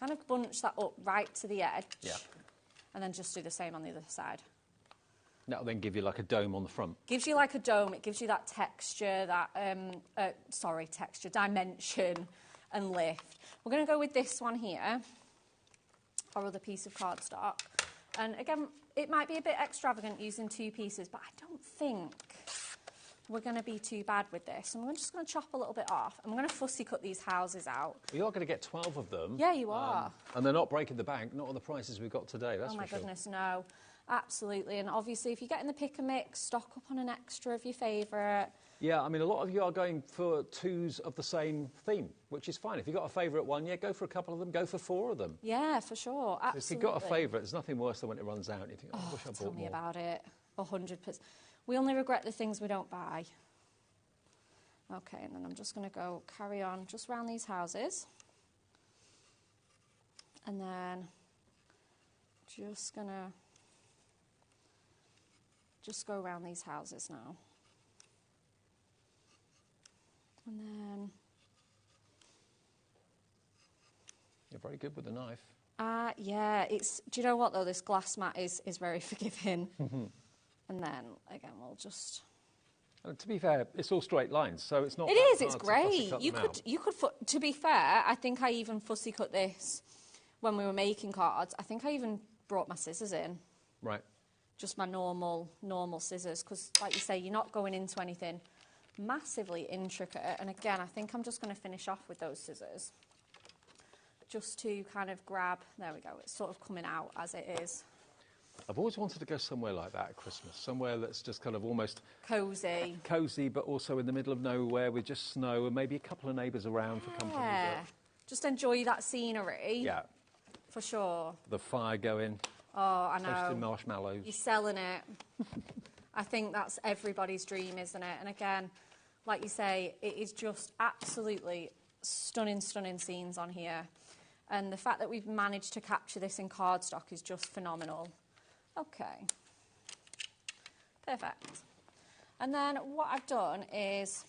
kind of bunch that up right to the edge, and then just do the same on the other side. That'll then give you like a dome on the front. Gives you like a dome. It gives you that texture, that, texture, dimension and lift. We're going to go with this one here, our other piece of cardstock. And again, it might be a bit extravagant using 2 pieces, but I don't think we're going to be too bad with this. And we're just going to chop a little bit off. And we're going to fussy cut these houses out. You are going to get 12 of them. Yeah, you are. And they're not breaking the bank, not on the prices we've got today, that's for sure. Oh my goodness, no. Absolutely. And obviously, if you're getting the pick and mix, stock up on an extra of your favourite. Yeah, I mean, a lot of you are going for 2s of the same theme, which is fine. If you've got a favourite one, yeah, go for a couple of them, go for 4 of them. Yeah, for sure. Absolutely. If you've got a favourite, there's nothing worse than when it runs out and you think, oh, I wish I bought more. Tell me about it. 100%. We only regret the things we don't buy. Okay, and then I'm just going to go carry on just around these houses. And then just going to just go around these houses now. And then... You're very good with the knife. Yeah, it's... Do you know what, though? This glass mat is very forgiving. And then, again, we'll just... To be fair, it's all straight lines, so it's not... It is, it's great. You could... To be fair, I think I even fussy cut this when we were making cards. I think I even brought my scissors in. Right. Just my normal scissors, because, like you say, you're not going into anything massively intricate. And again, I think I'm just going to finish off with those scissors, just to kind of grab. There we go. It's sort of coming out as it is. I've always wanted to go somewhere like that at Christmas, somewhere that's just kind of almost cozy, but also in the middle of nowhere with just snow and maybe a couple of neighbours around for company. Yeah, just enjoy that scenery. Yeah, for sure. The fire going. Oh, I know. Toasted marshmallows. You're selling it. I think that's everybody's dream, isn't it? And again, like you say, it is just absolutely stunning, stunning scenes on here. And the fact that we've managed to capture this in cardstock is just phenomenal. Okay. Perfect. And then what I've done is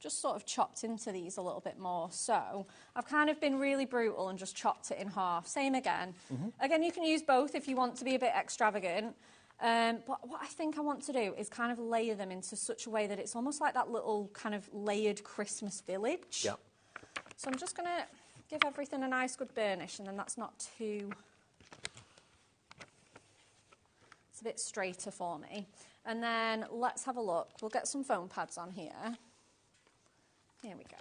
just sort of chopped into these a little bit more. So I've kind of been really brutal and just chopped it in half. Same again. Again, you can use both if you want to be a bit extravagant. But what I think I want to do is kind of layer them into such a way that it's almost like that little kind of layered Christmas village. Yep. So I'm just going to give everything a nice good burnish, and then that's not too... It's a bit straighter for me. And then let's have a look. We'll get some foam pads on here. Here we go.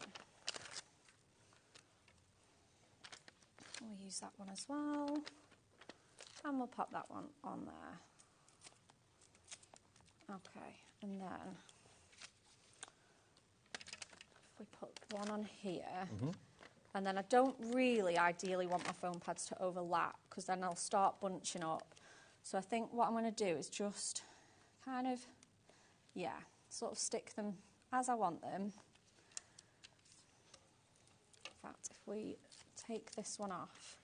We'll use that one as well. And we'll pop that one on there. Okay, and then if we put one on here, and then I don't really ideally want my foam pads to overlap, because then I'll start bunching up. So I think what I'm going to do is just kind of, yeah, sort of stick them as I want them. In fact, if we take this one off,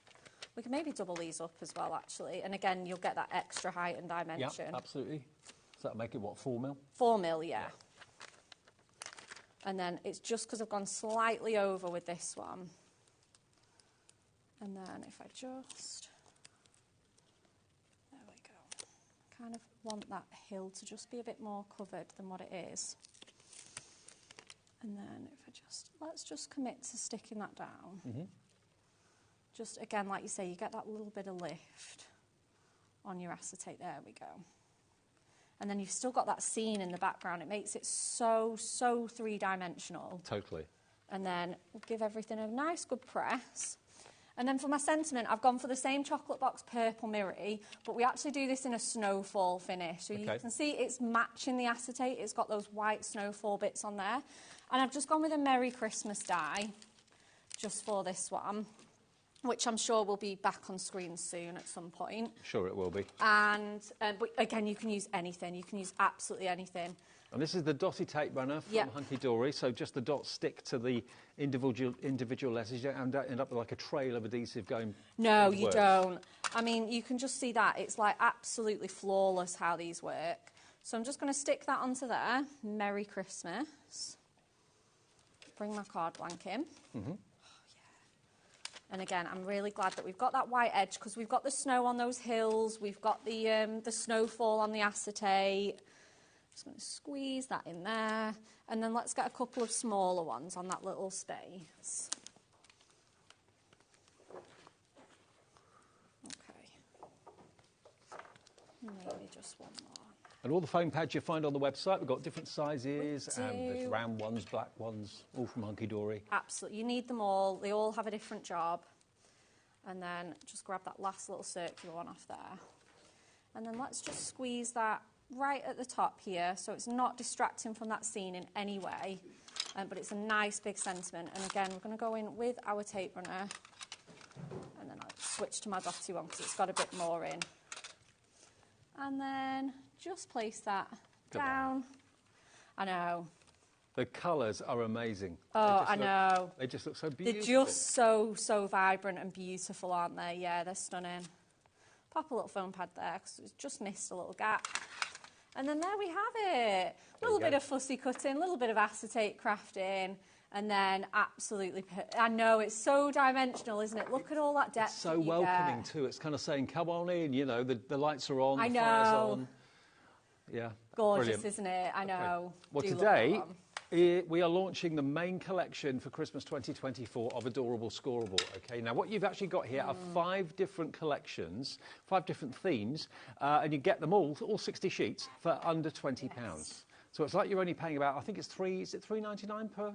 we can maybe double these up as well, actually. And again, you'll get that extra height and dimension. Yeah, absolutely. So that'll make it, what, 4 mil? 4 mil, yeah. And then it's just because I've gone slightly over with this one. And then if I just... There we go. Kind of want that hill to just be a bit more covered than what it is. And then if I just... Let's just commit to sticking that down. Just, again, like you say, you get that little bit of lift on your acetate. There we go. And then you've still got that scene in the background. It makes it so three-dimensional. Totally. And then we'll give everything a nice good press. And then for my sentiment, I've gone for the same chocolate box purple mirrory, but we actually do this in a snowfall finish. So you can see it's matching the acetate. It's got those white snowfall bits on there. And I've just gone with a Merry Christmas die, just for this one, which I'm sure will be back on screen soon at some point. Sure it will be. And but again, you can use anything. You can use absolutely anything. And this is the dotty tape runner from Hunky Dory, so just the dots stick to the individual letters. You don't end up with like a trail of adhesive going. No, you don't. I mean, you can just see that. It's like absolutely flawless how these work. So I'm just going to stick that onto there. Merry Christmas. Bring my card blank in. Mm-hmm. And again, I'm really glad that we've got that white edge because we've got the snow on those hills. We've got the snowfall on the acetate. Just going to squeeze that in there. And then let's get a couple of smaller ones on that little space. Okay. Maybe just one more. And all the foam pads you find on the website, we've got different sizes, and there's round ones, black ones, all from Hunky Dory. Absolutely. You need them all. They all have a different job. And then just grab that last little circular one off there. And then let's just squeeze that right at the top here, so it's not distracting from that scene in any way, but it's a nice big sentiment. And again, we're going to go in with our tape runner, and then I'll switch to my dotty one because it's got a bit more in. And then just place that down. I know. The colours are amazing. Oh, I know. They just look so beautiful. They're just so vibrant and beautiful, aren't they? Yeah, they're stunning. Pop a little foam pad there because it's just missed a little gap. And then there we have it. A little bit of fussy cutting, a little bit of acetate crafting, and then absolutely, I know, it's so dimensional, isn't it? Look at all that depth. It's so welcoming too. It's kind of saying, come on in, you know, the lights are on, I the fire's know. on. Yeah. Gorgeous, brilliant. isn't it? I know. Well, today, we are launching the main collection for Christmas 2024 of Adorable Scoreable. Okay, now what you've actually got here are 5 different collections, 5 different themes, and you get them all 60 sheets for under £20. So it's like you're only paying about, I think it's £3.99 per?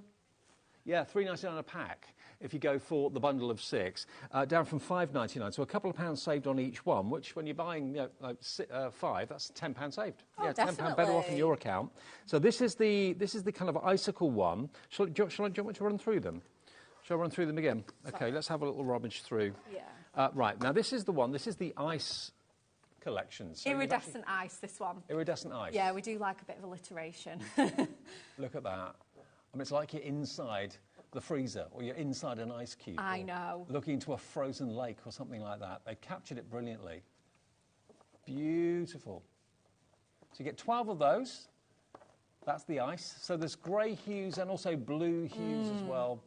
Yeah, £3.99 a pack if you go for the bundle of 6, down from £5.99. So a couple of pounds saved on each one, which when you're buying 5, that's £10 saved. Oh, yeah, definitely. £10 better off in your account. So this is the kind of icicle one. Do you want me to run through them? Shall I run through them again? Okay, let's have a little rummage through. Yeah. Right, now this is the one. This is the ice collection. So Iridescent ice, this one. Iridescent ice. Yeah, we do like a bit of alliteration. Look at that. I mean, it's like you're inside the freezer or you're inside an ice cube. I know. Looking into a frozen lake or something like that. They've captured it brilliantly. Beautiful. So you get 12 of those. That's the ice. So there's grey hues and also blue hues as well.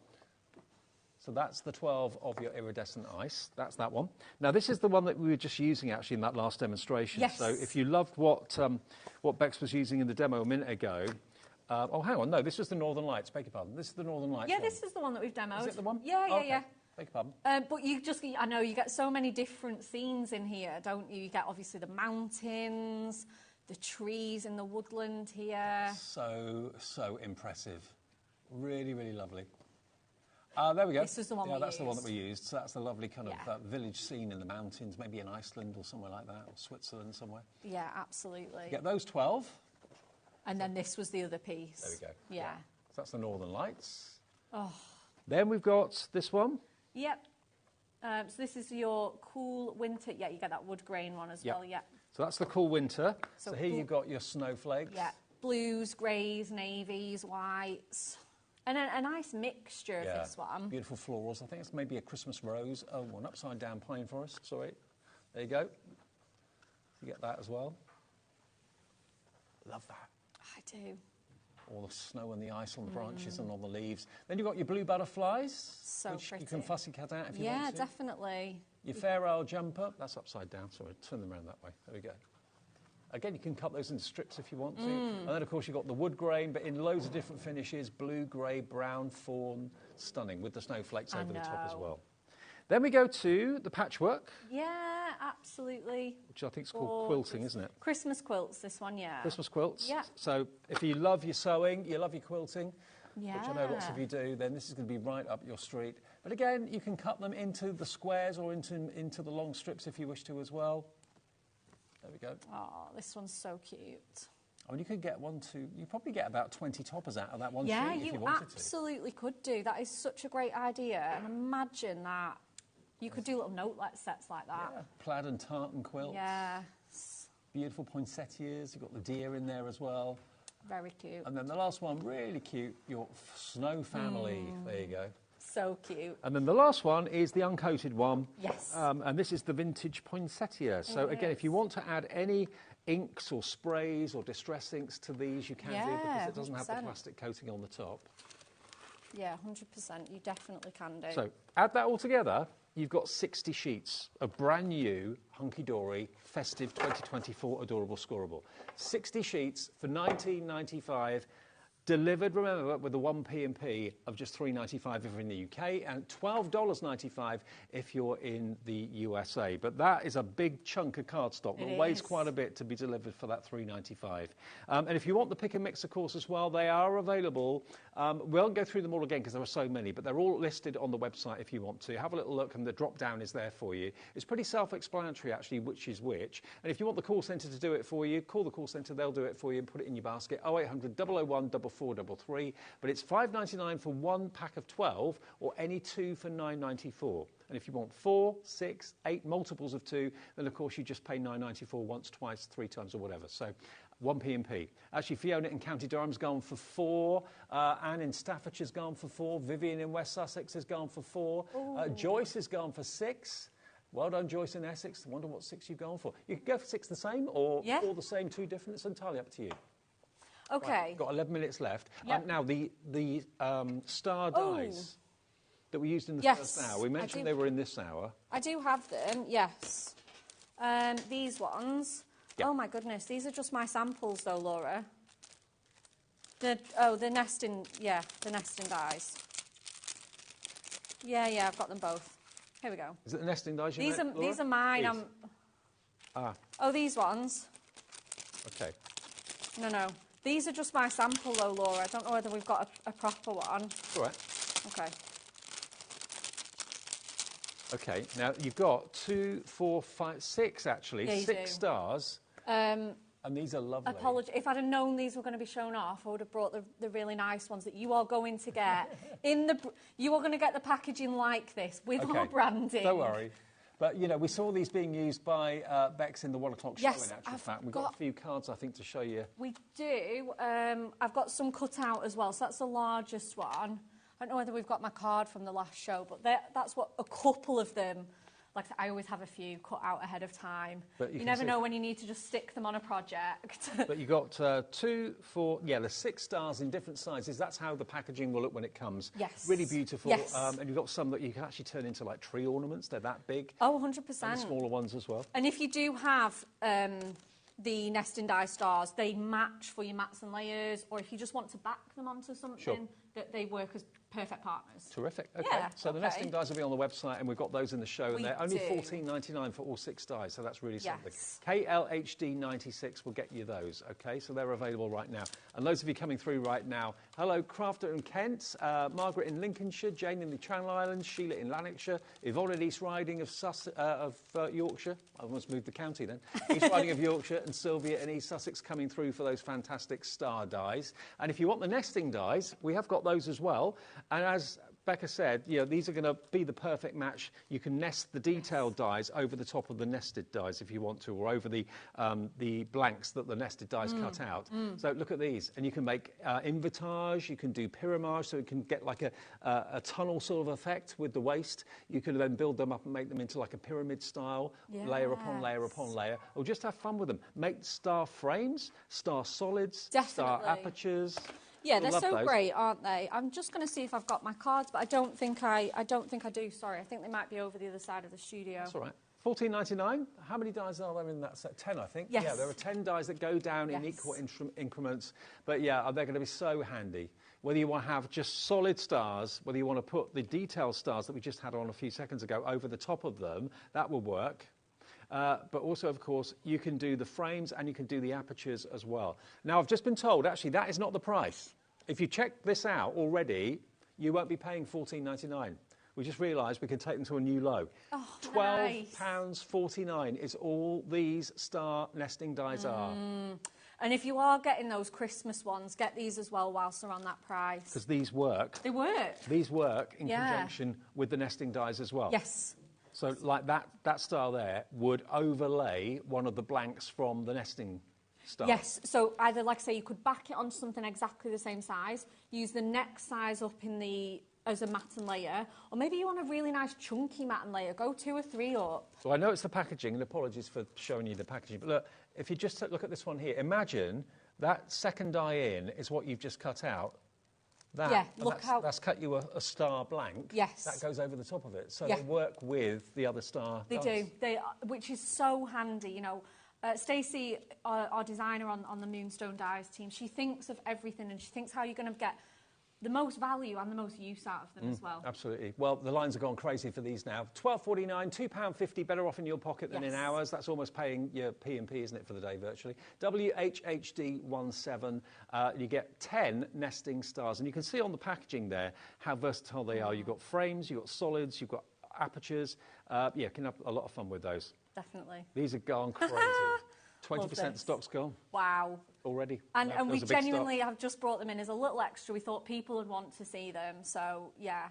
So that's the 12 of your iridescent ice. That's that one. Now, this is the one that we were just using, actually, in that last demonstration. Yes. So if you loved what Bex was using in the demo a minute ago... oh, hang on. No, this was the Northern Lights. Beg your pardon. This is the Northern Lights Yeah, one. this is the one that we've demoed. Is it the one? Yeah, okay. yeah. Beg your pardon. But I know you get so many different scenes in here, don't you? You get, obviously, the mountains, the trees in the woodland here. So impressive. Really, really lovely. There we go. This was the one we that's used. the one that we used. So that's the lovely kind of village scene in the mountains, maybe in Iceland or somewhere like that, or Switzerland somewhere. Yeah, absolutely. You get those 12. And then this was the other piece. There we go. Yeah. So that's the Northern Lights. Oh. Then we've got this one. Yep. So this is your cool winter. Yeah, you get that wood grain one as well. Yeah. So that's the cool winter. So here you've got your snowflakes. Yeah. Blues, greys, navies, whites. And a nice mixture of this one. Beautiful florals. I think it's maybe a Christmas rose. Oh, an upside down pine forest. Sorry. There you go. You get that as well. Love that. I do. All the snow and the ice on the branches and on the leaves. Then you've got your blue butterflies, so which pretty. you can fussy cut out if you want want to. to. Yeah, definitely. Your fair owl jumper, that's upside down, sorry, turn them around that way. There we go. Again, you can cut those into strips if you want to. And then, of course, you've got the wood grain, but in loads of different finishes, blue, grey, brown, fawn, stunning, with the snowflakes over the top as well. Then we go to the patchwork. Yeah, absolutely. Which I think is called quilting, isn't it? Christmas quilts, this one, yeah. Christmas quilts. Yeah. So if you love your sewing, you love your quilting, which I know lots of you do, then this is going to be right up your street. But again, you can cut them into the squares or into the long strips if you wish to as well. There we go. Oh, this one's so cute. I mean, you could get you probably get about 20 toppers out of that one sheet Yeah, if you you wanted to. absolutely could do. That is such a great idea. And imagine that you could do little note-let sets like that. Yeah, plaid and tartan quilts. Yeah. Beautiful poinsettias. You've got the deer in there as well. Very cute. And then the last one, really cute, your snow family. There you go. So cute. And then the last one is the uncoated one. Yes. And this is the vintage poinsettia. So again, if you want to add any inks or sprays or distress inks to these, you can do, because it doesn't have the plastic coating on the top. Yeah, 100%. You definitely can do. So add that all together, you've got 60 sheets of brand new, hunky-dory, festive 2024 adorable scoreable. 60 sheets for $19.95. Delivered, remember, with a 1p&p of just $3.95 if you're in the UK and $12.95 if you're in the USA. But that is a big chunk of cardstock that weighs quite a bit to be delivered for that $3.95. And if you want the pick and mix, of course, as well, they are available. We won't go through them all again because there are so many, but they're all listed on the website if you want to. Have a little look, and the drop-down is there for you. It's pretty self-explanatory, actually, which is which. And if you want the call centre to do it for you, call the call centre. They'll do it for you and put it in your basket. 0800 001 4433. But it's $5.99 for one pack of 12, or any two for $9.94. And if you want 4, 6, 8 multiples of 2, then of course you just pay $9.94 once, twice, 3 times, or whatever. So 1p&p. Actually, Fiona in County Durham's gone for 4. Anne in Staffordshire's gone for 4. Vivian in West Sussex has gone for 4. Joyce has gone for 6. Well done, Joyce in Essex. I wonder what 6 you've gone for. You could go for 6 the same, or 4 the same, 2 different. It's entirely up to you. Okay. Right, got 11 minutes left. Yep. Now, the star dies that we used in the first hour, we mentioned they were in this hour. I do have them, yes. These ones. Yep. Oh, my goodness. These are just my samples, though, Laura. The nesting, the nesting dies. Yeah, I've got them both. Here we go. Is it the nesting dies you These are mine. Oh, these ones. Okay. No. These are just my sample, though, Laura. I don't know whether we've got a proper one. All right. Okay. Okay, now you've got 2, 4, 5, 6, actually. Yeah, 6 stars. And these are lovely. Apology. If I'd have known these were going to be shown off, I would have brought the really nice ones that you are going to get. You are going to get the packaging like this with our branding. Don't worry. But, you know, we saw these being used by Bex in the 1 o'clock show, in actual fact. We've got a few cards, I think, to show you. We do. I've got some cut out as well, so that's the largest one. I don't know whether we've got my card from the last show, but that's what a couple of them... Like I always have a few cut out ahead of time. But you never know when you need to just stick them on a project. But you got 2, 4, there's 6 stars in different sizes. That's how the packaging will look when it comes. Yes. Really beautiful. Yes. And you've got some that you can actually turn into like tree ornaments. They're that big. Oh, 100%. And smaller ones as well. And if you do have the nesting die stars, they match for your mats and layers, or if you just want to back them onto something, that they work as perfect partners. Terrific. Okay. Yeah, so the nesting dies will be on the website, and we've got those in the show, and they're only $14.99 for all 6 dies, so that's really something. KLHD96 will get you those, okay? So they're available right now. And those of you coming through right now, hello, Crafter in Kent, Margaret in Lincolnshire, Jane in the Channel Islands, Sheila in Lanarkshire, Yvonne in East Riding of Yorkshire. I almost moved the county then. East Riding of Yorkshire, and Sylvia in East Sussex coming through for those fantastic star dies. And if you want the nesting dies, we have got those as well. And as Becca said, you know, these are going to be the perfect match. You can nest the detailed dies over the top of the nested dies if you want to, or over the blanks that the nested dies cut out. So look at these, and you can make invitage, you can do pyramage, so it can get like a tunnel sort of effect with the waste. You can then build them up and make them into like a pyramid style, layer upon layer upon layer, or just have fun with them. Make star frames, star solids, star apertures. Yeah, they're so great, aren't they? I'm just going to see if I've got my cards, but I don't think I do. Sorry, I think they might be over the other side of the studio. That's all right. $14.99. How many dies are there in that set? 10, I think. Yes. Yeah, there are 10 dies that go down in equal increments. But yeah, they're going to be so handy. Whether you want to have just solid stars, whether you want to put the detailed stars that we just had on a few seconds ago over the top of them, that will work. But also, of course, you can do the frames and you can do the apertures as well. Now, I've just been told, actually, that is not the price. If you check this out already, you won't be paying $14.99. We just realised we can take them to a new low. Oh, £12.49 is all these star nesting dies are. And if you are getting those Christmas ones, get these as well whilst they're on that price. Because these work. They work. These work in conjunction with the nesting dies as well. Yes. So like that star there would overlay one of the blanks from the nesting star. Yes, so either, like I say, you could back it onto something exactly the same size, use the next size up in the as a matten layer, or maybe you want a really nice chunky matten layer, go 2 or 3 up. So I know it's the packaging, and apologies for showing you the packaging, but look, if you just look at this one here, imagine that second die in is what you've just cut out. That, yeah, look how... That's cut you a star blank. Yes. That goes over the top of it. So they work with the other star They dies. do, which is so handy, you know. Stacey, our designer on the Moonstone Dies team, she thinks of everything, and she thinks how you're going to get the most value and the most use out of them as well. Absolutely. Well, the lines have gone crazy for these now. £12.49, £2.50, better off in your pocket than in ours. That's almost paying your P&P, isn't it, for the day, virtually. WHHD17. You get 10 nesting stars. And you can see on the packaging there how versatile they are. You've got frames, you've got solids, you've got apertures. Yeah, you can have a lot of fun with those. Definitely. These are gone crazy. 20% stock's gone. Wow. Already. And we genuinely have just brought them in as a little extra. We thought people would want to see them. So, yeah,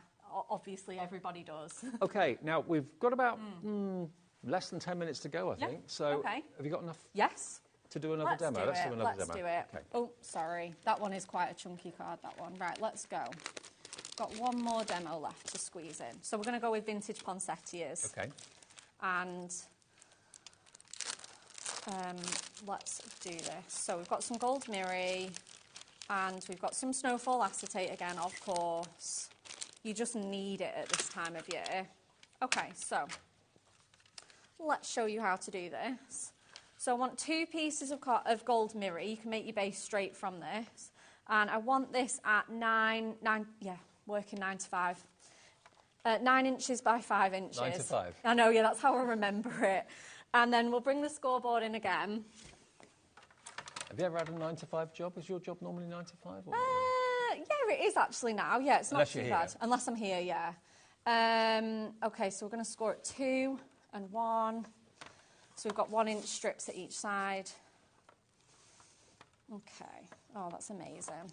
obviously everybody does. OK, now we've got about less than 10 minutes to go, I think. So have you got enough? Yes. To do another demo? Let's do another demo. Let's do it. Okay. Oh, sorry. That one is quite a chunky card, that one. Right, let's go. Got one more demo left to squeeze in. So we're going to go with vintage poinsettias. OK. And let's do this. So we've got some gold mirri, and we've got some snowfall acetate again, of course. You just need it at this time of year. Okay, so let's show you how to do this. So I want 2 pieces of gold mirri. You can make your base straight from this. And I want this at working 9 to 5. 9 inches by 5 inches. 9 to 5. I know, yeah, that's how I remember it. And then we'll bring the scoreboard in again. Have you ever had a 9 to 5 job? Is your job normally 9 to 5? Yeah, it is actually now. Yeah, it's not too bad. Here. Unless I'm here, yeah. OK, so we're going to score at 2 and 1. So we've got 1-inch strips at each side. OK. Oh, that's amazing.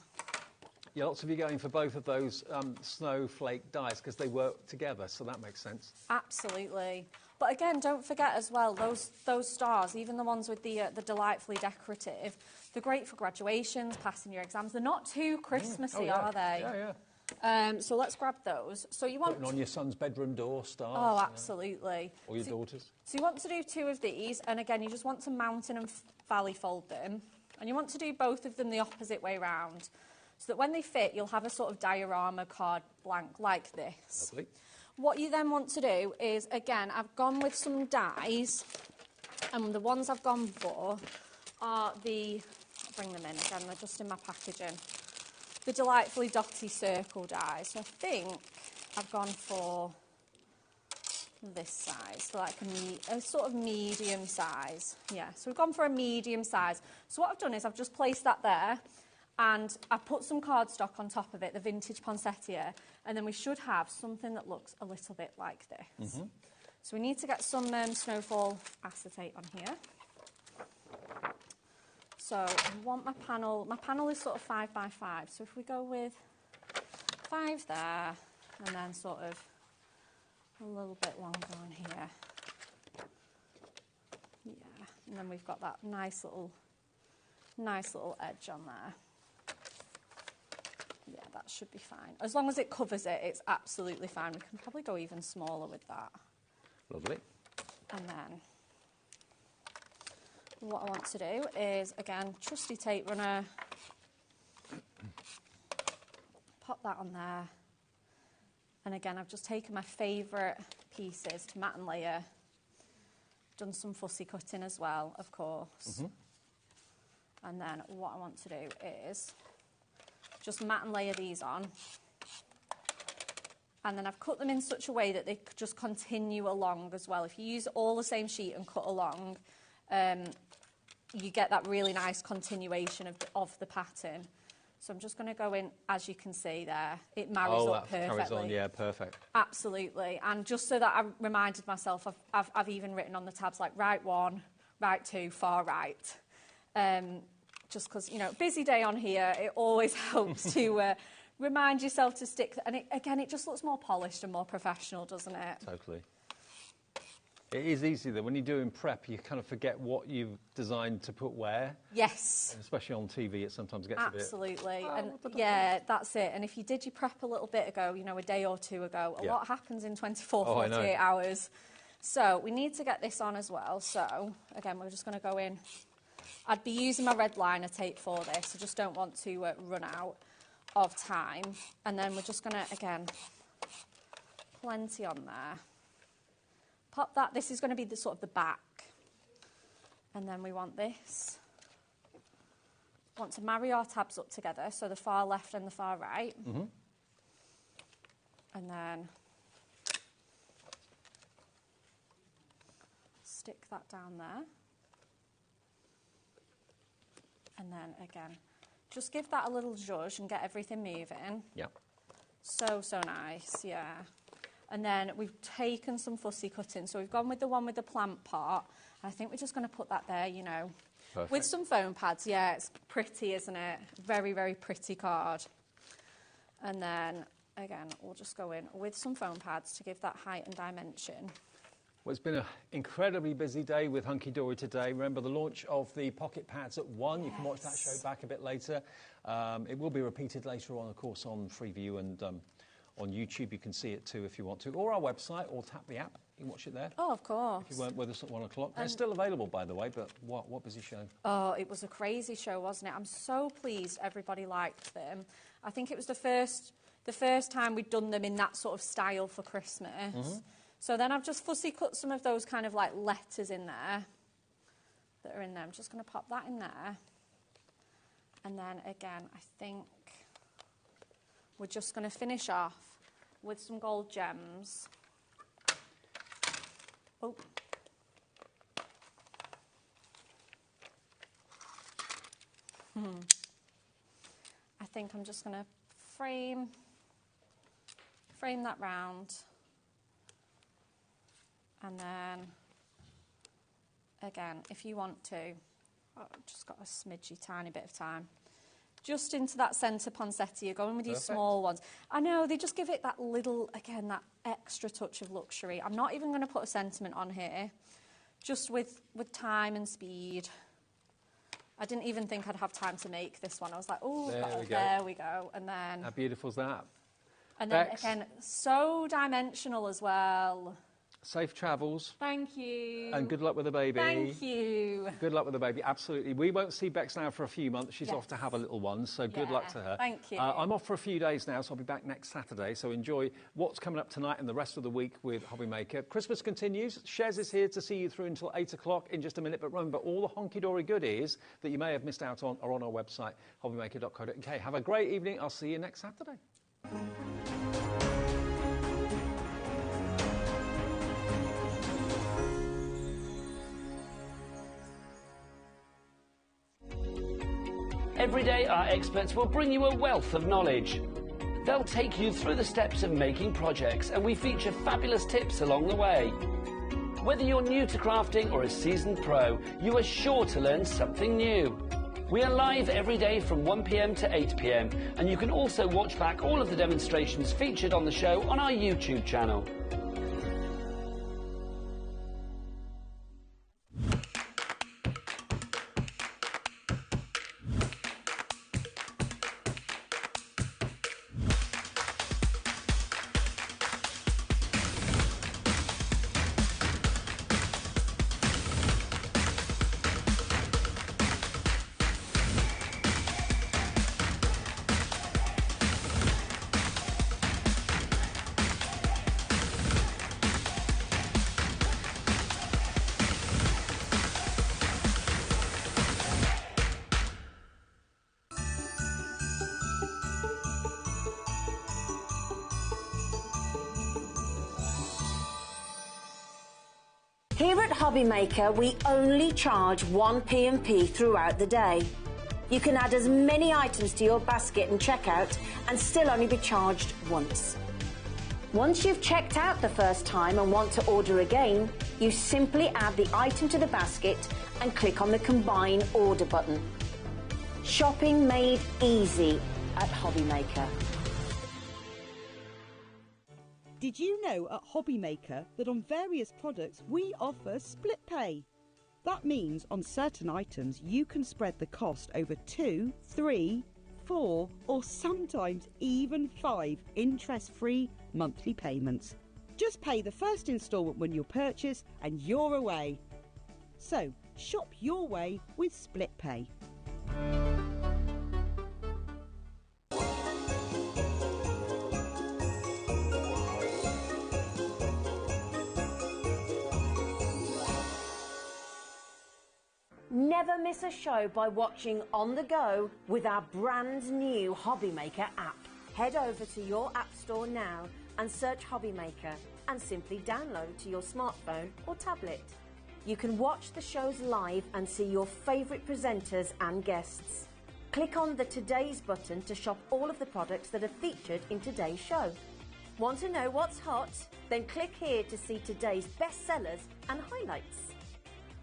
Yeah, lots of you going for both of those snowflake dies because they work together, so that makes sense. Absolutely. But again, don't forget as well, those stars, even the ones with the delightfully decorative, they're great for graduations, passing your exams. They're not too Christmassy, are they? Yeah, yeah. So let's grab those. So you want putting on your son's bedroom door stars. Oh, absolutely. Or your daughter's. So you want to do 2 of these, and again, you just want to mountain and valley fold them, and you want to do both of them the opposite way round, so that when they fit, you'll have a sort of diorama card blank like this. Lovely. What you then want to do is, again, I've gone with some dies, and the ones I've gone for are I'll bring them in again, they're just in my packaging, the delightfully dotty circle dies. So I think I've gone for this size, so like a sort of medium size. Yeah, so we've gone for a medium size. So what I've done is I've just placed that there, and I've put some cardstock on top of it, the vintage poinsettia, and then we should have something that looks a little bit like this. So we need to get some snowfall acetate on here. So I want my panel is sort of 5 by 5, so if we go with 5 there, and then sort of a little bit longer on here. Yeah, and then we've got that nice little edge on there. Yeah, that should be fine. As long as it covers it, it's absolutely fine. We can probably go even smaller with that. Lovely. And then what I want to do is, again, trusty tape runner. Pop that on there. And again, I've just taken my favourite pieces to mat and layer. Done some fussy cutting as well, of course. And then what I want to do is just mat and layer these on. And then I've cut them in such a way that they just continue along as well. If you use all the same sheet and cut along, you get that really nice continuation of the pattern. So I'm just going to go in, as you can see there, it marries up perfectly. Carries on, yeah, perfect. Absolutely. And just so that I reminded myself, I've even written on the tabs like right 1, right 2, far right. Just because, you know, busy day on here, it always helps to remind yourself to stick. And again, it just looks more polished and more professional, doesn't it? Totally. It is easy though, when you're doing prep, you kind of forget what you've designed to put where. Yes. And especially on TV, it sometimes gets Absolutely. a bit... And yeah, that's it. And if you did your prep a little bit ago, you know, a day or two ago, a lot happens in 24, 48 hours. So we need to get this on as well. So again, we're just going to go in. I'd be using my red liner tape for this. I just don't want to run out of time. And then we're just going to, again, plenty on there. Pop that. This is going to be the sort of the back. And then we want this. Want to marry our tabs up together, so the far left and the far right. Mm-hmm. And then stick that down there. And then again, just give that a little zhuzh and get everything moving. Yeah. So nice, yeah. And then we've taken some fussy cutting. So we've gone with the one with the plant part. And I think we're just going to put that there, you know, Perfect. with some foam pads. Yeah, it's pretty, isn't it? Very, very pretty card. And then, again, we'll just go in with some foam pads to give that height and dimension. Well, it's been an incredibly busy day with Hunky Dory today. Remember the launch of the pocket pads at 1. You can watch that show back a bit later. It will be repeated later on, of course, on Freeview and on YouTube. You can see it too if you want to, or our website, or tap the app. You can watch it there. Oh, of course. If you weren't with us at 1 o'clock. They're still available, by the way, but what busy show. Oh, it was a crazy show, wasn't it? I'm so pleased everybody liked them. I think it was the first time we'd done them in that sort of style for Christmas. Mm-hmm. So then I've just fussy cut some of those kind of like letters in there that are in there. I'm just going to pop that in there. And then again, I think we're just going to finish off with some gold gems. Oh. I think I'm just going to frame that round. And then, again, if you want to, I've just got a smidgy tiny bit of time. Just into that centre poinsettia, you're going with your small ones. I know, they just give it that little, again, that extra touch of luxury. I'm not even going to put a sentiment on here, just with time and speed. I didn't even think I'd have time to make this one. I was like, oh, there we go. And then... How beautiful is that? And then, again, so dimensional as well. Safe travels. Thank you. And good luck with the baby. Thank you. Good luck with the baby, absolutely. We won't see Bex now for a few months. She's off to have a little one, so good luck to her. Thank you. I'm off for a few days now, so I'll be back next Saturday. So enjoy what's coming up tonight and the rest of the week with HobbyMaker. Christmas continues. Shez is here to see you through until 8 o'clock in just a minute. But remember, all the honky-dory goodies that you may have missed out on are on our website, hobbymaker.co.uk. Have a great evening. I'll see you next Saturday. Every day, our experts will bring you a wealth of knowledge. They'll take you through the steps of making projects, and we feature fabulous tips along the way. Whether you're new to crafting or a seasoned pro, you are sure to learn something new. We are live every day from 1 p.m. to 8 p.m, and you can also watch back all of the demonstrations featured on the show on our YouTube channel. Here at HobbyMaker, we only charge 1 P&P throughout the day. You can add as many items to your basket and checkout and still only be charged once. Once you've checked out the first time and want to order again, you simply add the item to the basket and click on the Combine Order button. Shopping made easy at HobbyMaker. Did you know at HobbyMaker that on various products we offer split pay? That means on certain items you can spread the cost over 2, 3, 4 or sometimes even 5 interest-free monthly payments. Just pay the first instalment when you purchase and you're away. So shop your way with split pay. Never miss a show by watching on the go with our brand new HobbyMaker app. Head over to your app store now and search HobbyMaker and simply download to your smartphone or tablet. You can watch the shows live and see your favourite presenters and guests. Click on the Today's button to shop all of the products that are featured in today's show. Want to know what's hot? Then click here to see today's bestsellers and highlights.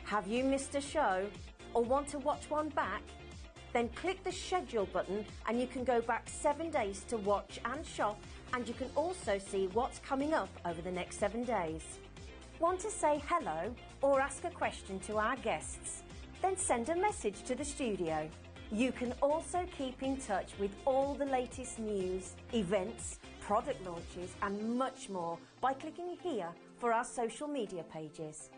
Have you missed a show or want to watch one back? Then click the schedule button and you can go back 7 days to watch and shop, and you can also see what's coming up over the next 7 days. Want to say hello or ask a question to our guests? Then send a message to the studio. You can also keep in touch with all the latest news, events, product launches and much more by clicking here for our social media pages.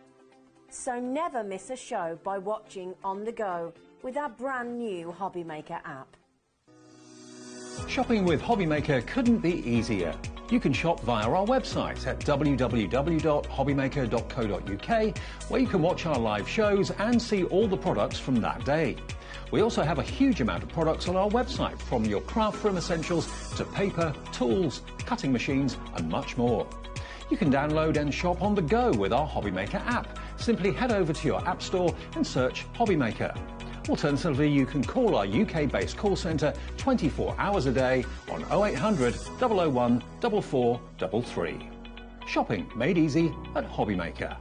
So never miss a show by watching on the go with our brand new HobbyMaker app. Shopping with HobbyMaker couldn't be easier. You can shop via our website at www.hobbymaker.co.uk, where you can watch our live shows and see all the products from that day. We also have a huge amount of products on our website, from your craft room essentials to paper, tools, cutting machines and much more. You can download and shop on the go with our HobbyMaker app. Simply head over to your app store and search HobbyMaker. Alternatively, you can call our UK-based call centre 24 hours a day on 0800 001 4433. Shopping made easy at HobbyMaker.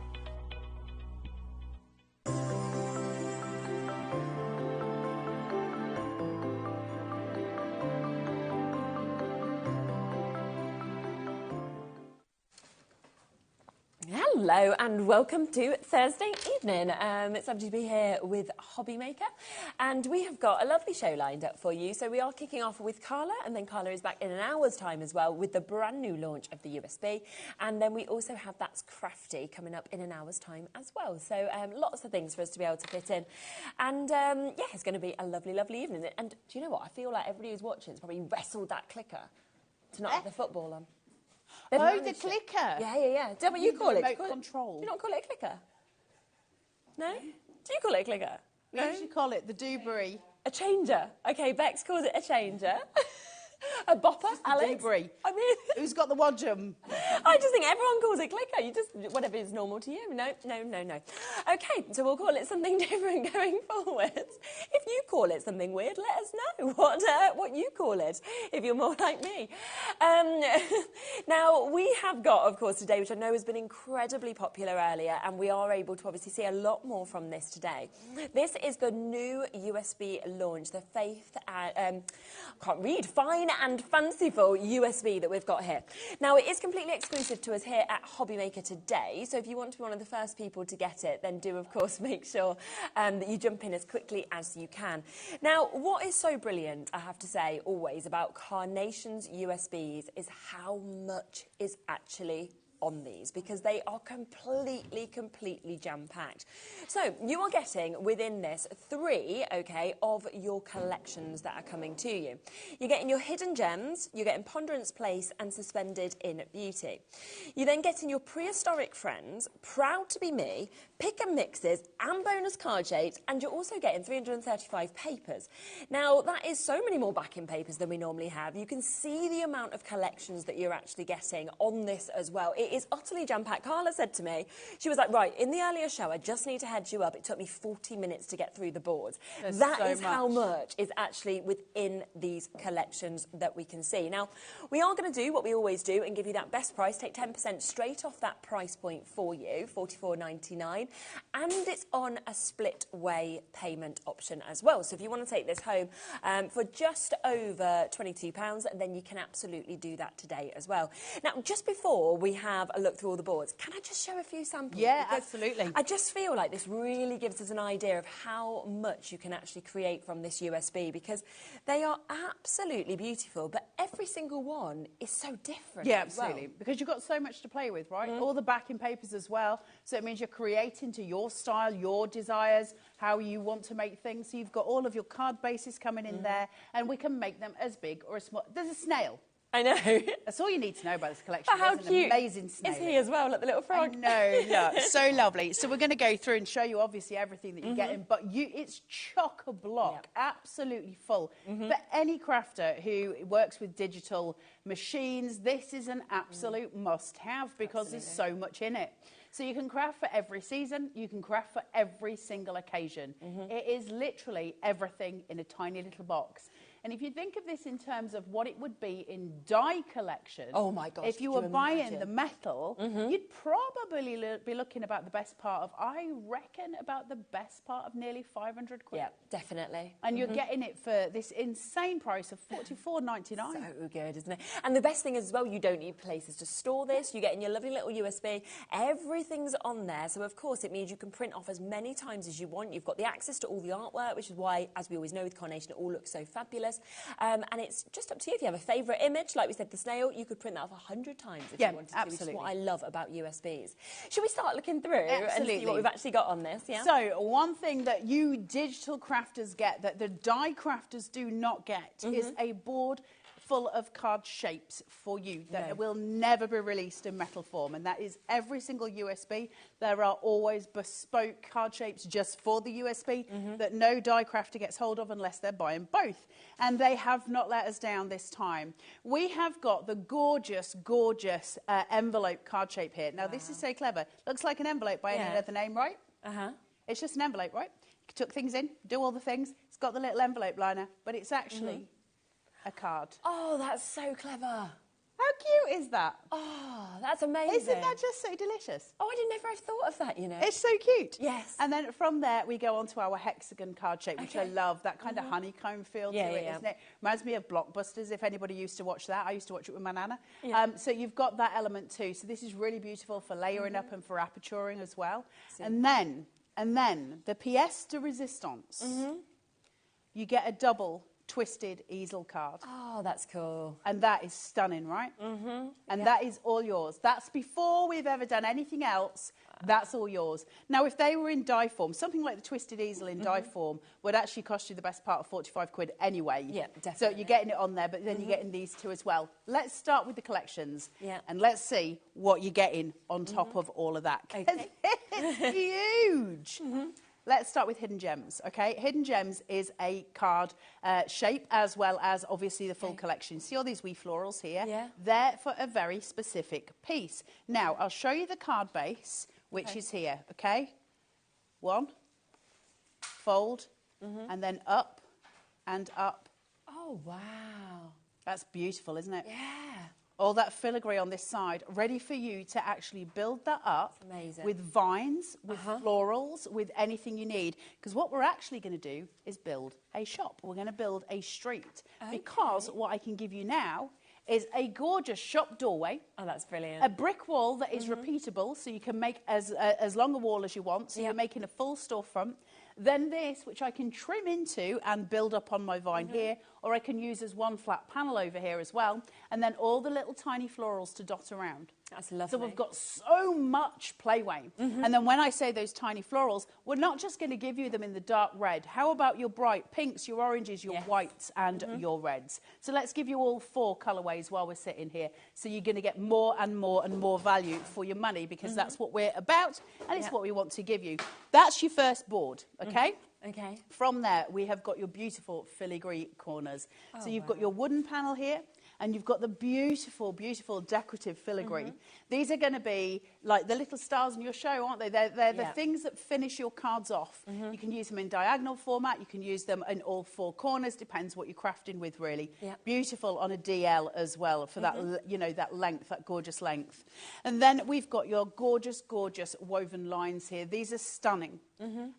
Hello and welcome to Thursday evening. It's lovely to be here with HobbyMaker, and we have got a lovely show lined up for you. So we are kicking off with Carla, and then Carla is back in an hour's time as well with the brand new launch of the USB, and then we also have That's Crafty coming up in an hour's time as well. So lots of things for us to be able to fit in, and yeah, it's going to be a lovely, lovely evening. And do you know what? I feel like everybody who's watching has probably wrestled that clicker to not have the football on. Oh, the clicker. Yeah. Is that what you call it? Remote control. Do you not call it a clicker? No? Do you call it a clicker? We usually call it the Dewberry. A changer. Okay, Bex calls it a changer. A bopper, Alex. Dewberry. I mean, who's got the wadgum? I just think everyone calls it clicker. You just, whatever is normal to you. No. Okay, so we'll call it something different going forwards. If you call it something weird, let us know what you call it, if you're more like me. Now, we have got, of course, today, which I know has been incredibly popular earlier, and we are able to obviously see a lot more from this today. This is the new USB launch, the Fine and Fanciful USB that we've got here. Now, it is completely exclusive to us here at HobbyMaker today, so if you want to be one of the first people to get it, then do, of course, make sure that you jump in as quickly as you can. Now, what is so brilliant, I have to say, always about Carnation's USBs is how much is actually on these, because they are completely jam-packed. So you are getting within this 3, okay, of your collections that are coming to you. You're getting your hidden gems, you're getting Ponderance Place and Suspended in Beauty. You're then getting your Prehistoric Friends, Proud to be Me, Pick and Mixes and bonus card shapes, and you're also getting 335 papers. Now, that is so many more backing papers than we normally have. You can see the amount of collections that you're actually getting on this as well. It is utterly jam-packed. Carla said to me, she was like, right, in the earlier show, I just need to head you up. It took me 40 minutes to get through the boards. That is how much is actually within these collections that we can see. Now, we are going to do what we always do and give you that best price, take 10% straight off that price point for you, $44.99, and it's on a split-way payment option as well. So if you want to take this home for just over £22, then you can absolutely do that today as well. Now, just before we have a look through all the boards, can I just show a few samples? Yeah, absolutely. I just feel like this really gives us an idea of how much you can actually create from this USB, because they are absolutely beautiful, but every single one is so different. Yeah, absolutely. Because you've got so much to play with, right? All the backing papers as well. So it means you're creating to your style, your desires, how you want to make things. So you've got all of your card bases coming in there, and we can make them as big or as small. There's a snail. I know. That's all you need to know about this collection. But how There's cute an amazing snail. is he as well, like the little frog? I know, yeah, so lovely. So we're going to go through and show you obviously everything that you're getting, but it's chock-a-block, absolutely full. For any crafter who works with digital machines, this is an absolute must-have because there's so much in it. So you can craft for every season, you can craft for every single occasion. It is literally everything in a tiny little box. And if you think of this in terms of what it would be in die collection, oh my gosh, if you were buying the metal, you'd probably be looking about the best part of, I reckon, about the best part of nearly 500 quid. Yeah, definitely. And you're getting it for this insane price of $44.99. So good, isn't it? And the best thing is as well, you don't need places to store this. You get in your lovely little USB. Everything's on there. So, of course, it means you can print off as many times as you want. You've got the access to all the artwork, which is why, as we always know with Carnation, it all looks so fabulous. And it's just up to you. If you have a favourite image, like we said, the snail, you could print that off 100 times if you wanted to, which is what I love about USBs. Should we start looking through and see what we've actually got on this? Yeah. So one thing that you digital crafters get that the die crafters do not get is a board full of card shapes for you that will never be released in metal form, and that is every single USB. There are always bespoke card shapes just for the USB that no die crafter gets hold of unless they're buying both, and they have not let us down this time. We have got the gorgeous envelope card shape here. Now this is so clever. Looks like an envelope by any other name, right? It's just an envelope, right? You took things in, do all the things. It's got the little envelope liner, but it's actually a card. Oh, that's so clever. How cute is that? Oh, that's amazing. Isn't that just so delicious? Oh, I didn't never have thought of that, you know. It's so cute. Yes. And then from there, we go on to our hexagon card shape, which I love. That kind of honeycomb feel to it, isn't it? Reminds me of Blockbusters, if anybody used to watch that. I used to watch it with my nana. So you've got that element too. So this is really beautiful for layering up and for aperturing as well. And then the pièce de résistance. You get a double twisted easel card. Oh, that's cool. And that is stunning, right? And that is all yours. That's before we've ever done anything else. That's all yours. Now, if they were in die form, something like the twisted easel in die form would actually cost you the best part of 45 quid anyway. Yeah, definitely. So you're getting it on there, but then you're getting these two as well. Let's start with the collections. And let's see what you're getting on top of all of that. Okay. It's huge. Let's start with Hidden Gems, okay? Hidden Gems is a card shape as well as, obviously, the full collection. See all these wee florals here? They're for a very specific piece. Now, I'll show you the card base, which is here, okay? One, fold, and then up and up. Oh, wow. That's beautiful, isn't it? Yeah. All that filigree on this side, ready for you to actually build that up with vines, with florals, with anything you need. Because what we're actually going to do is build a shop. We're going to build a street. Because what I can give you now is a gorgeous shop doorway. Oh, that's brilliant. A brick wall that is repeatable, so you can make as long a wall as you want. So you're making a full storefront. Then this, which I can trim into and build up on my vine here, or I can use as one flat panel over here as well, and then all the little tiny florals to dot around. That's lovely. So we've got so much playway. And then when I say those tiny florals, we're not just going to give you them in the dark red. How about your bright pinks, your oranges, your whites, and your reds? So let's give you all 4 colourways while we're sitting here. So you're going to get more and more and more value for your money, because that's what we're about, and it's what we want to give you. That's your first board, okay? Okay. From there, we have got your beautiful filigree corners. So you've got your wooden panel here, and you've got the beautiful, beautiful decorative filigree. These are going to be like the little stars in your show, aren't they? They're the things that finish your cards off. You can use them in diagonal format, you can use them in all four corners, depends what you're crafting with, really. Beautiful on a DL as well for that, you know, that length, that gorgeous length. And then we've got your gorgeous, gorgeous woven lines here. These are stunning.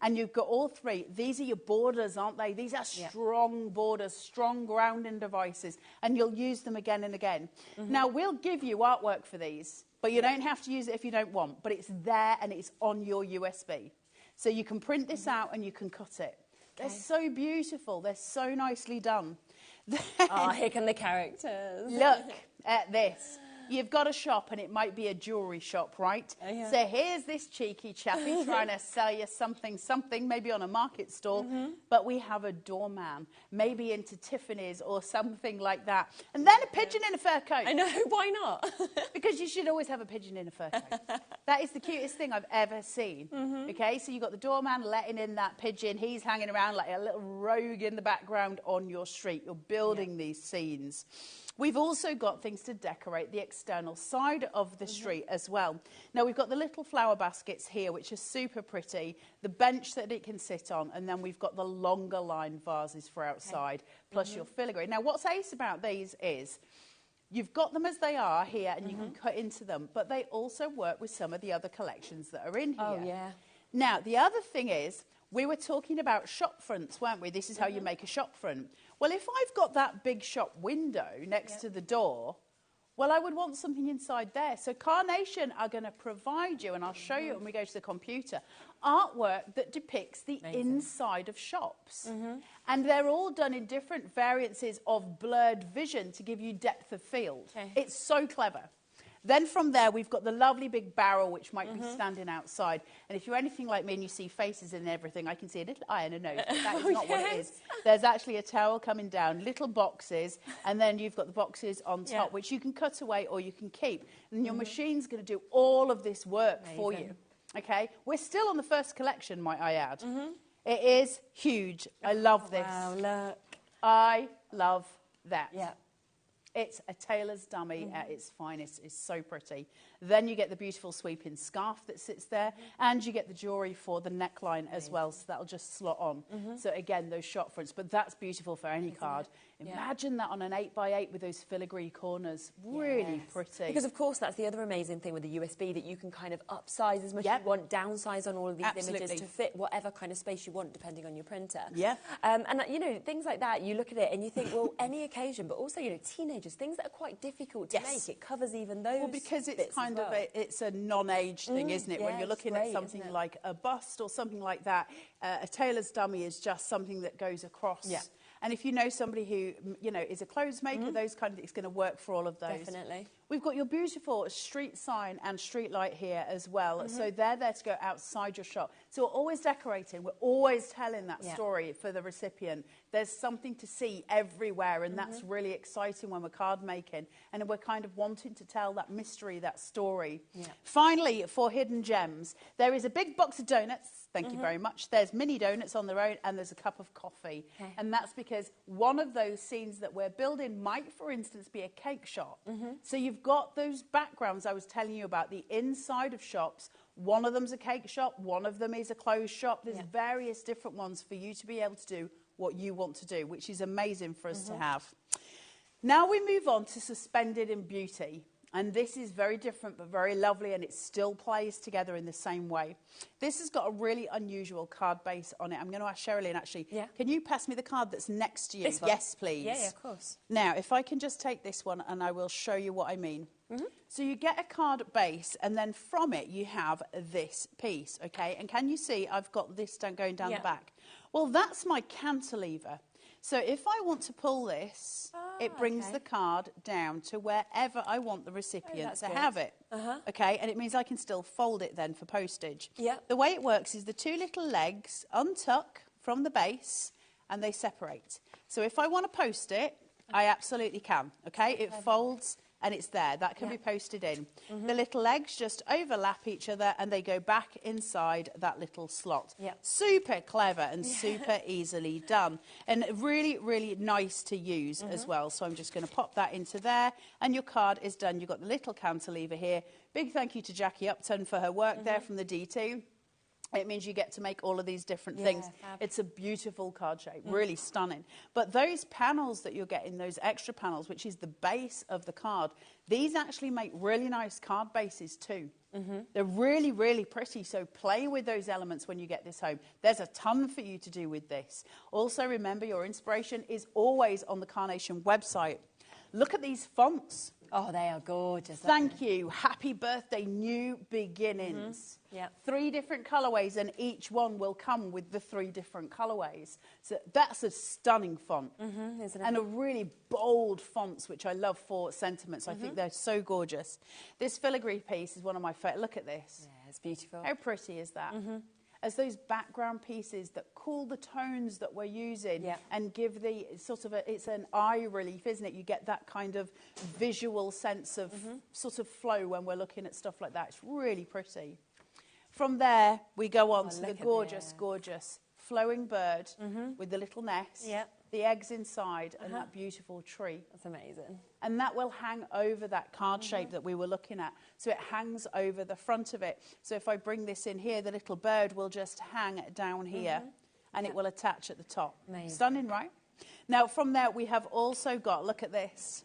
And you've got all three. These are your borders, aren't they? These are strong borders, strong grounding devices, and you'll use them again and again. Now, we'll give you artwork for these, but you don't have to use it if you don't want, but it's there and it's on your USB. So you can print this out and you can cut it. They're so beautiful. They're so nicely done. Oh, here come the characters. Look at this. You've got a shop and it might be a jewellery shop, right? So here's this cheeky chappy trying to sell you something, maybe on a market stall, but we have a doorman, maybe into Tiffany's or something like that. And then a pigeon in a fur coat. I know, why not? Because you should always have a pigeon in a fur coat. That is the cutest thing I've ever seen. Okay, so you've got the doorman letting in that pigeon. He's hanging around like a little rogue in the background on your street. You're building these scenes. We've also got things to decorate the external side of the street as well. Now, we've got the little flower baskets here, which are super pretty, the bench that it can sit on, and then we've got the longer line vases for outside, plus your filigree. Now, what's ace about these is you've got them as they are here, and you can cut into them, but they also work with some of the other collections that are in here. Oh, yeah. Now, the other thing is, we were talking about shop fronts, weren't we? This is how you make a shop front. Well, if I've got that big shop window next to the door, well, I would want something inside there. So Carnation are going to provide you, and I'll show you when we go to the computer, artwork that depicts the inside of shops. And they're all done in different variances of blurred vision to give you depth of field. It's so clever. Then from there, we've got the lovely big barrel, which might be standing outside. And if you're anything like me and you see faces and everything, I can see a little eye and a nose, but that is not what it is. There's actually a towel coming down, little boxes, and then you've got the boxes on top, which you can cut away or you can keep. And your machine's going to do all of this work for you. Okay? We're still on the first collection, might I add. It is huge. I love this. Wow, look. I love that. Yeah. It's a tailor's dummy at its finest. It's so pretty. Then you get the beautiful sweeping scarf that sits there, and you get the jewellery for the neckline as well, so that'll just slot on. So again, those shop fronts, but that's beautiful for any card. Imagine that on an 8x8 with those filigree corners. Really pretty. Because, of course, that's the other amazing thing with the USB, that you can kind of upsize as much as you want, downsize on all of these images to fit whatever kind of space you want, depending on your printer. And, you know, things like that, you look at it and you think, well, any occasion, but also, you know, teenagers, things that are quite difficult to make. It covers even those. Well, because it's kind of it's a non-age thing, isn't it? When you're looking at something like a bust or something like that, a tailor's dummy is just something that goes across. And if you know somebody who, you know, is a clothes maker, those kind of things, it's going to work for all of those. Definitely. We've got your beautiful street sign and street light here as well. So they're there to go outside your shop. So we're always decorating. We're always telling that story for the recipient. There's something to see everywhere, and that's really exciting when we're card making. And we're kind of wanting to tell that mystery, that story. Finally, for hidden gems, there is a big box of donuts. Thank you very much. There's mini donuts on their own, and there's a cup of coffee. And that's because one of those scenes that we're building might, for instance, be a cake shop. So you've got those backgrounds I was telling you about, the inside of shops. One of them's a cake shop, one of them is a clothes shop. There's various different ones for you to be able to do what you want to do, which is amazing for us to have. Now we move on to suspended in beauty. And this is very different but very lovely, and it still plays together in the same way. This has got a really unusual card base on it. I'm going to ask Sherilyn, actually, can you pass me the card that's next to you? This one? Yes, please. Yeah, of course. Now, if I can just take this one and I will show you what I mean. So you get a card base, and then from it you have this piece, okay? And can you see I've got this going down the back? Well, that's my cantilever. So if I want to pull this, it brings the card down to wherever I want the recipient to have it. Okay, and it means I can still fold it then for postage. The way it works is the two little legs untuck from the base and they separate. So if I want to post it, I absolutely can. Okay, it folds and it's there. That can be posted in. The little legs just overlap each other and they go back inside that little slot. Super clever and super easily done. And really, really nice to use as well. So I'm just going to pop that into there and your card is done. You've got the little cantilever here. Big thank you to Jackie Upton for her work there from the D2. It means you get to make all of these different things. It's a beautiful card shape, really stunning. But those panels that you're getting, those extra panels, which is the base of the card, these actually make really nice card bases too. They're really, really pretty, so play with those elements when you get this home. There's a ton for you to do with this. Also, remember, your inspiration is always on the Carnation website. Look at these fonts. Oh, they are gorgeous. Thank you. Happy birthday, New Beginnings. 3 different colourways, and each one will come with the 3 different colourways. So that's a stunning font. Isn't it? And a really bold fonts, which I love for sentiments. I think they're so gorgeous. This filigree piece is one of my favourite. Look at this. Yeah, it's beautiful. How pretty is that? As those background pieces that cool the tones that we're using and give the sort of it's an eye relief, isn't it? You get that kind of visual sense of sort of flow when we're looking at stuff like that. It's really pretty. From there, we go on to the gorgeous, gorgeous flowing bird with the little nest, the eggs inside, and that beautiful tree. That's amazing. And that will hang over that card shape that we were looking at. So it hangs over the front of it. So if I bring this in here, the little bird will just hang down here and it will attach at the top. Amazing. Stunning, right? Now, from there, we have also got, look at this.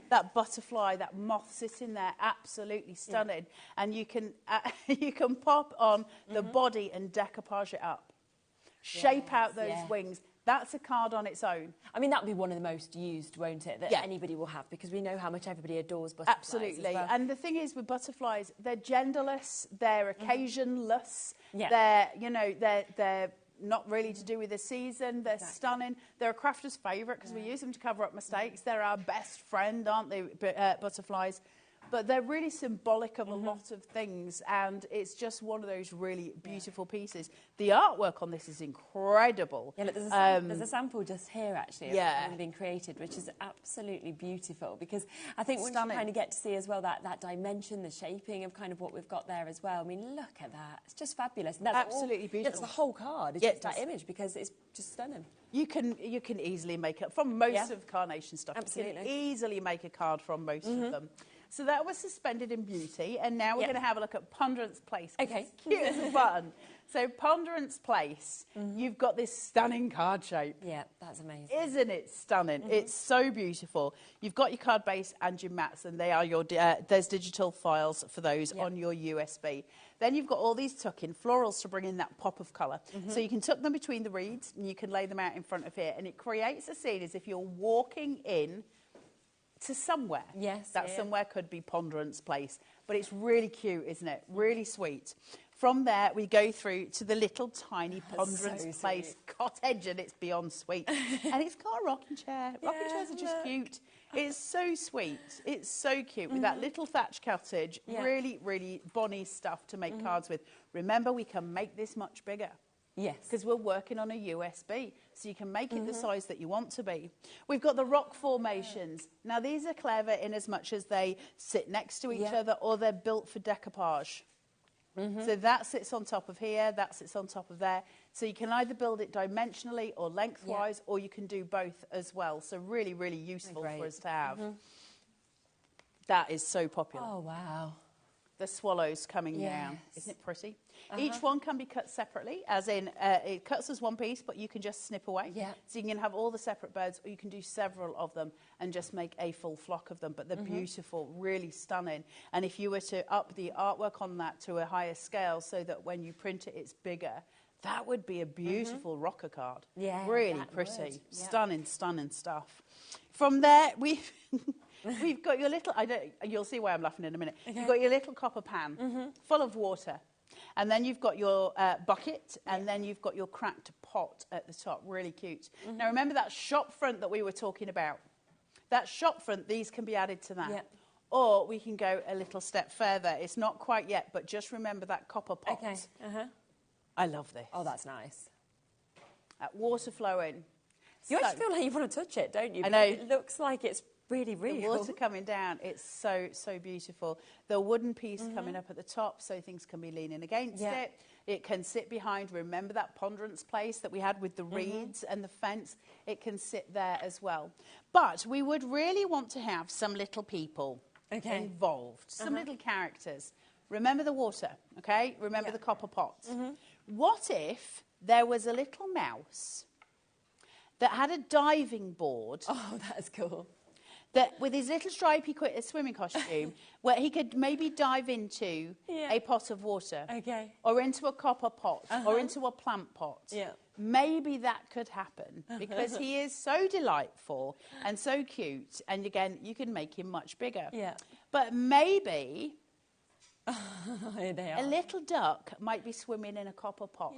That butterfly, that moth sitting there, absolutely stunning. And you can pop on the body and decoupage it up. Shape out those wings. That's a card on its own. I mean, that would be one of the most used, won't it, that anybody will have, because we know how much everybody adores butterflies. Absolutely. As well. And the thing is with butterflies, they're genderless, they're occasionless, they're, you know, they're not really to do with the season, they're stunning. They're a crafter's favourite because we use them to cover up mistakes. They're our best friend, aren't they, butterflies? But they're really symbolic of a lot of things, and it's just one of those really beautiful pieces. The artwork on this is incredible. Yeah, look, there's a sample just here, actually, of one being created, which is absolutely beautiful, because I think once you kind of get to see as well that dimension, the shaping of kind of what we've got there as well. I mean, look at that. It's just fabulous. And that's absolutely beautiful. That's the whole card. It's just that image, because it's just stunning. You can easily make it from most of Carnation stuff. Absolutely. You can easily make a card from most of them. So that was Suspended in Beauty, and now we're going to have a look at Ponderance Place. Okay. It's cute as a button. So Ponderance Place, you've got this stunning card shape. Yeah, that's amazing. Isn't it stunning? It's so beautiful. You've got your card base and your mats, and they are your there's digital files for those on your USB. Then you've got all these tuck-in florals to bring in that pop of colour. So you can tuck them between the reeds, and you can lay them out in front of here, and it creates a scene as if you're walking in to somewhere. Yes. That somewhere could be Ponderance Place. But it's really cute, isn't it? Really sweet. From there, we go through to the little tiny Ponderance Place cottage, and it's beyond sweet. And it's got a rocking chair. Rocking chairs are just cute. It's so sweet. It's so cute with that little thatch cottage. Really, really bonny stuff to make cards with. Remember, we can make this much bigger. Yes. Because we're working on a USB, so you can make it the size that you want to be. We've got the rock formations. Now, these are clever in as much as they sit next to each other, or they're built for decoupage. So that sits on top of here, that sits on top of there. So you can either build it dimensionally or lengthwise, or you can do both as well. So really, really useful for us to have. That is so popular. Oh, wow. The swallows coming down. Isn't it pretty? Each one can be cut separately, as in it cuts as one piece, but you can just snip away. So you can have all the separate birds, or you can do several of them and just make a full flock of them. But they're beautiful, really stunning. And if you were to up the artwork on that to a higher scale so that when you print it, it's bigger, that would be a beautiful rocker card. Yeah, really pretty. Stunning, stunning stuff. From there, we've got your little, you'll see why I'm laughing in a minute. You've got your little copper pan full of water. And then you've got your bucket, and then you've got your cracked pot at the top. Really cute. Now, remember that shop front that we were talking about? That shop front, these can be added to that. Or we can go a little step further. It's not quite yet, but just remember that copper pot. I love this. Oh, that's nice. That water flowing. You actually feel like you want to touch it, don't you? I know. It looks like it's really real. The water coming down, it's so beautiful. The wooden piece coming up at the top so things can be leaning against it. It can sit behind, remember that ponderance place that we had with the reeds and the fence? It can sit there as well. But we would really want to have some little people involved, some little characters. Remember the water, okay? Remember the copper pots. What if there was a little mouse that had a diving board? Oh, that's cool. That with his little stripy swimming costume, where he could maybe dive into a pot of water, or into a copper pot, or into a plant pot. Maybe that could happen because he is so delightful and so cute. And again, you can make him much bigger. But maybe a little duck might be swimming in a copper pot.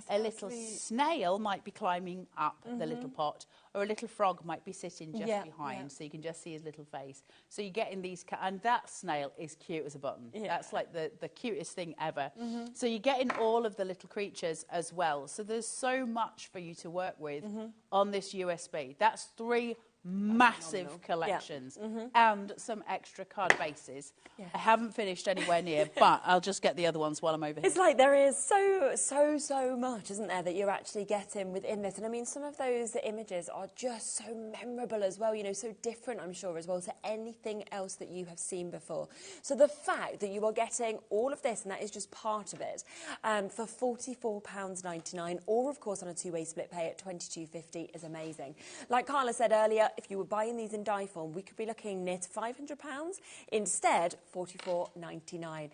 A little snail might be climbing up the little pot, or a little frog might be sitting just behind, so you can just see his little face. So you're getting these, and that snail is cute as a button. That's like the cutest thing ever. So you're getting all of the little creatures as well. So there's so much for you to work with on this USB. That's 3 massive collections and some extra card bases. I haven't finished anywhere near, but I'll just get the other ones while I'm over here. It's like there is so much, isn't there, that you're actually getting within this. And I mean, some of those images are just so memorable as well, you know, so different, I'm sure, as well, to anything else that you have seen before. So the fact that you are getting all of this, and that is just part of it, for £44.99, or of course on a 2-way split pay at £22.50 is amazing. Like Carla said earlier, if you were buying these in die form, we could be looking near to £500. Instead, £44.99.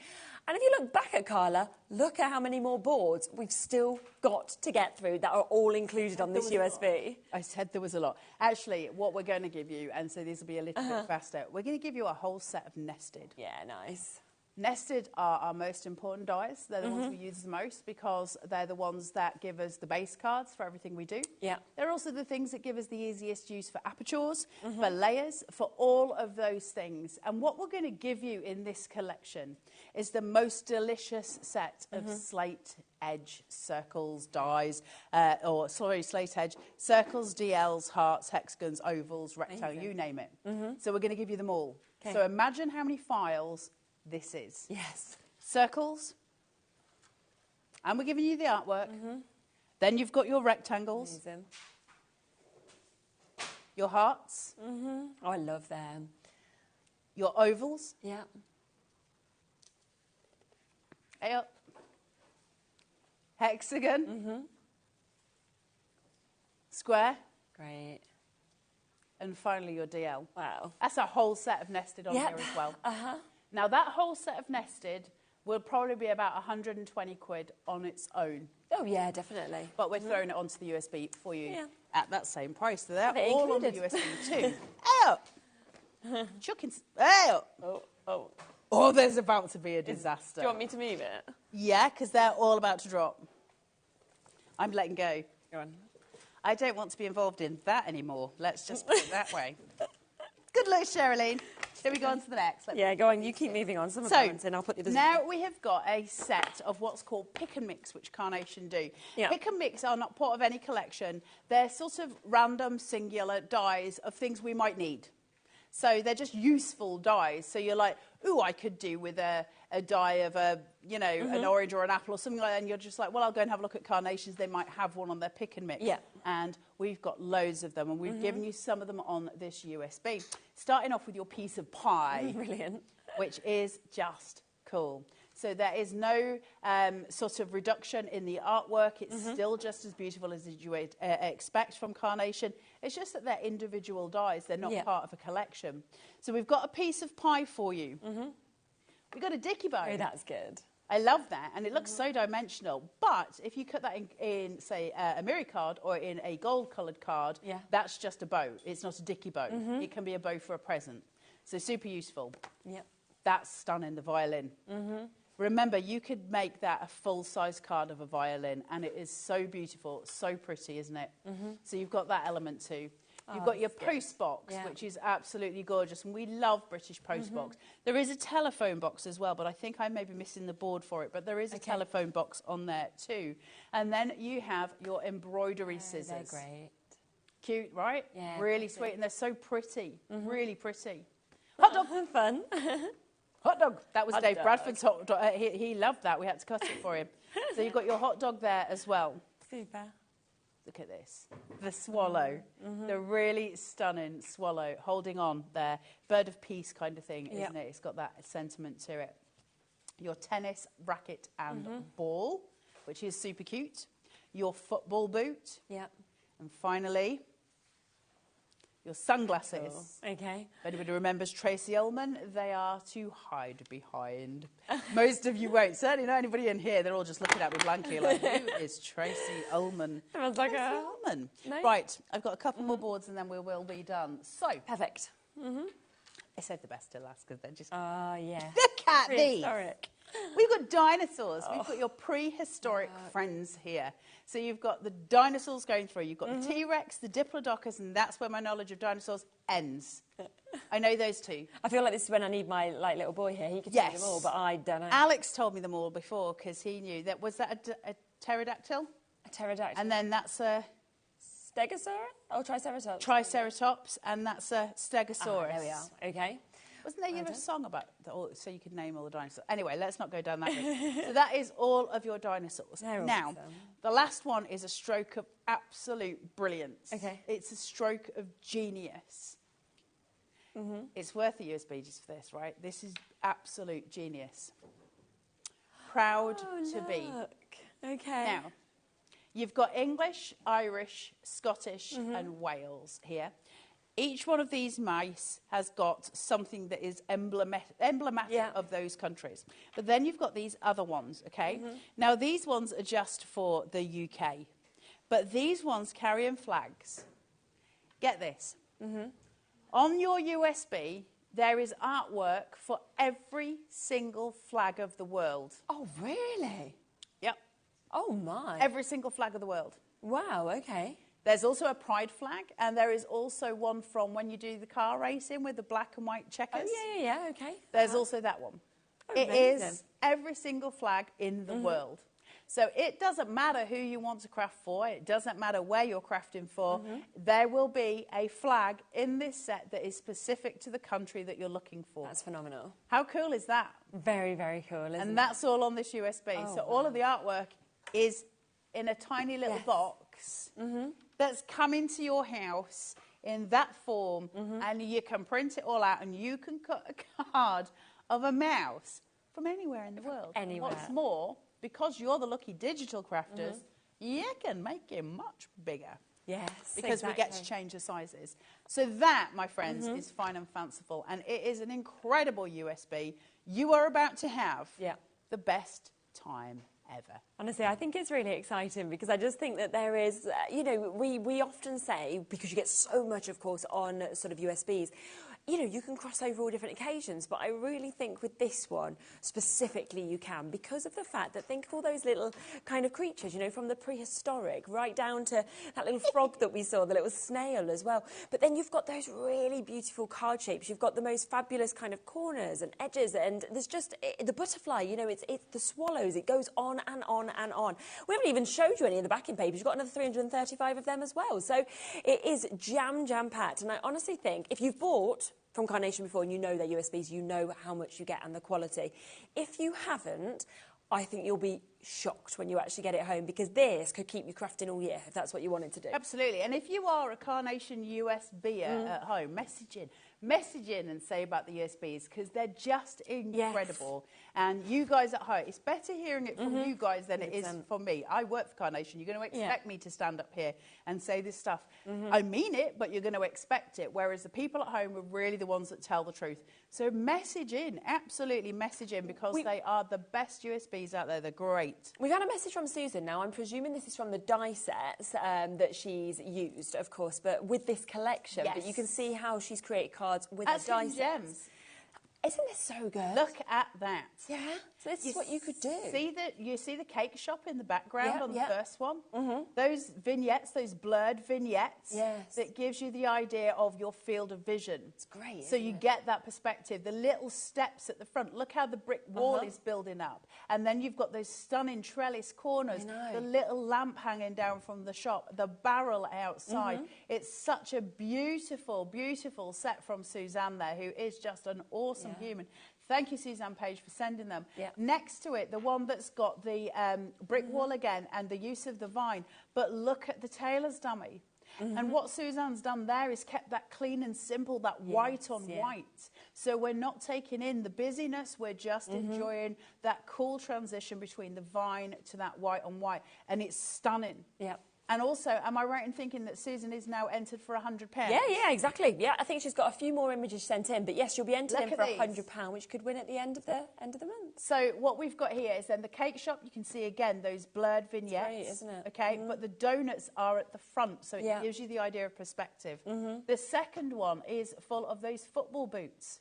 And if you look back at Carla, look at how many more boards we've still got to get through that are all included on this USB. I said there was a lot. Actually, what we're going to give you, and so these will be a little bit faster, we're going to give you a whole set of nested. Yeah, nice. Nested are our most important dies. They're the ones we use the most because they're the ones that give us the base cards for everything we do. They're also the things that give us the easiest use for apertures, for layers, for all of those things. And what we're going to give you in this collection is the most delicious set of slate edge circles, dies, slate edge, circles, DLs, hearts, hexagons, ovals, rectangle, you name it. So we're going to give you them all. So imagine how many files this is. Yes. Circles. And we're giving you the artwork. Then you've got your rectangles. Amazing. Your hearts. Oh, I love them. Your ovals. Yeah. Up. Hexagon. Square. Great. And finally your DL. Wow. That's a whole set of nested on here as well. Now, that whole set of nested will probably be about 120 quid on its own. Oh, yeah, definitely. But we're throwing it onto the USB for you at that same price. So they're They're all included. on the USB too. Chucking. Oh, there's about to be a disaster. Do you want me to move it? Yeah, because they're all about to drop. I'm letting go. Go on. I don't want to be involved in that anymore. Let's just put it that way. Good luck, Sherilyn. Shall we go on to the next? Go on. You keep moving on. Some of the and I'll put the others. Now we have got a set of what's called pick and mix, which Carnation do. Pick and mix are not part of any collection. They're sort of random, singular dies of things we might need. So they're just useful dies. So you're like, ooh, I could do with a die of a, you know, an orange or an apple or something like that. And you're just like, well, I'll go and have a look at Carnations. They might have one on their pick and mix. And we've got loads of them. And we've given you some of them on this USB. Starting off with your piece of pie. Brilliant. Which is just cool. So there is no sort of reduction in the artwork. It's still just as beautiful as you would expect from Carnation. It's just that they're individual dies. They're not part of a collection. So we've got a piece of pie for you. We've got a dicky bone. Oh, that's good. I love that. And it looks so dimensional. But if you cut that in say, a mirror card or in a gold-coloured card, that's just a bow. It's not a dicky bow. It can be a bow for a present. So super useful. That's stunning, the violin. Remember, you could make that a full-size card of a violin, and it is so beautiful, so pretty, isn't it? So you've got that element too. You've got your post box, which is absolutely gorgeous, and we love British post box. There is a telephone box as well, but I think I may be missing the board for it, but there is a telephone box on there too. And then you have your embroidery scissors. They're great. Cute, right? Yeah, really classic. sweet, and they're so pretty, really pretty. Hot dog. Fun. Hot dog. That was Hot Dave dog. Bradford's hot dog. He loved that. We had to cut it for him. So you've got your hot dog there as well. Super. Look at this. The swallow. The really stunning swallow holding on there. Bird of peace kind of thing, isn't it? It's got that sentiment to it. Your tennis racket and ball, which is super cute. Your football boot. Yep. And finally, your sunglasses. Cool. Okay. If anybody remembers Tracy Ullman, they are to hide behind. Most of you won't. Certainly not anybody in here. They're all just looking at me blankly like, who is Tracy Ullman? Everyone's like, Tracy Ullman. No. Right, I've got a couple more boards and then we will be done. So, Perfect. I said the best to last because they're just... Oh, yeah. Look at these. Prehistoric. We've got dinosaurs. We've got your prehistoric friends here. So you've got the dinosaurs going through. You've got the T-Rex, the Diplodocus, and that's where my knowledge of dinosaurs ends. I know those two. I feel like this is when I need my little boy here. He could tell them all, but I don't know. Alex told me them all before because he knew that. Was that a pterodactyl? A pterodactyl. And then that's a... Stegosaurus? Oh, Triceratops. Triceratops, and that's a Stegosaurus. There we are. Okay. Wasn't there a song about so you could name all the dinosaurs? Anyway, let's not go down that route. So that is all of your dinosaurs. They're now, awesome. the last one is a stroke of absolute brilliance. Okay. It's a stroke of genius. It's worth a USB just for this, right? This is absolute genius. Proud to be. Okay. Now, you've got English, Irish, Scottish, and Wales here. Each one of these mice has got something that is emblematic of those countries. But then you've got these other ones, okay? Now, these ones are just for the UK. But these ones carrying flags. Get this. On your USB, there is artwork for every single flag of the world. Oh, really? Yep. Oh, my. Every single flag of the world. Wow, okay. There's also a pride flag, and there is also one from when you do the car racing with the black and white checkers. Oh, yeah, okay. There's also that one. Oh, it amazing. is every single flag in the world. So it doesn't matter who you want to craft for. It doesn't matter where you're crafting for. There will be a flag in this set that is specific to the country that you're looking for. That's phenomenal. How cool is that? Very, very cool, isn't it? And that's all on this USB. Oh, so all of the artwork is in a tiny little box that's coming to your house in that form, and you can print it all out, and you can cut a card of a mouse from anywhere in the world. Anywhere. What's more, because you're the lucky digital crafters, you can make it much bigger. Yes, Because we get to change the sizes. So that, my friends, is fine and fanciful, and it is an incredible USB. You are about to have the best time ever. Honestly, I think it's really exciting because I just think that there is, we often say, because you get so much, of course, on sort of USBs, you can cross over all different occasions, but I really think with this one, specifically, you can, because of the fact that think of all those little kind of creatures, from the prehistoric right down to that little frog that we saw, the little snail as well. But then you've got those really beautiful card shapes. You've got the most fabulous kind of corners and edges, and there's just the butterfly, it's the swallows. It goes on and on and on. We haven't even showed you any of the backing papers. You've got another 335 of them as well. So it is jam-packed, and I honestly think if you've bought from Carnation before and you know their USBs, you know how much you get and the quality. If you haven't, I think you'll be shocked when you actually get it home, because this could keep you crafting all year if that's what you wanted to do. Absolutely. And if you are a Carnation USB at home, message in and say about the USBs, because they're just incredible. And you guys at home, it's better hearing it from you guys than it is from me. I work for Carnation. You're going to expect me to stand up here and say this stuff. I mean it, but you're going to expect it, whereas the people at home are really the ones that tell the truth. So message in, absolutely message in, because they are the best USBs out there. They're great. We've had a message from Susan. Now, I'm presuming this is from the die sets that she's used, of course, but with this collection. But you can see how she's created cards with her die sets. Isn't this so good? Look at that. Yeah. So this is what you could do. You see the cake shop in the background on the Yep. first one? Those vignettes, those blurred vignettes, Yes. that gives you the idea of your field of vision. It's great, So isn't you it? get that perspective. The little steps at the front. Look how the brick wall is building up. And then you've got those stunning trellis corners, the little lamp hanging down from the shop, the barrel outside. It's such a beautiful, beautiful set from Suzanne there, who is just an awesome human. Thank you, Suzanne Page, for sending them. Yep. Next to it, the one that's got the brick wall again and the use of the vine. But look at the tailor's dummy. And what Suzanne's done there is kept that clean and simple, that white on white. So we're not taking in the busyness, we're just enjoying that cool transition between the vine to that white on white. And it's stunning. Yep. And also, am I right in thinking that Susan is now entered for £100? Yeah, exactly. Yeah, I think she's got a few more images sent in, but yes, you'll be entered Look in for at these. £100, which could win at the end of the month. So what we've got here is then the cake shop. You can see again those blurred vignettes. great, isn't it? Okay, but the donuts are at the front, so it gives you the idea of perspective. The second one is full of those football boots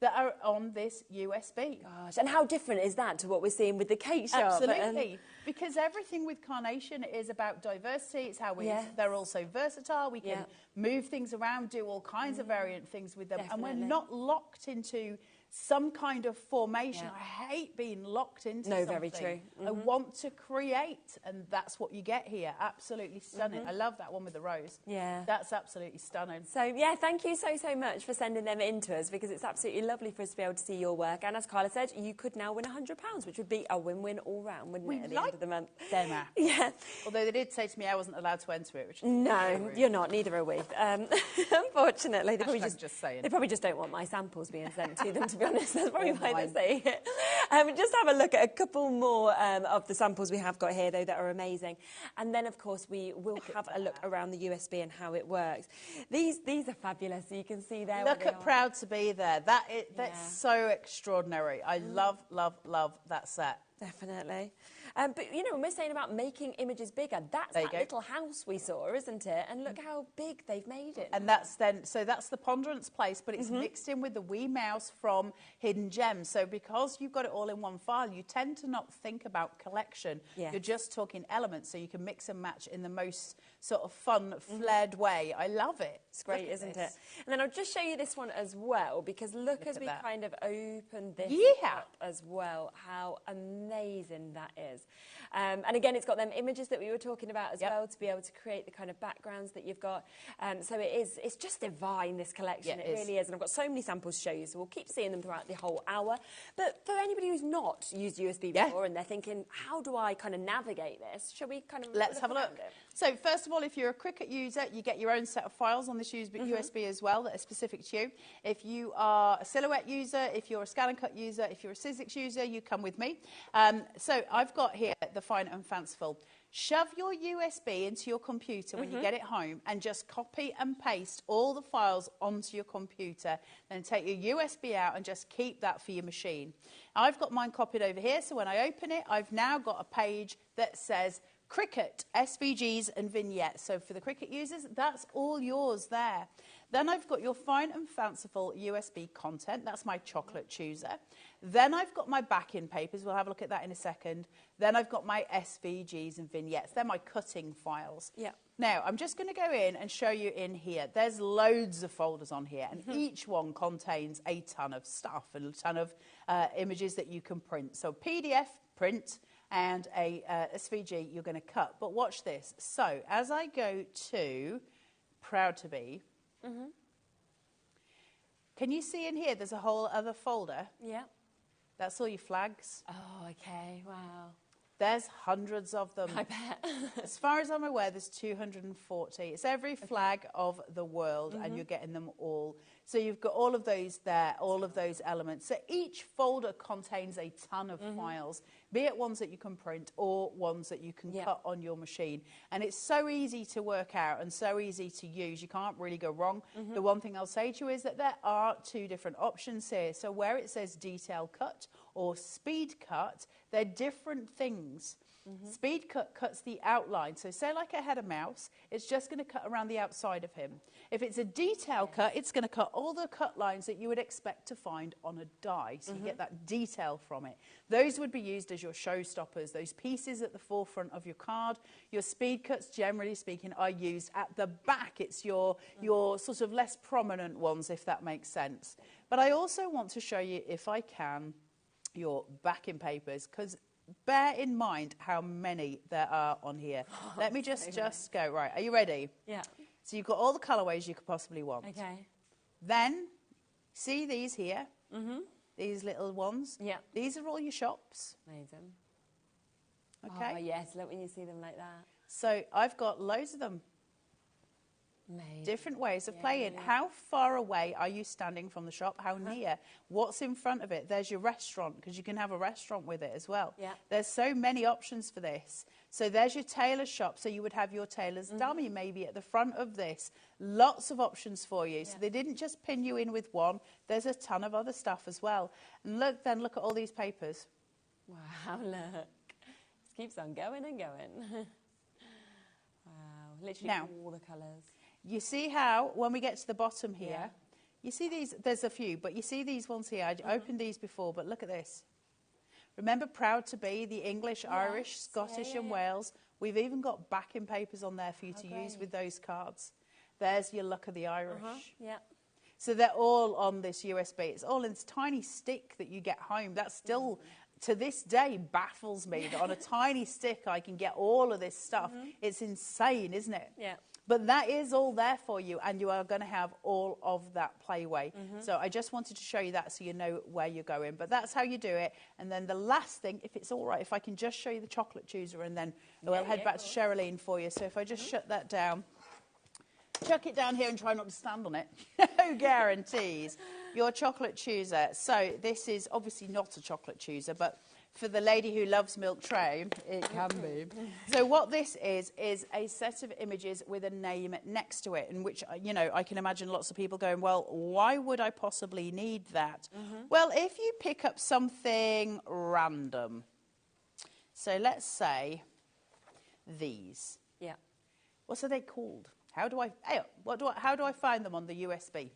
that are on this USB. Gosh, and how different is that to what we're seeing with the cake shop? Absolutely, because everything with Carnation is about diversity. It's how they're also versatile. We can move things around, do all kinds of variant things with them, and we're not locked into some kind of formation. I hate being locked into something. very true. I want to create, and that's what you get here. Absolutely stunning. I love that one with the rose. Yeah. That's absolutely stunning. So, yeah, thank you so much for sending them in to us, because it's absolutely lovely for us to be able to see your work. And as Carla said, you could now win £100, which would be a win-win all round, wouldn't it, at the end of the month? Them. Yeah. Although they did say to me I wasn't allowed to enter it, which is No, you're not. Neither are we. Unfortunately, they probably just saying. They probably just don't want my samples being sent to them. To be honest, that's probably why they're saying it. Just have a look at a couple more of the samples we have got here, though, that are amazing. And then, of course, we will have a look around the USB and how it works. These are fabulous. So you can see there. Look at Proud to Be there. That's so extraordinary. I love that set. Definitely. But, you know, when we're saying about making images bigger, that's that little house we saw, isn't it? And look how big they've made it. And that's the ponderance place, but it's mixed in with the wee mouse from Hidden Gems. So because you've got it all in one file, you tend to not think about collection. You're just talking elements, so you can mix and match in the most sort of fun, flared way. I love it. It's great, isn't it? And then I'll just show you this one as well, because look as we kind of open this up as well, how amazing that is. And again, it's got them images that we were talking about as well, to be able to create the kind of backgrounds that you've got. So it's just divine, this collection. It really is. And I've got so many samples to show you, so we'll keep seeing them throughout the whole hour. But for anybody who's not used USB before and they're thinking, how do I kind of navigate this? Shall we kind of Let's have a look. So first of all, if you're a Cricut user, you get your own set of files on this USB as well that are specific to you. If you are a Silhouette user, if you're a Scan and Cut user, if you're a Sizzix user, you come with me. So I've got here the Fine and Fanciful. Shove your USB into your computer when you get it home and just copy and paste all the files onto your computer. Then take your USB out and just keep that for your machine. I've got mine copied over here, so when I open it, I've now got a page that says Cricut, SVGs and vignettes. So for the Cricut users, that's all yours there. Then I've got your Fine and Fanciful USB content. That's my chocolate chooser. Then I've got my backing papers. We'll have a look at that in a second. Then I've got my SVGs and vignettes. They're my cutting files. Yeah. Now, I'm just going to go in and show you in here. There's loads of folders on here, and each one contains a ton of stuff and a ton of images that you can print. So PDF, print, and a SVG you're going to cut. But watch this. So as I go to Proud to Be, can you see in here there's a whole other folder? Yeah. That's all your flags. Oh, okay. Wow. There's hundreds of them. I bet. As far as I'm aware, there's 240. It's every flag of the world, and you're getting them all. So you've got all of those there, all of those elements. So each folder contains a ton of files, be it ones that you can print or ones that you can cut on your machine. And it's so easy to work out and so easy to use. You can't really go wrong. The one thing I'll say to you is that there are two different options here. So where it says detail cut or speed cut, they're different things. Speed cut cuts the outline. So say like I had a mouse, it's just going to cut around the outside of him. If it's a detail cut, it's going to cut all the cut lines that you would expect to find on a die. So you get that detail from it. Those would be used as your showstoppers. Those pieces at the forefront of your card. Your speed cuts, generally speaking, are used at the back. It's your sort of less prominent ones, if that makes sense. But I also want to show you, if I can, your backing papers, because bear in mind how many there are on here. Let me just go. Right, are you ready? Yeah. So you've got all the colourways you could possibly want. Okay. Then, see these here? These little ones? Yeah. These are all your shops. Amazing. Okay. Oh, yes, look when you see them like that. So I've got loads of them. Amazing. Different ways of playing. How far away are you standing from the shop? How near? What's in front of it? There's your restaurant, because you can have a restaurant with it as well. Yeah. There's so many options for this. So there's your tailor's shop. So you would have your tailor's dummy maybe at the front of this. Lots of options for you. So they didn't just pin you in with one. There's a ton of other stuff as well. And look at all these papers. Wow, look. This keeps on going and going. Wow, literally all the colours. You see how, when we get to the bottom here, you see these, there's a few, but you see these ones here. I opened these before, but look at this. Remember Proud to Be, the English, Irish, Scottish and Wales. We've even got backing papers on there for you to use with those cards. There's your Luck of the Irish. Yeah. So they're all on this USB. It's all in this tiny stick that you get home. That still, to this day, baffles me that on a tiny stick I can get all of this stuff. It's insane, isn't it? Yeah. But that is all there for you, and you are going to have all of that playway. So I just wanted to show you that so you know where you're going. But that's how you do it. And then the last thing, if it's all right, if I can just show you the chocolate chooser, and then we'll head back to Sherilyn for you. So if I just shut that down, chuck it down here and try not to stand on it. No guarantees. Your chocolate chooser. So this is obviously not a chocolate chooser, but for the lady who loves milk tray, it can be. So what this is a set of images with a name next to it, in which, you know, I can imagine lots of people going, well, why would I possibly need that? Well, if you pick up something random, so let's say these. Yeah. What are they called? How do I find them on the USB?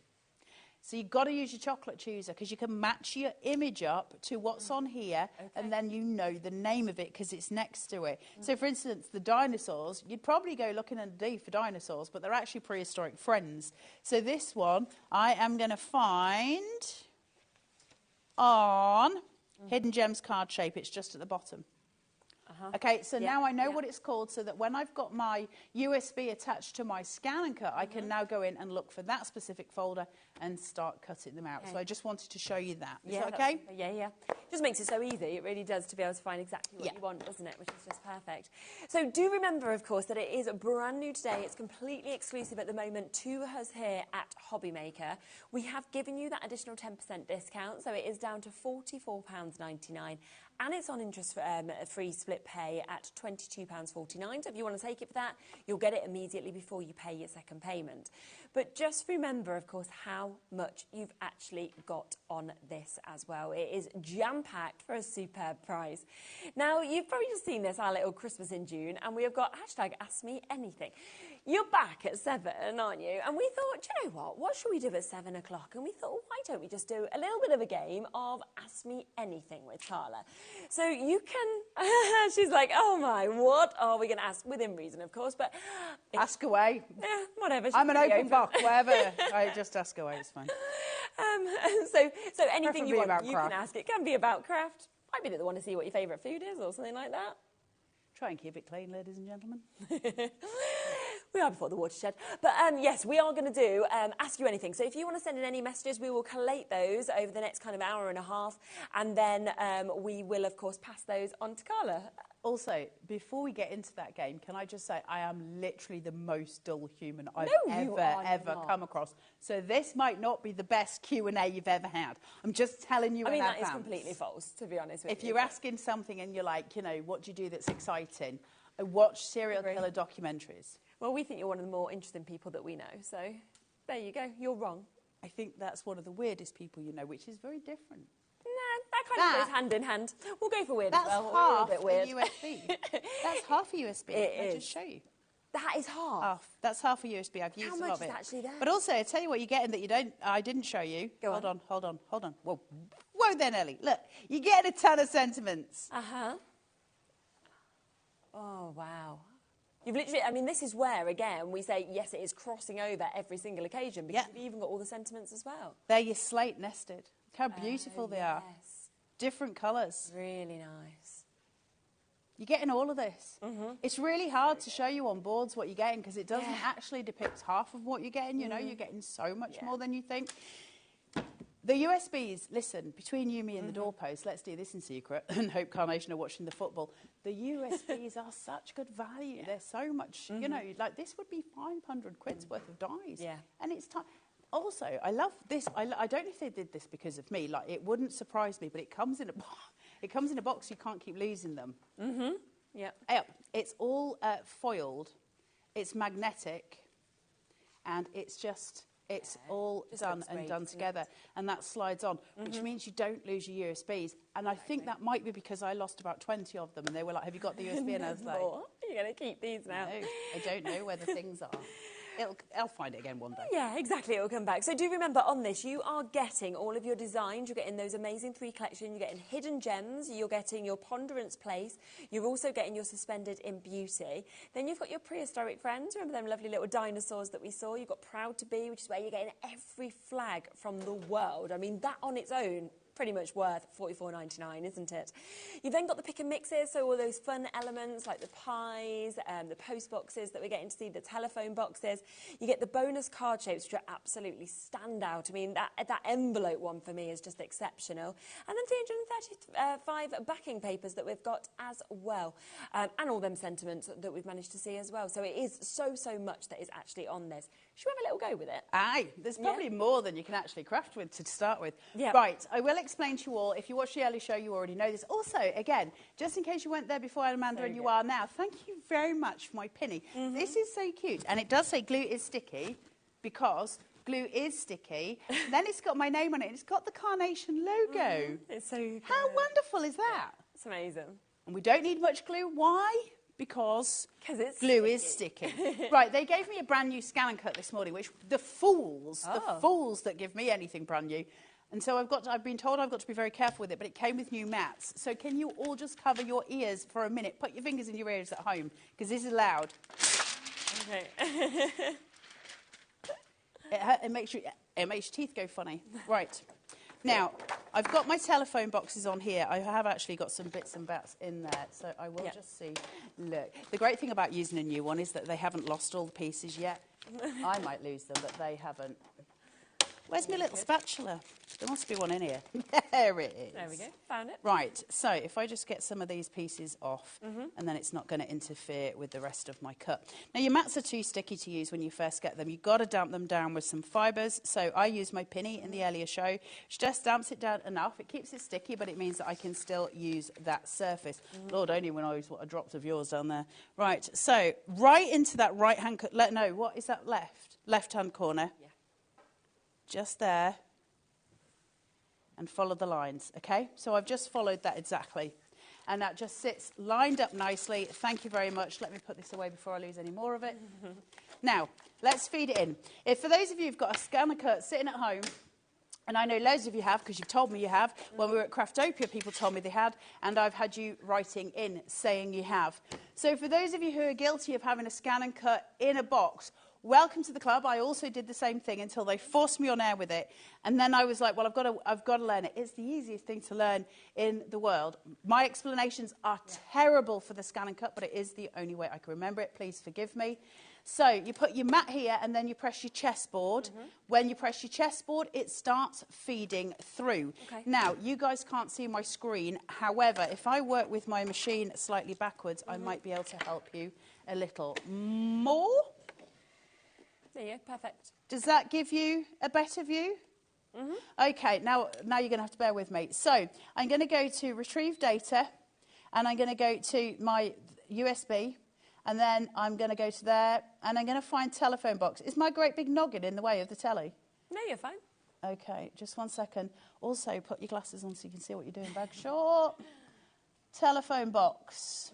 So you've got to use your chocolate chooser, because you can match your image up to what's on here, and then you know the name of it because it's next to it. So, for instance, the dinosaurs, you'd probably go looking in D for dinosaurs, but they're actually prehistoric friends. So this one I am going to find on Hidden Gems card shape. It's just at the bottom. Okay, so now I know what it's called, so that when I've got my USB attached to my scan and cut, I can now go in and look for that specific folder and start cutting them out. So I just wanted to show you that. Is that okay? Yeah. Just makes it so easy. It really does, to be able to find exactly what you want, doesn't it? Which is just perfect. So do remember, of course, that it is brand new today. It's completely exclusive at the moment to us here at HobbyMaker. We have given you that additional 10% discount, so it is down to £44.99. And it's on interest-free split pay at £22.49. So if you want to take it for that, you'll get it immediately before you pay your second payment. But just remember, of course, how much you've actually got on this as well. It is jam-packed for a superb price. Now, you've probably just seen this, our little Christmas in June, and we have got #AskMeAnything. You're back at 7, aren't you? And we thought, do you know what should we do at 7 o'clock? And we thought, well, why don't we just do a little bit of a game of Ask Me Anything with Carla? So you can, she's like, oh my, what are we going to ask? Within reason, of course, but... Ask away. Yeah, whatever. I'm an open book, whatever. I just ask away, it's fine. So anything you want, you craft. can ask. It can be about craft. Might be that they want to see what your favourite food is or something like that. Try and keep it clean, ladies and gentlemen. We are before the watershed. But yes, we are going to do Ask You Anything. So if you want to send in any messages, we will collate those over the next kind of hour and a half. And then we will, of course, pass those on to Carla. Also, before we get into that game, can I just say I am literally the most dull human I've ever come across. So this might not be the best Q&A you've ever had. I'm just telling you. I mean, that is completely false, to be honest with you. If you're asking something and you're like, you know, what do you do that's exciting? I watch serial killer documentaries. Well, we think you're one of the more interesting people that we know. So there you go. You're wrong. I think that's one of the weirdest people you know, which is very different. Nah, that Kind of goes hand in hand. We'll go for weird That's as well. half a little bit weird. a USB. That's half a USB. I'll just show you. That is half. That's half a USB. I've used How a much lot of it. is actually there? But also, I tell you what you're getting that you don't. I didn't show you. Go hold on. Hold on. Whoa there, Nelly. Look, you get a ton of sentiments. Oh, wow. You've literally, I mean, this is where, again, we say, yes, it is crossing over every single occasion because you've even got all the sentiments as well. They're your slate nested. Look how beautiful they are. Different colours. Really nice. You're getting all of this. It's really hard to show you on boards what you're getting because it doesn't actually depict half of what you're getting. You know, you're getting so much more than you think. The USBs, listen, between you, me and the doorpost, let's do this in secret and hope Carnation are watching the football. The USBs are such good value. They're so much, you know, like this would be 500 quid's worth of dies. And it's time. Also, I love this. I don't know if they did this because of me. Like, it wouldn't surprise me, but it comes in a box. You can't keep losing them. It's all foiled. It's magnetic, and it's just. It's all done and done together, and that slides on, which means you don't lose your USBs. And I think that might be because I lost about 20 of them, and they were like, "Have you got the USB?" And I was like, "You're going to keep these now." No, I don't know where the things are. I'll find it again one day. Yeah, exactly. It'll come back. So do remember on this, you are getting all of your designs. You're getting those amazing 3 collection. You're getting hidden gems. You're getting your ponderance place. You're also getting your suspended in beauty. Then you've got your prehistoric friends. Remember them lovely little dinosaurs that we saw? You've got proud to be, which is where you're getting every flag from the world. I mean, that on its own, pretty much worth $44.99, isn't it? You've then got the pick and mixes, so all those fun elements like the pies, the post boxes that we're getting to see, the telephone boxes. You get the bonus card shapes, which are absolutely standout. I mean, that envelope one for me is just exceptional. And then 335 backing papers that we've got as well. And all them sentiments that we've managed to see as well. So it is so much that is actually on this. Should we have a little go with it? Aye, there's probably more than you can actually craft with to start with. Yeah. Right, I will explain to you all. If you watch the early show, you already know this. Also, again, just in case you weren't there before, Amanda, and you are now, thank you very much for my pinny. This is so cute. And it does say glue is sticky because glue is sticky. Then it's got my name on it and it's got the Carnation logo. It's so good. How wonderful is that? It's amazing. And we don't need much glue. Why? Because it's glue is sticky. Right, they gave me a brand new scan and cut this morning, which the fools that give me anything brand new. And so I've been told I've got to be very careful with it, but it came with new mats. So can you all just cover your ears for a minute? Put your fingers in your ears at home, because this is loud. Okay. It makes your teeth go funny. Right. Now, I've got my telephone boxes on here. I have actually got some bits and bats in there, so I will just see. Look, the great thing about using a new one is that they haven't lost all the pieces yet. I might lose them, but they haven't. Where's my little spatula? There must be one in here. There it is. There we go. Found it. Right, so if I just get some of these pieces off, and then it's not going to interfere with the rest of my cut. Now, your mats are too sticky to use when you first get them. You've got to damp them down with some fibres. So I use my pinny in the earlier show. She just damps it down enough. It keeps it sticky, but it means that I can still use that surface. Lord, only when I use what I dropped of yours down there. Right, so right into that right-hand... No, what is that left? Left-hand corner. Yeah. Just there, and follow the lines, okay? So I've just followed that exactly, and that just sits lined up nicely. Thank you very much. Let me put this away before I lose any more of it. Now, let's feed it in. If for those of you who've got a scanner cut sitting at home, and I know loads of you have, because you've told me you have. When we were at Craftopia, people told me they had, and I've had you writing in saying you have. So for those of you who are guilty of having a scan and cut in a box, welcome to the club. I also did the same thing until they forced me on air with it. And then I was like, well, I've got to learn it. It's the easiest thing to learn in the world. My explanations are terrible for the scan and cut, but it is the only way I can remember it. Please forgive me. So you put your mat here and then you press your chessboard. When you press your chessboard, it starts feeding through. Okay. Now, you guys can't see my screen. However, if I work with my machine slightly backwards, I might be able to help you a little more. There you go, perfect. Does that give you a better view? Okay, now you're going to have to bear with me. So I'm going to go to Retrieve Data, and I'm going to go to my USB, and then I'm going to go to there, and I'm going to find Telephone Box. Is my great big noggin in the way of the telly? No, you're fine. Okay, just 1 second. Also, put your glasses on so you can see what you're doing. Bag short. Telephone box.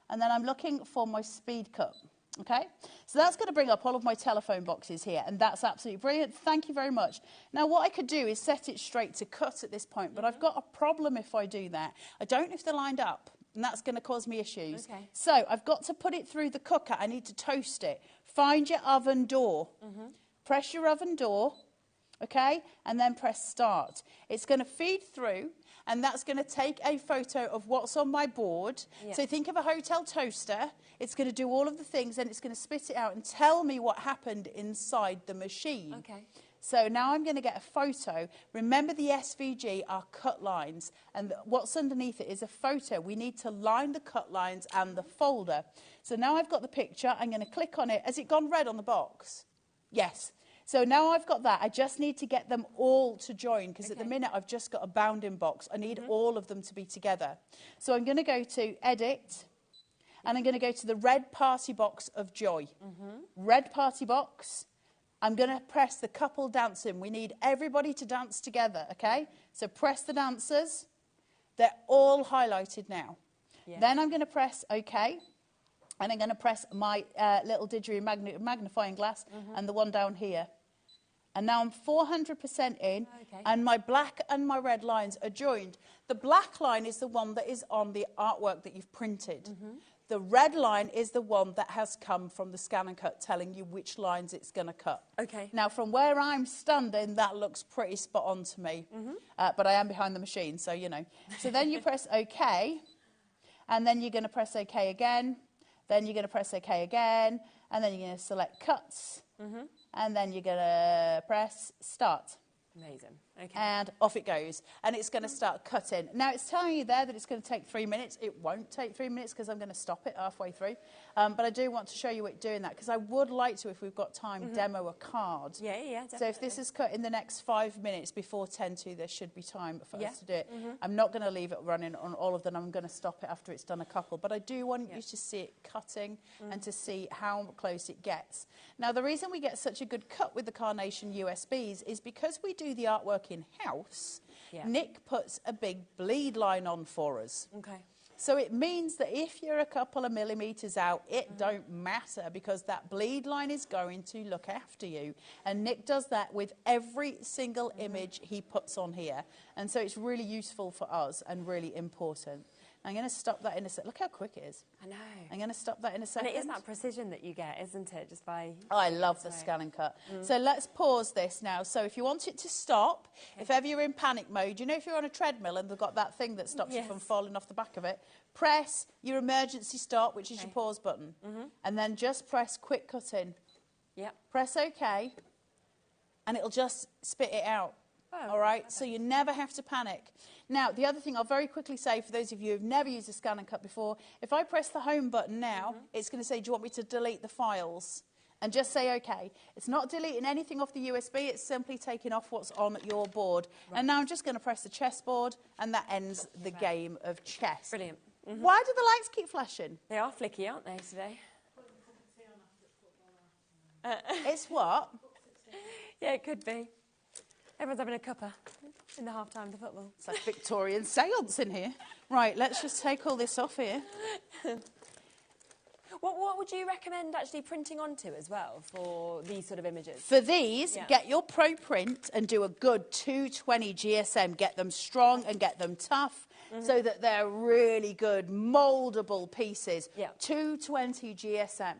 And then I'm looking for my speed cut. Okay, so that's going to bring up all of my telephone boxes here, and that's absolutely brilliant. Thank you very much. Now, what I could do is set it straight to cut at this point, but I've got a problem if I do that. I don't know if they're lined up, and that's going to cause me issues. Okay. So I've got to put it through the cooker. I need to toast it. Find your oven door. Press your oven door, okay, and then press start. It's going to feed through, and that's going to take a photo of what's on my board. Yeah. So think of a hotel toaster. It's going to do all of the things, and it's going to spit it out and tell me what happened inside the machine. Okay. So now I'm going to get a photo. Remember, the SVG are cut lines, and what's underneath it is a photo. We need to line the cut lines and the folder. So now I've got the picture. I'm going to click on it. Has it gone red on the box? Yes. So now I've got that. I just need to get them all to join, because at the minute I've just got a bounding box. I need all of them to be together. So I'm going to go to Edit, and I'm going to go to the red party box of joy. Red party box. I'm going to press the couple dancing. We need everybody to dance together, okay? So press the dancers. They're all highlighted now. Yeah. Then I'm going to press OK. And I'm going to press my little didgeridoo magnifying glass and the one down here. And now I'm 400% in, and my black and my red lines are joined. The black line is the one that is on the artwork that you've printed. The red line is the one that has come from the scan and cut, telling you which lines it's going to cut. Okay. Now, from where I'm standing, that looks pretty spot on to me. But I am behind the machine, so you know. So then you press OK, and then you're going to press OK again. Then you're going to press OK again, and then you're going to select cuts, and then you're going to press start. Amazing. Okay. And off it goes. And it's going to start cutting. Now, it's telling you there that it's going to take 3 minutes. It won't take 3 minutes because I'm going to stop it halfway through. But I do want to show you it doing that, because I would like to, if we've got time, demo a card. Yeah, definitely. So if this is cut in the next 5 minutes before 10 to, there should be time for us to do it. I'm not going to leave it running on all of them. I'm going to stop it after it's done a couple. But I do want you to see it cutting and to see how close it gets. Now, the reason we get such a good cut with the Carnation USBs is because we do the artwork in-house. Nick puts a big bleed line on for us. Okay. So it means that if you're a couple of millimetres out, it don't matter, because that bleed line is going to look after you. And Nick does that with every single image he puts on here. And so it's really useful for us and really important. I'm going to stop that in a second. Look how quick it is. I know. I'm going to stop that in a second. And it is that precision that you get, isn't it? Just by... I love the scan and cut. So let's pause this now. So if you want it to stop, if ever you're in panic mode, you know, if you're on a treadmill and they've got that thing that stops you from falling off the back of it, press your emergency stop, which is your pause button, and then just press quick cutting. Yep. Press OK, and it'll just spit it out. Oh, all right, so you never have to panic. Now, the other thing I'll very quickly say, for those of you who've never used a scan and cut before, if I press the home button now, it's going to say, do you want me to delete the files? And just say OK. It's not deleting anything off the USB, it's simply taking off what's on your board. Right. And now I'm just going to press the chessboard, and that ends the game of chess. Brilliant. Why do the lights keep flashing? They are flicky, aren't they, today? It's what? Yeah, it could be. Everyone's having a cuppa in the half-time of the football. It's like Victorian seance in here. Right, let's just take all this off here. What would you recommend actually printing onto as well for these sort of images? For these, get your Pro Print and do a good 220 GSM. Get them strong and get them tough so that they're really good mouldable pieces. 220 GSM.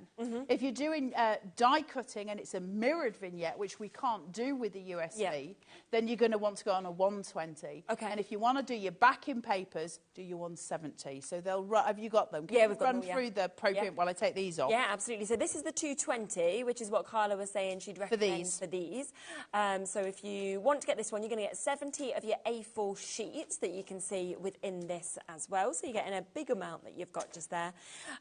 If you're doing die cutting and it's a mirrored vignette, which we can't do with the USB, then you're going to want to go on a 120. Okay. And if you want to do your backing papers, do your 170. So they'll run. Have you got them? We've got run them, through the Pro Print while I take these off. Yeah, absolutely. So this is the 220, which is what Carla was saying she'd recommend for these. So if you want to get this one, you're going to get 70 of your A4 sheets that you can see within this as well. So you're getting a big amount that you've got just there.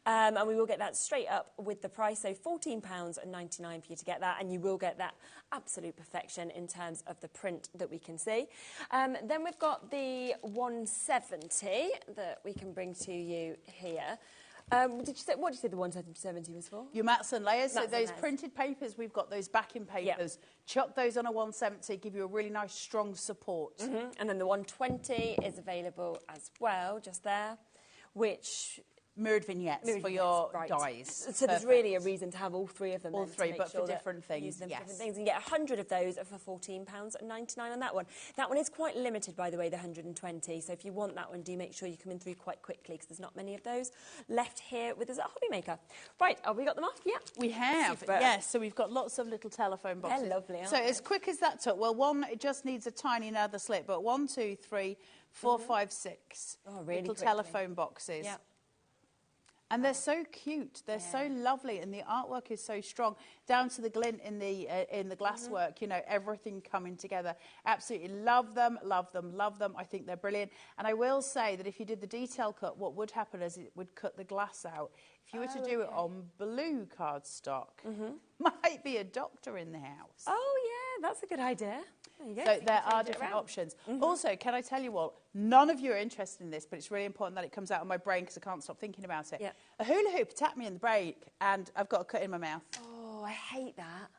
And we will get that straight up with the price. So £14.99 for you to get that. And you will get that absolute perfection in terms of the print that we can see. Then we've got the 170 that we can bring to you here. What did you say the 170 was for? Your mats and layers. So Mats and those layers. printed papers, we've got those backing papers. Chuck those on a 170, give you a really nice strong support. And then the 120 is available as well, just there, which... Mirrored vignettes for your dies. So there's really a reason to have all three of them. All then, three, to but sure for different things, use them for yes. different things. And you get 100 of those for £14.99 on that one. That one is quite limited, by the way, the 120. So if you want that one, do make sure you come in through quite quickly because there's not many of those left here with us at HobbyMaker. Right, have we got them off? Yeah. We have, yes. So we've got lots of little telephone boxes. They're lovely, aren't So they? as quick as that took, well, one, it just needs a tiny nether slit, but 1, 2, 3, 4, 5, 6 really little quickly. telephone boxes. Yeah. And they're so cute. They're so lovely, and the artwork is so strong, down to the glint in the glasswork. You know, everything coming together. Absolutely love them, love them, love them. I think they're brilliant. And I will say that if you did the detail cut, what would happen is it would cut the glass out. If you were to do it on blue cardstock, might be a doctor in the house. Oh yeah, that's a good idea. There you go. So there are different options. Also, can I tell you what? None of you are interested in this, but it's really important that it comes out of my brain because I can't stop thinking about it. Yeah. A hula hoop attacked me in the break, and I've got a cut in my mouth. Oh, I hate that.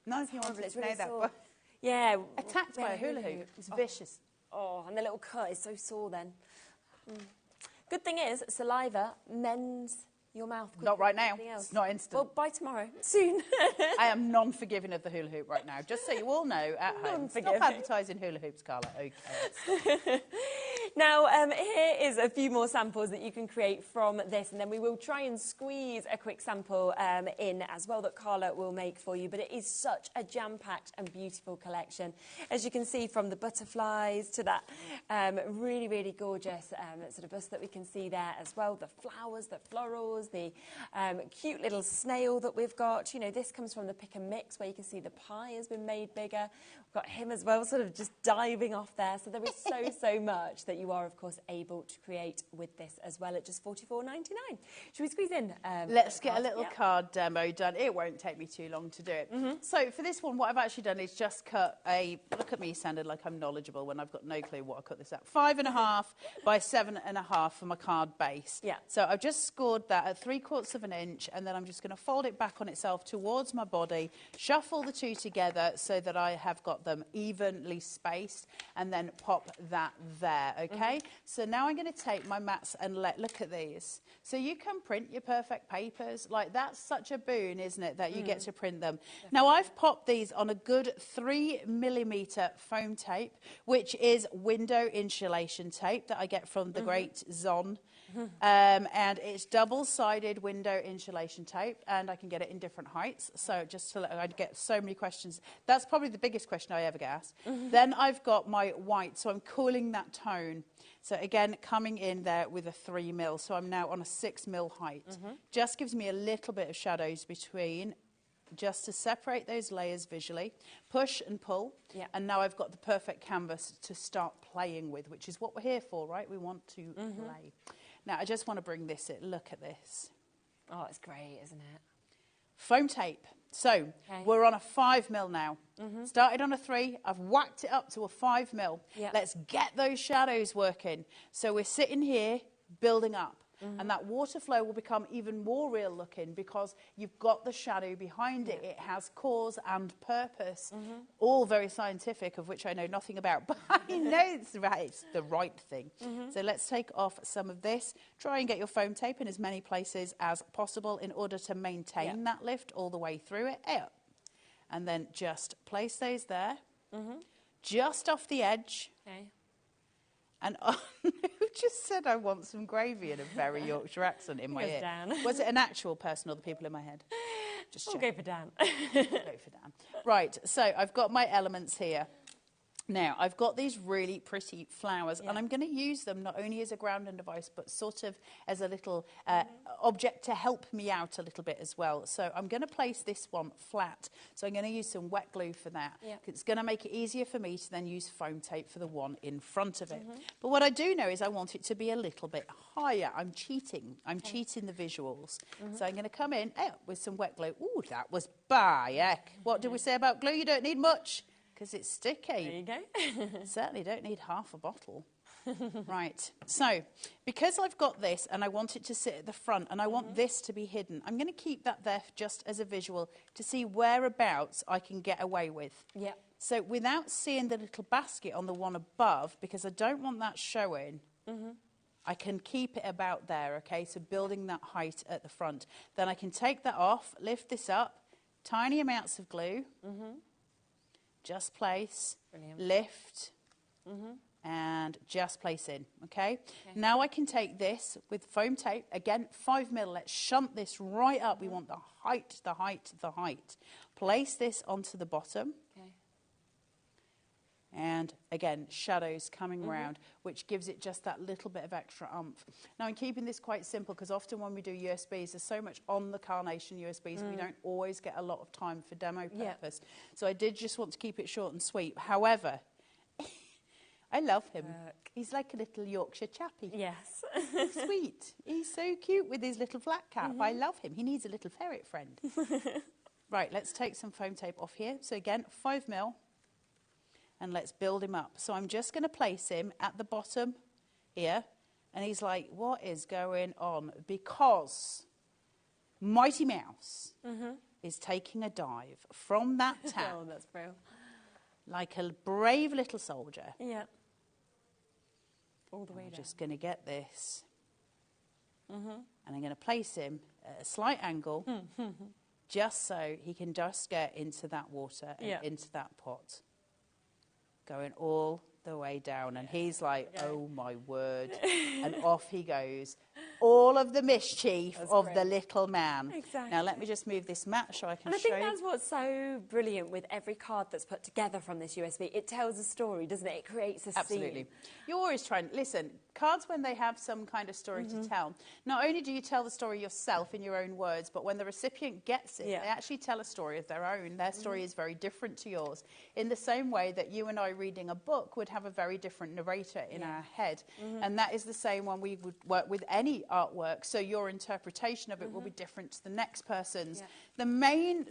None of you want to know that. sore. But Yeah. attacked by a hula hoop. It's vicious. Oh, and the little cut is so sore then. Good thing is, saliva mends your mouth quicker Not right than now. anything else. It's not instant. Well, by tomorrow. Soon. I am non-forgiving of the hula hoop right now. Just so you all know at home. Stop Non-forgiving. advertising hula hoops, Carla. Okay. Now, here is a few more samples that you can create from this, and then we will try and squeeze a quick sample in as well that Carla will make for you. But it is such a jam-packed and beautiful collection. As you can see, from the butterflies to that really, really gorgeous sort of bust that we can see there as well. The flowers, the florals, the cute little snail that we've got. You know, this comes from the pick and mix where you can see the pie has been made bigger. We've got him as well, sort of just diving off there. So there is so much that you are, of course, able to create with this as well at just $44.99. Should we squeeze in? Let's get a little card demo done. It won't take me too long to do it. So for this one, what I've actually done is just cut a, look at me sounding like I'm knowledgeable when I've got no clue what I cut this at. 5.5 by 7.5 for my card base. Yeah. So I've just scored that at 3/4 of an inch, and then I'm just going to fold it back on itself towards my body, shuffle the two together so that I have got them evenly spaced, and then pop that there, okay? So now I'm going to take my mats and look at these. So you can print your perfect papers. Like, that's such a boon, isn't it, that you get to print them. Now, I've popped these on a good 3mm foam tape, which is window insulation tape that I get from the great Zon. And it's double-sided window insulation tape, and I can get it in different heights. So just to I get so many questions. That's probably the biggest question I ever get asked. Then I've got my white, so I'm cooling that tone. So again, coming in there with a 3mm, so I'm now on a 6mm height. Just gives me a little bit of shadows between, just to separate those layers visually, push and pull, and now I've got the perfect canvas to start playing with, which is what we're here for, right? We want to play. Now, I just want to bring this in. Look at this. Oh, it's great, isn't it? Foam tape. So, we're on a 5mm now. Started on a 3. I've whacked it up to a 5mm. Let's get those shadows working. So, we're sitting here building up. And that water flow will become even more real looking because you've got the shadow behind it. It has cause and purpose. All very scientific, of which I know nothing about, but I know it's the right thing. So let's take off some of this. Try and get your foam tape in as many places as possible in order to maintain that lift all the way through it. And then just place those there, just off the edge. And who just said I want some gravy in a very Yorkshire accent in my ear? Dan. Was it an actual person or the people in my head? Just We'll check. go for Dan. Go for Dan. Right, so I've got my elements here. Now, I've got these really pretty flowers, and I'm going to use them not only as a grounding device, but sort of as a little object to help me out a little bit as well. So I'm going to place this one flat. So I'm going to use some wet glue for that. It's going to make it easier for me to then use foam tape for the one in front of it. But what I do know is I want it to be a little bit higher. I'm cheating. I'm cheating the visuals. So I'm going to come in with some wet glue. Ooh, that was by heck. What did we say about glue? You don't need much. because it's sticky. There you go. Certainly don't need half a bottle. Right, so because I've got this and I want it to sit at the front and I want this to be hidden, I'm going to keep that there just as a visual to see whereabouts I can get away with. Yeah. So without seeing the little basket on the one above, because I don't want that showing, I can keep it about there, okay? So building that height at the front. Then I can take that off, lift this up, tiny amounts of glue, just place, lift, and just place in, okay? Now I can take this with foam tape, again, 5mm, let's shunt this right up. We want the height, the height, the height. Place this onto the bottom. And again, shadows coming round, which gives it just that little bit of extra oomph. Now, I'm keeping this quite simple because often when we do USBs, there's so much on the Carnation USBs, we don't always get a lot of time for demo purpose. So I did just want to keep it short and sweet. However, I love him. He's like a little Yorkshire chappie. Yes. Sweet. He's so cute with his little flat cap. I love him. He needs a little ferret friend. Right, let's take some foam tape off here. So again, 5mm. And let's build him up. So I'm just going to place him at the bottom here. And he's like, what is going on? Because Mighty Mouse is taking a dive from that tap. Oh, that's brilliant. Like a brave little soldier. Yeah. All the way down. I'm just going to get this. And I'm going to place him at a slight angle. Just so he can just get into that water and into that pot. Going all the way down, and he's like, oh my word, and off he goes. All of the mischief of the little man. Exactly. Now let me just move this mat so I can And I show think you. that's what's so brilliant with every card that's put together from this USB. It tells a story, doesn't it? It creates a Absolutely. scene. You're always trying, listen, cards when they have some kind of story to tell, not only do you tell the story yourself in your own words, but when the recipient gets it, they actually tell a story of their own. Their story is very different to yours. In the same way that you and I reading a book would have a very different narrator in our head. And that is the same when we would work with any artwork. So your interpretation of it will be different to the next person's. The main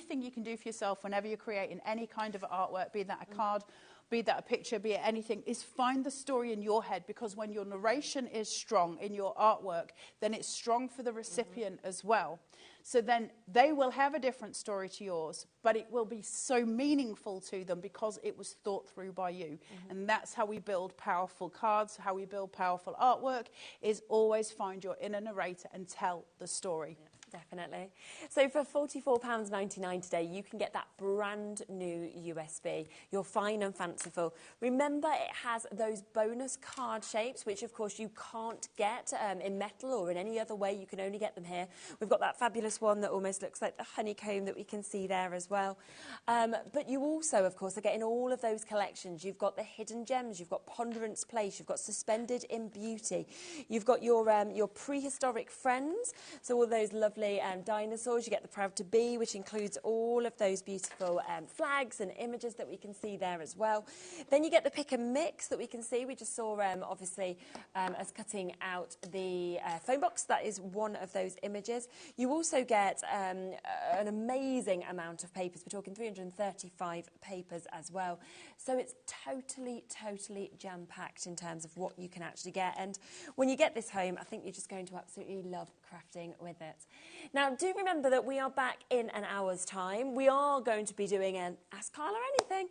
thing you can do for yourself whenever you're creating any kind of artwork, be that a card, be that a picture, be it anything, is find the story in your head, because when your narration is strong in your artwork, then it's strong for the recipient as well. So then they will have a different story to yours, but it will be so meaningful to them because it was thought through by you. And that's how we build powerful cards, how we build powerful artwork, is always find your inner narrator and tell the story. Definitely. So for £44.99 today, you can get that brand new USB. You're fine and fanciful. Remember, it has those bonus card shapes, which of course you can't get in metal or in any other way. You can only get them here. We've got that fabulous one that almost looks like the honeycomb that we can see there as well. But you also, of course, are getting all of those collections. You've got the hidden gems, you've got Ponderance Place, you've got Suspended in Beauty, you've got your prehistoric friends, so all those lovely dinosaurs. You get the Proud to Be, which includes all of those beautiful flags and images that we can see there as well. Then you get the Pick and Mix that we can see. We just saw, obviously, us cutting out the phone box. That is one of those images. You also get an amazing amount of papers. We're talking 335 papers as well. So it's totally, totally jam-packed in terms of what you can actually get. And when you get this home, I think you're just going to absolutely love crafting with it. Now, do remember that we are back in an hour's time. We are going to be doing an Ask Carla Anything.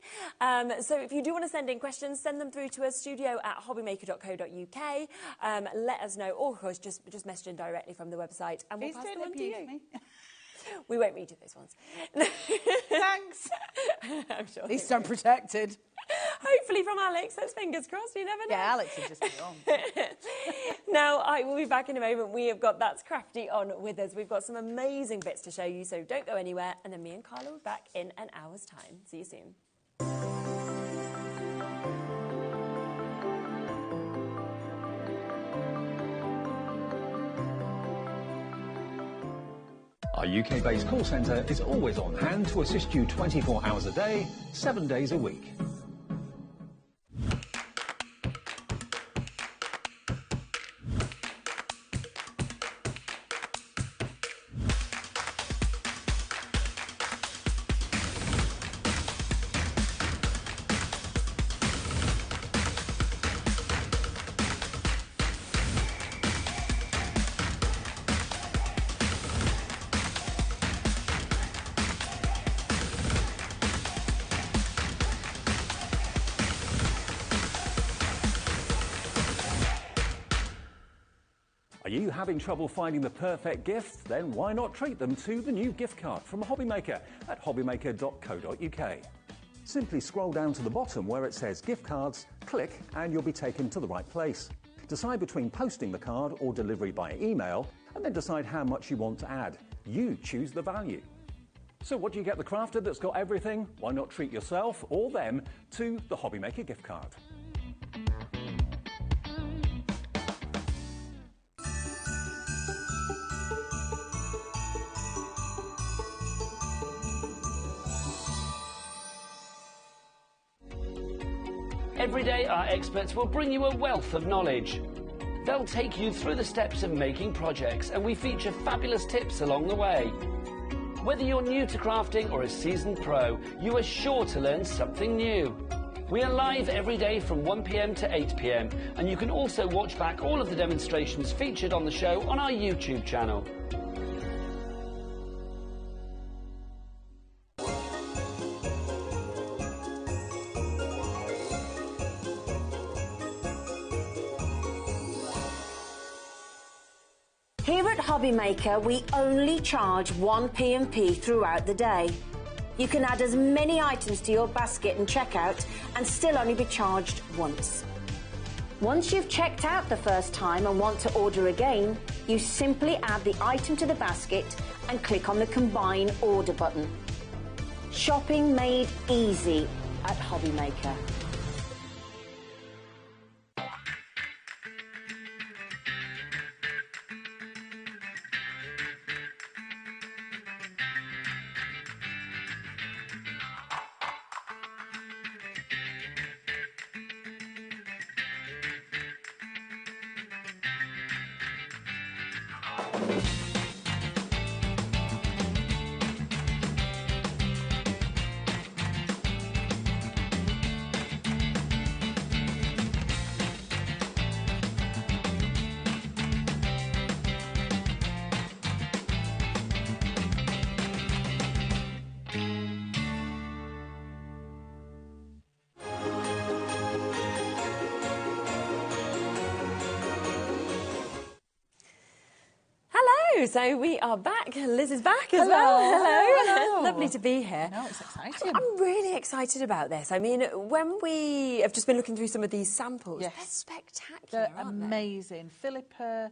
So if you do want to send in questions, send them through to us, studio@hobbymaker.co.uk. Let us know, or of course, just message in directly from the website, and we'll pass them on to you. Me. We won't read you those ones. Thanks. I'm sure. At least I'm protected. Hopefully from Alex, that's fingers crossed, you never know. Yeah, Alex will just be on. Now, I will be back in a moment. We have got That's Crafty on with us. We've got some amazing bits to show you, so don't go anywhere. And then me and Carla will be back in an hour's time. See you soon. Our UK-based call centre is always on hand to assist you 24 hours a day, 7 days a week. you having trouble finding the perfect gift? Then why not treat them to the new gift card from HobbyMaker at hobbymaker.co.uk. Simply scroll down to the bottom where it says gift cards, click and you'll be taken to the right place. Decide between posting the card or delivery by email and then decide how much you want to add. You choose the value. So what do you get the crafter that's got everything? Why not treat yourself or them to the HobbyMaker gift card? Every day, our experts will bring you a wealth of knowledge. They'll take you through the steps of making projects, and we feature fabulous tips along the way. Whether you're new to crafting or a seasoned pro, you are sure to learn something new. We are live every day from 1 p.m. to 8 p.m, and you can also watch back all of the demonstrations featured on the show on our YouTube channel. Here at HobbyMaker, we only charge 1 P&P throughout the day. You can add as many items to your basket and checkout and still only be charged once. Once you've checked out the first time and want to order again, you simply add the item to the basket and click on the Combine Order button. Shopping made easy at HobbyMaker. So we are back. Liz is back as Hello. well. Hello. Hello. Lovely to be here. No, it's exciting. I'm really excited about this. I mean, when we have just been looking through some of these samples, Yes. they're spectacular, They're aren't they? amazing. Philippa,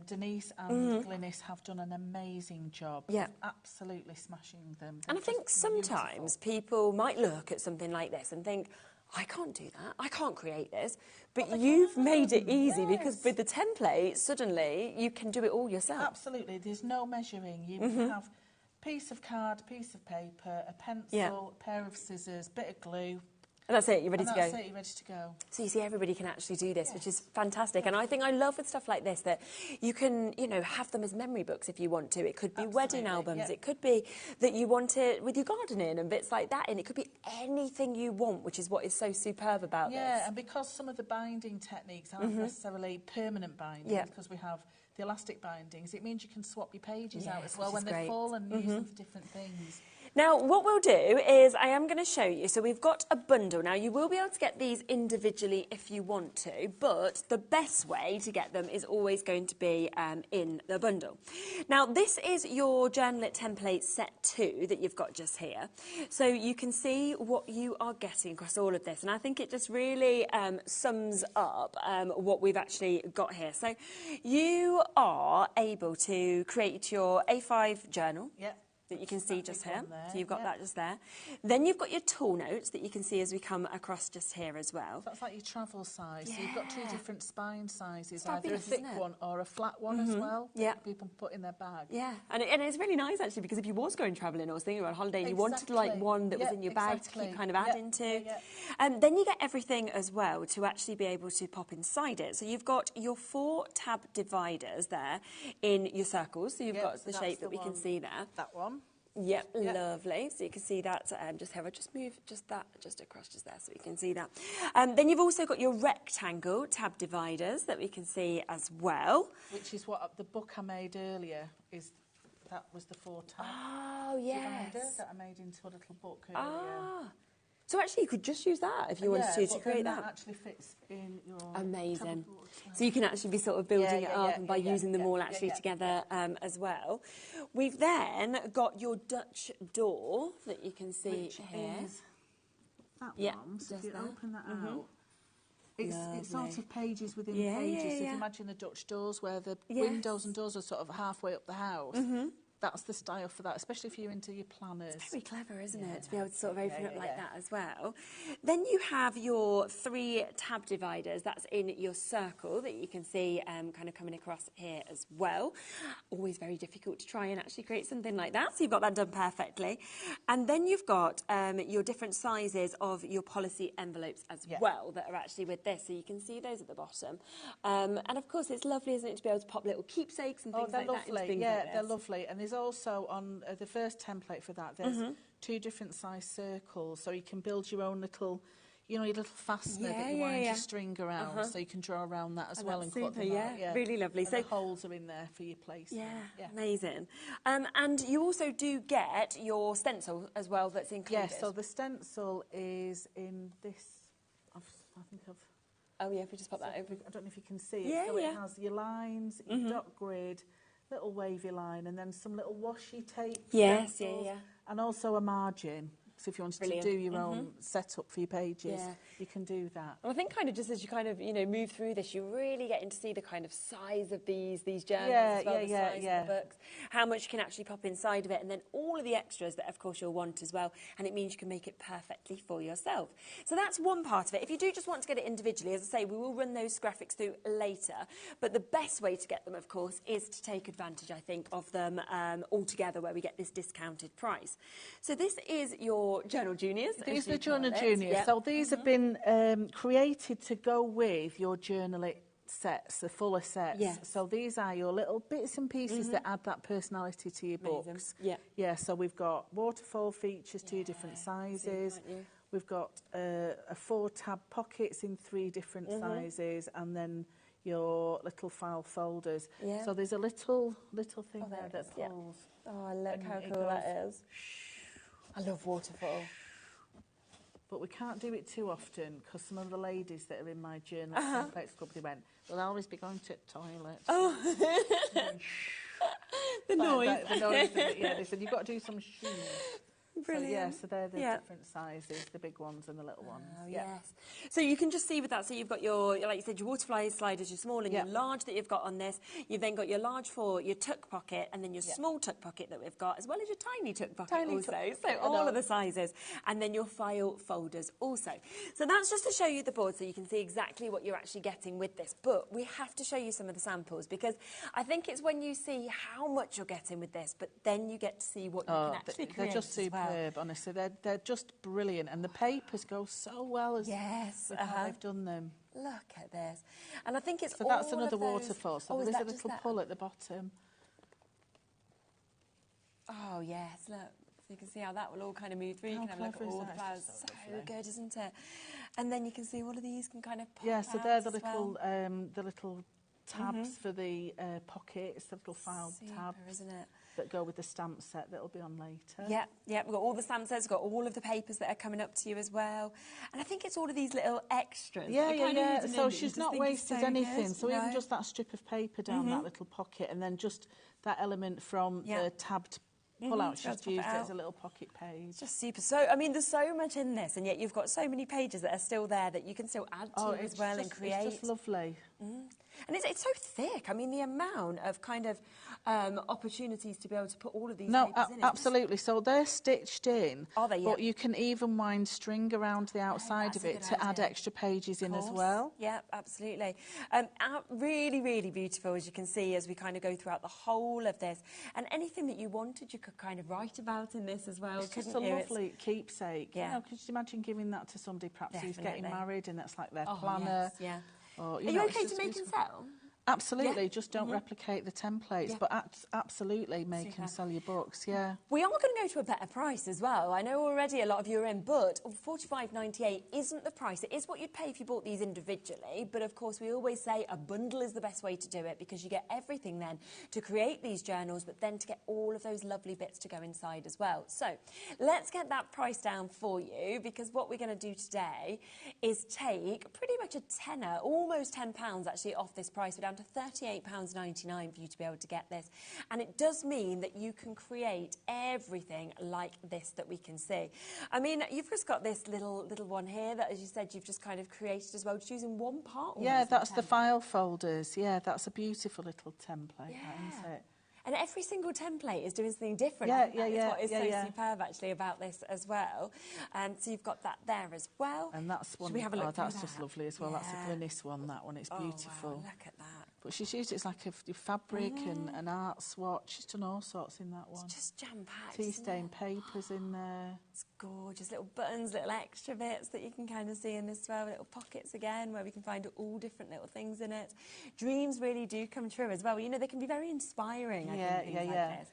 Denise and Glynis have done an amazing job. Yeah. of absolutely smashing them. And I They're think just sometimes people might look at something like this and think, I can't do that, I can't create this. But you've made it easy because with the template, suddenly you can do it all yourself. Absolutely. There's no measuring. You have a piece of card, piece of paper, a pencil, a pair of scissors, bit of glue. And that's it, you're ready to go. That's it, you're ready to go. So you see, everybody can actually do this, which is fantastic. And I think I love with stuff like this that you can, you know, have them as memory books if you want to. It could be wedding albums. It could be that you want it with your gardening and bits like that. And it could be anything you want, which is what is so superb about this. Yeah, and because some of the binding techniques aren't necessarily permanent bindings, because we have the elastic bindings, it means you can swap your pages out as well when they're full and use them for different things. Now, what we'll do is I am going to show you. So we've got a bundle. Now, you will be able to get these individually if you want to, but the best way to get them is always going to be in the bundle. Now, this is your Journalit template set 2 that you've got just here. So you can see what you are getting across all of this. And I think it just really sums up what we've actually got here. So you are able to create your A5 journal. Yep. That you can see just here. So you've got that just there. Then you've got your tool notes that you can see as we come across just here as well. So that's like your travel size. So you've got 2 different spine sizes, Fabulous, either a thick one or a flat one as well. Yeah. That people put in their bag. Yeah, and it's really nice actually because if you was going travelling or was thinking about holiday, you wanted like one that was in your bag to keep kind of adding to. And then you get everything as well to actually be able to pop inside it. So you've got your 4 tab dividers there in your circles. So you've got the shape that we can see there. That one. Yep, lovely. So you can see that just here. I'll just move just across just there so you can see that. Then you've also got your rectangle tab dividers that we can see as well. Which is what the book I made earlier is. That was the 4 tab Oh, yes. dividers that I made into a little book earlier. So actually, you could just use that if you wanted to create that. Actually fits in your Amazing. So you can actually be sort of building it up and by using them all actually together as well. We've then got your Dutch door that you can see here. That one. So if you open that out, it's sort of pages within pages. So if you imagine the Dutch doors where the windows and doors are sort of halfway up the house. That's the style for that, especially if you're into your planners. It's very clever, isn't it, to be able to sort of open up like that as well. Then you have your 3 tab dividers. That's in your circle that you can see kind of coming across here as well. Always very difficult to try and actually create something like that, so you've got that done perfectly. And then you've got your different sizes of your policy envelopes as well that are actually with this, so you can see those at the bottom. And of course, it's lovely, isn't it, to be able to pop little keepsakes and things like that into things like this. They're lovely. And there's also on the first template for that, there's 2 different size circles, so you can build your own little, you know, your little fastener that you wind your string around, so you can draw around that as well and cut them out. Really lovely. And so the holes are in there for your placement. Amazing. And you also do get your stencil as well that's included. Yes, so the stencil is in this. I think I've. Oh yeah, if we just pop that over. I don't know if you can see it. So it has your lines, your dot grid, little wavy line, and then some little washi tape. Yes, and also a margin. So if you wanted to do your own setup for your pages, you can do that. Well, I think kind of just as you kind of, you know, move through this, you're really getting to see the kind of size of these journals as well, the size of the books, how much you can actually pop inside of it, and then all of the extras that, of course, you'll want as well, and it means you can make it perfectly for yourself. So that's one part of it. If you do just want to get it individually, as I say, we will run those graphics through later, but the best way to get them, of course, is to take advantage, I think, of them all together, where we get this discounted price. So this is your Journal Juniors. These are the Journal Juniors. So these have been created to go with your journal sets, the fuller sets. So these are your little bits and pieces that add that personality to your books. So we've got waterfall features, 2 different sizes. We've got 4 tab pockets in 3 different sizes, and then your little file folders. So there's a little thing there that pulls. Oh, look how cool that is. I love Waterfall. But we can't do it too often, because some of the ladies that are in my journal templates club, they went, "We'll always be going to the toilet." Oh. The noise. The noise. They said, "You've got to do some shoes." Brilliant. So they're the different sizes, the big ones and the little ones. Yes. So you can just see with that, so you've got your, like you said, your waterfly sliders, your small and your large that you've got on this. You've then got your large for your tuck pocket, and then your small tuck pocket that we've got, as well as your tiny tuck pocket also. So all of the sizes. And then your file folders also. So that's just to show you the board, so you can see exactly what you're actually getting with this. But we have to show you some of the samples, because I think it's when you see how much you're getting with this, but then you get to see what you can actually create. They're just superb. Honestly, they're just brilliant, and the papers go so well as with how they've done them. Look at this, and I think it's so that's another waterfall. So there's a little pull at the bottom. Oh yes, look. So you can see how that will all kind of move through. You can have a look at all the flowers. So good, isn't it? And then you can see all of these can kind of pop out. So they're the little tabs for the pockets, the little file tabs, isn't it? That go with the stamp set that'll be on later. We've got all the stamp sets, we've got all of the papers that are coming up to you as well. And I think it's all of these little extras. So she's not wasted anything. So even just that strip of paper down that little pocket, and then just that element from the tabbed pull-out, she's used it as a little pocket page. Just super. So, I mean, there's so much in this, and yet you've got so many pages that are still there that you can still add to as well and create. It's just lovely. And it's so thick. I mean, the amount of kind of opportunities to be able to put all of these papers in it. Absolutely. So they're stitched in. Are they? But you can even wind string around the outside of it to add extra pages in as well. Yeah, absolutely. Really, really beautiful, as you can see, as we kind of go throughout the whole of this. And anything that you wanted, you could kind of write about in this as well. It's just a lovely keepsake. Yeah. You know, could you imagine giving that to somebody perhaps who's getting married, and that's like their planner? Yes, Or, Are you okay to make and sell? Absolutely, just don't replicate the templates, but absolutely make and sell your books, We are going to go to a better price as well. I know already a lot of you are in, but $45.98 isn't the price. It is what you'd pay if you bought these individually, but of course we always say a bundle is the best way to do it because you get everything then to create these journals, but then to get all of those lovely bits to go inside as well. So let's get that price down for you, because what we're going to do today is take pretty much a tenner, almost £10 actually off this price. We're down to £38.99 for you to be able to get this, and it does mean that you can create everything like this that we can see. I mean, you've just got this little one here that, as you said, you've just kind of created as well, just using one part. Yeah, that's the file folders. Yeah, that's a beautiful little template, isn't it? And every single template is doing something different. Yeah. That's what is so superb actually about this as well. So you've got that there as well. And that's one. Should we have a look that's through just that? lovely as well. That's a Glynis one. That one. It's beautiful. Wow, look at that. But she's used it as like a fabric and an art swatch. She's done all sorts in that one. It's just jam-packed. Tea stain papers in there. It's gorgeous. Little buttons, little extra bits that you can kind of see in this as well. Little pockets again where we can find all different little things in it. Dreams really do come true as well. You know, they can be very inspiring, I think, things like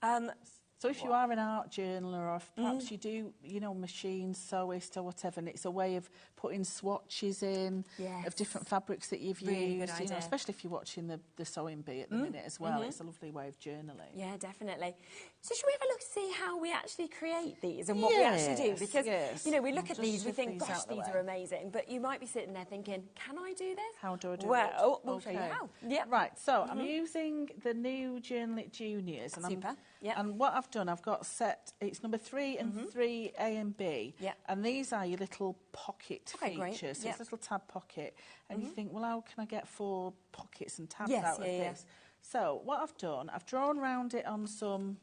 this. So if you are an art journaler, or if perhaps you do, you know, machine, sewist or whatever, and it's a way of putting swatches in of different fabrics that you've used, you know, especially if you're watching the sewing bee at the minute as well. It's a lovely way of journaling. Yeah, definitely. So should we have a look to see how we actually create these and what we actually do? Because, you know, we look at these, we think, gosh, these are amazing. But you might be sitting there thinking, can I do this? How do I do it? Well, we'll show you how. Yep. Right, so I'm using the new Journal It Juniors. And and what I've done, I've got set, it's number 3 and 3 A and B. And these are your little pocket features. So it's a little tab pocket. And you think, well, how can I get 4 pockets and tabs out of this? So what I've done, I've drawn around it on some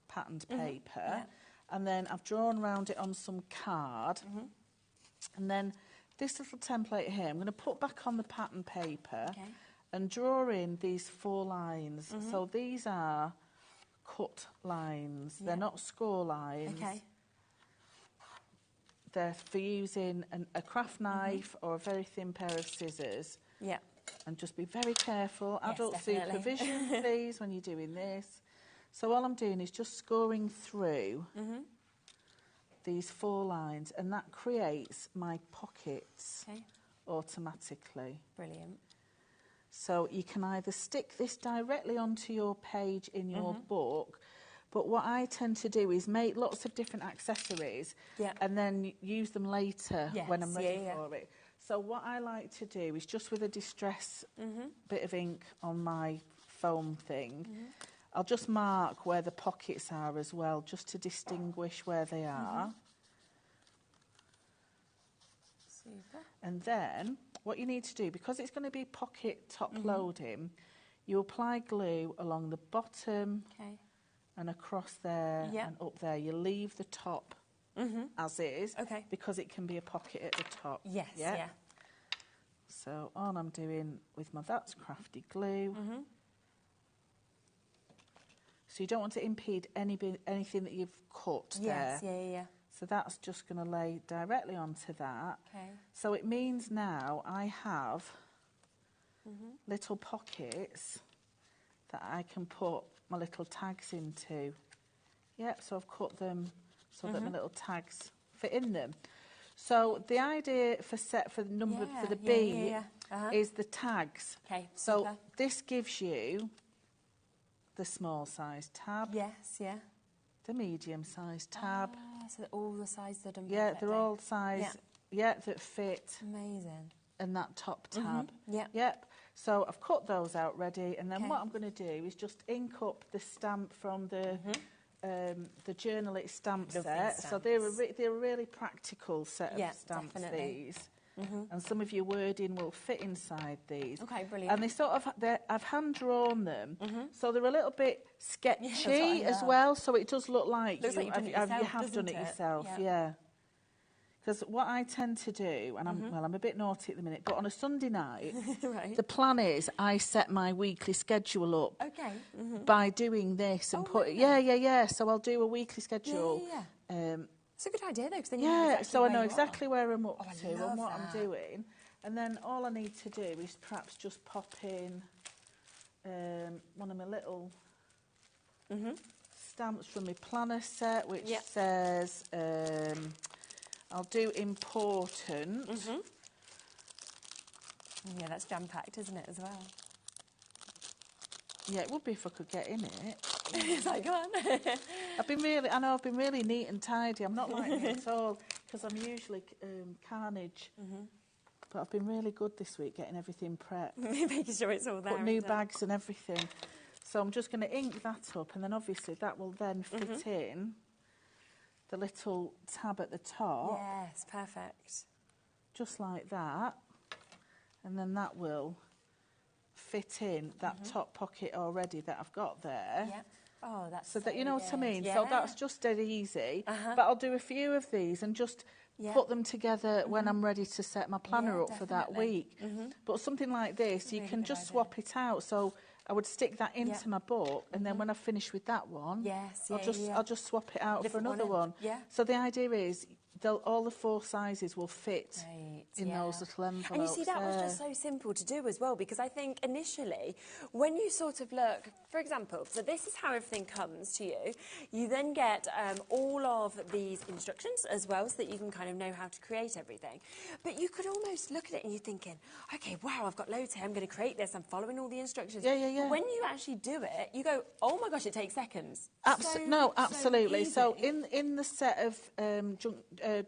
patterned paper. And then I've drawn around it on some card. And then this little template here, I'm going to put back on the pattern paper and draw in these 4 lines. So these are cut lines. They're not score lines. They're for using a craft knife or a very thin pair of scissors. And just be very careful. Adult supervision, please, when you're doing this. So all I'm doing is just scoring through these 4 lines, and that creates my pockets automatically. Brilliant. So you can either stick this directly onto your page in your book, but what I tend to do is make lots of different accessories and then use them later when I'm ready for it. So what I like to do is just with a distress bit of ink on my foam thing, I'll just mark where the pockets are as well, just to distinguish where they are. Super. And then what you need to do, because it's going to be pocket top loading, you apply glue along the bottom and across there and up there. You leave the top as is because it can be a pocket at the top. So all I'm doing with my That's Crafty glue. So you don't want to impede anything that you've cut there. So that's just going to lay directly onto that. So it means now I have little pockets that I can put my little tags into. So I've cut them so that my little tags fit in them. So the idea for the B is the tags. So this gives you the small size tab. The medium size tab. So all the sizes are done perfectly. They're all size that fit. Amazing. And that top tab. So I've cut those out ready, and then what I'm going to do is just ink up the stamp from the Journal It stamp set. So they're a really practical set of stamps, these. And some of your wording will fit inside these. Brilliant. And they sort of, I've hand drawn them, so they're a little bit sketchy as well. So it does look like you have done it yourself. Because what I tend to do, and I'm a bit naughty at the minute, but on a Sunday night, the plan is I set my weekly schedule up by doing this and So I'll do a weekly schedule. It's a good idea though, because then you know exactly so I know exactly where I'm up to and what I'm doing. And then all I need to do is perhaps just pop in one of my little stamps from my planner set, which says, I'll do important. Yeah, that's jam-packed, isn't it, as well? Yeah, it would be if I could get in it. It's like, go on. I've been really neat and tidy. I'm not like me at all, because I'm usually carnage. But I've been really good this week getting everything prepped. Making sure it's all there. Put new bags and everything. So I'm just going to ink that up, and then obviously that will then fit in the little tab at the top. Yes, perfect. Just like that. And then that will fit in that top pocket already that I've got there. Yep. Oh, that's so that, you know what I mean? Yeah. So that's just dead easy. But I'll do a few of these and just put them together when I'm ready to set my planner up for that week. But something like this, you can just swap it out. So I would stick that into my book, and then when I finish with that one, I'll just swap it out for another one. So the idea is all the 4 sizes will fit in those little envelopes. And you see, that was just so simple to do as well, because I think initially, when you sort of look, for example, so this is how everything comes to you. You then get all of these instructions as well, so that you can kind of know how to create everything. But you could almost look at it and you're thinking, okay, wow, I've got loads here, I'm going to create this, I'm following all the instructions. But when you actually do it, you go, oh my gosh, it takes seconds. Absolutely. So in the set of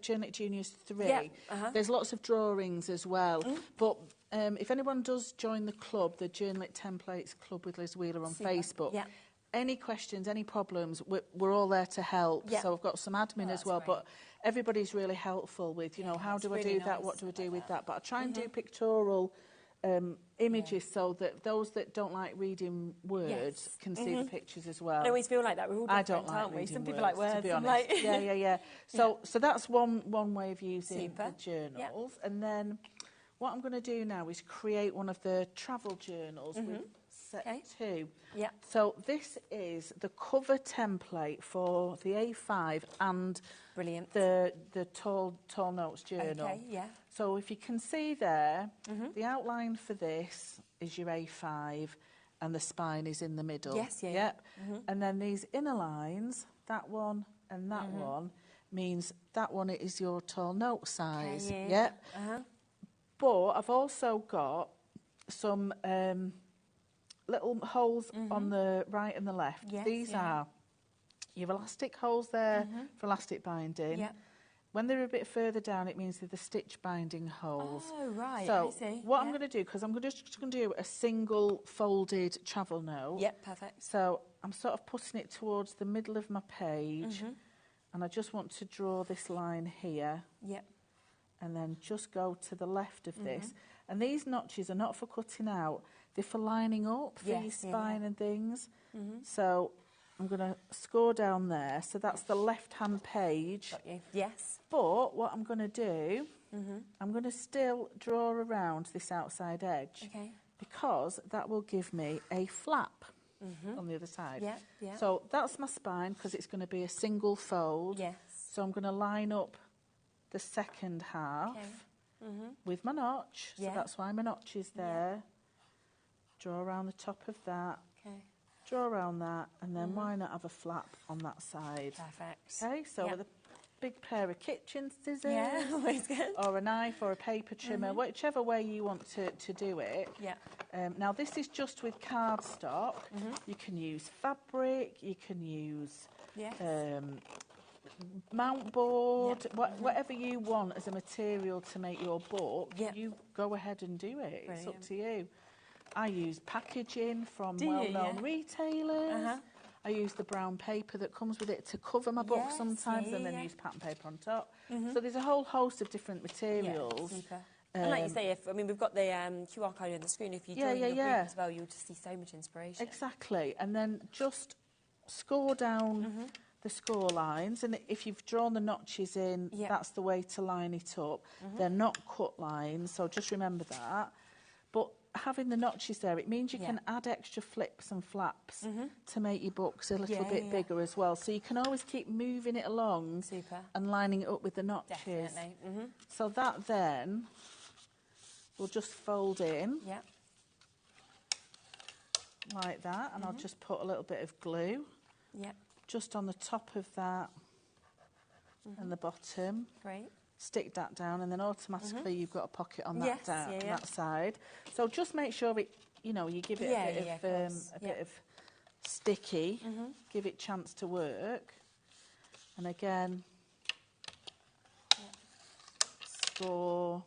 Journey Juniors 3, there's lots of drawings as well. But if anyone does join the club, the Journal Templates Club with Liz Wheeler on Facebook, any questions, any problems, we're all there to help. So I've got some admin as well, but everybody's really helpful with, you know, how do I do that, what do I do with that? But I try and do pictorial images so that those that don't like reading words can see the pictures as well. I always feel like that. We're all different, I don't like aren't we? reading Some people words, like words. to be honest. Like So that's one way of using the journals. And then what I'm going to do now is create one of the travel journals with set 2. So this is the cover template for the A5 and the tall notes journal. So if you can see there, the outline for this is your A5 and the spine is in the middle. And then these inner lines, that one and that one, means that one is your tall note size. But I've also got some little holes on the right and the left. These are your elastic holes there for elastic binding. When they're a bit further down, it means they're the stitch binding holes. Oh, right, so I see. What I'm going to do, because I'm just going to do a single folded travel note. Perfect. So I'm sort of putting it towards the middle of my page, and I just want to draw this line here. And then just go to the left of this. And these notches are not for cutting out, they're for lining up for your spine and things. So I'm going to score down there. So that's the left-hand page. Got you. Yes. But what I'm going to do, I'm going to still draw around this outside edge. Because that will give me a flap on the other side. So that's my spine, because it's going to be a single fold. So I'm going to line up the second half with my notch. So that's why my notch is there. Draw around the top of that. Draw around that, and then why not have a flap on that side? Perfect. Okay, so with a big pair of kitchen scissors, always good. or a knife or a paper trimmer, whichever way you want to do it. Now this is just with cardstock. You can use fabric, you can use mount board, whatever you want as a material to make your book. You go ahead and do it. It's up to you. I use packaging from well-known retailers. I use the brown paper that comes with it to cover my book sometimes, and then use pattern paper on top. So there's a whole host of different materials. And like you say, we've got the QR code on the screen. If you join your group as well, you'll just see so much inspiration. Exactly. And then just score down the score lines, and if you've drawn the notches in, that's the way to line it up. They're not cut lines, so just remember that. But having the notches there, it means you can add extra flips and flaps to make your books a little bit bigger as well. So you can always keep moving it along and lining it up with the notches. So that then we'll just fold in. Yeah. Like that, and I'll just put a little bit of glue. Yeah. Just on the top of that and the bottom. Great. Stick that down, and then automatically you've got a pocket on that Yes, down, that side. So just make sure it, you know, you give it a bit of sticky, give it a chance to work, and again, score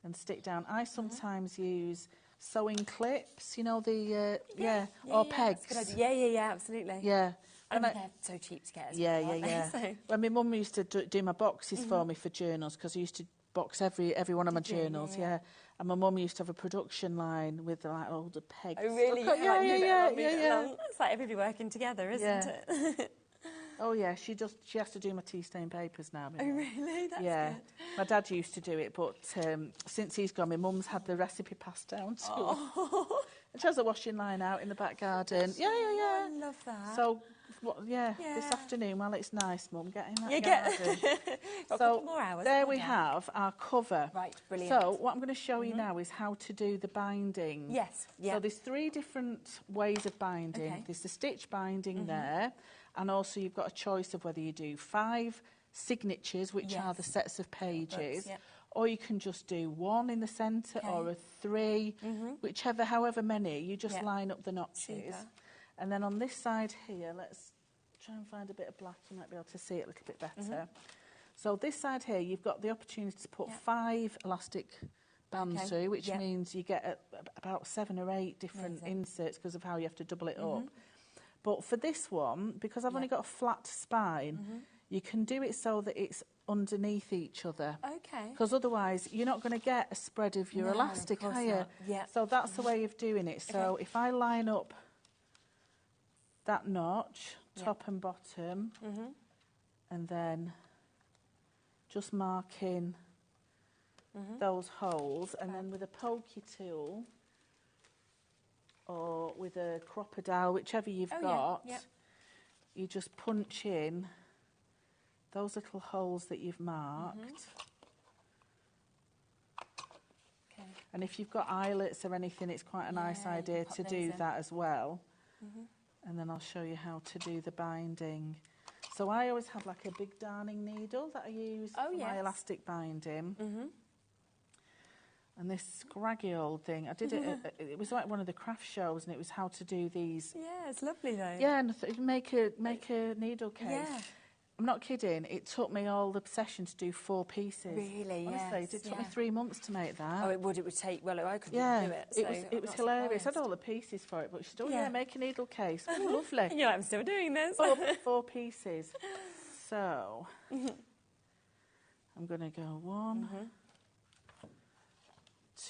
and stick down. I sometimes use sewing clips, you know, the or pegs. That's a good idea. Yeah, absolutely. Yeah. And they're so cheap to get as well, aren't they? So. When my mum used to do my boxes for me for journals, because I used to box every one of my journals, and my mum used to have a production line with like all the pegs. Oh really? Yeah. It's like everybody working together, isn't it? Oh yeah, she has to do my tea stain papers now. Oh really? That's good. My dad used to do it, but since he's gone, my mum's had the recipe passed down to her. And she has a washing line out in the back garden. I love that. So, this afternoon, while it's nice, Mum, get in that garden. Got a couple more hours. There we have our cover. Right, brilliant. So what I'm going to show you now is how to do the binding. Yes, yeah. So there's 3 different ways of binding. Okay. There's the stitch binding there, and also you've got a choice of whether you do 5 signatures, which are the sets of pages, or you can just do 1 in the centre or a 3, however many. You just line up the notches. Super. And then on this side here, let's try and find a bit of black. You might be able to see it a little bit better. So this side here, you've got the opportunity to put 5 elastic bands through, which means you get about 7 or 8 different inserts because of how you have to double it up. But for this one, because I've only got a flat spine, you can do it so that it's underneath each other. Okay. Because otherwise, you're not going to get a spread of your elastic, are you? Yeah. So that's the way of doing it. So if I line up that notch, top and bottom, and then just mark in those holes, and then with a pokey tool or with a crocodile, whichever you've got, you just punch in those little holes that you've marked. And if you've got eyelets or anything, it's quite a nice idea to do that as well. And then I'll show you how to do the binding. So I always have like a big darning needle that I use for my elastic binding. And this scraggy old thing, I did it, it was like one of the craft shows, and it was how to do these. Yeah, it's lovely though. Yeah, and make a needle case. Yeah. I'm not kidding, it took me all the session to do 4 pieces. Really, honestly, it took me 3 months to make that. Oh, it would take, well, I couldn't do it. So it was hilarious. I had all the pieces for it, but she said, make a needle case. Oh, lovely. Yeah, I'm still doing this. 4 pieces. So, I'm going to go 1,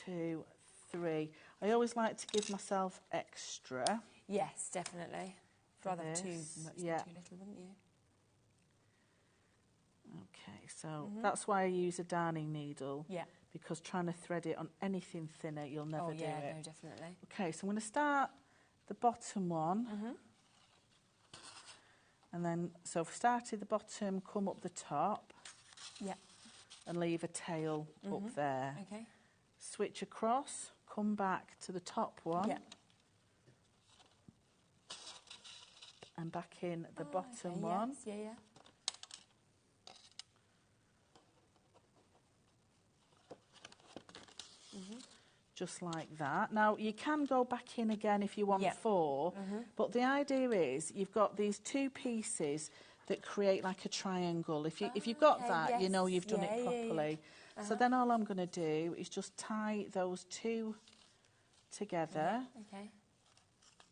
2, 3. I always like to give myself extra. Yes, definitely. Rather than too much too little, wouldn't you? Okay, so that's why I use a darning needle. Yeah. Because trying to thread it on anything thinner, you'll never do it. Oh, yeah, no, definitely. Okay, so I'm going to start the bottom one. And then, so I've started the bottom, come up the top. Yeah. And leave a tail up there. Okay. Switch across, come back to the top one. Yeah. And back in the bottom one. Yes. Yeah. Just like that. Now, you can go back in again if you want 4, but the idea is you've got these 2 pieces that create like a triangle. If you've got that, you know you've done it properly. So then all I'm going to do is just tie those 2 together. Okay.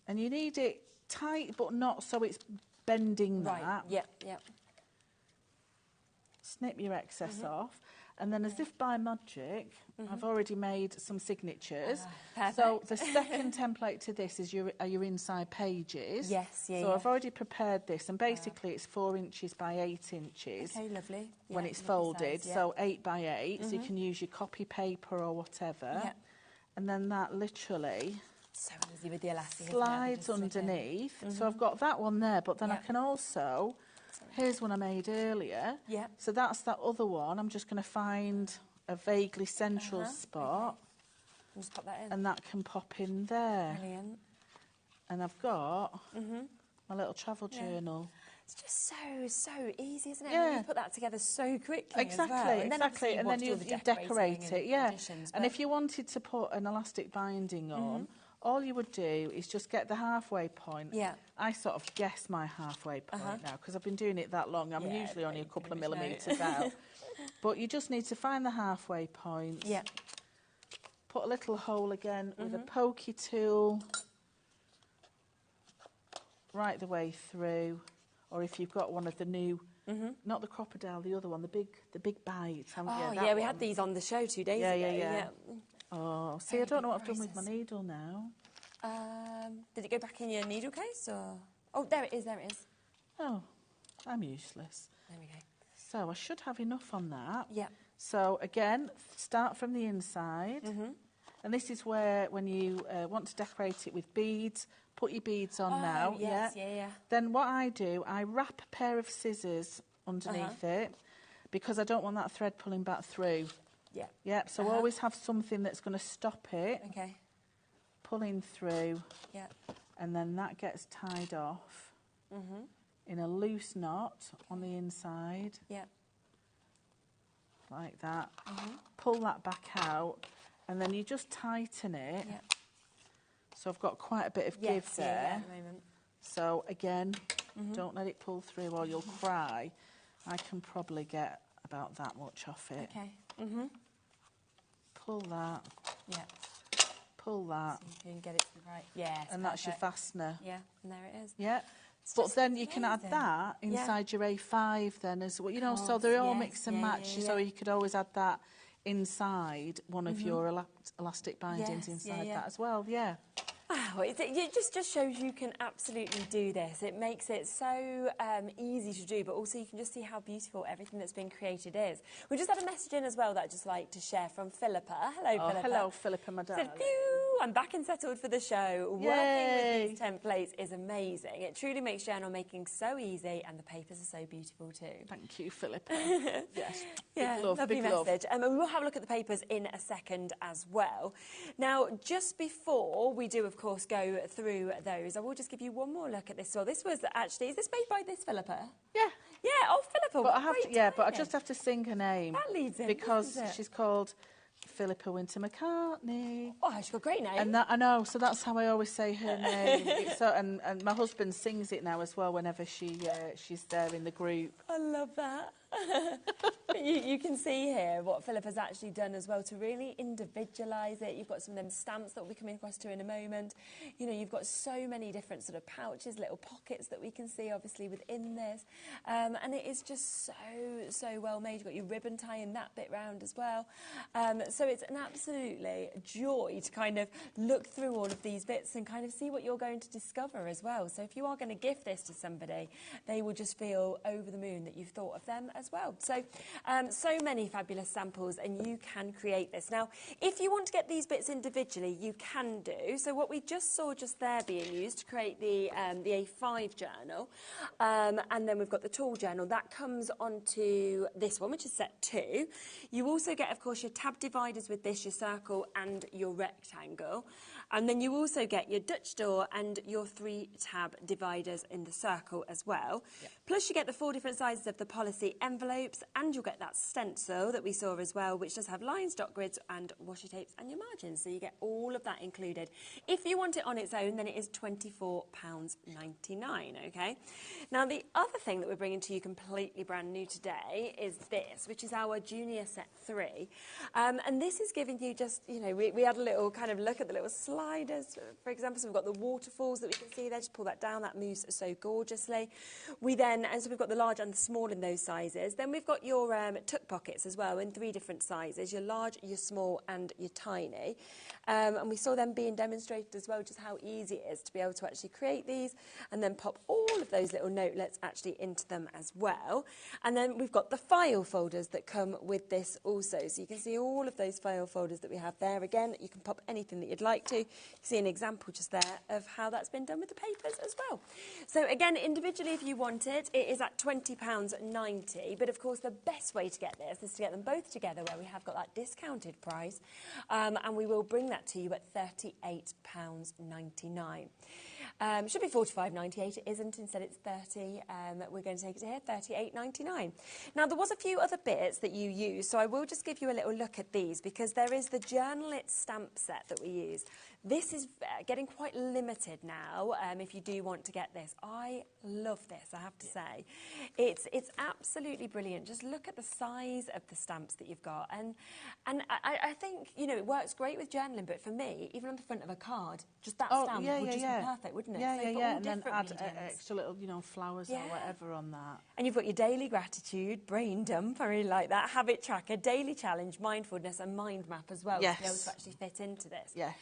And you need it tight, but not so it's bending that. Yep. Snip your excess off. And then as if by magic, I've already made some signatures. So the second template to this is your inside pages. Yes, So I've already prepared this, and basically it's 4 inches by 8 inches. Okay, lovely. When it's folded, so 8 by 8, so you can use your copy paper or whatever. Yeah. And then that literally so easy with the elastic, slides underneath. So I've got that one there, but then I can also... Here's one I made earlier. Yeah. So that's that other one. I'm just going to find a vaguely central spot. Okay. Just pop that in. And that can pop in there. Brilliant. And I've got my little travel journal. It's just so easy, isn't it? Yeah. And you put that together so quickly Exactly, as well. And then exactly. And then you decorate it, yeah. Additions, and if you wanted to put an elastic binding on, all you would do is just get the halfway point. Yeah. I sort of guess my halfway point now because I've been doing it that long. I'm usually only a couple of millimetres out. But you just need to find the halfway point. Yeah. Put a little hole again with a pokey tool right the way through. Or if you've got one of the new, not the crocodile, the other one, the big bites, haven't you? Oh, That yeah, we one. had these on the show 2 days ago. Yeah. Oh, see, I don't know what I've done with my needle now. Did it go back in your needle case or? Oh, there it is. Oh, I'm useless. There we go. So I should have enough on that. Yeah. So again, start from the inside. And this is where, when you want to decorate it with beads, put your beads on now. Yes, yeah. Then what I do, I wrap a pair of scissors underneath it because I don't want that thread pulling back through. Yeah. Yep, so always have something that's going to stop it Okay. pulling through. Yeah. And then that gets tied off in a loose knot on the inside. Yeah. Like that. Pull that back out, and then you just tighten it. Yeah. So I've got quite a bit of give there. Yeah, at the moment. So again, don't let it pull through or you'll cry. I can probably get about that much off it. Okay. Pull that. Yeah. Pull that. So you can get it to the right. Yeah. And that's your fastener. Yeah, and there it is. Yeah. It's But just then you can add amazing. that inside your A5 then as well. You know, so course, they're all yes, mix and yeah, match. yeah, So yeah. you could always add that inside one of your elastic bindings Yes, inside yeah. that as well. Yeah. Wow, it just shows you can absolutely do this. It makes it so easy to do, but also you can just see how beautiful everything that's been created is. We just had a message in as well that I'd just like to share from Philippa. Hello, Philippa. Hello, Philippa, my darling. Said, "Phew, I'm back and settled for the show. Yay. Working with these templates is amazing. It truly makes journal making so easy, and the papers are so beautiful too." Thank you, Philippa. Yes. Yeah, big love, lovely big message. love. And we will have a look at the papers in a second as well. Now, just before we do, of course, go through those, I will just give you one more look at this. So this was actually, is this made by this Philippa? Yeah. Yeah, oh, Philippa, But I have great to, but I timing. just have to sing her name. That leads in, because doesn't it? she's called Philippa Winter McCartney. Oh, she's got a great name. And that, I know, so that's how I always say her name. It's so, and my husband sings it now as well whenever she's there in the group. I love that. But you can see here what Philippa's actually done as well to really individualise it. You've got some of them stamps that we'll be coming across to in a moment. You know, you've got so many different sort of pouches, little pockets that we can see obviously within this. And it is just so well made. You've got your ribbon tying that bit round as well. So it's an absolutely joy to kind of look through all of these bits and kind of see what you're going to discover as well. So if you are going to gift this to somebody, they will just feel over the moon that you've thought of them as well. So, so many fabulous samples, and you can create this. Now, if you want to get these bits individually, you can do. So what we just saw just there being used to create the A5 journal, and then we've got the tool journal. That comes onto this one, which is set 2. You also get, of course, your tab dividers with this, your circle and your rectangle. And then you also get your Dutch door and your 3 tab dividers in the circle as well. Yep. Plus you get the 4 different sizes of the policy envelopes, and you'll get that stencil that we saw as well, which does have lines, dot grids and washi tapes and your margins. So you get all of that included. If you want it on its own, then it is £24.99, okay? Now the other thing that we're bringing to you completely brand new today is this, which is our Junior Set 3. And this is giving you just, you know, we had a little kind of look at the little sliders, for example. So we've got the waterfalls that we can see there. Just pull that down. That moves so gorgeously. And so we've got the large and the small in those sizes. Then we've got your tuck pockets as well in 3 different sizes. Your large, your small and your tiny. And we saw them being demonstrated as well, just how easy it is to be able to actually create these and then pop all of those little notelets actually into them as well. And then we've got the file folders that come with this also. So you can see all of those file folders that we have there. Again, you can pop anything that you'd like to. You see an example just there of how that's been done with the papers as well. So again, individually if you want it, it is at £20.90. free, but of course the best way to get this is to get them both together where we have got that discounted price, and we will bring that to you at £38.99. Should be £45.98, it isn't, instead it's 30. We're going to take it here, £38.99. Now there was a few other bits that you use, so I will just give you a little look at these, because there is the Journal It stamp set that we use. This is getting quite limited now, if you do want to get this. I love this, I have to say. It's absolutely brilliant. Just look at the size of the stamps that you've got. And I think, you know, it works great with journaling, but for me, even on the front of a card, just that stamp would just be perfect, wouldn't it? Yeah, so and then add extra little, you know, flowers or whatever on that. And you've got your daily gratitude, brain dump, I really like that, habit tracker, daily challenge, mindfulness and mind map as well, to be able to actually fit into this. Yes.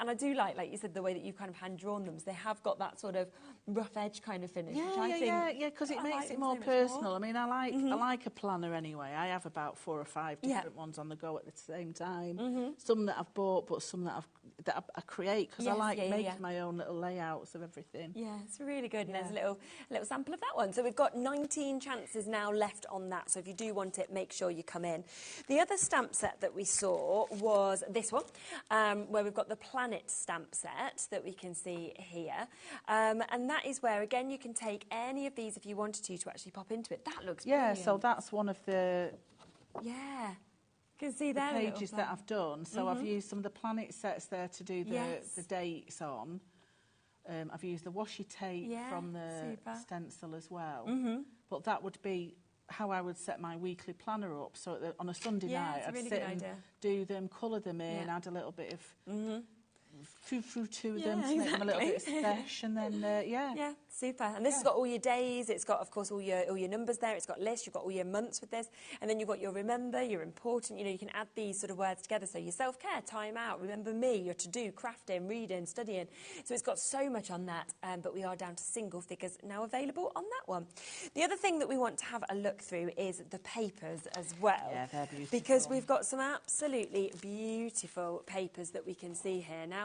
And I do like you said, the way that you've kind of hand-drawn them. So they have got that sort of rough edge kind of finish, which I think... because it makes it more personal. I mean, I like a planner anyway. I have about 4 or 5 different ones on the go at the same time. Some that I've bought, but some that I create, because I like making my own little layouts of everything. Yeah, it's really good. And there's a little sample of that one. So we've got 19 chances now left on that. So if you do want it, make sure you come in. The other stamp set that we saw was this one, where we've got the Planet stamp set that we can see here. And that is where, again, you can take any of these if you wanted to actually pop into it. That looks brilliant. So that's one of the... You can see there the pages that I've done. So I've used some of the Planet sets there to do the dates on. I've used the washi tape from the stencil as well. But that would be how I would set my weekly planner up. So on a Sunday night, I'd sit and do them, colour them in, add a little bit of through to them to make them a little bit special, and then super. And this has got all your days, it's got of course all your numbers there, it's got lists, you've got all your months with this, and then you've got your remember, your important, you know, you can add these sort of words together. So your self-care, time out, remember me, your to-do, crafting, reading, studying. So it's got so much on that, but we are down to single figures now available on that one. The other thing that we want to have a look through is the papers as well. Yeah, they're beautiful. Because we've got some absolutely beautiful papers that we can see here. Now,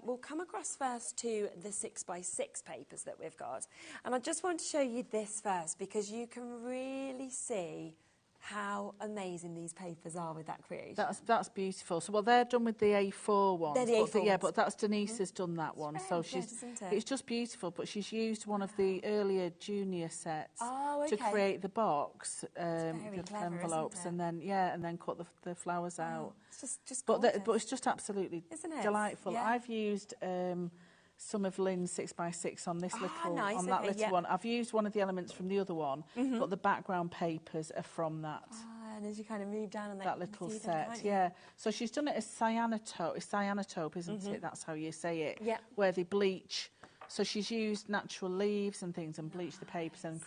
we'll come across first to the 6x6 papers that we've got. And I just want to show you this first, because you can really see how amazing these papers are with that creation. That's beautiful. So, well, they're done with the A4 ones. They're the A4 ones. But that's Denise has done that one. So it's just beautiful. But she's used one of the earlier junior sets to create the box, the envelopes, and then cut the flowers out. It's just but it's just absolutely delightful. Yeah. I've used some of Lynn's 6x6 on this little one. I've used one of the elements from the other one, but the background papers are from that. And as you kind of move down on that little set, So she's done it as cyanotaupe, isn't it? That's how you say it. Yeah. Where they bleach. So she's used natural leaves and things and bleached the papers and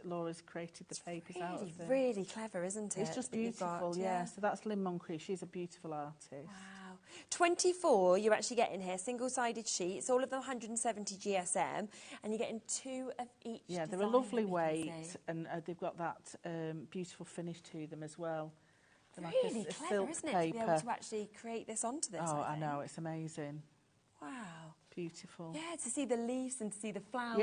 Laura's created the papers out of them. Really clever, isn't it? It's just beautiful, So that's Lynn Moncrief. She's a beautiful artist. Wow. 24 you're actually getting here, single-sided sheets, all of them 170 GSM, and you're getting 2 of each. Yeah, they're a lovely weight, and they've got that beautiful finish to them as well. They're really like a clever, silk isn't it, paper. to be able to actually create this onto this? Oh, I know, it's amazing. Wow. Beautiful. Yeah, to see the leaves and to see the flowers.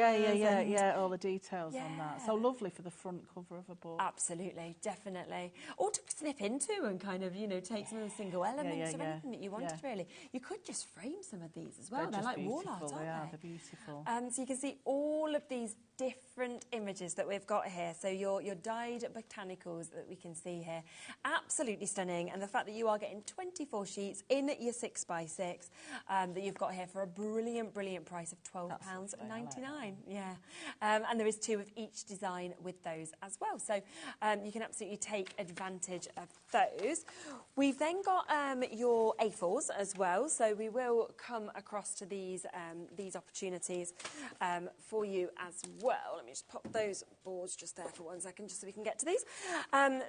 All the details on that. So lovely for the front cover of a book. Absolutely, definitely. Or to snip into and kind of, you know, take some of the single elements of anything that you wanted, really. You could just frame some of these as well. They're like wall art, aren't they? They're beautiful. So you can see all of these different images that we've got here. So your dyed botanicals that we can see here. Absolutely stunning. And the fact that you are getting 24 sheets in your 6x6 that you've got here for a brilliant price of £12.99. And there is 2 of each design with those as well. So you can absolutely take advantage of those. We've then got your A4s as well. So we will come across to these opportunities for you as well. Let me just pop those boards just there for 1 second, just so we can get to these.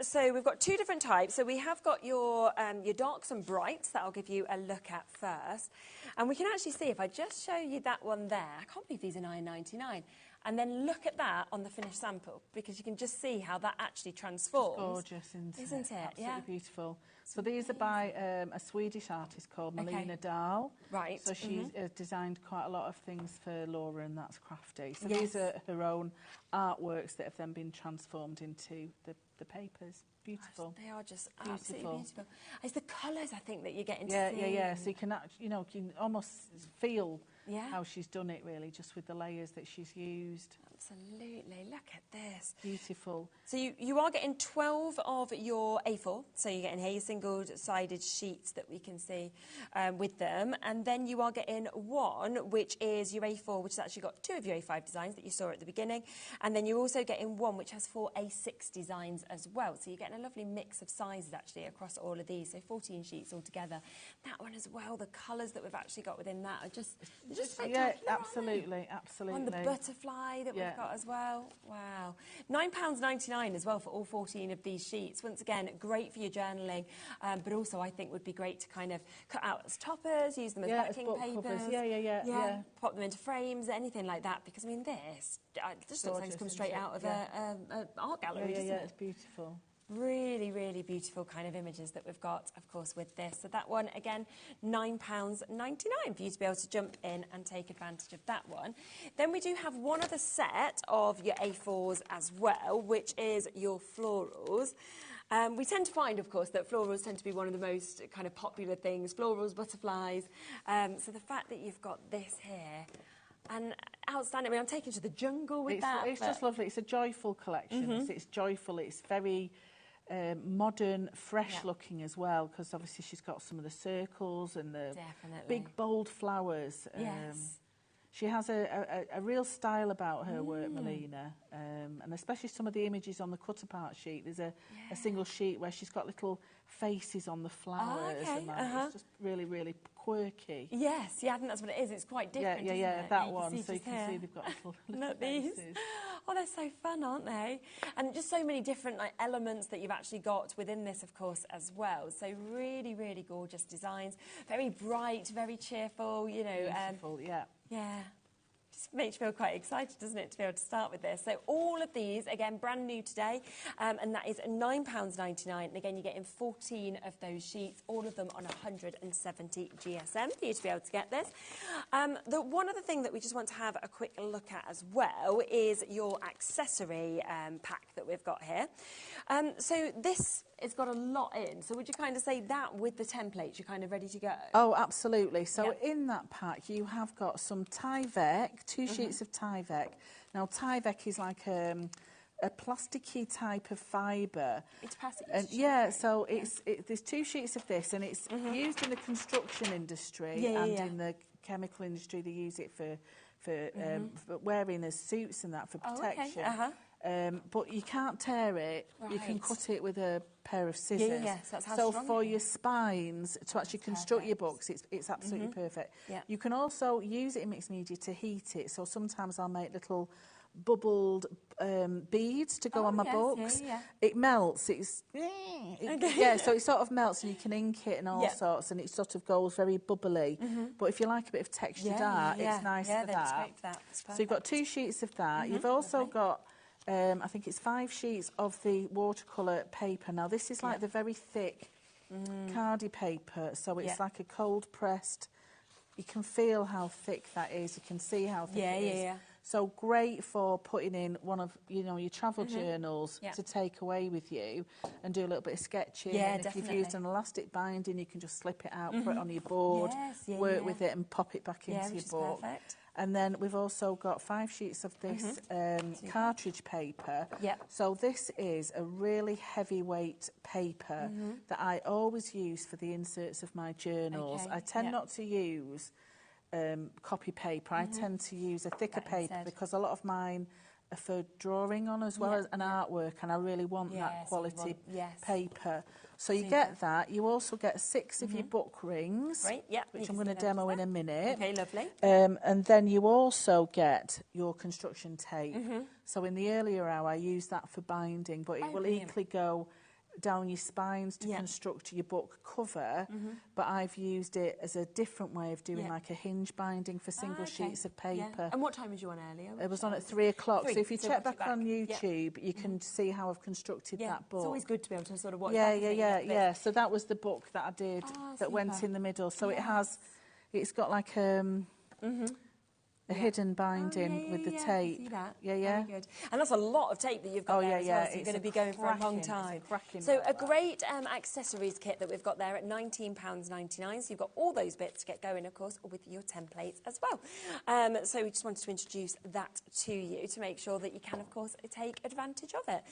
So we've got 2 different types. So we have got your darks and brights that I'll give you a look at first. And we can actually see, if I just show you that one there, I can't believe these are £9.99. and then look at that on the finished sample, because you can just see how that actually transforms. It's gorgeous, isn't it? Absolutely beautiful. So these are by a Swedish artist called Melina Dahl. Right. So she's designed quite a lot of things for Laura, and that's crafty. So these are her own artworks that have then been transformed into the papers. Beautiful. They are just absolutely beautiful. It's the colours, I think, that you're getting to see. Yeah. So you can, you can almost feel how she's done it, really, just with the layers that she's used. Absolutely. Look at this. Beautiful. So you are getting 12 of your A4. So you're getting here your single-sided sheets that we can see with them. And then you are getting one, which is your A4, which has actually got 2 of your A5 designs that you saw at the beginning. And then you're also getting one, which has 4 A6 designs as well. So you're getting a lovely mix of sizes, actually, across all of these. So 14 sheets altogether. That one as well, the colours that we've actually got within that are just spectacular, absolutely. On the butterfly that we've got as well. Wow. £9.99 as well for all 14 of these sheets. Once again, great for your journaling, but also I think would be great to kind of cut out as toppers, use them as backing papers. Yeah. Pop them into frames, anything like that, because I mean this just looks like it's come straight out of an art gallery, doesn't it? It's beautiful. Really, really beautiful kind of images that we've got, of course, with this. So that one, again, £9.99 for you to be able to jump in and take advantage of that one. Then we do have one other set of your A4s as well, which is your florals. We tend to find, of course, that florals tend to be one of the most kind of popular things, florals, butterflies. So the fact that you've got this here, and outstanding. I mean, I'm taken to the jungle with that. It's just lovely. It's a joyful collection. It's joyful. It's very modern, fresh looking as well, because obviously she's got some of the circles and the big, bold flowers. She has a real style about her work, Melina, and especially some of the images on the cut-apart sheet. There's a single sheet where she's got little faces on the flowers. And it's just really, really quirky. Yes, I think that's what it is. It's quite different, isn't it? That one. So you can see they've got little faces. Oh, they're so fun, aren't they? And just so many different elements that you've actually got within this, of course, as well. So really, really gorgeous designs. Very bright, very cheerful, Beautiful, Yeah. Just makes you feel quite excited, doesn't it, to be able to start with this. So all of these, again, brand new today, and that is £9.99. And again, you're getting 14 of those sheets, all of them on 170 GSM for you to be able to get this. The one other thing that we just want to have a quick look at as well is your accessory pack that we've got here. So this has got a lot in. So would you kind of say that with the templates, you're kind of ready to go? Oh, absolutely. So in that pack, you have got some Tyvek, 2 sheets of Tyvek. Now, Tyvek is like a plasticky type of fibre. It's plastic. So there's 2 sheets of this, and it's used in the construction industry and in the chemical industry. They use it for wearing as suits and that for protection. But you can't tear it. Right. You can cut it with a pair of scissors. Yes, that's how so strong for it is. your spines, to actually construct your books, it's absolutely perfect. Yeah. You can also use it in mixed media to heat it. So sometimes I'll make little bubbled beads to go on my books. It melts. So it sort of melts, and you can ink it and all sorts, and it sort of goes very bubbly. But if you like a bit of textured art, it's nice for that. Great for that. So you've got 2 sheets of that. You've also got I think it's 5 sheets of the watercolour paper. Now, this is like the very thick cardi paper, so it's like a cold pressed. You can feel how thick that is. You can see how thick it is. So great for putting in one of your travel journals to take away with you and do a little bit of sketching. Yeah, and if you've used an elastic binding, you can just slip it out, put it on your board, work with it, and pop it back into your book. Perfect. And then we've also got 5 sheets of this cartridge paper. So this is a really heavyweight paper that I always use for the inserts of my journals. I tend not to use copy paper. I tend to use a thicker paper because a lot of mine are for drawing on as well as an artwork, and I really want that quality paper. So you get that. You also get 6 of your book rings, which I'm going to demo in a minute. Okay, lovely. And then you also get your construction tape. So in the earlier hour, I use that for binding, but it will equally go down your spines to construct your book cover, but I've used it as a different way of doing like a hinge binding for single sheets of paper. Yeah. And what time was you on earlier? It was on at 3 o'clock. 3, So if you check back on Yeah. YouTube, you can see how I've constructed that book. It's always good to be able to sort of watch Yeah. So that was the book that I did that went in the middle. So it's got like a hidden binding with the tape. See that? Yeah. Very good. And that's a lot of tape that you've got there as well, so you're going to be going for a long time. So a great accessories kit that we've got there at £19.99. So you've got all those bits to get going, of course, with your templates as well. So we just wanted to introduce that to you to make sure that you can, of course, take advantage of it.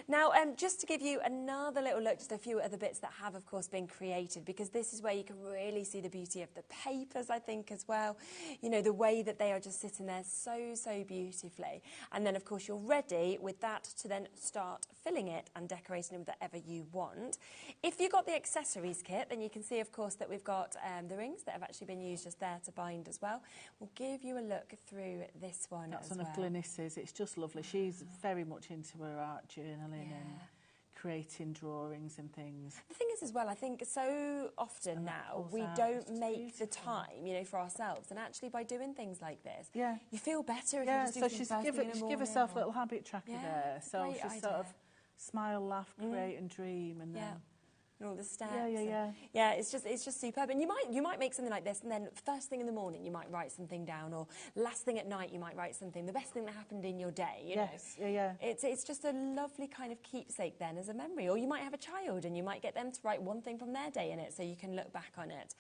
Now, just to give you another little look, just a few other bits that have, of course, been created, because this is where you can really see the beauty of the papers, I think, as well. You know, the way that they are just sitting there so beautifully, and then of course you're ready with that to then start filling it and decorating it with whatever you want. If you got the accessories kit, then you can see, of course, that we've got the rings that have actually been used just there to bind as well. We'll give you a look through this one. That's as one well. of Glynis's. It's just lovely. She's very much into her art journaling and creating drawings and things. The thing is as well, I think so often now we don't make the time, you know, for ourselves, and actually by doing things like this, you feel better if you just do things first thing in the morning. So give herself a little habit tracker there. So great she's sort of smile, laugh, create and dream, and then and all the steps. Yeah. It's just superb. And you might make something like this, and then first thing in the morning you might write something down, or last thing at night you might write something. The best thing that happened in your day. You know? It's just a lovely kind of keepsake then as a memory. Or you might have a child, and you might get them to write one thing from their day in it, so you can look back on it.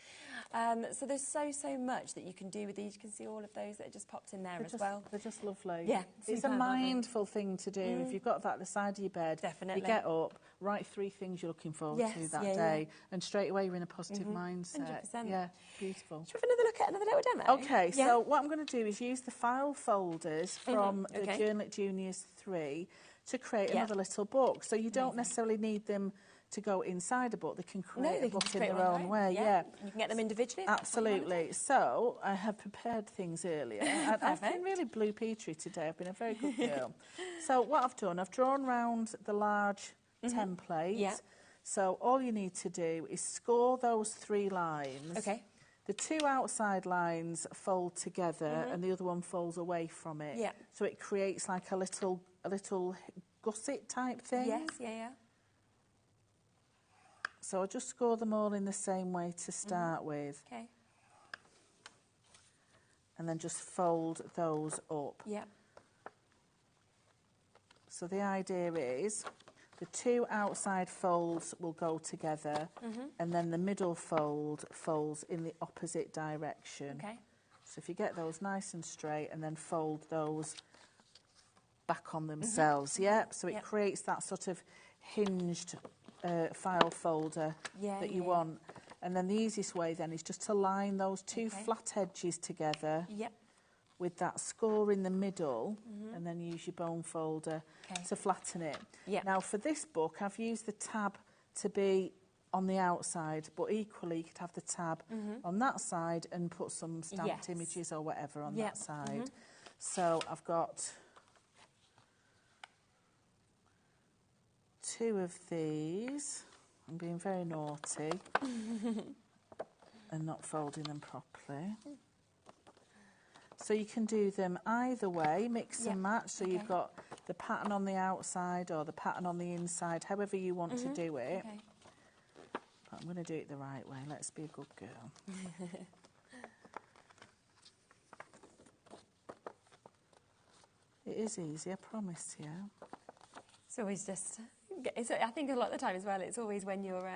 So there's so much that you can do with these. You can see all of those that are just popped in there as well. They're just lovely. Yeah, it's a mindful thing to do. If you've got that at the side of your bed, definitely. You get up, write 3 things you're looking forward to that day, and straight away you're in a positive mindset. 100%. Yeah, beautiful. Should we have another look at another little demo? Okay, so what I'm going to do is use the file folders from the Journal It Juniors 3 to create another little book. So you don't necessarily need them to go inside a book. They can create a book in their own way. Yeah, you can get them individually. Absolutely. So I have prepared things earlier. I've been really Blue Petrie today. I've been a very good girl. So what I've done, I've drawn round the large template. Yeah. So all you need to do is score those 3 lines. Okay. The 2 outside lines fold together and the other one folds away from it. Yeah. So it creates like a little gusset type thing. Yes, yeah. So I just score them all in the same way to start with. Okay. And then just fold those up. Yeah. So the idea is the 2 outside folds will go together and then the middle fold folds in the opposite direction. Okay. So if you get those nice and straight and then fold those back on themselves, so it creates that sort of hinged file folder that you want. And then the easiest way then is just to line those 2 flat edges together with that score in the middle and then use your bone folder to flatten it. Now for this book I've used the tab to be on the outside, but equally you could have the tab on that side and put some stamped images or whatever on that side. So I've got 2 of these. I'm being very naughty and not folding them properly. So you can do them either way, mix and match. So you've got the pattern on the outside or the pattern on the inside, however you want to do it. But I'm going to do it the right way. Let's be a good girl. It is easy, I promise you. It's always just... I think a lot of the time as well, it's always when you're,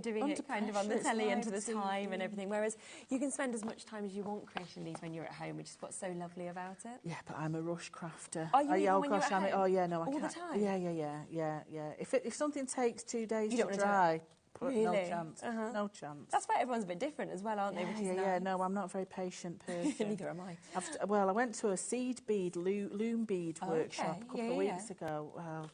doing it kind of on the telly and to the time and everything. Whereas you can spend as much time as you want creating these when you're at home, which is what's so lovely about it. Yeah, but I'm a rush crafter. Are you even when you're at home? Oh yeah, no, I can't. All the time? Yeah. If something takes 2 days to want to dry, really? No chance. No chance. That's why everyone's a bit different as well, aren't they? Which is nice. No, I'm not a very patient person. Neither am I. I went to a seed bead, loom bead workshop a couple of weeks ago. Well,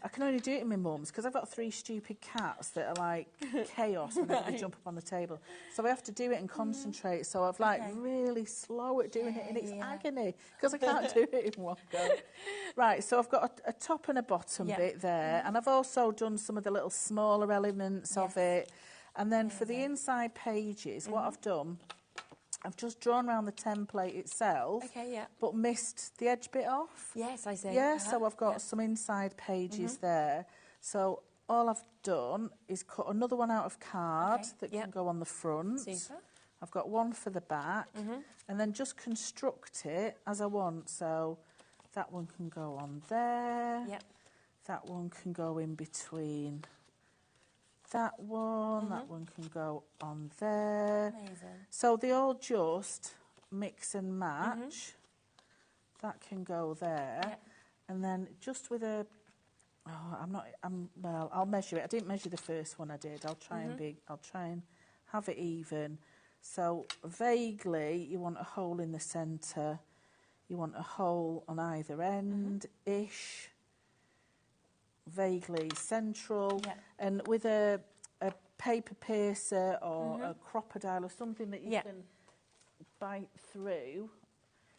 I can only do it in my mum's because I've got 3 stupid cats that are like chaos and they jump up on the table. So I have to do it and concentrate. So I've like really slow at doing it and it's agony because I can't do it in one go. Right, so I've got a top and a bottom bit there, and I've also done some of the little smaller elements of it. And then for the inside pages, what I've done, I've just drawn around the template itself, but missed the edge bit off. Yes, I see. Yeah, so I've got some inside pages there. So all I've done is cut another one out of card that can go on the front. Super. I've got one for the back, and then just construct it as I want. So that one can go on there. Yep. That one can go in between that one. That one can go on there. Amazing. So they all just mix and match. That can go there. Yep. And then just with a... well, I'll measure it. I didn't measure the first one I did. I'll try and have it even. So vaguely, you want a hole in the centre. You want a hole on either end-ish. Vaguely central. And with a paper piercer or a crocodile or something that you can bite through.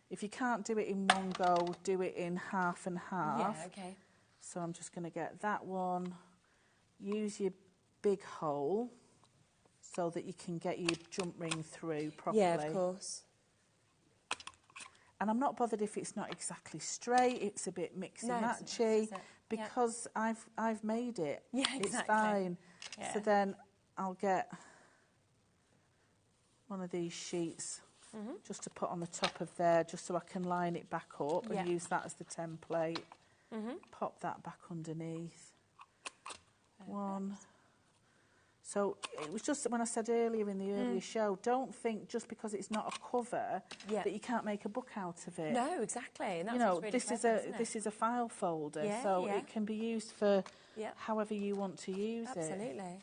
If you can't do it in one go, do it in half and half. Yeah, okay. So I'm just going to get that one. Use your big hole so that you can get your jump ring through properly. Yeah, of course. And I'm not bothered if it's not exactly straight, it's a bit mixy-matchy, because I've made it. Yeah, exactly. It's fine. Yeah. So then I'll get one of these sheets just to put on the top of there, just so I can line it back up and use that as the template. Pop that back underneath. One. So it was just when I said earlier in the earlier show, don't think just because it's not a cover that you can't make a book out of it. No, exactly. And that's really this is a file folder, it can be used for however you want to use it. Absolutely.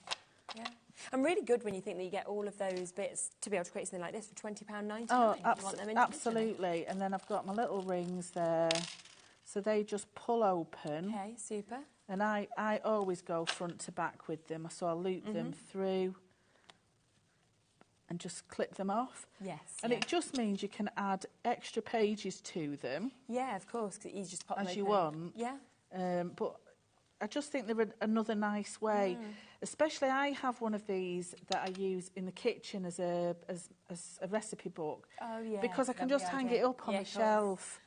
Yeah. And really good when you think that you get all of those bits to be able to create something like this for £20.99. Oh, absolutely. And then I've got my little rings there. So they just pull open. Okay, super. And I always go front to back with them. So I'll loop them through and just clip them off. Yes. And it just means you can add extra pages to them. Yeah, of course, because you just pop them as you want. Yeah. But I just think they're another nice way. Especially I have one of these that I use in the kitchen as a recipe book. Oh, yeah. Because I can just hang it up on the shelf.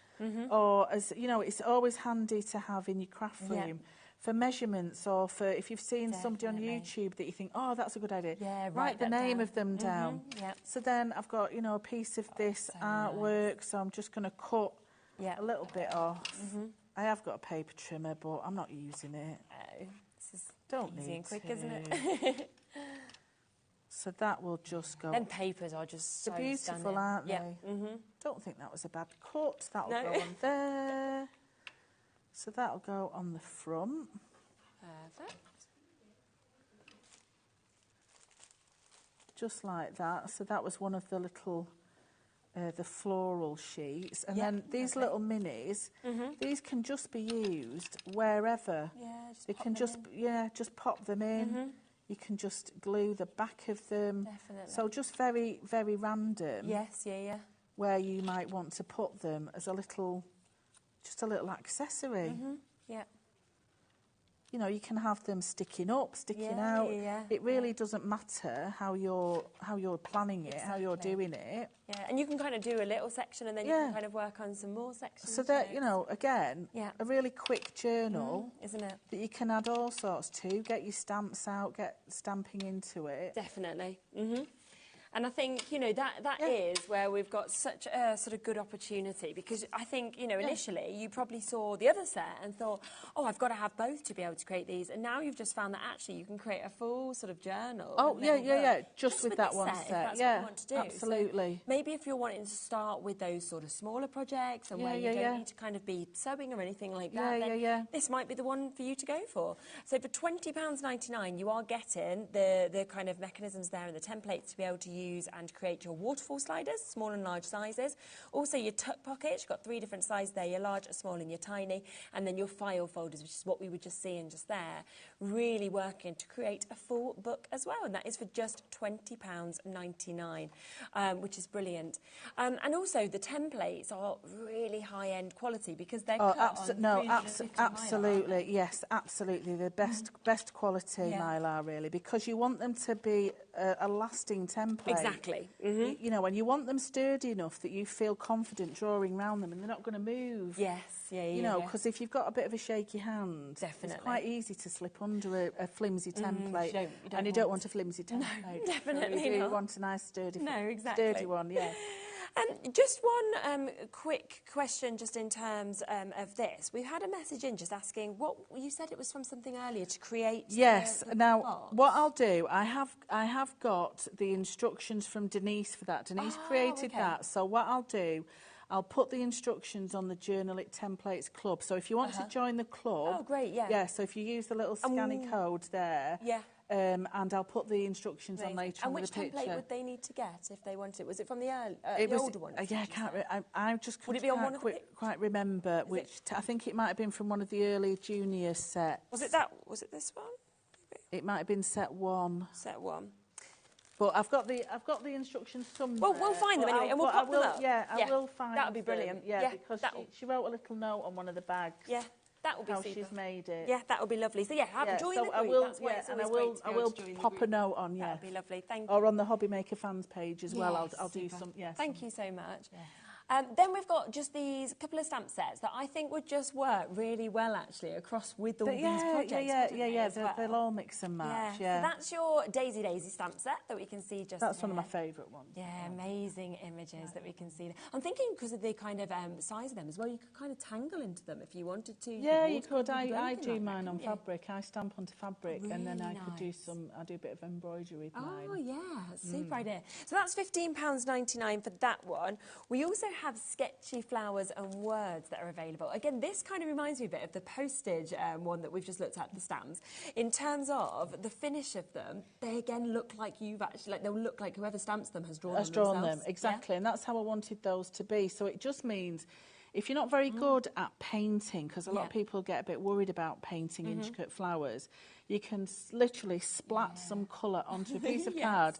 Or, as you know, it's always handy to have in your craft room for measurements, or for if you've seen somebody on YouTube that you think, oh, that's a good idea. Yeah, write the name of them down. Yeah. So then I've got, you know, a piece of this artwork, so I'm just going to cut a little bit off. I have got a paper trimmer, but I'm not using it. Oh, this is Don't easy need and quick, to. isn't it? So that will just go. And papers are just so They're beautiful, stunning. aren't they? Yeah. Don't think that was a bad cut. That'll go on there. So that'll go on the front. Perfect. Just like that. So that was one of the little, the floral sheets. And then these little minis, these can just be used wherever. Yeah, just they pop can them just, in. just pop them in. You can just glue the back of them. Definitely. So just very, very random. Yes, yeah. Where you might want to put them as a little, just a little accessory. Yeah. You know, you can have them sticking up, sticking out. It really doesn't matter how you're planning it, how you're doing it. Yeah, and you can kind of do a little section and then you can kind of work on some more sections. So that, you know, again, a really quick journal, isn't it? That you can add all sorts to, get your stamps out, get stamping into it. Definitely. And I think, you know, that is where we've got such a sort of good opportunity, because I think, you know, initially you probably saw the other set and thought, oh, I've got to have both to be able to create these. And now you've just found that actually you can create a full sort of journal. Oh, just with that one set. If that's what you want to do. Absolutely. So maybe if you're wanting to start with those sort of smaller projects and where you don't need to kind of be sewing or anything like that, then this might be the one for you to go for. So for £20.99, you are getting the kind of mechanisms there and the templates to be able to use and create your waterfall sliders, small and large sizes. Also your tuck pockets, you've got 3 different sizes there, your large, a small and your tiny, and then your file folders, which is what we were just seeing just there, really working to create a full book as well, and that is for just £20.99, which is brilliant. And also the templates are really high-end quality because they're cut on 350 absolutely, yes, absolutely, the best quality mylar, really, because you want them to be a lasting template. Exactly. You know, and you want them sturdy enough that you feel confident drawing around them and they're not going to move. Yes, you know, because if you've got a bit of a shaky hand, definitely, it's quite easy to slip under a flimsy template, and you don't want a flimsy template. No, definitely so you not. want a nice sturdy one, yeah. Just one quick question just in terms of this. We've had a message in just asking, what you said it was from something earlier to create. Yes, the now box. what I'll do, I have got the instructions from Denise for that. Denise created that, so what I'll do, I'll put the instructions on the Journal It Templates Club. So if you want to join the club... Oh, great, yeah. Yeah, so if you use the little scanning code there... Yeah. And I'll put the instructions on later on with a picture. And which template would they need to get if they wanted it? Was it from the older one? Yeah, I just can't quite remember which. I think it might have been from one of the early junior sets. Was it that? Was it this one? It might have been set 1. Set 1. But I've got the instructions somewhere. Well, we'll find them anyway, and we'll pop them up. Yeah, I will find them. That would be brilliant. Yeah, because she wrote a little note on one of the bags. Yeah. That would be how super. she's made it. Yeah, that would be lovely. So yeah, join the group. I will, That's why it's always and great I will pop a note on. Yeah, that would be lovely. Thank you. Or on the HobbyMaker fans page as well. Yes, I'll do some. Yes. Thank you so much. Yeah. Then we've got just these couple of stamp sets that I think would just work really well actually across with all these projects. They'll all mix and match. Yeah. So that's your Daisy stamp set that we can see just That's here. one of my favourite ones. Yeah, amazing images that we can see. I'm thinking because of the kind of size of them as well, you could kind of tangle into them if you wanted to. Yeah, you could. I do mine on fabric. I stamp onto fabric and then I could do I do a bit of embroidery with mine. Oh yeah, super idea. So that's £15.99 for that one. We also have sketchy flowers and words that are available. Again, this kind of reminds me a bit of the postage one that we've just looked at, the stamps. In terms of the finish of them, they again look like you've actually, they'll look like whoever stamps them has drawn them. Exactly, and that's how I wanted those to be. So it just means if you're not very good at painting, because a lot of people get a bit worried about painting intricate flowers, you can literally splat some colour onto a piece of card,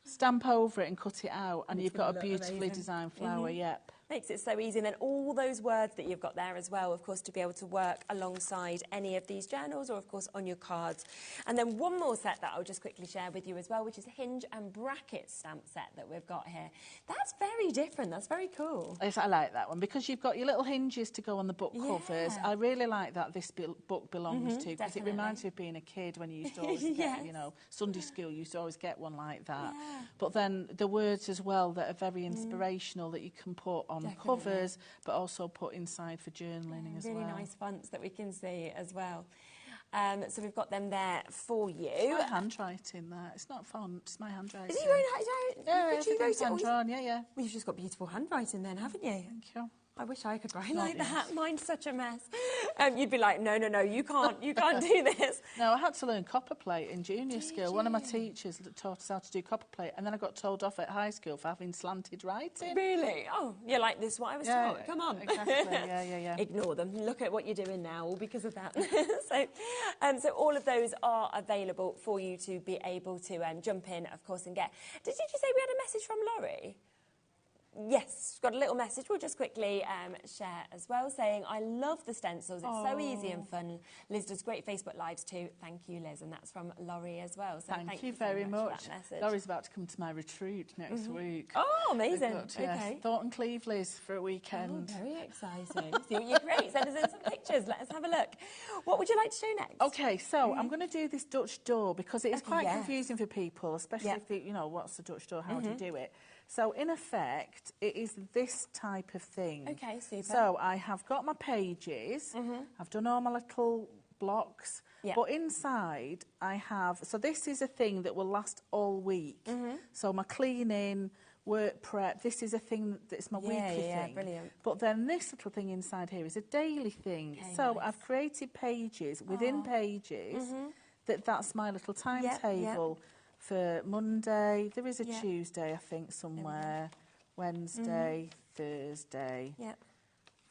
stamp over it and cut it out, and you've got a beautifully designed flower, yep. Makes it so easy. And then all those words that you've got there as well, of course, to be able to work alongside any of these journals or, of course, on your cards. And then one more set that I'll just quickly share with you as well, which is a hinge and bracket stamp set that we've got here. That's very different. That's very cool. I like that one because you've got your little hinges to go on the book covers. I really like that this book belongs to because it reminds me of being a kid when you used to always get, you know, Sunday school, you used to always get one like that. Yeah. But then the words as well that are very inspirational that you can put on covers, but also put inside for journaling as well. Really nice fonts that we can see as well. So we've got them there for you. It's my handwriting there. It's not font, it's my handwriting. Is it your own handwriting? Yeah, everything's hand-drawn, yeah. Well, you've just got beautiful handwriting then, haven't you? Thank you. I wish I could write like that. Mine's such a mess. You'd be like, no, you can't do this. No, I had to learn copperplate in junior school. One of my teachers taught us how to do copperplate, and then I got told off at high school for having slanted writing. Really? Oh, you're like, this is what I was taught. Come on. Exactly, yeah. Ignore them. Look at what you're doing now, all because of that. So all of those are available for you to be able to jump in, of course, and get. Did you say we had a message from Laurie? Yes, got a little message we'll just quickly share as well, saying, I love the stencils. It's so easy and fun. Liz does great Facebook Lives too. Thank you, Liz. And that's from Laurie as well. So thank you very much. Laurie's about to come to my retreat next week. Oh, amazing. Okay. Thornton Cleveley's for a weekend. Oh, very exciting. See what you create. Send us in some pictures. Let us have a look. What would you like to show next? Okay, so I'm going to do this Dutch door because it is quite confusing for people, especially if they, you know, what's the Dutch door, how do you do it? So, in effect, it is this type of thing. Okay, super. So, I have got my pages, I've done all my little blocks, but inside I have... So, this is a thing that will last all week. So, my cleaning, work prep, this is a thing that's my weekly thing. Yeah, brilliant. But then this little thing inside here is a daily thing. Okay, so, I've created pages within pages that's my little timetable. for Monday. There is a Tuesday, I think, somewhere. Wednesday, Thursday,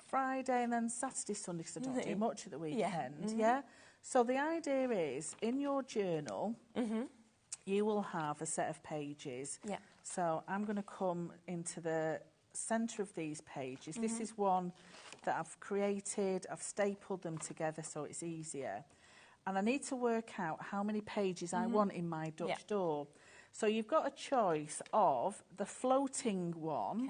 Friday, and then Saturday, Sunday, because I don't do much at the weekend. So the idea is, in your journal, you will have a set of pages. So I'm going to come into the centre of these pages. This is one that I've created. I've stapled them together so it's easier. And I need to work out how many pages I want in my Dutch door. So you've got a choice of the floating one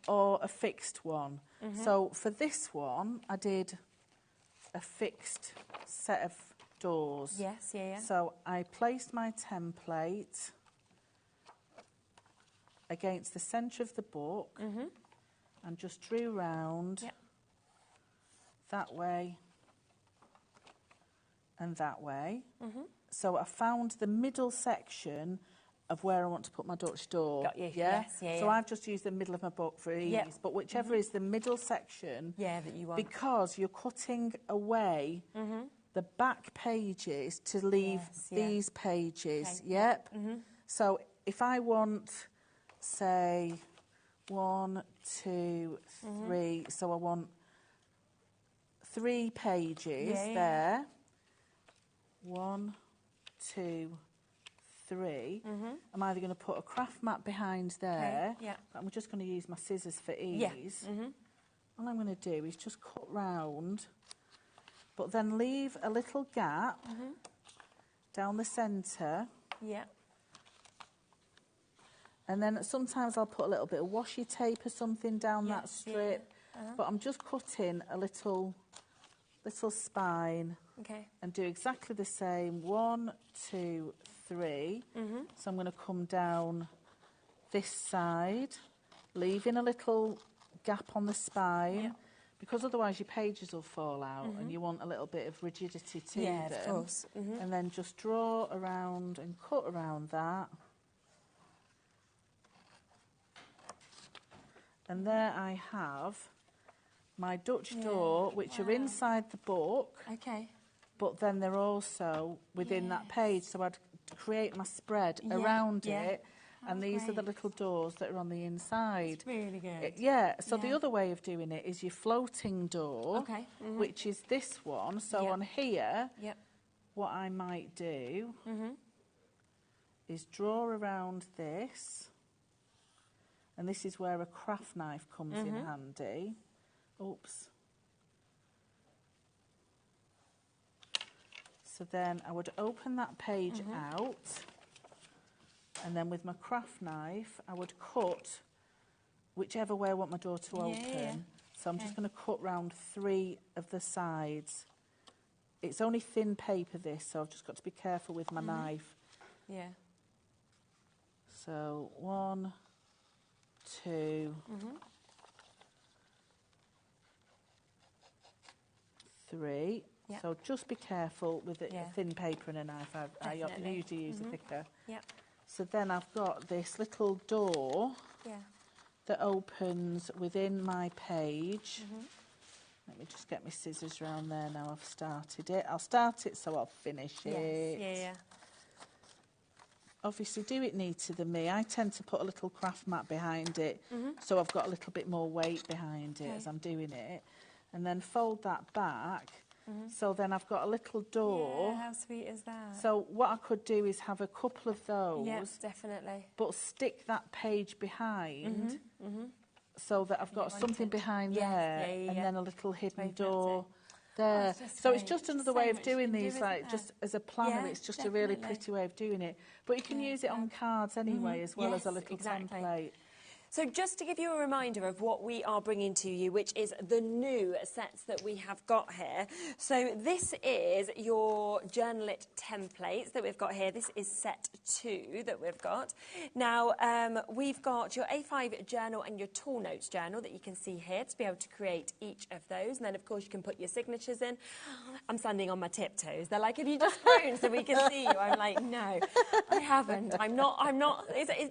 or a fixed one. So for this one, I did a fixed set of doors. So I placed my template against the centre of the book and just drew round that way and that way. So I found the middle section of where I want to put my Dutch door. Got you. So I've just used the middle of my book for ease, but whichever is the middle section, that you want. because you're cutting away the back pages to leave these pages. So if I want, say, 1, 2, 3, so I want 3 pages there. 1, 2, 3. I'm either going to put a craft mat behind there, but I'm just going to use my scissors for ease. All I'm going to do is just cut round, but then leave a little gap down the centre. And then sometimes I'll put a little bit of washi tape or something down that strip. But I'm just cutting a little spine and do exactly the same. 1, 2, 3. So I'm going to come down this side, leaving a little gap on the spine, because otherwise your pages will fall out and you want a little bit of rigidity to them. Of course. And then just draw around and cut around that. And there I have my Dutch door, which are inside the book. But then they're also within that page. So I'd create my spread around it. And these are the little doors that are on the inside. It's really good. So the other way of doing it is your floating door, which is this one. So on here, what I might do is draw around this. And this is where a craft knife comes in handy. Oops. So then I would open that page out, and then with my craft knife, I would cut whichever way I want my door to open. So I'm just going to cut round 3 of the sides. It's only thin paper, this, so I've just got to be careful with my knife. So 1, 2, 3. So just be careful with a thin paper and a knife. I usually use a thicker. So then I've got this little door that opens within my page. Let me just get my scissors round there now I've started it. I'll start it so I'll finish it. Obviously, do it neater than me. I tend to put a little craft mat behind it, so I've got a little bit more weight behind it as I'm doing it. And then fold that back. So then I've got a little door. How sweet is that? So what I could do is have a couple of those. Definitely. But stick that page behind so that I've got something behind there and then a little hidden door there. So it's just another way of doing these, like just as a planner, it's just a really pretty way of doing it. But you can use it on cards anyway, as well as a little template. So just to give you a reminder of what we are bringing to you, which is the new sets that we have got here. So this is your Journal It templates that we've got here. This is set 2 that we've got. Now, we've got your A5 journal and your Tool Notes journal that you can see here to be able to create each of those. And then, of course, you can put your signatures in. I'm standing on my tiptoes. They're like, have you just phoned so we can see you? I'm like, no, I haven't. I'm not.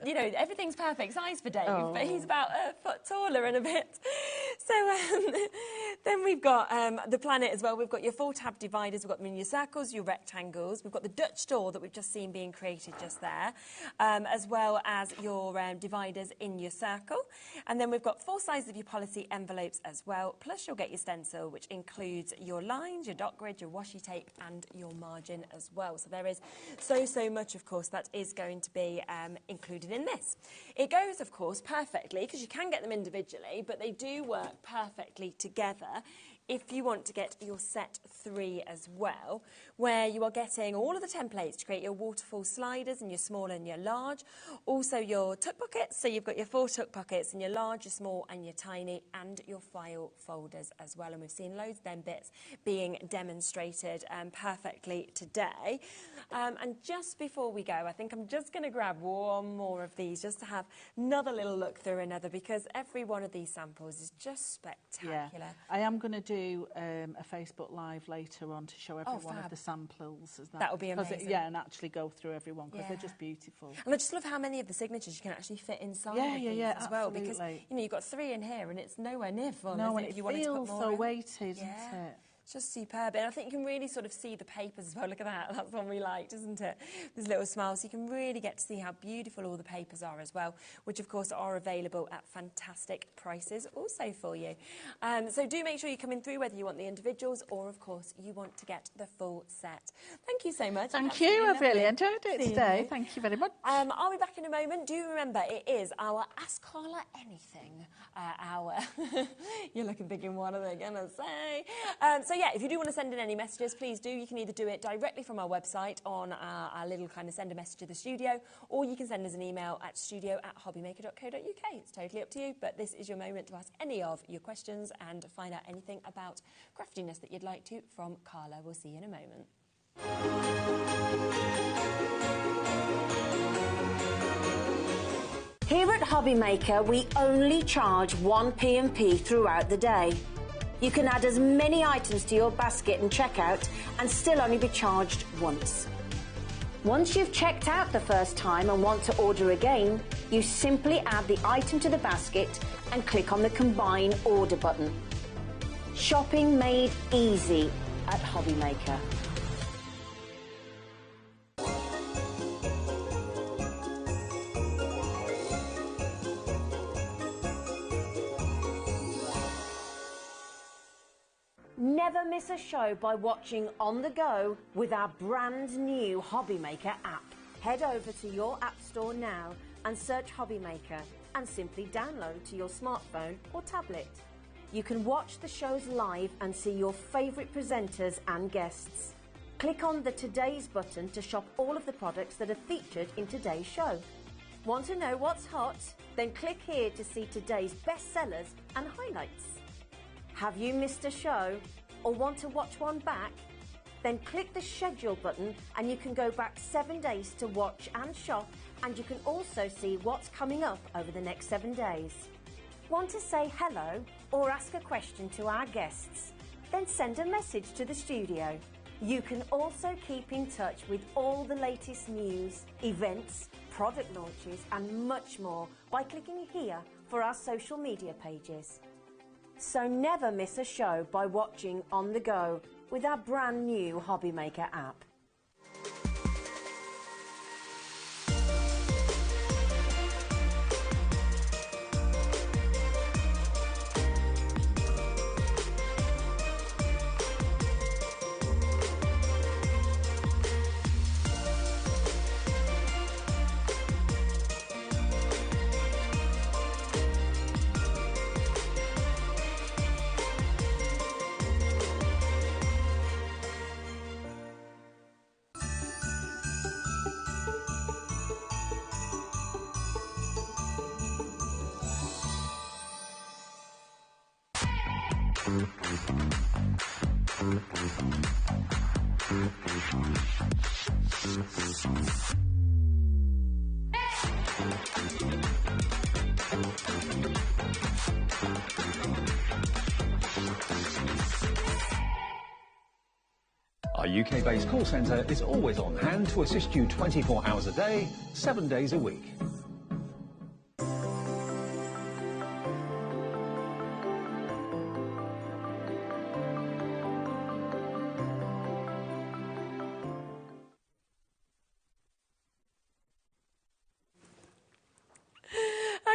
You know, everything's perfect size for Dave. but he's about a foot taller and a bit. So then we've got the planet as well. We've got your 4-tab dividers. We've got them in your circles, your rectangles. We've got the Dutch door that we've just seen being created just there, as well as your dividers in your circle. And then we've got 4 sizes of your policy envelopes as well. Plus you'll get your stencil, which includes your lines, your dot grid, your washi tape and your margin as well. So there is so much, of course, that is going to be included in this. It goes, of course, perfectly, because you can get them individually, but they do work perfectly together if you want to get your set 3 as well, where you are getting all of the templates to create your waterfall sliders and your small and your large. Also your tuck pockets, so you've got your 4 tuck pockets and your large, your small and your tiny, and your file folders as well. And we've seen loads of them bits being demonstrated perfectly today. And just before we go, I think I'm just going to grab one more of these just to have another little look through another, because every one of these samples is just spectacular. Yeah. I am going to do a Facebook Live later on to show every one of the samples. That would be amazing. And actually go through every one, because they're just beautiful. And I just love how many of the signatures you can actually fit inside of these as well, because you know you've got 3 in here and it's nowhere near full. No, and if it you wanted to put feels more so in. weighted, isn't it? It's just superb. And I think you can really sort of see the papers as well. Look at that. That's one we liked, isn't it? There's little smiles. So you can really get to see how beautiful all the papers are as well, which of course are available at fantastic prices also for you. So do make sure you're coming through, whether you want the individuals or of course you want to get the full set. Thank you so much. Thank you. I've really enjoyed it today. Thank you very much. I'll be back in a moment. Do remember, it is our Ask Carla Anything hour. You're looking thinking, what are they going to say? So yeah, if you do want to send in any messages, please do. You can either do it directly from our website on our little kind of send a message to the studio, or you can send us an email at studio@hobbymaker.co.uk. It's totally up to you, but this is your moment to ask any of your questions and find out anything about craftiness that you'd like to from Carla. We'll see you in a moment. Here at HobbyMaker, we only charge 1 P&P throughout the day. You can add as many items to your basket and checkout and still only be charged once. Once you've checked out the first time and want to order again, you simply add the item to the basket and click on the Combine Order button. Shopping made easy at HobbyMaker. Never miss a show by watching on the go with our brand new HobbyMaker app. Head over to your app store now and search HobbyMaker and simply download to your smartphone or tablet. You can watch the shows live and see your favourite presenters and guests. Click on the Today's button to shop all of the products that are featured in today's show. Want to know what's hot? Then click here to see today's bestsellers and highlights. Have you missed a show or want to watch one back? Then click the schedule button and you can go back 7 days to watch and shop, and you can also see what's coming up over the next 7 days. Want to say hello or ask a question to our guests? Then send a message to the studio. You can also keep in touch with all the latest news, events, product launches and much more by clicking here for our social media pages. So never miss a show by watching on the go with our brand new HobbyMaker app. Our UK-based call centre is always on hand to assist you 24 hours a day, 7 days a week.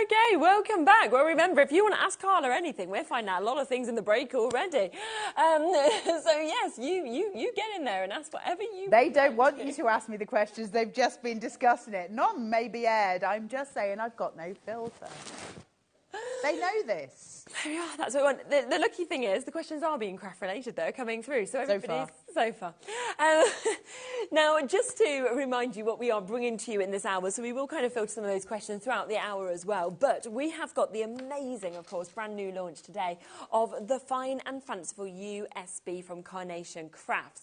Okay, welcome back. Well, remember, if you want to ask Carla anything, we're finding out a lot of things in the break already. So, yes, you get in there and ask whatever you They don't want you to ask me the questions. They've just been discussing it. None may be aired. I'm just saying I've got no filter. They know this. There we are. That's what we want. The lucky thing is the questions are being craft related, though, coming through. So everybody's so far. Now, just to remind you what we are bringing to you in this hour, so we will kind of filter some of those questions throughout the hour as well. But we have got the amazing, of course, brand new launch today of the Fine and Fanciful USB from Carnation Crafts.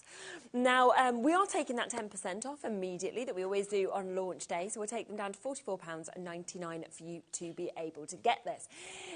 Now, we are taking that 10% off immediately that we always do on launch day. So we'll take them down to £44.99 for you to be able to get this.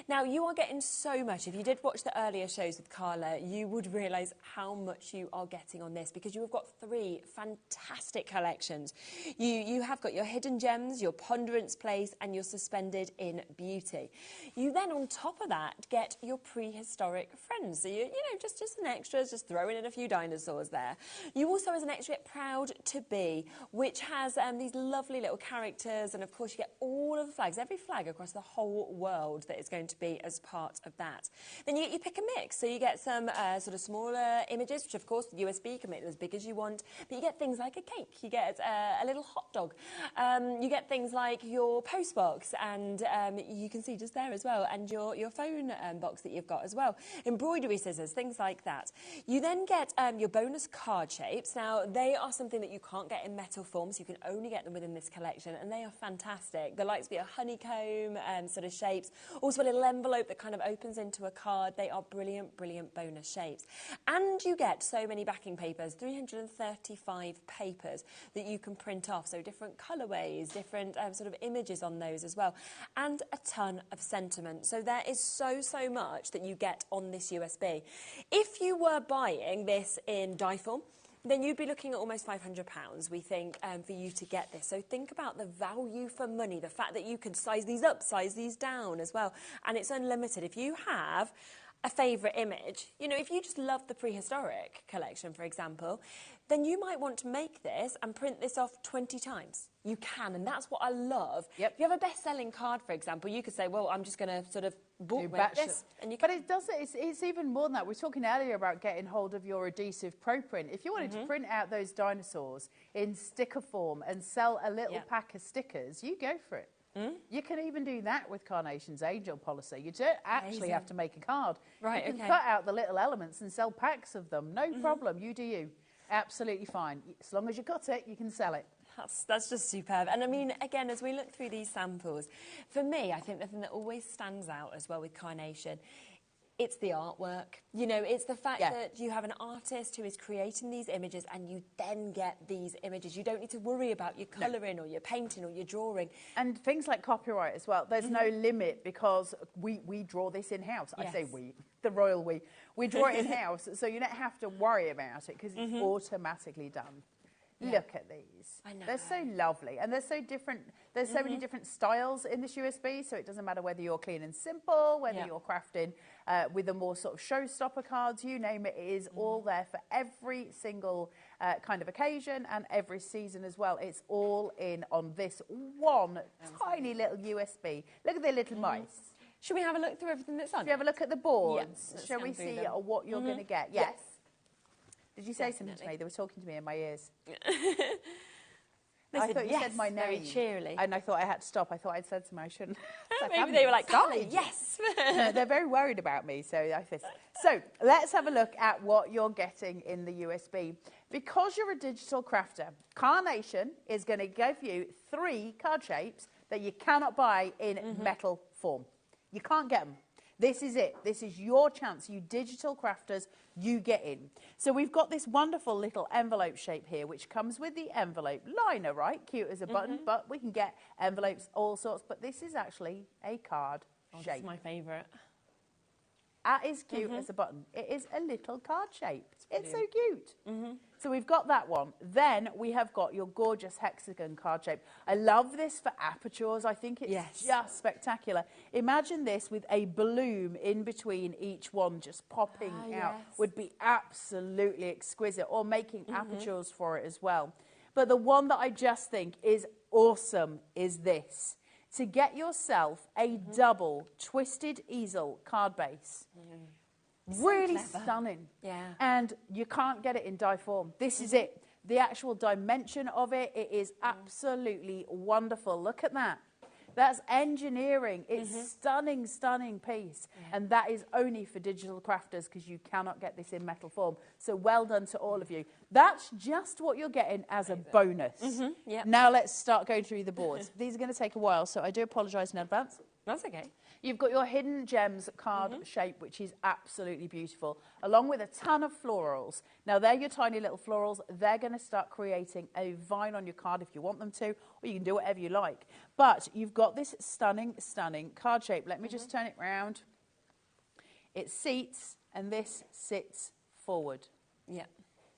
Now, you are getting so much. If you did watch the earlier shows with Carla, you would realise how much you are getting on this, because you have got 3 fantastic collections. You have got your hidden gems, your ponderance place, and your suspended in beauty. You then, on top of that, get your prehistoric friends. So you know, just an extra, just throwing in a few dinosaurs there. You also, as an extra, get Proud to Be, which has these lovely little characters, and of course you get all of the flags, every flag across the whole world that is going to be as part of that. Then you get your pick and mix, so you get some sort of smaller images, which of course USB can make them as big as you want, but you get things like a cake, you get a little hot dog, you get things like your post box, and you can see just there as well, and your phone box that you've got as well, embroidery scissors, things like that. You then get your bonus card shapes. Now, they are something that you can't get in metal form, so you can only get them within this collection, and they are fantastic. The likes of your honeycomb sort of shapes, also a little envelope that kind of opens into a card. They are brilliant, brilliant bonus shapes. And you get so many backing papers, 335 papers that you can print off, so different colourways, different sort of images on those as well, and a ton of sentiment. So there is so much that you get on this USB. If you were buying this in die form, then you'd be looking at almost £500, we think, for you to get this. So think about the value for money, the fact that you can size these up, size these down as well, and it's unlimited. If you have a favourite image, you know, if you just love the Prehistoric collection, for example, then you might want to make this and print this off 20 times. You can, and that's what I love. Yep. If you have a best-selling card, for example, you could say, well, I'm just going to sort of bulk make this. And you can... But it's even more than that. We were talking earlier about getting hold of your adhesive pro print. If you wanted to print out those dinosaurs in sticker form and sell a little pack of stickers, you go for it. You can even do that with Carnation's Angel policy. You don't actually have to make a card. Right, you can cut out the little elements and sell packs of them. No problem. You do you. Absolutely fine. As long as you got it, you can sell it. That's just superb. And I mean, again, as we look through these samples, for me, I think the thing that always stands out as well with Carnation, it's the artwork. You know, it's the fact that you have an artist who is creating these images, and you then get these images. You don't need to worry about your colouring or your painting or your drawing. And things like copyright as well. There's no limit, because we draw this in-house. I say we, the royal we. We draw it in-house, so you don't have to worry about it, because it's automatically done. Look at these. I know. They're so lovely, and they're so different. There's so many different styles in this USB, so it doesn't matter whether you're clean and simple, whether you're crafting with the more sort of showstopper cards, you name it, it is all there for every single kind of occasion and every season as well. It's all in on this one tiny little USB. Look at the little mice. Should we have a look through everything that's on? Should we have a look at the boards? Shall we see what you're going to get? Yes. Did you say something to me? They were talking to me in my ears. I thought you said my name. Very cheerily. And I thought I had to stop. I thought I'd said something I shouldn't. Maybe they were like, Carly, yes. They're very worried about me. So let's have a look at what you're getting in the USB. Because you're a digital crafter, Carnation is going to give you 3 card shapes that you cannot buy in metal form. You can't get them. This is it. This is your chance. You digital crafters, you get in. So we've got this wonderful little envelope shape here, which comes with the envelope liner, right? Cute as a button, but we can get envelopes all sorts. But this is actually a card shape. This is my favourite. That is cute as a button. It is a little card shape. It's so cute. So we've got that one. Then we have got your gorgeous hexagon card shape. I love this for apertures. I think it's just spectacular. Imagine this with a bloom in between each one just popping out. Would be absolutely exquisite, or making apertures for it as well. But the one that I just think is awesome is this. to get yourself a double twisted easel card base. Really stunning. Yeah. And you can't get it in die form. This is it. The actual dimension of it, it is absolutely wonderful. Look at that. That's engineering. It's stunning, stunning piece. And that is only for digital crafters because you cannot get this in metal form. So well done to all of you. That's just what you're getting as a bonus. Yep. Now let's start going through the boards. These are going to take a while, so I do apologise in advance. That's okay. You've got your hidden gems card shape, which is absolutely beautiful, along with a ton of florals. Now, they're your tiny little florals. They're going to start creating a vine on your card if you want them to, or you can do whatever you like. But you've got this stunning, stunning card shape. Let me just turn it round. It seats, and this sits forward. Yeah.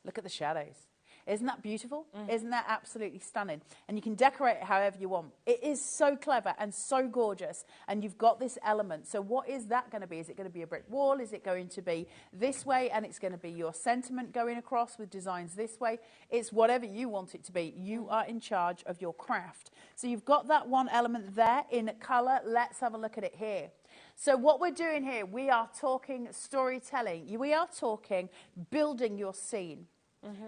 Look at the shadows. Isn't that beautiful? Isn't that absolutely stunning? And you can decorate it however you want. It is so clever and so gorgeous. And you've got this element. So what is that going to be? Is it going to be a brick wall? Is it going to be this way? And it's going to be your sentiment going across with designs this way. It's whatever you want it to be. You are in charge of your craft. So you've got that one element there in colour. Let's have a look at it here. So what we're doing here, we are talking storytelling. We are talking building your scene.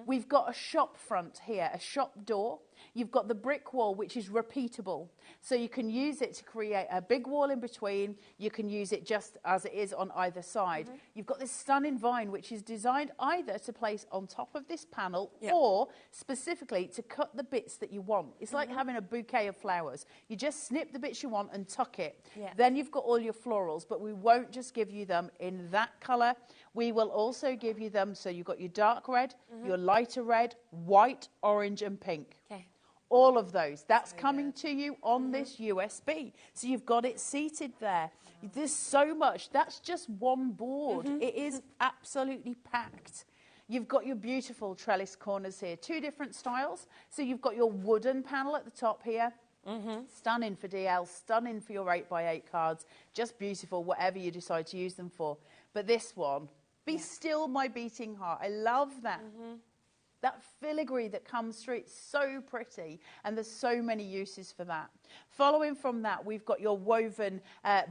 We've got a shop front here, a shop door. You've got the brick wall, which is repeatable. So you can use it to create a big wall in between. You can use it just as it is on either side. You've got this stunning vine, which is designed either to place on top of this panel or specifically to cut the bits that you want. It's like having a bouquet of flowers. You just snip the bits you want and tuck it. Then you've got all your florals, but we won't just give you them in that colour. We will also give you them, so you've got your dark red, your lighter red, white, orange and pink. Okay. All of those. That's coming to you on this USB. So you've got it seated there. There's so much. That's just one board. It is absolutely packed. You've got your beautiful trellis corners here. Two different styles. So you've got your wooden panel at the top here. Stunning for DL, stunning for your 8x8 cards. Just beautiful, whatever you decide to use them for. But this one, Be Still My Beating Heart. I love that. That filigree that comes through, it's so pretty, and there's so many uses for that. Following from that, we've got your woven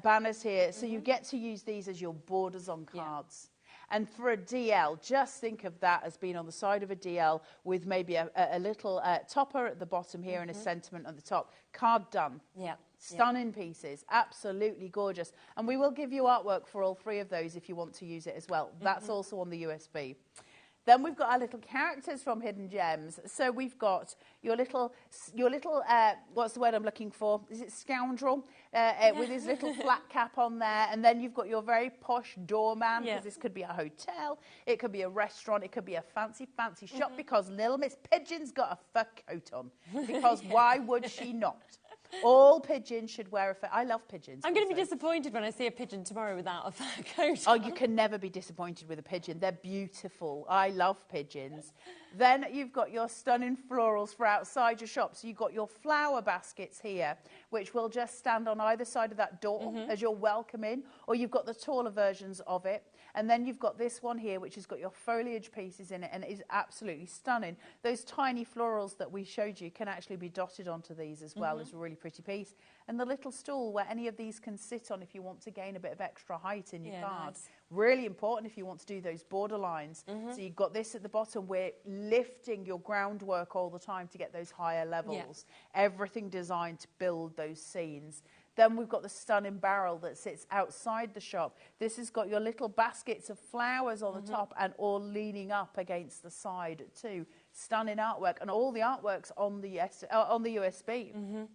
banners here, so you get to use these as your borders on cards. And for a DL, just think of that as being on the side of a DL with maybe a little topper at the bottom here and a sentiment at the top. Card done. Yeah. Stunning pieces, absolutely gorgeous. And we will give you artwork for all three of those if you want to use it as well. That's also on the USB. Then we've got our little characters from Hidden Gems. So we've got your little what's the word I'm looking for? Is it scoundrel? With his little flat cap on there. And then you've got your very posh doorman, because this could be a hotel, it could be a restaurant, it could be a fancy, fancy shop, because little Miss Pigeon's got a fur coat on. Because why would she not? All pigeons should wear a fur. I love pigeons. I'm going to be disappointed when I see a pigeon tomorrow without a fur coat. Oh, you can never be disappointed with a pigeon. They're beautiful. I love pigeons. Then you've got your stunning florals for outside your shop. So you've got your flower baskets here, which will just stand on either side of that door as you're welcome in, or you've got the taller versions of it. And then you've got this one here, which has got your foliage pieces in it, and it is absolutely stunning. Those tiny florals that we showed you can actually be dotted onto these as well. It's a really pretty piece. And the little stool where any of these can sit on if you want to gain a bit of extra height in your card. Nice. Really important if you want to do those border lines. So you've got this at the bottom. We're lifting your groundwork all the time to get those higher levels. Everything designed to build those scenes. Then we've got the stunning barrel that sits outside the shop. This has got your little baskets of flowers on the top and all leaning up against the side too. Stunning artwork, and all the artwork's on the USB.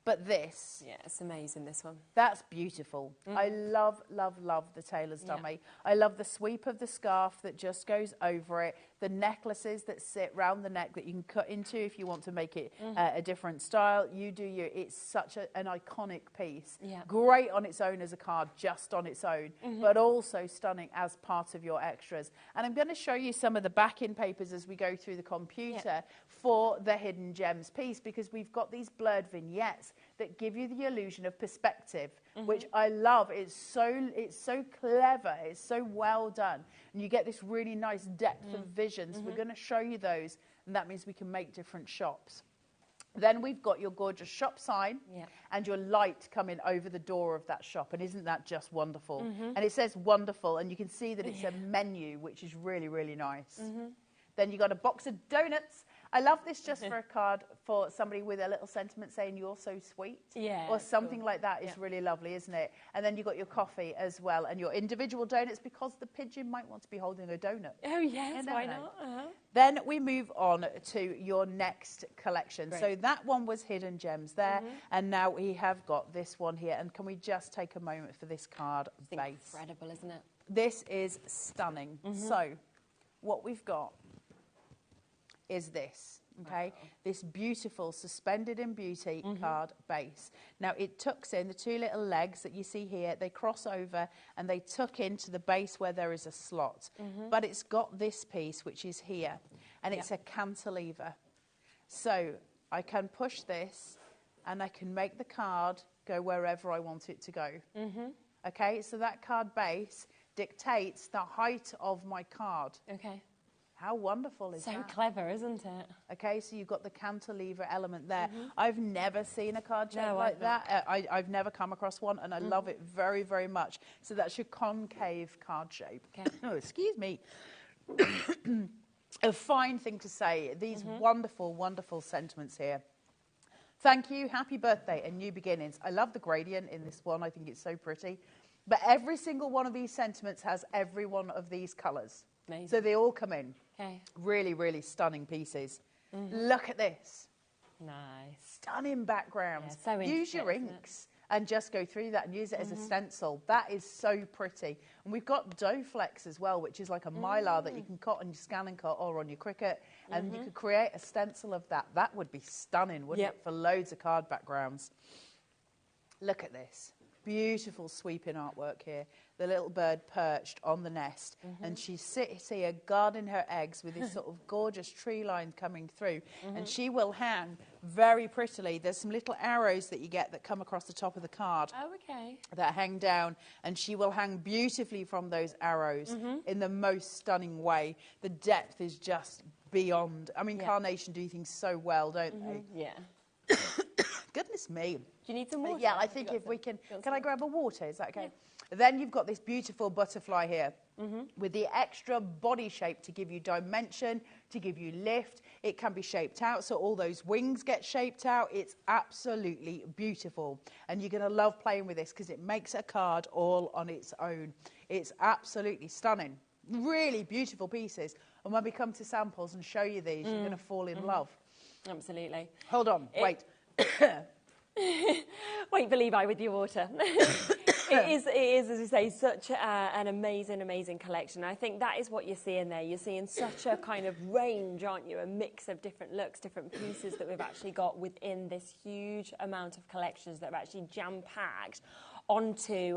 But this... Yeah, it's amazing, this one. That's beautiful. I love, love, love the tailor's dummy. I love the sweep of the scarf that just goes over it, the necklaces that sit round the neck that you can cut into if you want to make it a different style. You do you. It's such an iconic piece. Great on its own as a card, just on its own, but also stunning as part of your extras. And I'm going to show you some of the backing papers as we go through the computer for the Hidden Gems piece, because we've got these blurred vignettes that give you the illusion of perspective, which I love. It's so clever. It's so well done. And you get this really nice depth of visions. We're going to show you those, and that means we can make different shops. Then we've got your gorgeous shop sign Yeah. and your light coming over the door of that shop. And isn't that just wonderful? Mm-hmm. And it says wonderful, and you can see that it's a menu, which is really, really nice. Mm-hmm. Then you got a box of donuts. I love this just for a card for somebody with a little sentiment saying you're so sweet. Yeah, Or something like that is Yeah. really lovely, isn't it? And then you got your coffee as well and your individual donuts because the pigeon might want to be holding a donut. Oh, yes, You why never know. not? Then we move on to your next collection. Great. So that one was Hidden Gems there, and now we have got this one here. And can we just take a moment for this card base? Incredible, isn't it? This is stunning. So what we've got is this. Okay, this beautiful suspended in beauty card base. Now it tucks in the two little legs that you see here. They cross over and they tuck into the base where there is a slot. But it's got this piece which is here, and it's a cantilever. So I can push this, and I can make the card go wherever I want it to go. Okay, so that card base dictates the height of my card. Okay. How wonderful is So that? clever, isn't it? Okay, so you've got the cantilever element there. I've never seen a card shape No, like I've not. that. I've never come across one, and I love it very, very much. So that's your concave card shape. Okay. Oh, excuse me. A fine thing to say. These wonderful, wonderful sentiments here. Thank you, happy birthday, and new beginnings. I love the gradient in this one. I think it's so pretty. But every single one of these sentiments has every one of these colours. Amazing. So they all come in. Okay. Really, really stunning pieces. Look at this. Nice. Stunning backgrounds. Yeah, so use your intricate, isn't it? inks and just go through that and use it as a stencil. That is so pretty. And we've got dough flex as well, which is like a mylar that you can cut on your scan and cut or on your Cricut. And you could create a stencil of that. That would be stunning, wouldn't Yep. it, for loads of card backgrounds. Look at this. Beautiful sweeping artwork here. The little bird perched on the nest, and she sits here guarding her eggs with this sort of gorgeous tree line coming through, and she will hang very prettily. There's some little arrows that you get that come across the top of the card Oh, okay. that hang down, and she will hang beautifully from those arrows in the most stunning way. The depth is just beyond. I mean, Yeah. Carnation do things so well, don't they? Yeah. Goodness me. Do you need some water? Yeah, I Have you think got if we some? can... Got Can I some? grab a water? Is that okay? Then you've got this beautiful butterfly here with the extra body shape to give you dimension, to give you lift. It can be shaped out, so all those wings get shaped out. It's absolutely beautiful. And you're going to love playing with this because it makes a card all on its own. It's absolutely stunning. Really beautiful pieces. And when we come to samples and show you these, you're going to fall in love. Absolutely. Hold on, wait. Wait for Levi with your water. It is, as you say, such an amazing, amazing collection. I think that is what you're seeing there. You're seeing such a kind of range, aren't you? A mix of different looks, different pieces that we've actually got within this huge amount of collections that are actually jam-packed onto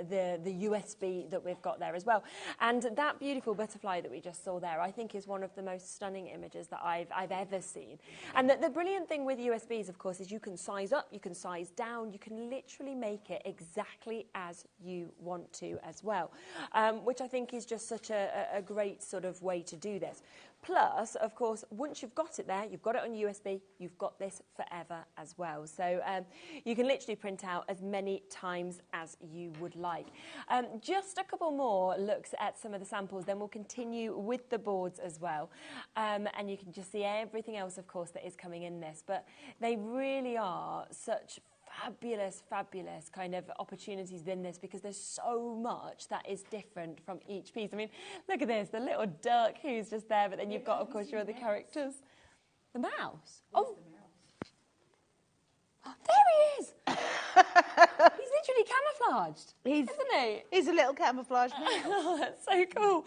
the USB that we've got there as well. And that beautiful butterfly that we just saw there, I think is one of the most stunning images that I've ever seen. And the brilliant thing with USBs, of course, is you can size up, you can size down, you can literally make it exactly as you want to as well, which I think is just such a great sort of way to do this. Plus, of course, once you've got it there, you've got it on USB, you've got this forever as well. So you can literally print out as many times as you would like. Just a couple more looks at some of the samples, then we'll continue with the boards as well. And you can just see everything else, of course, that is coming in this. But they really are such fabulous, fabulous kind of opportunities in this because there's so much that is different from each piece. I mean, look at this, the little duck who's just there, but then you've got, of course, your other characters. The mouse. Oh, there he is. He's literally camouflaged, isn't he? He's a little camouflage mouse. Oh, that's so cool.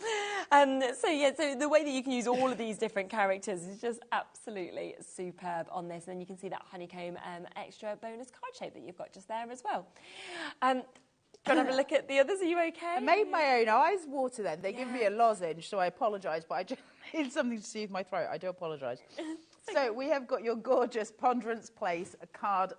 So the way that you can use all of these different characters is just absolutely superb on this. And then you can see that honeycomb extra bonus card shape that you've got just there as well. Go and have a look at the others. Are you okay? I made my own eyes water then. They give me a lozenge, so I apologise, but I just need something to soothe my throat. I do apologise. So we have got your gorgeous Ponderance Place card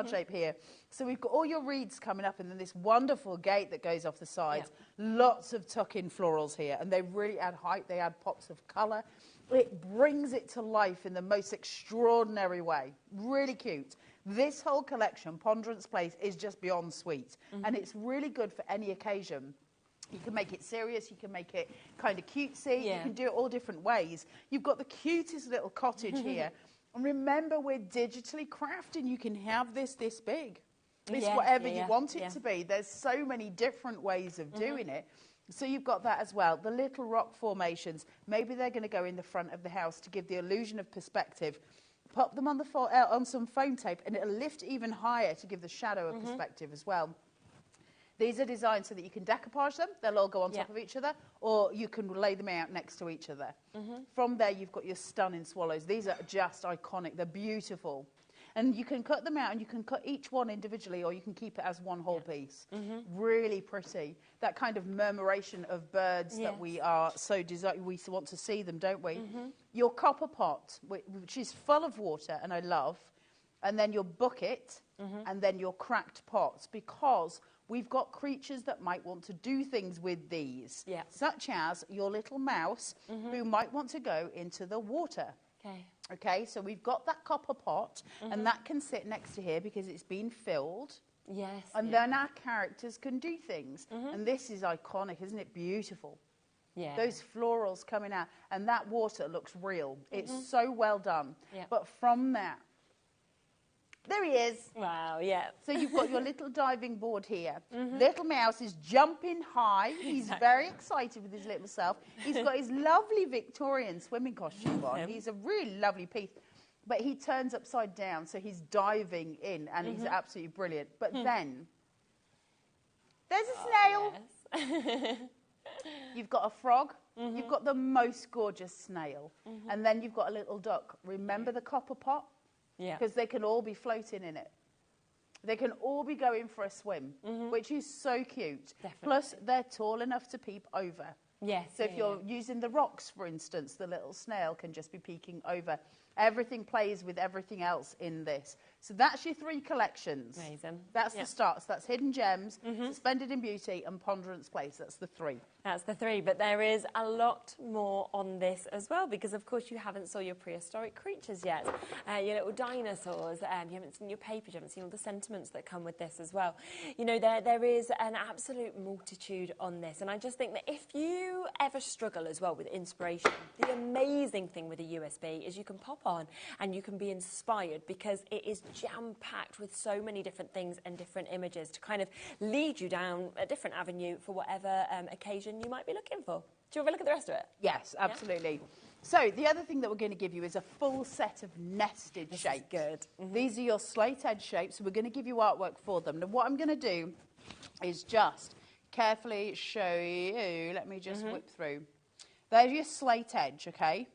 shape here. So we've got all your reeds coming up and then this wonderful gate that goes off the sides. Yeah. Lots of tuck-in florals here, and they really add height. They add pops of colour. It brings it to life in the most extraordinary way. Really cute. This whole collection, Ponderance Place, is just beyond sweet. And it's really good for any occasion. You can make it serious, you can make it kind of cutesy, you can do it all different ways. You've got the cutest little cottage here. And remember, we're digitally crafting. You can have this big. It's whatever you want it to be. There's so many different ways of doing it. So you've got that as well. The little rock formations, maybe they're going to go in the front of the house to give the illusion of perspective. Pop them on, on some foam tape, and it'll lift even higher to give the shadow of perspective as well. These are designed so that you can decoupage them. They'll all go on top of each other, or you can lay them out next to each other. From there, you've got your stunning swallows. These are just iconic. They're beautiful. And you can cut them out, and you can cut each one individually, or you can keep it as one whole piece. Really pretty. That kind of murmuration of birds that we are so we want to see them, don't we? Your copper pot, which is full of water, and I love, and then your bucket, and then your cracked pots, because we've got creatures that might want to do things with these, such as your little mouse who might want to go into the water. Okay, so we've got that copper pot, and that can sit next to here because it's been filled. And then our characters can do things. And this is iconic, isn't it? Beautiful. Those florals coming out, and that water looks real. It's so well done. But from that, there he is. Wow, So you've got your little diving board here. Little mouse is jumping high. He's very excited with his little self. He's got his lovely Victorian swimming costume on. He's a really lovely piece. But he turns upside down, so he's diving in, and he's absolutely brilliant. But then, there's a snail. You've got a frog. You've got the most gorgeous snail. And then you've got a little duck. Remember the copper pot? Because they can all be floating in it. They can all be going for a swim, which is so cute. Plus, they're tall enough to peep over. So if you're using the rocks, for instance, the little snail can just be peeking over. Everything plays with everything else in this. So that's your 3 collections. Amazing. That's the start. So that's Hidden Gems, Suspended in Beauty, and Ponderance Place. That's the 3. That's the 3, but there is a lot more on this as well, because of course you haven't saw your prehistoric creatures yet, your little dinosaurs, you haven't seen your papers, you haven't seen all the sentiments that come with this as well. You know, there is an absolute multitude on this, and I just think that if you ever struggle as well with inspiration, the amazing thing with a USB is you can pop on and you can be inspired, because it is jam-packed with so many different things and different images to kind of lead you down a different avenue for whatever occasion you might be looking for. Do you want to look at the rest of it? Yes, absolutely. So the other thing that we're going to give you is a full set of nested shapes. Good. These are your slate edge shapes, so we're going to give you artwork for them. Now what I'm going to do is just carefully show you. Let me just whip through. There's your slate edge, okay?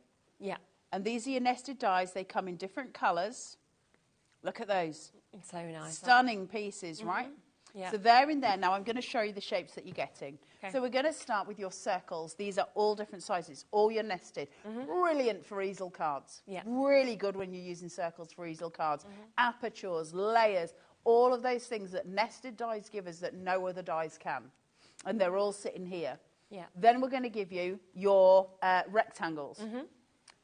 And these are your nested dies. They come in different colours. Look at those. So nice. Stunning pieces, right? So they're in there. Now I'm going to show you the shapes that you're getting. So we're going to start with your circles. These are all different sizes, all your nested. Brilliant for easel cards. Really good when you're using circles for easel cards. Apertures, layers, all of those things that nested dies give us that no other dies can. And they're all sitting here. Then we're going to give you your rectangles.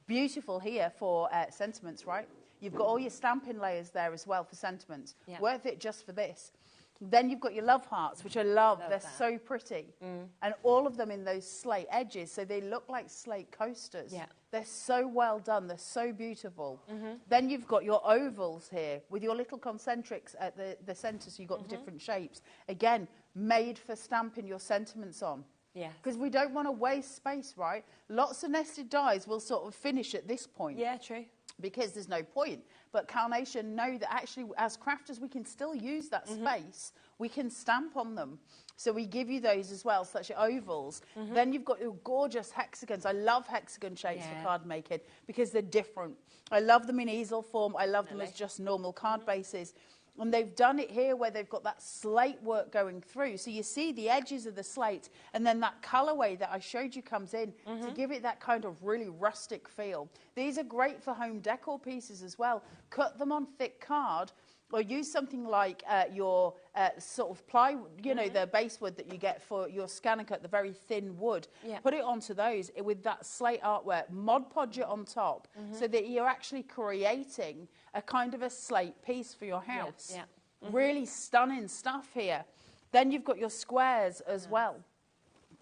Beautiful here for sentiments, right? You've got all your stamping layers there as well for sentiments. Worth it just for this. Then you've got your love hearts, which I love. They're so pretty. And all of them in those slate edges, so they look like slate coasters. They're so well done. They're so beautiful. Then you've got your ovals here with your little concentrics at the centre, so you've got the different shapes. Again, made for stamping your sentiments on. Because we don't want to waste space, right? Lots of nested dies will sort of finish at this point. True. Because there's no point. But Carnation know that actually, as crafters, we can still use that space. We can stamp on them. So we give you those as well, such as ovals. Then you've got your gorgeous hexagons. I love hexagon shapes for card making because they're different. I love them in easel form. I love them as just normal card bases. And they've done it here where they've got that slate work going through. So you see the edges of the slate, and then that colourway that I showed you comes in to give it that kind of really rustic feel. These are great for home decor pieces as well. Cut them on thick card, or use something like your sort of plywood, you know, the base wood that you get for your scanner cut, the very thin wood. Yeah. Put it onto those with that slate artwork, Mod Podge it on top, so that you're actually creating a kind of a slate piece for your house. Yeah. Really stunning stuff here. Then you've got your squares as well.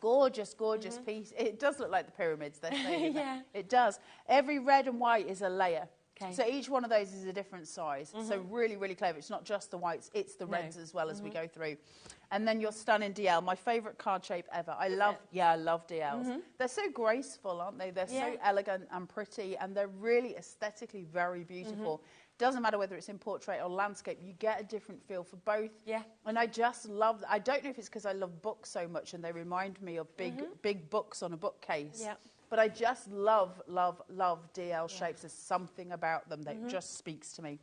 Gorgeous, gorgeous piece. It does look like the pyramids, they're saying. Yeah. It does. Every red and white is a layer. Okay. So each one of those is a different size. So really, really clever. It's not just the whites, it's the reds as well as we go through. And then your stunning DL, my favourite card shape ever. I love DLs. They're so graceful, aren't they? They're so elegant and pretty, and they're really aesthetically very beautiful. Doesn't matter whether it's in portrait or landscape, you get a different feel for both. Yeah. And I just love, I don't know if it's because I love books so much and they remind me of big books on a bookcase. Yeah. But I just love DL shapes. There's something about them that just speaks to me.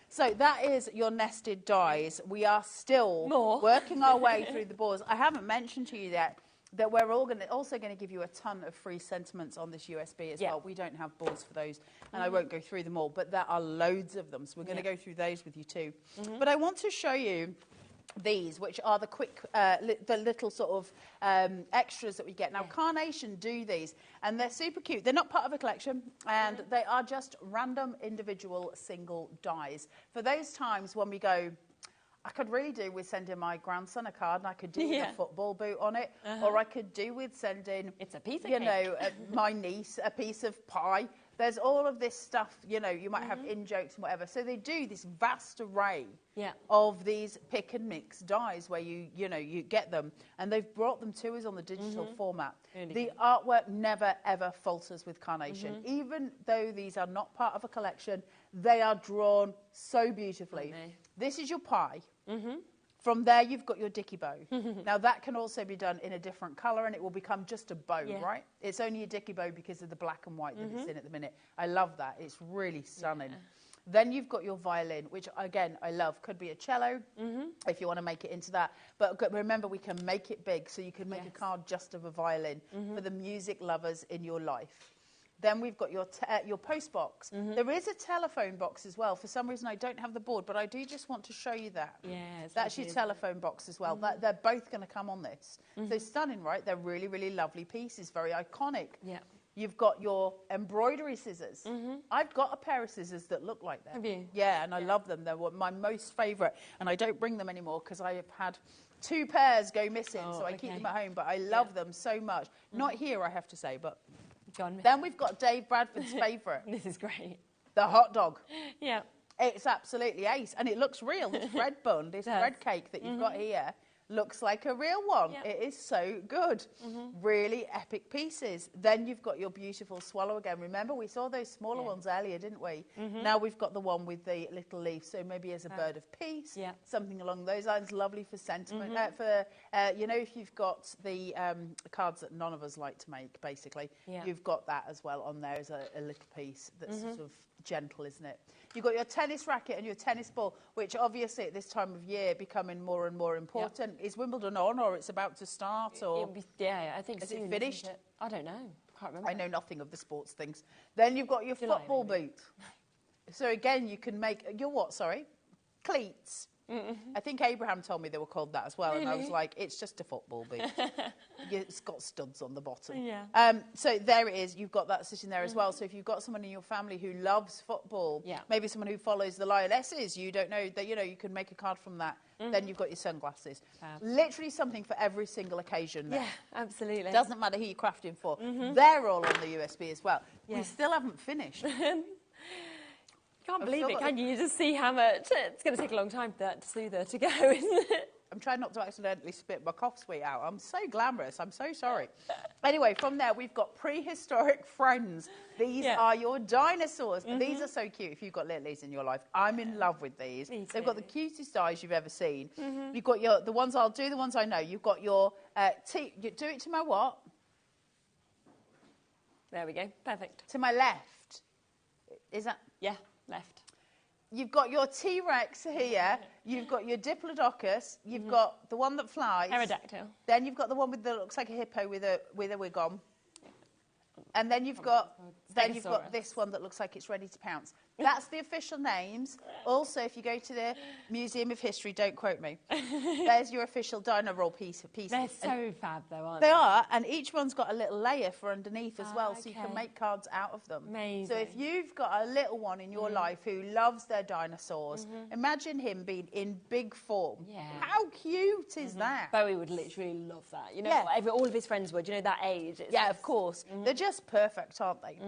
So that is your nested dies. We are still working our way through the boards. I haven't mentioned to you yet that we're also going to give you a ton of free sentiments on this USB as well. We don't have boards for those, and I won't go through them all, but there are loads of them, so we're going to go through those with you too. But I want to show you these, which are the quick, the little sort of extras that we get. Now, Carnation do these, and they're super cute. They're not part of a collection, and they are just random individual single dies. For those times when we go, I could really do with sending my grandson a card, and I could do with a football boot on it, or I could do with sending, it's a piece of you know, my niece a piece of pie. There's all of this stuff, you know, you might have in-jokes and whatever. So they do this vast array of these pick and mix dies where you know, you get them. And they've brought them to us on the digital format. Really the artwork never, ever falters with Carnation. Even though these are not part of a collection, they are drawn so beautifully. This is your pie. From there, you've got your dicky bow. Now, that can also be done in a different colour, and it will become just a bow, right? It's only a dicky bow because of the black and white that it's in at the minute. I love that. It's really stunning. Then you've got your violin, which, again, I love. Could be a cello, if you want to make it into that. But remember, we can make it big, so you can make a card just of a violin for the music lovers in your life. Then we've got your post box. There is a telephone box as well. For some reason, I don't have the board, but I do just want to show you that. That's your telephone box as well. They're both going to come on this. So stunning, right? They're really, really lovely pieces, very iconic. You've got your embroidery scissors. I've got a pair of scissors that look like that. Have you? Yeah, and I love them. They're my most favourite, and I don't bring them anymore because I have had 2 pairs go missing, so I keep them at home, but I love them so much. Not here, I have to say, but... Then we've got Dave Bradford's favourite. This is great. The hot dog. Yeah. It's absolutely ace. And it looks real. This bread bun, this bread cake that you've got here looks like a real one. It is so good. Really epic pieces. Then you've got your beautiful swallow again. Remember, we saw those smaller ones earlier, didn't we? Now we've got the one with the little leaf. So maybe as a bird of peace, something along those lines. Lovely for sentiment. You know, if you've got the cards that none of us like to make, basically, you've got that as well on there as a little piece that's sort of gentle, isn't it? You've got your tennis racket and your tennis ball, which obviously at this time of year becoming more and more important. Is Wimbledon on, or it's about to start, or I think is it finished? I don't know. Can't remember. I know nothing of the sports things. Then you've got your football boot. So again, you can make your what? Sorry, cleats. I think Abraham told me they were called that as well, and I was like, it's just a football boot. It's got studs on the bottom. So there it is. You've got that sitting there as well. So if you've got someone in your family who loves football, maybe someone who follows the Lionesses, you don't know that, you know, you can make a card from that. Then you've got your sunglasses. Literally something for every single occasion there. Yeah, absolutely. Doesn't matter who you're crafting for. They're all on the USB as well. We still haven't finished. Can't believe it, can you? You just see how much it's going to take a long time for that soother to go, isn't it? I'm trying not to accidentally spit my cough sweet out. I'm so glamorous. I'm so sorry. Anyway, from there, we've got prehistoric friends. These are your dinosaurs. These are so cute if you've got littlies in your life. I'm in love with these. They've got the cutest eyes you've ever seen. You've got the ones I'll do, the ones I know. You've got your you do it to my what? There we go. Perfect. To my left. Is that? Yeah, left. You've got your T-Rex here. You've got your Diplodocus. You've got the one that flies. Pterodactyl. Then you've got the one with the looks like a hippo with a wig on. And then you've got Then you've got this one that looks like it's ready to pounce. That's the official names. Also, if you go to the Museum of History, don't quote me, there's your official dino roll pieces. They're so fab, though, aren't they? They are, and each one's got a little layer for underneath as well, so you can make cards out of them. Amazing. So if you've got a little one in your life who loves their dinosaurs, imagine him being in big form. Yeah. How cute is that? Bowie would literally love that. You know, all of his friends would. You know, that age. Yeah, of course. They're just perfect, aren't they?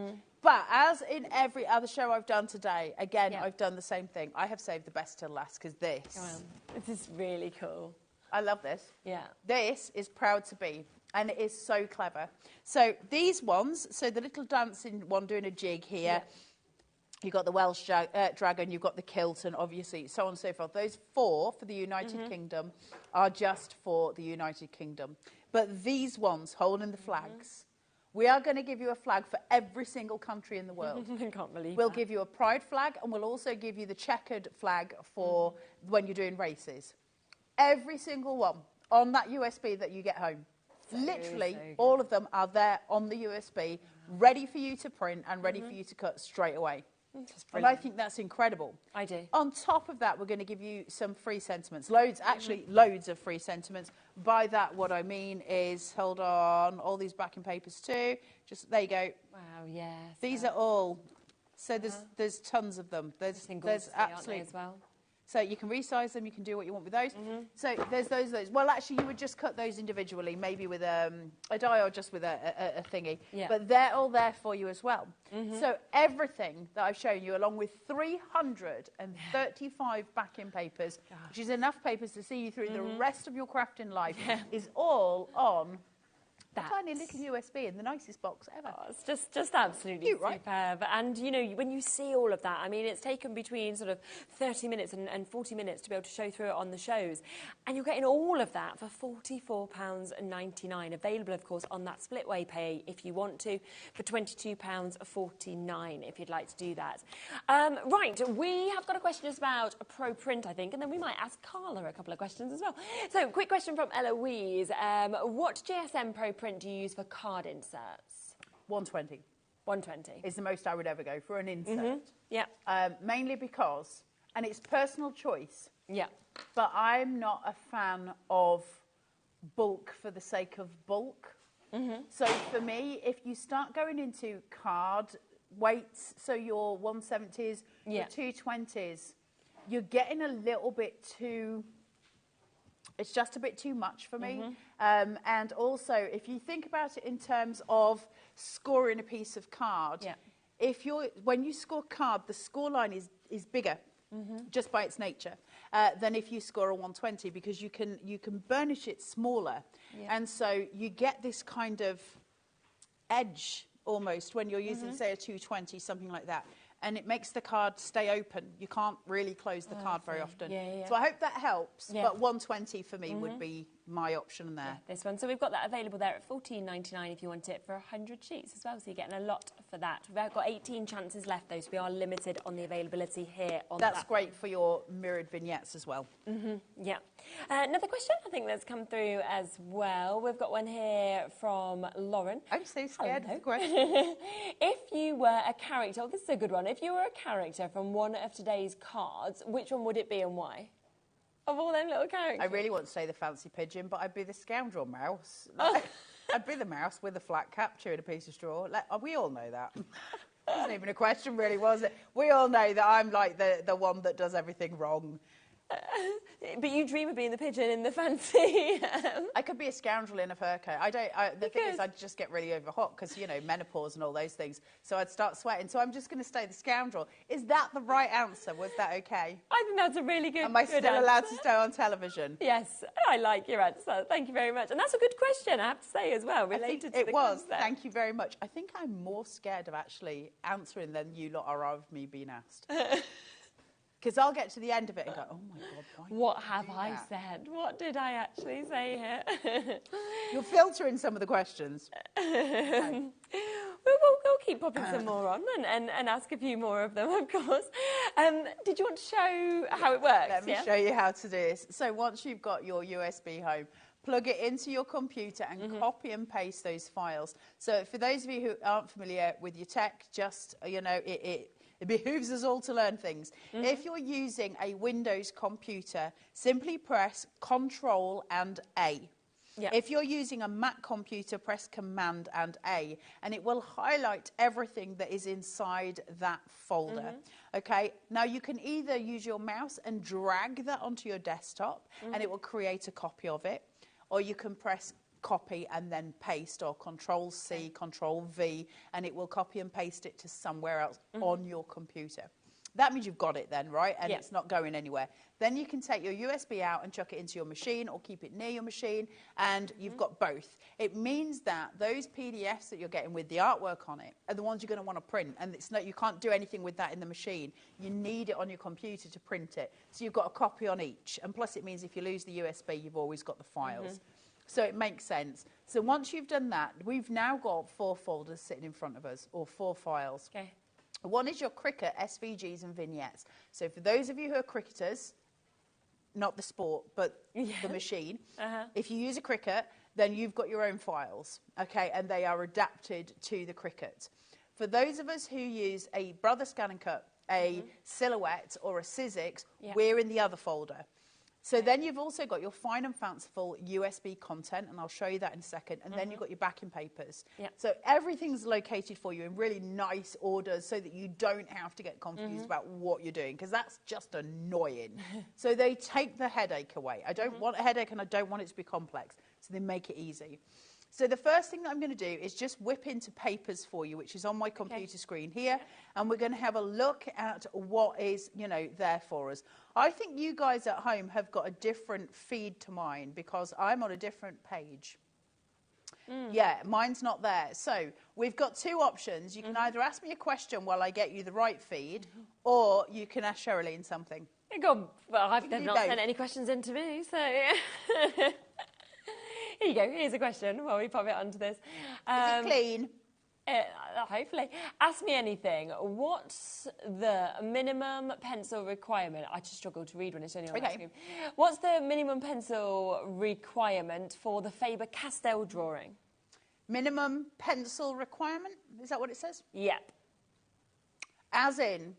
But as in every other show I've done today, again, I've done the same thing. I have saved the best till last because this is really cool. I love this. Yeah. This is proud to be, and it is so clever. So these ones, so the little dancing one doing a jig here, you've got the Welsh dragon, you've got the kilt, and obviously so on and so forth. Those 4 for the United Kingdom are just for the United Kingdom. But these ones holding the flags, we are going to give you a flag for every single country in the world. I can't believe We'll give you a pride flag, and we'll also give you the checkered flag for when you're doing races. Every single one on that USB that you get home. Literally, all of them are there on the USB, ready for you to print and ready for you to cut straight away. And I think that's incredible. I do. On top of that, we're going to give you some free sentiments. Loads of free sentiments. By that, what I mean is, hold on, all these backing papers too. Just, there you go. Wow, yeah. These are all, so there's tons of them. There's absolutely, as well. So you can resize them, you can do what you want with those. So there's those. Well, actually, you would just cut those individually, maybe with a die or just with a thingy. Yeah. But they're all there for you as well. So everything that I've shown you, along with 335 backing papers, which is enough papers to see you through the rest of your crafting life, is all on a tiny little USB in the nicest box ever. Oh, it's just absolutely superb. And, you know, when you see all of that, I mean, it's taken between sort of 30 minutes and 40 minutes to be able to show through it on the shows. And you're getting all of that for £44.99. Available, of course, on that split-way pay if you want to, for £22.49 if you'd like to do that. Right, we have got a question just about a Pro Print, I think, and then we might ask Carla a couple of questions as well. So, quick question from Eloise. What GSM Pro Print do you use for card inserts? 120. 120 is the most I would ever go for an insert. Yeah. Mainly because, and it's personal choice. Yeah. But I'm not a fan of bulk for the sake of bulk. So for me, if you start going into card weights, so your 170s, your 220s, you're getting a little bit too. It's just a bit too much for me. And also, if you think about it in terms of scoring a piece of card, when you score card, the score line is bigger, just by its nature, than if you score a 120, because you can burnish it smaller. And so you get this kind of edge almost when you're using, say, a 220, something like that. And it makes the card stay open. You can't really close the card very often. So I hope that helps. But 120 for me would be my option there. This one. So we've got that available there at $14.99 if you want it for 100 sheets as well. So you're getting a lot for that. We've got 18 chances left, though, so we are limited on the availability here on That's great for your mirrored vignettes as well. Yeah. Another question I think that's come through as well. We've got one here from Lauren. I'm so scared of the question. If you were a character, this is a good one. If you were a character from one of today's cards, which one would it be and why? Of all them little characters. I really want to say the fancy pigeon, but I'd be the scoundrel mouse. I'd be the mouse with a flat cap chewing a piece of straw. We all know that. It wasn't even a question, really, was it? We all know that I'm like the one that does everything wrong. But you dream of being the pigeon in the fancy. I could be a scoundrel in a fur coat. The thing is, I'd just get really over hot because, you know, menopause and all those things. So I'd start sweating. So I'm just going to stay the scoundrel. Is that the right answer? Was that okay? I think that's a really good Am I still allowed to stay on television? Yes, I like your answer. Thank you very much. And that's a good question, I have to say, as well, related to the concept. Thank you very much. I think I'm more scared of actually answering than you lot are of me being asked. Because I'll get to the end of it and go, oh, my God, what have I said? What did I actually say here? You're filtering some of the questions. We'll keep popping some more on and ask a few more of them, of course. Did you want to show how it works? Let me show you how to do this. So once you've got your USB home, plug it into your computer and copy and paste those files. So for those of you who aren't familiar with your tech, just, you know, it behooves us all to learn things. If you're using a Windows computer, simply press Control and A. Yep. If you're using a Mac computer, press Command and A, and it will highlight everything that is inside that folder. Okay, now you can either use your mouse and drag that onto your desktop, and it will create a copy of it, or you can press copy and then paste, or Control C, Control V, and it will copy and paste it to somewhere else on your computer. That means you've got it then, right? And it's not going anywhere. Then you can take your USB out and chuck it into your machine, or keep it near your machine, and you've got both. It means that those PDFs that you're getting with the artwork on it are the ones you're going to want to print, and it's not, you can't do anything with that in the machine. You need it on your computer to print it. So you've got a copy on each, and plus it means if you lose the USB, you've always got the files. So it makes sense. So once you've done that, we've now got 4 folders sitting in front of us, or 4 files. Okay. One is your cricket, SVGs and vignettes. So for those of you who are cricketers, not the sport, but the machine, if you use a cricket, then you've got your own files, okay, and they are adapted to the cricket. For those of us who use a Brother Scan and Cut, a Silhouette or a Sizzix, we're in the other folder. So then you've also got your fine and fanciful USB content, and I'll show you that in a second, and then you've got your backing papers. So everything's located for you in really nice orders so that you don't have to get confused about what you're doing, because that's just annoying. So they take the headache away. I don't want a headache, and I don't want it to be complex, so they make it easy. So the first thing that I'm going to do is just whip into papers for you, which is on my computer screen here, and we're going to have a look at what is, you know, there for us. I think you guys at home have got a different feed to mine, because I'm on a different page. Yeah, mine's not there. So we've got 2 options. You can either ask me a question while I get you the right feed, or you can ask Sherilyn something. Well, they've not sent any questions in to me, so... Here you go, here's a question while we pop it onto this. Is it clean? Hopefully. Ask me anything. What's the minimum pencil requirement? I just struggle to read when it's only on my screen. What's the minimum pencil requirement for the Faber-Castell drawing? Minimum pencil requirement? Is that what it says? Yep. As in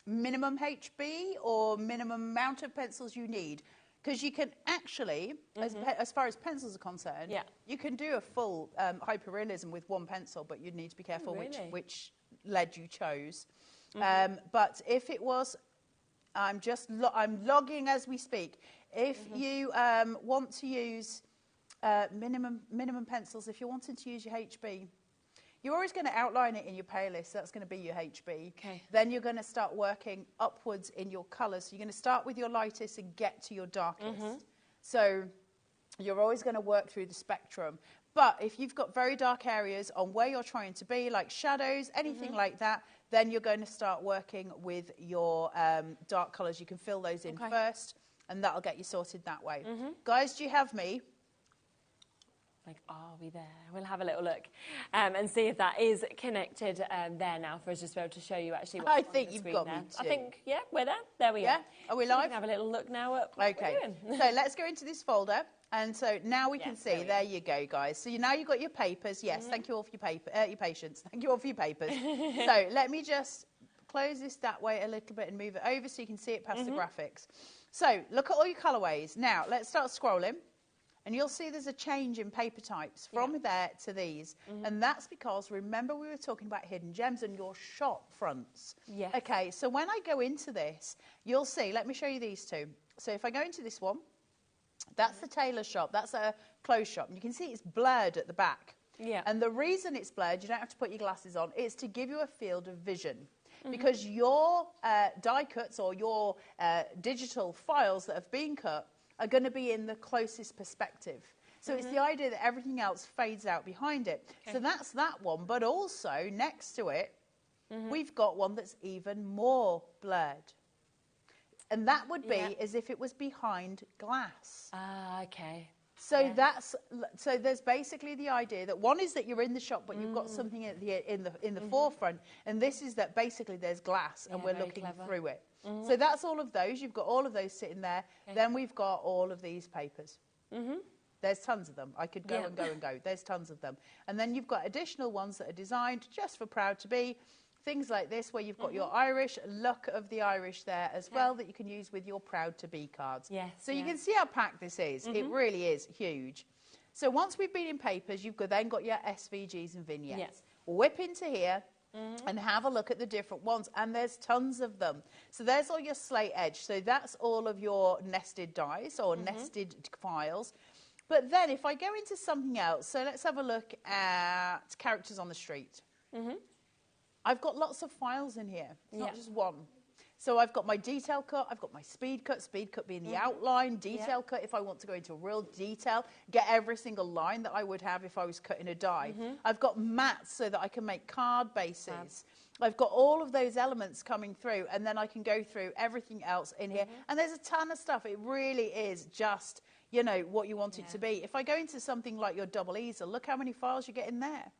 minimum HB or minimum amount of pencils you need? Because you can actually, as far as pencils are concerned, you can do a full hyperrealism with 1 pencil, but you'd need to be careful which lead you chose. But if it was, I'm logging as we speak. If you want to use minimum pencils, if you're wanting to use your HB, you're always going to outline it in your pay list. So that's going to be your HB. Okay. Then you're going to start working upwards in your colours. So you're going to start with your lightest and get to your darkest. So you're always going to work through the spectrum. But if you've got very dark areas on where you're trying to be, like shadows, anything like that, then you're going to start working with your dark colours. You can fill those in first, and that'll get you sorted that way. Guys, do you have me? Like, are we there? We'll have a little look and see if that is connected there now for us just to be able to show you actually what's on the screen. I think you've got me too. I think, yeah, we're there. There we are. Are we live? We can have a little look now at what we're doing. So let's go into this folder. And so now we can see, there you go, guys. So now you've got your papers. Yes, thank you all for your patience. Thank you all for your papers. So let me just close this that way a little bit and move it over so you can see it past the graphics. So look at all your colourways. Now let's start scrolling. And you'll see there's a change in paper types from there to these. And that's because, remember we were talking about hidden gems and your shop fronts. Yes. Okay, so when I go into this, you'll see, let me show you these 2. So if I go into this one, that's the tailor shop, that's a clothes shop. And you can see it's blurred at the back. Yeah. And the reason it's blurred, you don't have to put your glasses on, it's to give you a field of vision. Because your die cuts or your digital files that have been cut are going to be in the closest perspective. So it's the idea that everything else fades out behind it. So that's that one. But also, next to it, we've got one that's even more blurred. And that would be as if it was behind glass. Ah, okay. So so there's basically the idea that one is that you're in the shop, but you've got something in the forefront, and this is that basically there's glass and we're looking through it. So that's all of those. You've got all of those sitting there. Then we've got all of these papers. There's tons of them. I could go and go and go. There's tons of them. And then you've got additional ones that are designed just for Proud to Be. Things like this, where you've got your Irish, look of the Irish there as well, that you can use with your Proud to Be cards. Yes, so you can see how packed this is. It really is huge. So once we've been in papers, you've then got your SVGs and vignettes. Yes. Whip into here and have a look at the different ones. And there's tons of them. So there's all your slate edge. So that's all of your nested dies or nested files. But then if I go into something else, so let's have a look at characters on the street. I've got lots of files in here. It's not just one. So I've got my detail cut, I've got my speed cut being the outline, detail cut if I want to go into real detail, get every single line that I would have if I was cutting a die. I've got mats so that I can make card bases. I've got all of those elements coming through, and then I can go through everything else in here. And there's a ton of stuff. It really is just, you know, what you want it to be. If I go into something like your double easel, look how many files you get in there.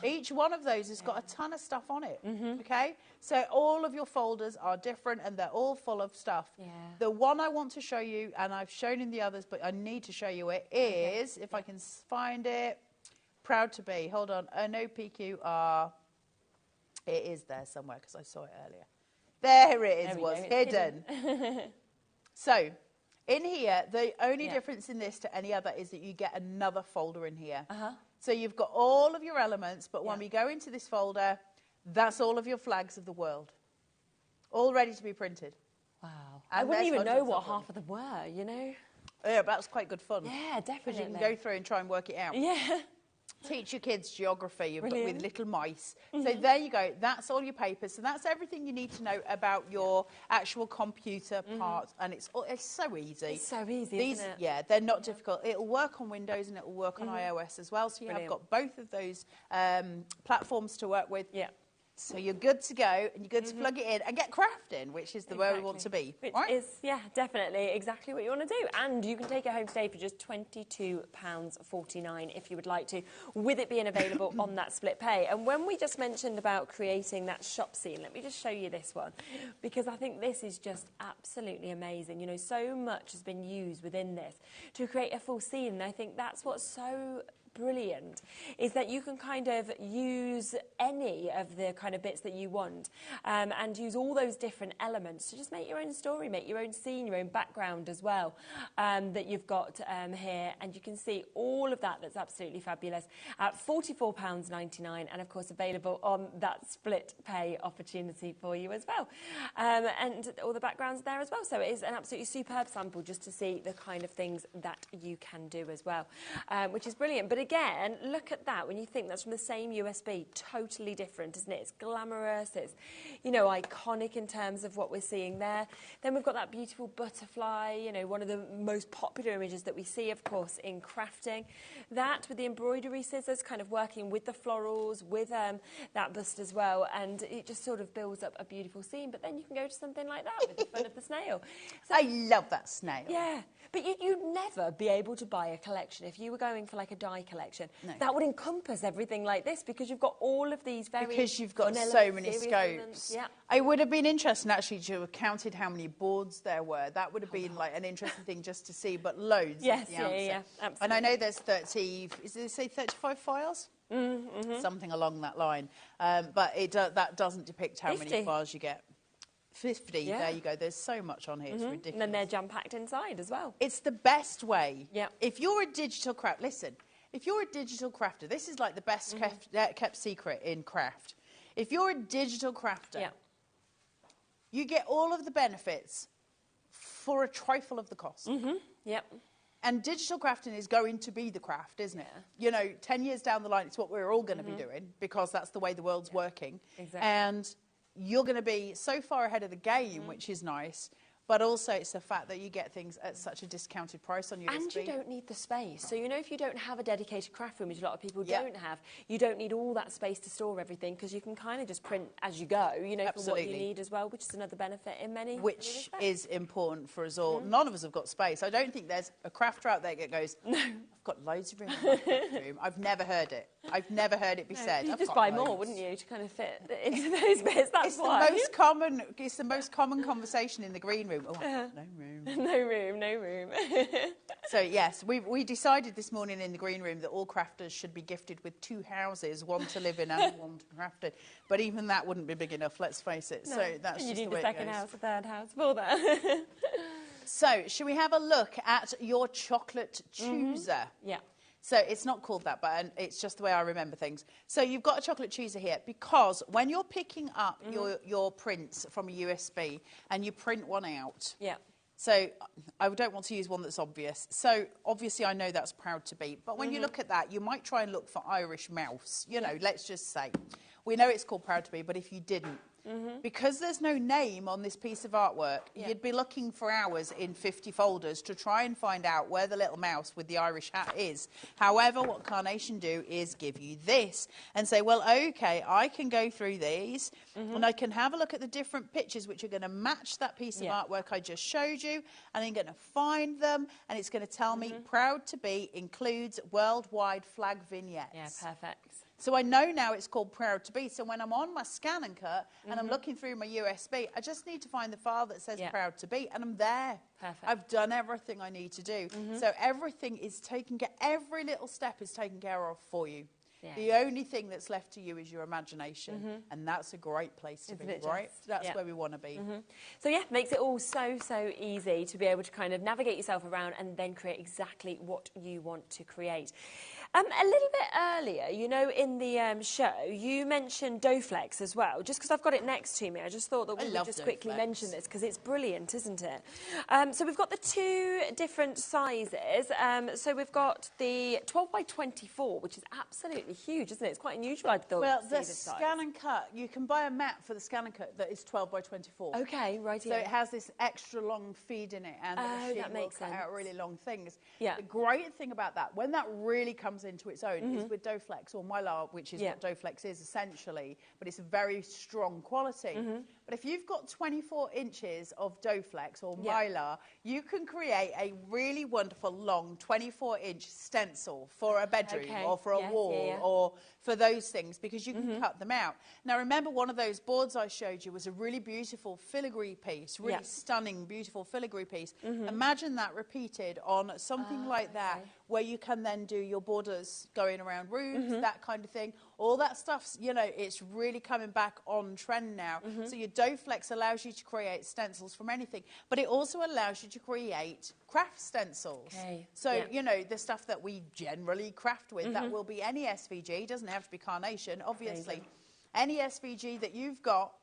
Each one of those has got a ton of stuff on it, okay? So all of your folders are different, and they're all full of stuff. The one I want to show you, and I've shown in the others, but I need to show you it, is, if I can find it, Proud to Be. Hold on, no PQR. It is there somewhere because I saw it earlier. There it is, was hidden. So, in here, the only difference in this to any other is that you get another folder in here. So you've got all of your elements, but when we go into this folder, that's all of your flags of the world. All ready to be printed. Wow. And I wouldn't even know what half of them were, you know? Yeah, but that was quite good fun. Yeah, definitely. Because you can go through and try and work it out. Yeah. Teach your kids geography with little mice. So there you go. That's all your papers. So that's everything you need to know about your actual computer part. And it's so easy. It's so easy, isn't it? Yeah, they're not difficult. It'll work on Windows and it'll work on iOS as well. So you have got both of those platforms to work with. Yeah. So you're good to go, and you're good to plug it in and get crafting, which is the way we want to be. Which right? is, yeah, definitely exactly what you want to do. And you can take it home today for just £22.49 if you would like to, with it being available on that split pay. And when we just mentioned about creating that shop scene, let me just show you this one, because I think this is just absolutely amazing. You know, so much has been used within this to create a full scene, and I think that's what's so brilliant, is that you can kind of use any of the kind of bits that you want and use all those different elements to just make your own story, make your own scene, your own background as well, that you've got here. And you can see all of that. That's absolutely fabulous at £44.99, and of course available on that split pay opportunity for you as well, and all the backgrounds there as well. So it is an absolutely superb sample just to see the kind of things that you can do as well, which is brilliant. But again, look at that. When you think that's from the same USB, totally different, isn't it? It's glamorous, it's, you know, iconic in terms of what we're seeing there. Then we've got that beautiful butterfly, you know, one of the most popular images that we see, of course, in crafting. That with the embroidery scissors, kind of working with the florals, with that bust as well, and it just sort of builds up a beautiful scene. But then you can go to something like that with the fun of the snail. So, I love that snail. Yeah, but you'd never be able to buy a collection if you were going for like a die collection. No. That would encompass everything like this, because you've got all of these very because you've got so many scopes. Yeah. It would have been interesting actually to have counted how many boards there were. That would have been like an interesting thing just to see, but loads. Yes, at the outset. yeah, absolutely. And I know there's 30. Is it say 35 files? Something along that line. But that doesn't depict how 50. many files you get. 50. Yeah. There you go. There's so much on here. It's ridiculous. And then they're jam-packed inside as well. It's the best way. Yeah. If you're a digital craft, listen. If you're a digital crafter, this is like the best kept secret in craft. If you're a digital crafter, you get all of the benefits for a trifle of the cost. Yep. And digital crafting is going to be the craft, isn't it? You know, 10 years down the line, it's what we're all going to be doing, because that's the way the world's working. Exactly. And you're going to be so far ahead of the game, which is nice. But also it's the fact that you get things at such a discounted price on USB. And you don't need the space. So, you know, if you don't have a dedicated craft room, which a lot of people don't have, you don't need all that space to store everything, because you can kind of just print as you go, you know, for what you need as well, which is another benefit in many Which is important for us all. None of us have got space. I don't think there's a crafter out there that goes, no, I've got loads of room in my craft room. I've never heard it. I've never heard it be said. You'd just buy more, wouldn't you, to kind of fit into those bits? That's why. It's the most common conversation in the green room. Oh, no room. No room, no room. So yes, we decided this morning in the green room that all crafters should be gifted with 2 houses, one to live in and one to craft in. But even that wouldn't be big enough, let's face it. No, So that's you just need the way a second it goes. house, a third house for that. So should we have a look at your chocolate chooser? Yeah. So it's not called that, but it's just the way I remember things. So you've got a chocolate chooser here because when you're picking up your prints from a USB and you print one out, Yeah. so I don't want to use one that's obvious. So obviously I know that's proud to be, but when you look at that, you might try and look for Irish mouse. You know, let's just say. We know it's called proud to be, but if you didn't, because there's no name on this piece of artwork, you'd be looking for hours in 50 folders to try and find out where the little mouse with the Irish hat is. However, what Carnation do is give you this and say, well, okay, I can go through these and I can have a look at the different pictures which are going to match that piece of artwork I just showed you, and I'm going to find them, and it's going to tell me proud to be includes worldwide flag vignettes. Yeah, perfect. So I know now it's called Proud to Be. So when I'm on my scan and cut and I'm looking through my USB, I just need to find the file that says Proud to Be, and I'm there. Perfect. I've done everything I need to do. So everything is taken care, every little step is taken care of for you. Yeah. The only thing that's left to you is your imagination, and that's a great place to Isn't be, it right? just? That's Yeah. where we want to be. So yeah, makes it all so easy to be able to kind of navigate yourself around and then create exactly what you want to create. A little bit earlier, you know, in the show, you mentioned Dough-Flex as well. Just because I've got it next to me, I just thought that we would just quickly mention this because it's brilliant, isn't it? So we've got the 2 different sizes. So we've got the 12 by 24, which is absolutely huge, isn't it? It's quite unusual, I thought. Well, to see the this size. scan and cut, you can buy a mat for the scan and cut that is 12 by 24. Okay, right So here. it has this extra long feed in it, and the machine that will makes cut out sense. really long things. Yeah. The great thing about that, when that really comes into its own, is with Dough-Flex or Mylar, which is what Dough-Flex is essentially, but it's a very strong quality. But if you've got 24 inches of Dough-Flex or Mylar, you can create a really wonderful long 24-inch stencil for a bedroom or for a wall or for those things, because you can cut them out. Now remember, one of those boards I showed you was a really beautiful filigree piece, really stunning, beautiful filigree piece. Imagine that repeated on something like that, where you can then do your borders going around roofs, that kind of thing. All that stuff's, you know, it's really coming back on trend now. So your Dough-Flex allows you to create stencils from anything, but it also allows you to create craft stencils. Okay. So, you know, the stuff that we generally craft with, that will be any SVG, doesn't have to be Carnation, obviously. Amazing. Any SVG that you've got,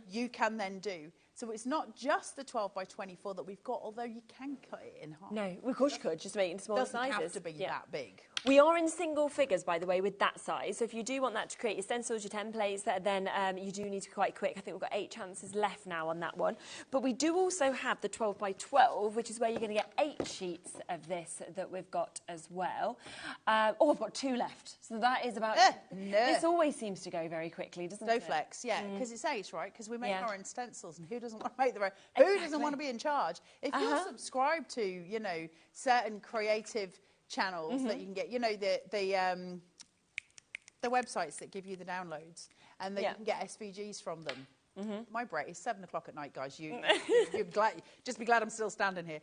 you can then do. So it's not just the 12 by 24 that we've got, although you can cut it in half. No, of course you could, just make it in smaller Doesn't sizes. have to be that big. We are in single figures, by the way, with that size. So if you do want that to create your stencils, your templates, then you do need to be quite quick. I think we've got 8 chances left now on that one. But we do also have the 12 by 12, which is where you're going to get 8 sheets of this that we've got as well. Oh, I've got 2 left. So that is about... This always seems to go very quickly, doesn't it? Dough-Flex, because it's 8, right? Because we make our own stencils, and who doesn't want to make their own? Who doesn't want to be in charge? If you're subscribed to, you know, certain creative channels that you can get, you know, the websites that give you the downloads, and then you can get SVGs from them. My break is 7 o'clock at night, guys. You're glad, just be glad I'm still standing here.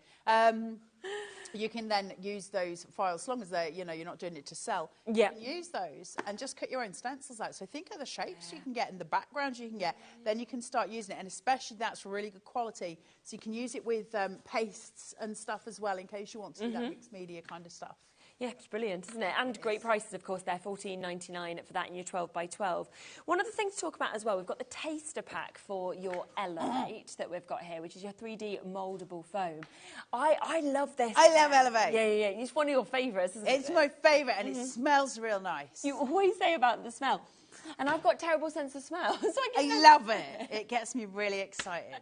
You can then use those files, as long as they're, you know, you're not doing it to sell. You can use those and just cut your own stencils out. So think of the shapes you can get and the backgrounds you can get. Then you can start using it, and especially that's really good quality. So you can use it with pastes and stuff as well, in case you want to do that mixed media kind of stuff. Yeah, it's brilliant, isn't it? And great prices, of course, there, $14.99 for that in your 12 by 12. One other thing to talk about as well, we've got the taster pack for your Elevate that we've got here, which is your 3D mouldable foam. I love this. I love Elevate. Yeah. It's one of your favourites, isn't it? It's my favourite, and it smells real nice. You always say about the smell. And I've got terrible sense of smell. So I love it. It gets me really excited.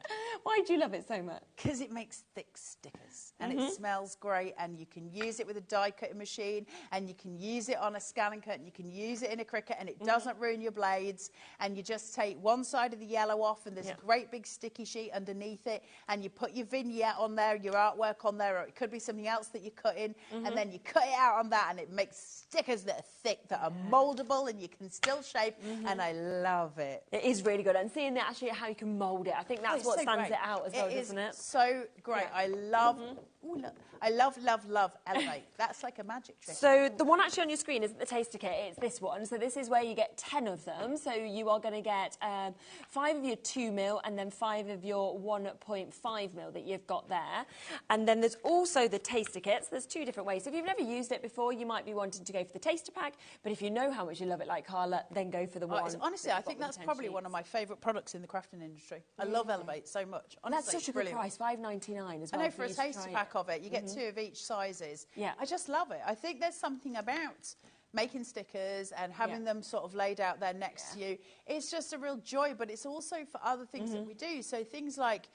Why do you love it so much? Because it makes thick stickers, and it smells great, and you can use it with a die cutting machine, and you can use it on a scan and cut, and you can use it in a Cricut, and it doesn't ruin your blades. And you just take one side of the yellow off, and there's a great big sticky sheet underneath it, and you put your vignette on there, your artwork on there, or it could be something else that you cut in, and then you cut it out on that, and it makes stickers that are thick, that are mouldable, and you can still shape, and I love it. It is really good. And seeing that actually how you can mould it, I think that's what stands it out as well, doesn't it? So great. I love Ooh, look. I love, love, love Elevate. That's like a magic trick. So the one actually on your screen isn't the taster kit, it's this one. So this is where you get 10 of them. So you are going to get 5 of your 2mm and then 5 of your 1.5mm that you've got there. And then there's also the taster kits. There's 2 different ways. So if you've never used it before, you might be wanting to go for the taster pack. But if you know how much you love it like Carla, then go for the one. Honestly, I think that's probably one of my favourite products in the crafting industry. I love Elevate so much. Honestly, that's such a good price, $5.99 as well. I know, for a taster pack of it, you get 2 of each sizes. Yeah. I just love it. I think there's something about making stickers and having them sort of laid out there next to you. It's just a real joy, but it's also for other things that we do. So things like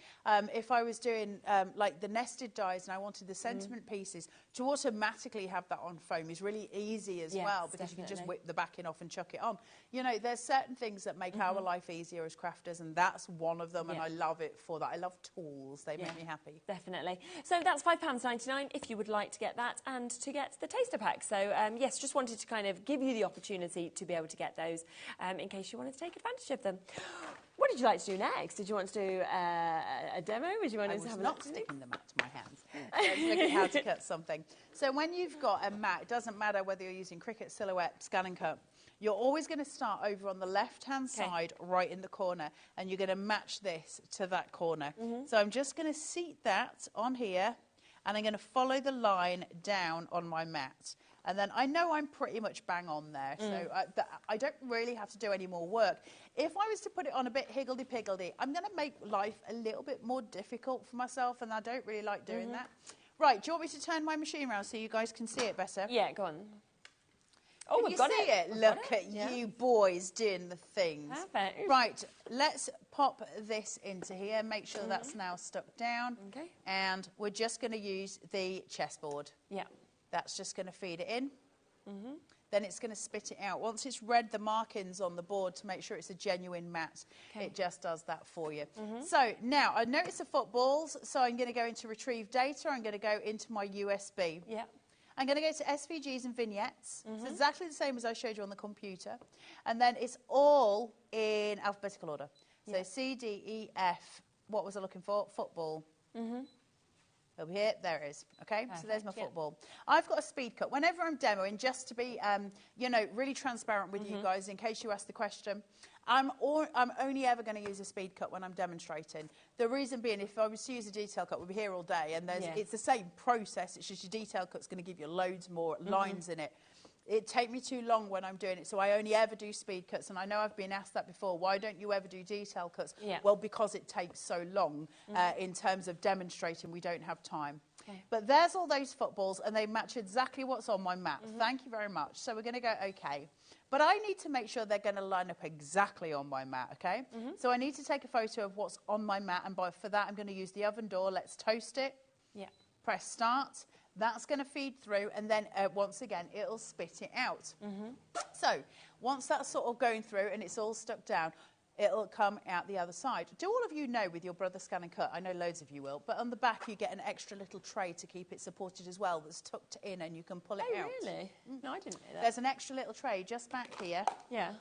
if I was doing like the nested dies and I wanted the sentiment pieces, to automatically have that on foam is really easy as well, because you can just whip the backing off and chuck it on. You know, there's certain things that make our life easier as crafters, and that's one of them, and I love it for that. I love tools. They make me happy. Definitely. So that's £5.99 if you would like to get that and to get the taster pack. So, yes, just wanted to kind of give you the opportunity to be able to get those in case you wanted to take advantage of them. What did you like to do next? Did you want to do a demo? Would you want to have a not sticking the mat to my hands. Let's look at how to cut something. So when you've got a mat, it doesn't matter whether you're using Cricut, Silhouette, Scan and Cut, you're always going to start over on the left-hand side, right in the corner, and you're going to match this to that corner. So I'm just going to seat that on here, and I'm going to follow the line down on my mat. And then I know I'm pretty much bang on there, so I don't really have to do any more work. If I was to put it on a bit higgledy-piggledy, I'm going to make life a little bit more difficult for myself, and I don't really like doing that. Right, do you want me to turn my machine around so you guys can see it better? Yeah, go on. Oh, we've got it. Look at you boys doing the things. Perfect. Right, let's pop this into here. Make sure that's now stuck down. Okay. And we're just going to use the chessboard. Yeah. That's just going to feed it in. Then it's going to spit it out. Once it's read the markings on the board to make sure it's a genuine mat, it just does that for you. So now I notice the footballs, so I'm going to go into retrieve data. I'm going to go into my USB. Yeah. I'm going to go to SVGs and vignettes. It's exactly the same as I showed you on the computer. And then it's all in alphabetical order. So C, D, E, F. What was I looking for? Football. Over here, there it is. Okay, so there's my football. I've got a speed cut. Whenever I'm demoing, just to be, you know, really transparent with you guys, in case you ask the question, I'm only ever going to use a speed cut when I'm demonstrating. The reason being, if I was to use a detail cut, we'd be here all day, and it's the same process. It's just your detail cut's going to give you loads more lines in it. It'd take me too long when I'm doing it, so I only ever do speed cuts. And I know I've been asked that before. Why don't you ever do detail cuts? Well, because it takes so long in terms of demonstrating. We don't have time. But there's all those footballs, and they match exactly what's on my mat. Thank you very much. So we're going to go OK. But I need to make sure they're going to line up exactly on my mat, OK? So I need to take a photo of what's on my mat, and for that I'm going to use the oven door. Let's toast it. Press start. That's going to feed through, and then once again, it'll spit it out. So once that's sort of going through and it's all stuck down, it'll come out the other side. Do all of you know with your Brother Scan and Cut, I know loads of you will, but on the back you get an extra little tray to keep it supported as well that's tucked in, and you can pull it out. Oh, really? No, I didn't know that. There's an extra little tray just back here. Yeah.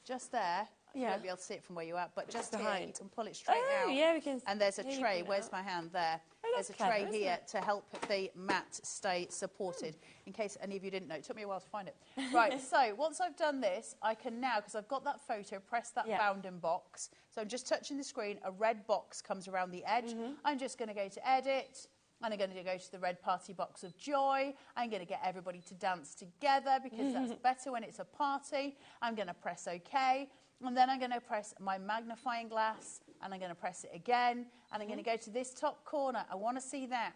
Just there. You won't be able to see it from where you're at, but just behind. Here, you can pull it straight out. Yeah, we can. And there's a tray. Where's my hand? There. There's a tray here to help the mat stay supported, in case any of you didn't know. It took me a while to find it. Right, so once I've done this, I can now, because I've got that photo, press that bounding box. So I'm just touching the screen. A red box comes around the edge. I'm just going to go to Edit. And I'm going to go to the red party box of joy. I'm going to get everybody to dance together, because that's better when it's a party. I'm going to press OK. And then I'm going to press my magnifying glass, and I'm going to press it again, and I'm going to go to this top corner. I want to see that.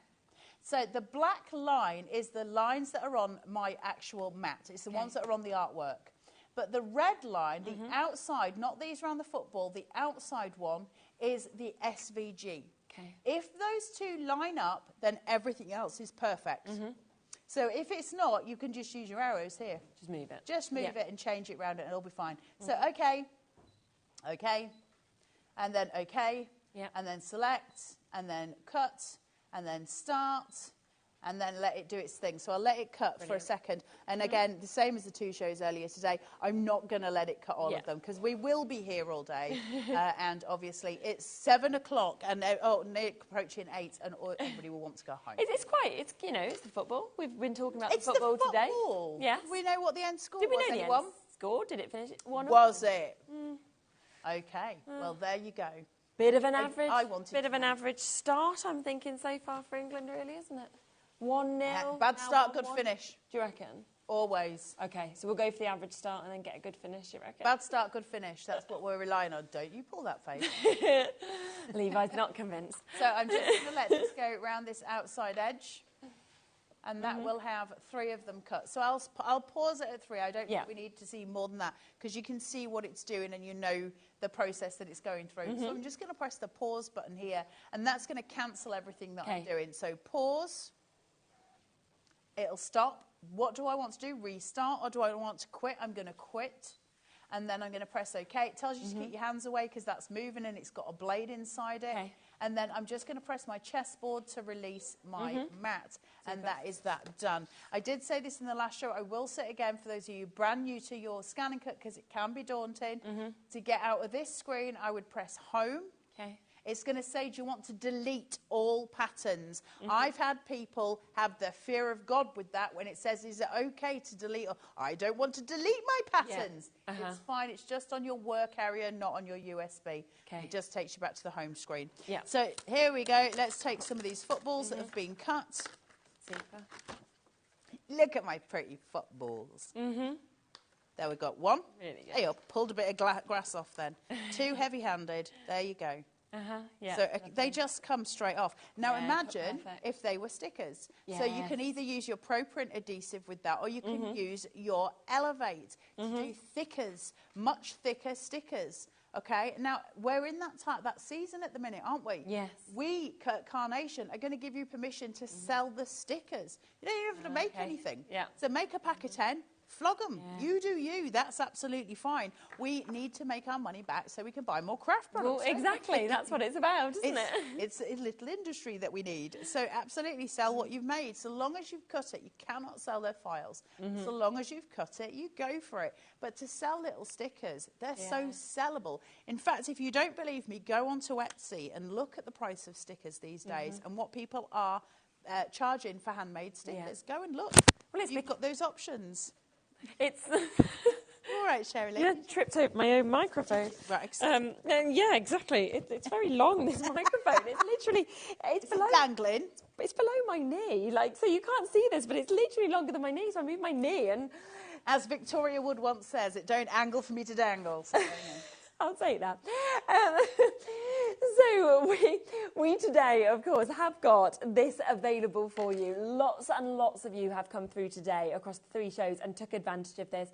So the black line is the lines that are on my actual mat. It's the ones that are on the artwork. But the red line, the outside, not these around the football, the outside one is the SVG. If those two line up, then everything else is perfect. So if it's not, you can just use your arrows here. Just move it. Just move it and change it around, and it'll be fine. So, OK, OK, and then OK, and then select, and then cut, and then start, and then let it do its thing. So I'll let it cut for a second. And again, the same as the 2 shows earlier today, I'm not going to let it cut all of them because we will be here all day. And obviously it's 7 o'clock and Nick approaching 8 and everybody will want to go home. It's you know, it's the football. We've been talking about It's the football today. Yes. We know what the end score Did we was. know the Anyone? end score? Did it finish 1-1? Was it? Okay. Well, there you go. Bit of an average. Bit of an average start, I'm thinking, so far for England, really, isn't it? 1-0. Bad start, good finish. Do you reckon? Always. Okay, so we'll go for the average start and then get a good finish, you reckon? Bad start, good finish. That's what we're relying on. Don't you pull that face. Levi's not convinced. So I'm just going to let this go around this outside edge. And that will have 3 of them cut. So I'll pause it at 3. I don't think we need to see more than that because you can see what it's doing and you know the process that it's going through. So I'm just going to press the pause button here and that's going to cancel everything that I'm doing. So pause. It'll stop. What do I want to do? Restart or do I want to quit? I'm going to quit. And then I'm going to press OK. It tells you to keep your hands away because that's moving and it's got a blade inside it. And then I'm just going to press my chessboard to release my mat. And that is that done. I did say this in the last show. I will say it again for those of you brand new to your scan and cut because it can be daunting. To get out of this screen, I would press home. It's going to say, do you want to delete all patterns? I've had people have the fear of God with that when it says, is it okay to delete? I don't want to delete my patterns. It's fine. It's just on your work area, not on your USB. It just takes you back to the home screen. So here we go. Let's take some of these footballs that have been cut. Super. Look at my pretty footballs. There we got 1. Really good. Hey, I pulled a bit of grass off then. 2 heavy-handed. There you go. So they just come straight off. Now imagine if they were stickers. So you can either use your Pro Print adhesive with that or you can use your Elevate to do thickers, much thicker stickers. Okay, now we're in that season at the minute, aren't we? Yes. We, Carnation, are going to give you permission to sell the stickers. You don't even have to make anything. So make a pack of 10. Flog them. You do you. That's absolutely fine. We need to make our money back so we can buy more craft products. Well, exactly. That's what it's about, isn't it? It's a little industry that we need. So absolutely sell what you've made. So long as you've cut it, you cannot sell their files. So long as you've cut it, you go for it. But to sell little stickers, they're so sellable. In fact, if you don't believe me, go onto Etsy and look at the price of stickers these days and what people are charging for handmade stickers. Go and look. Well, you've got those options. It's all right, Sherilyn. Yeah, tripped over my own microphone. Right. Yeah, exactly. It's very long. This microphone. It's literally below dangling. It's below my knee. Like, so you can't see this, but it's literally longer than my knee. So I move my knee, and as Victoria Wood once says, it don't angle for me to dangle. So, I'll take that. So we today, of course, have got this available for you. Lots and lots of you have come through today across the 3 shows and took advantage of this.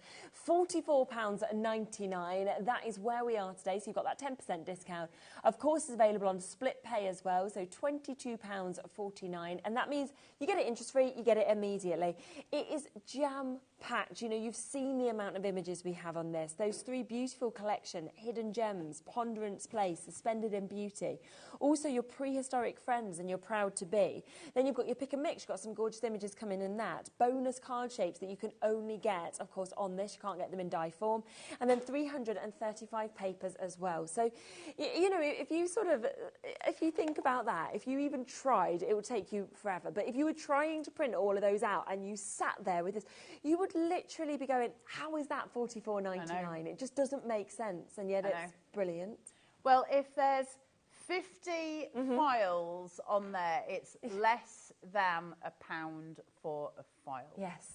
£44.99. That is where we are today. So you've got that 10% discount. Of course, it's available on split pay as well. So £22.49. And that means you get it interest-free, you get it immediately. It is jam-packed. You know, you've seen the amount of images we have on this. Those 3 beautiful collection, Hidden Gems, Ponderance Place, Suspended in Beauty. Also your prehistoric friends and your proud to be. Then you've got your pick and mix. You've got some gorgeous images coming in that. Bonus card shapes that you can only get, of course, on this. You can't get them in die form. And then 335 papers as well. So, you know, if you think about that, if you even tried, it would take you forever. But if you were trying to print all of those out and you sat there with this, you would literally be going, how is that £44.99? It just doesn't make sense. And yet it's brilliant. Well, if there's 50 files on there, it's less than £1 for a file. Yes.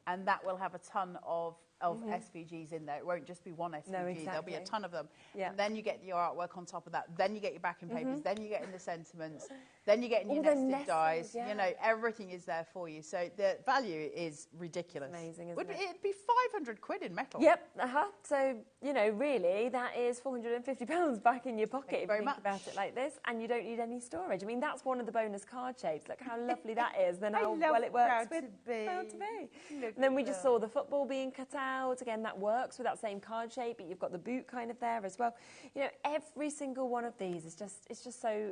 And that will have a ton of SVGs in there. It won't just be one SVG. No, exactly. There'll be a ton of them. Yeah. And then you get your artwork on top of that. Then you get your backing papers. Then you get in the sentiments. Then you get in your nested dies. Yeah. You know, everything is there for you. So the value is ridiculous. Amazing, isn't it? It'd be £500 in metal. Yep. So, you know, really, that is £450 back in your pocket if you think about it like this. And you don't need any storage. I mean, that's one of the bonus card shapes. Look how lovely that is. Then how well it works with Proud to Be. And then we just saw the football being cut out. Again, that works with that same card shape, but you've got the boot kind of there as well. You know, every single one of these is just so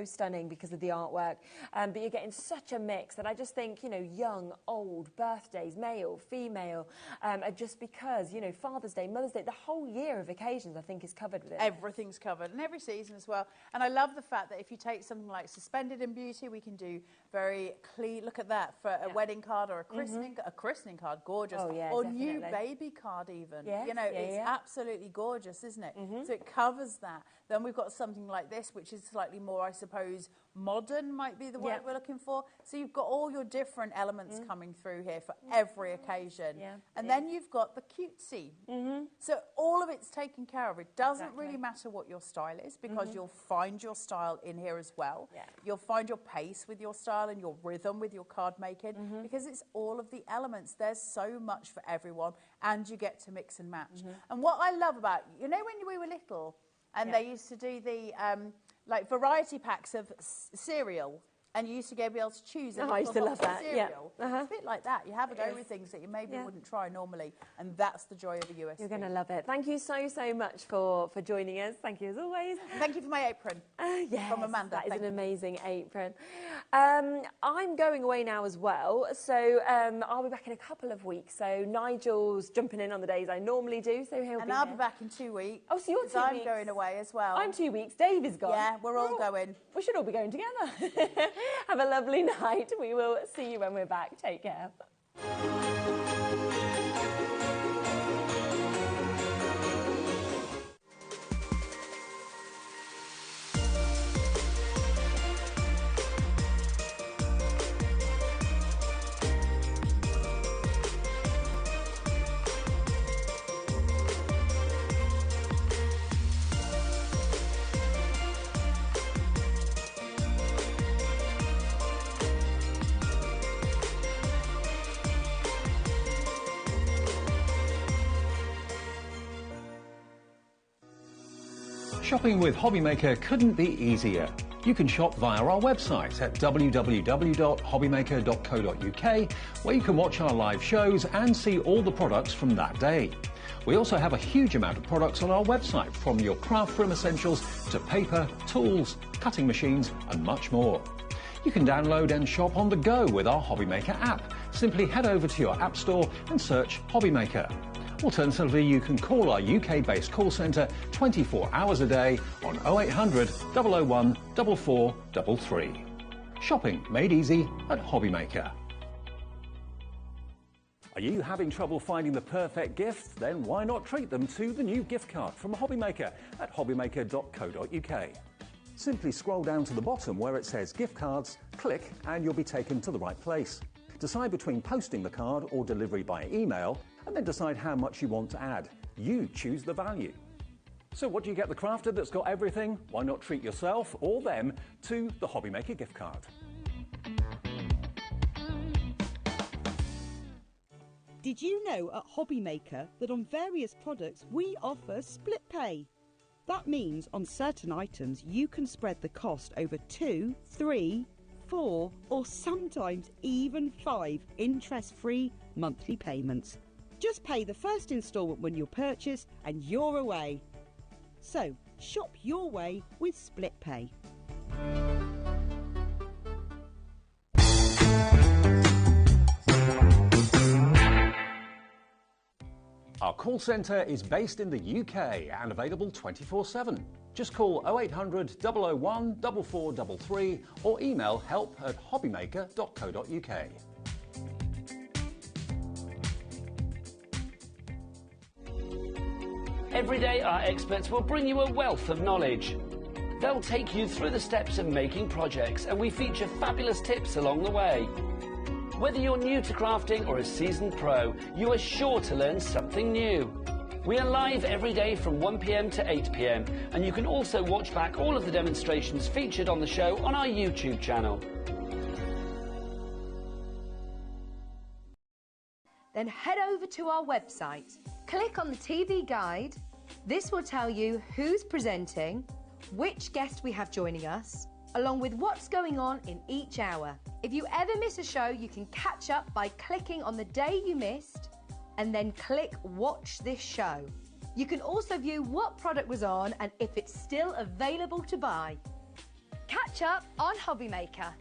stunning because of the artwork. But you're getting such a mix that I just think, you know, young, old, birthdays, male, female, just because, you know, Father's Day, Mother's Day, the whole year of occasions I think is covered with it. Everything's covered, and every season as well. And I love the fact that if you take something like Suspended in Beauty, we can do very clean, look at that, for a wedding card or a christening card, gorgeous. Oh, yeah, or definitely. new baby card even. Yes, you know, it's absolutely gorgeous, isn't it? So it covers that. Then we've got something like this, which is slightly more, I suppose, modern might be the word we're looking for. So you've got all your different elements coming through here for every occasion. And then you've got the cutesy. So all of it's taken care of. It doesn't really matter what your style is, because you'll find your style in here as well. You'll find your pace with your style and your rhythm with your card making, because it's all of the elements. There's so much for everyone, and you get to mix and match. And what I love about, you know, when we were little, and they used to do the like variety packs of cereal, and you used to be able to choose. I used to love that. Cereal. It's a bit like that. You have a go with things that you maybe wouldn't try normally, and that's the joy of a USB. You're going to love it. Thank you so much for joining us. Thank you as always. Thank you for my apron. Yes, from Amanda. That is an amazing apron. I'm going away now as well, so I'll be back in a couple of weeks. So Nigel's jumping in on the days I normally do, so he'll and I'll be back in 2 weeks. Oh, so you're 2 weeks. I'm going away as well. I'm 2 weeks. Dave is gone. Yeah, we're all going. We should all be going together. Have a lovely night. We will see you when we're back. Take care. Shopping with HobbyMaker couldn't be easier. You can shop via our website at www.hobbymaker.co.uk, where you can watch our live shows and see all the products from that day. We also have a huge amount of products on our website, from your craft room essentials to paper, tools, cutting machines and much more. You can download and shop on the go with our HobbyMaker app. Simply head over to your app store and search HobbyMaker. Alternatively, you can call our UK-based call centre 24 hours a day on 0800 001 4433. Shopping made easy at HobbyMaker. Are you having trouble finding the perfect gift? Then why not treat them to the new gift card from HobbyMaker at hobbymaker.co.uk. Simply scroll down to the bottom where it says gift cards, click and you'll be taken to the right place. Decide between posting the card or delivery by email, and then decide how much you want to add. You choose the value. So what do you get the crafter that's got everything? Why not treat yourself or them to the HobbyMaker gift card? Did you know at HobbyMaker that on various products we offer split pay? That means on certain items you can spread the cost over 2, 3, 4 or sometimes even 5 interest-free monthly payments. Just pay the first instalment when you purchase and you're away. So shop your way with split pay. Our call centre is based in the UK and available 24/7. Just call 0800 001 4433 or email help@hobbymaker.co.uk. Every day, our experts will bring you a wealth of knowledge. They'll take you through the steps of making projects, and we feature fabulous tips along the way. Whether you're new to crafting or a seasoned pro, you are sure to learn something new. We are live every day from 1 p.m. to 8 p.m, and you can also watch back all of the demonstrations featured on the show on our YouTube channel. Then head over to our website. Click on the TV guide. This will tell you who's presenting, which guest we have joining us, along with what's going on in each hour. If you ever miss a show, you can catch up by clicking on the day you missed and then click Watch This Show. You can also view what product was on and if it's still available to buy. Catch up on HobbyMaker.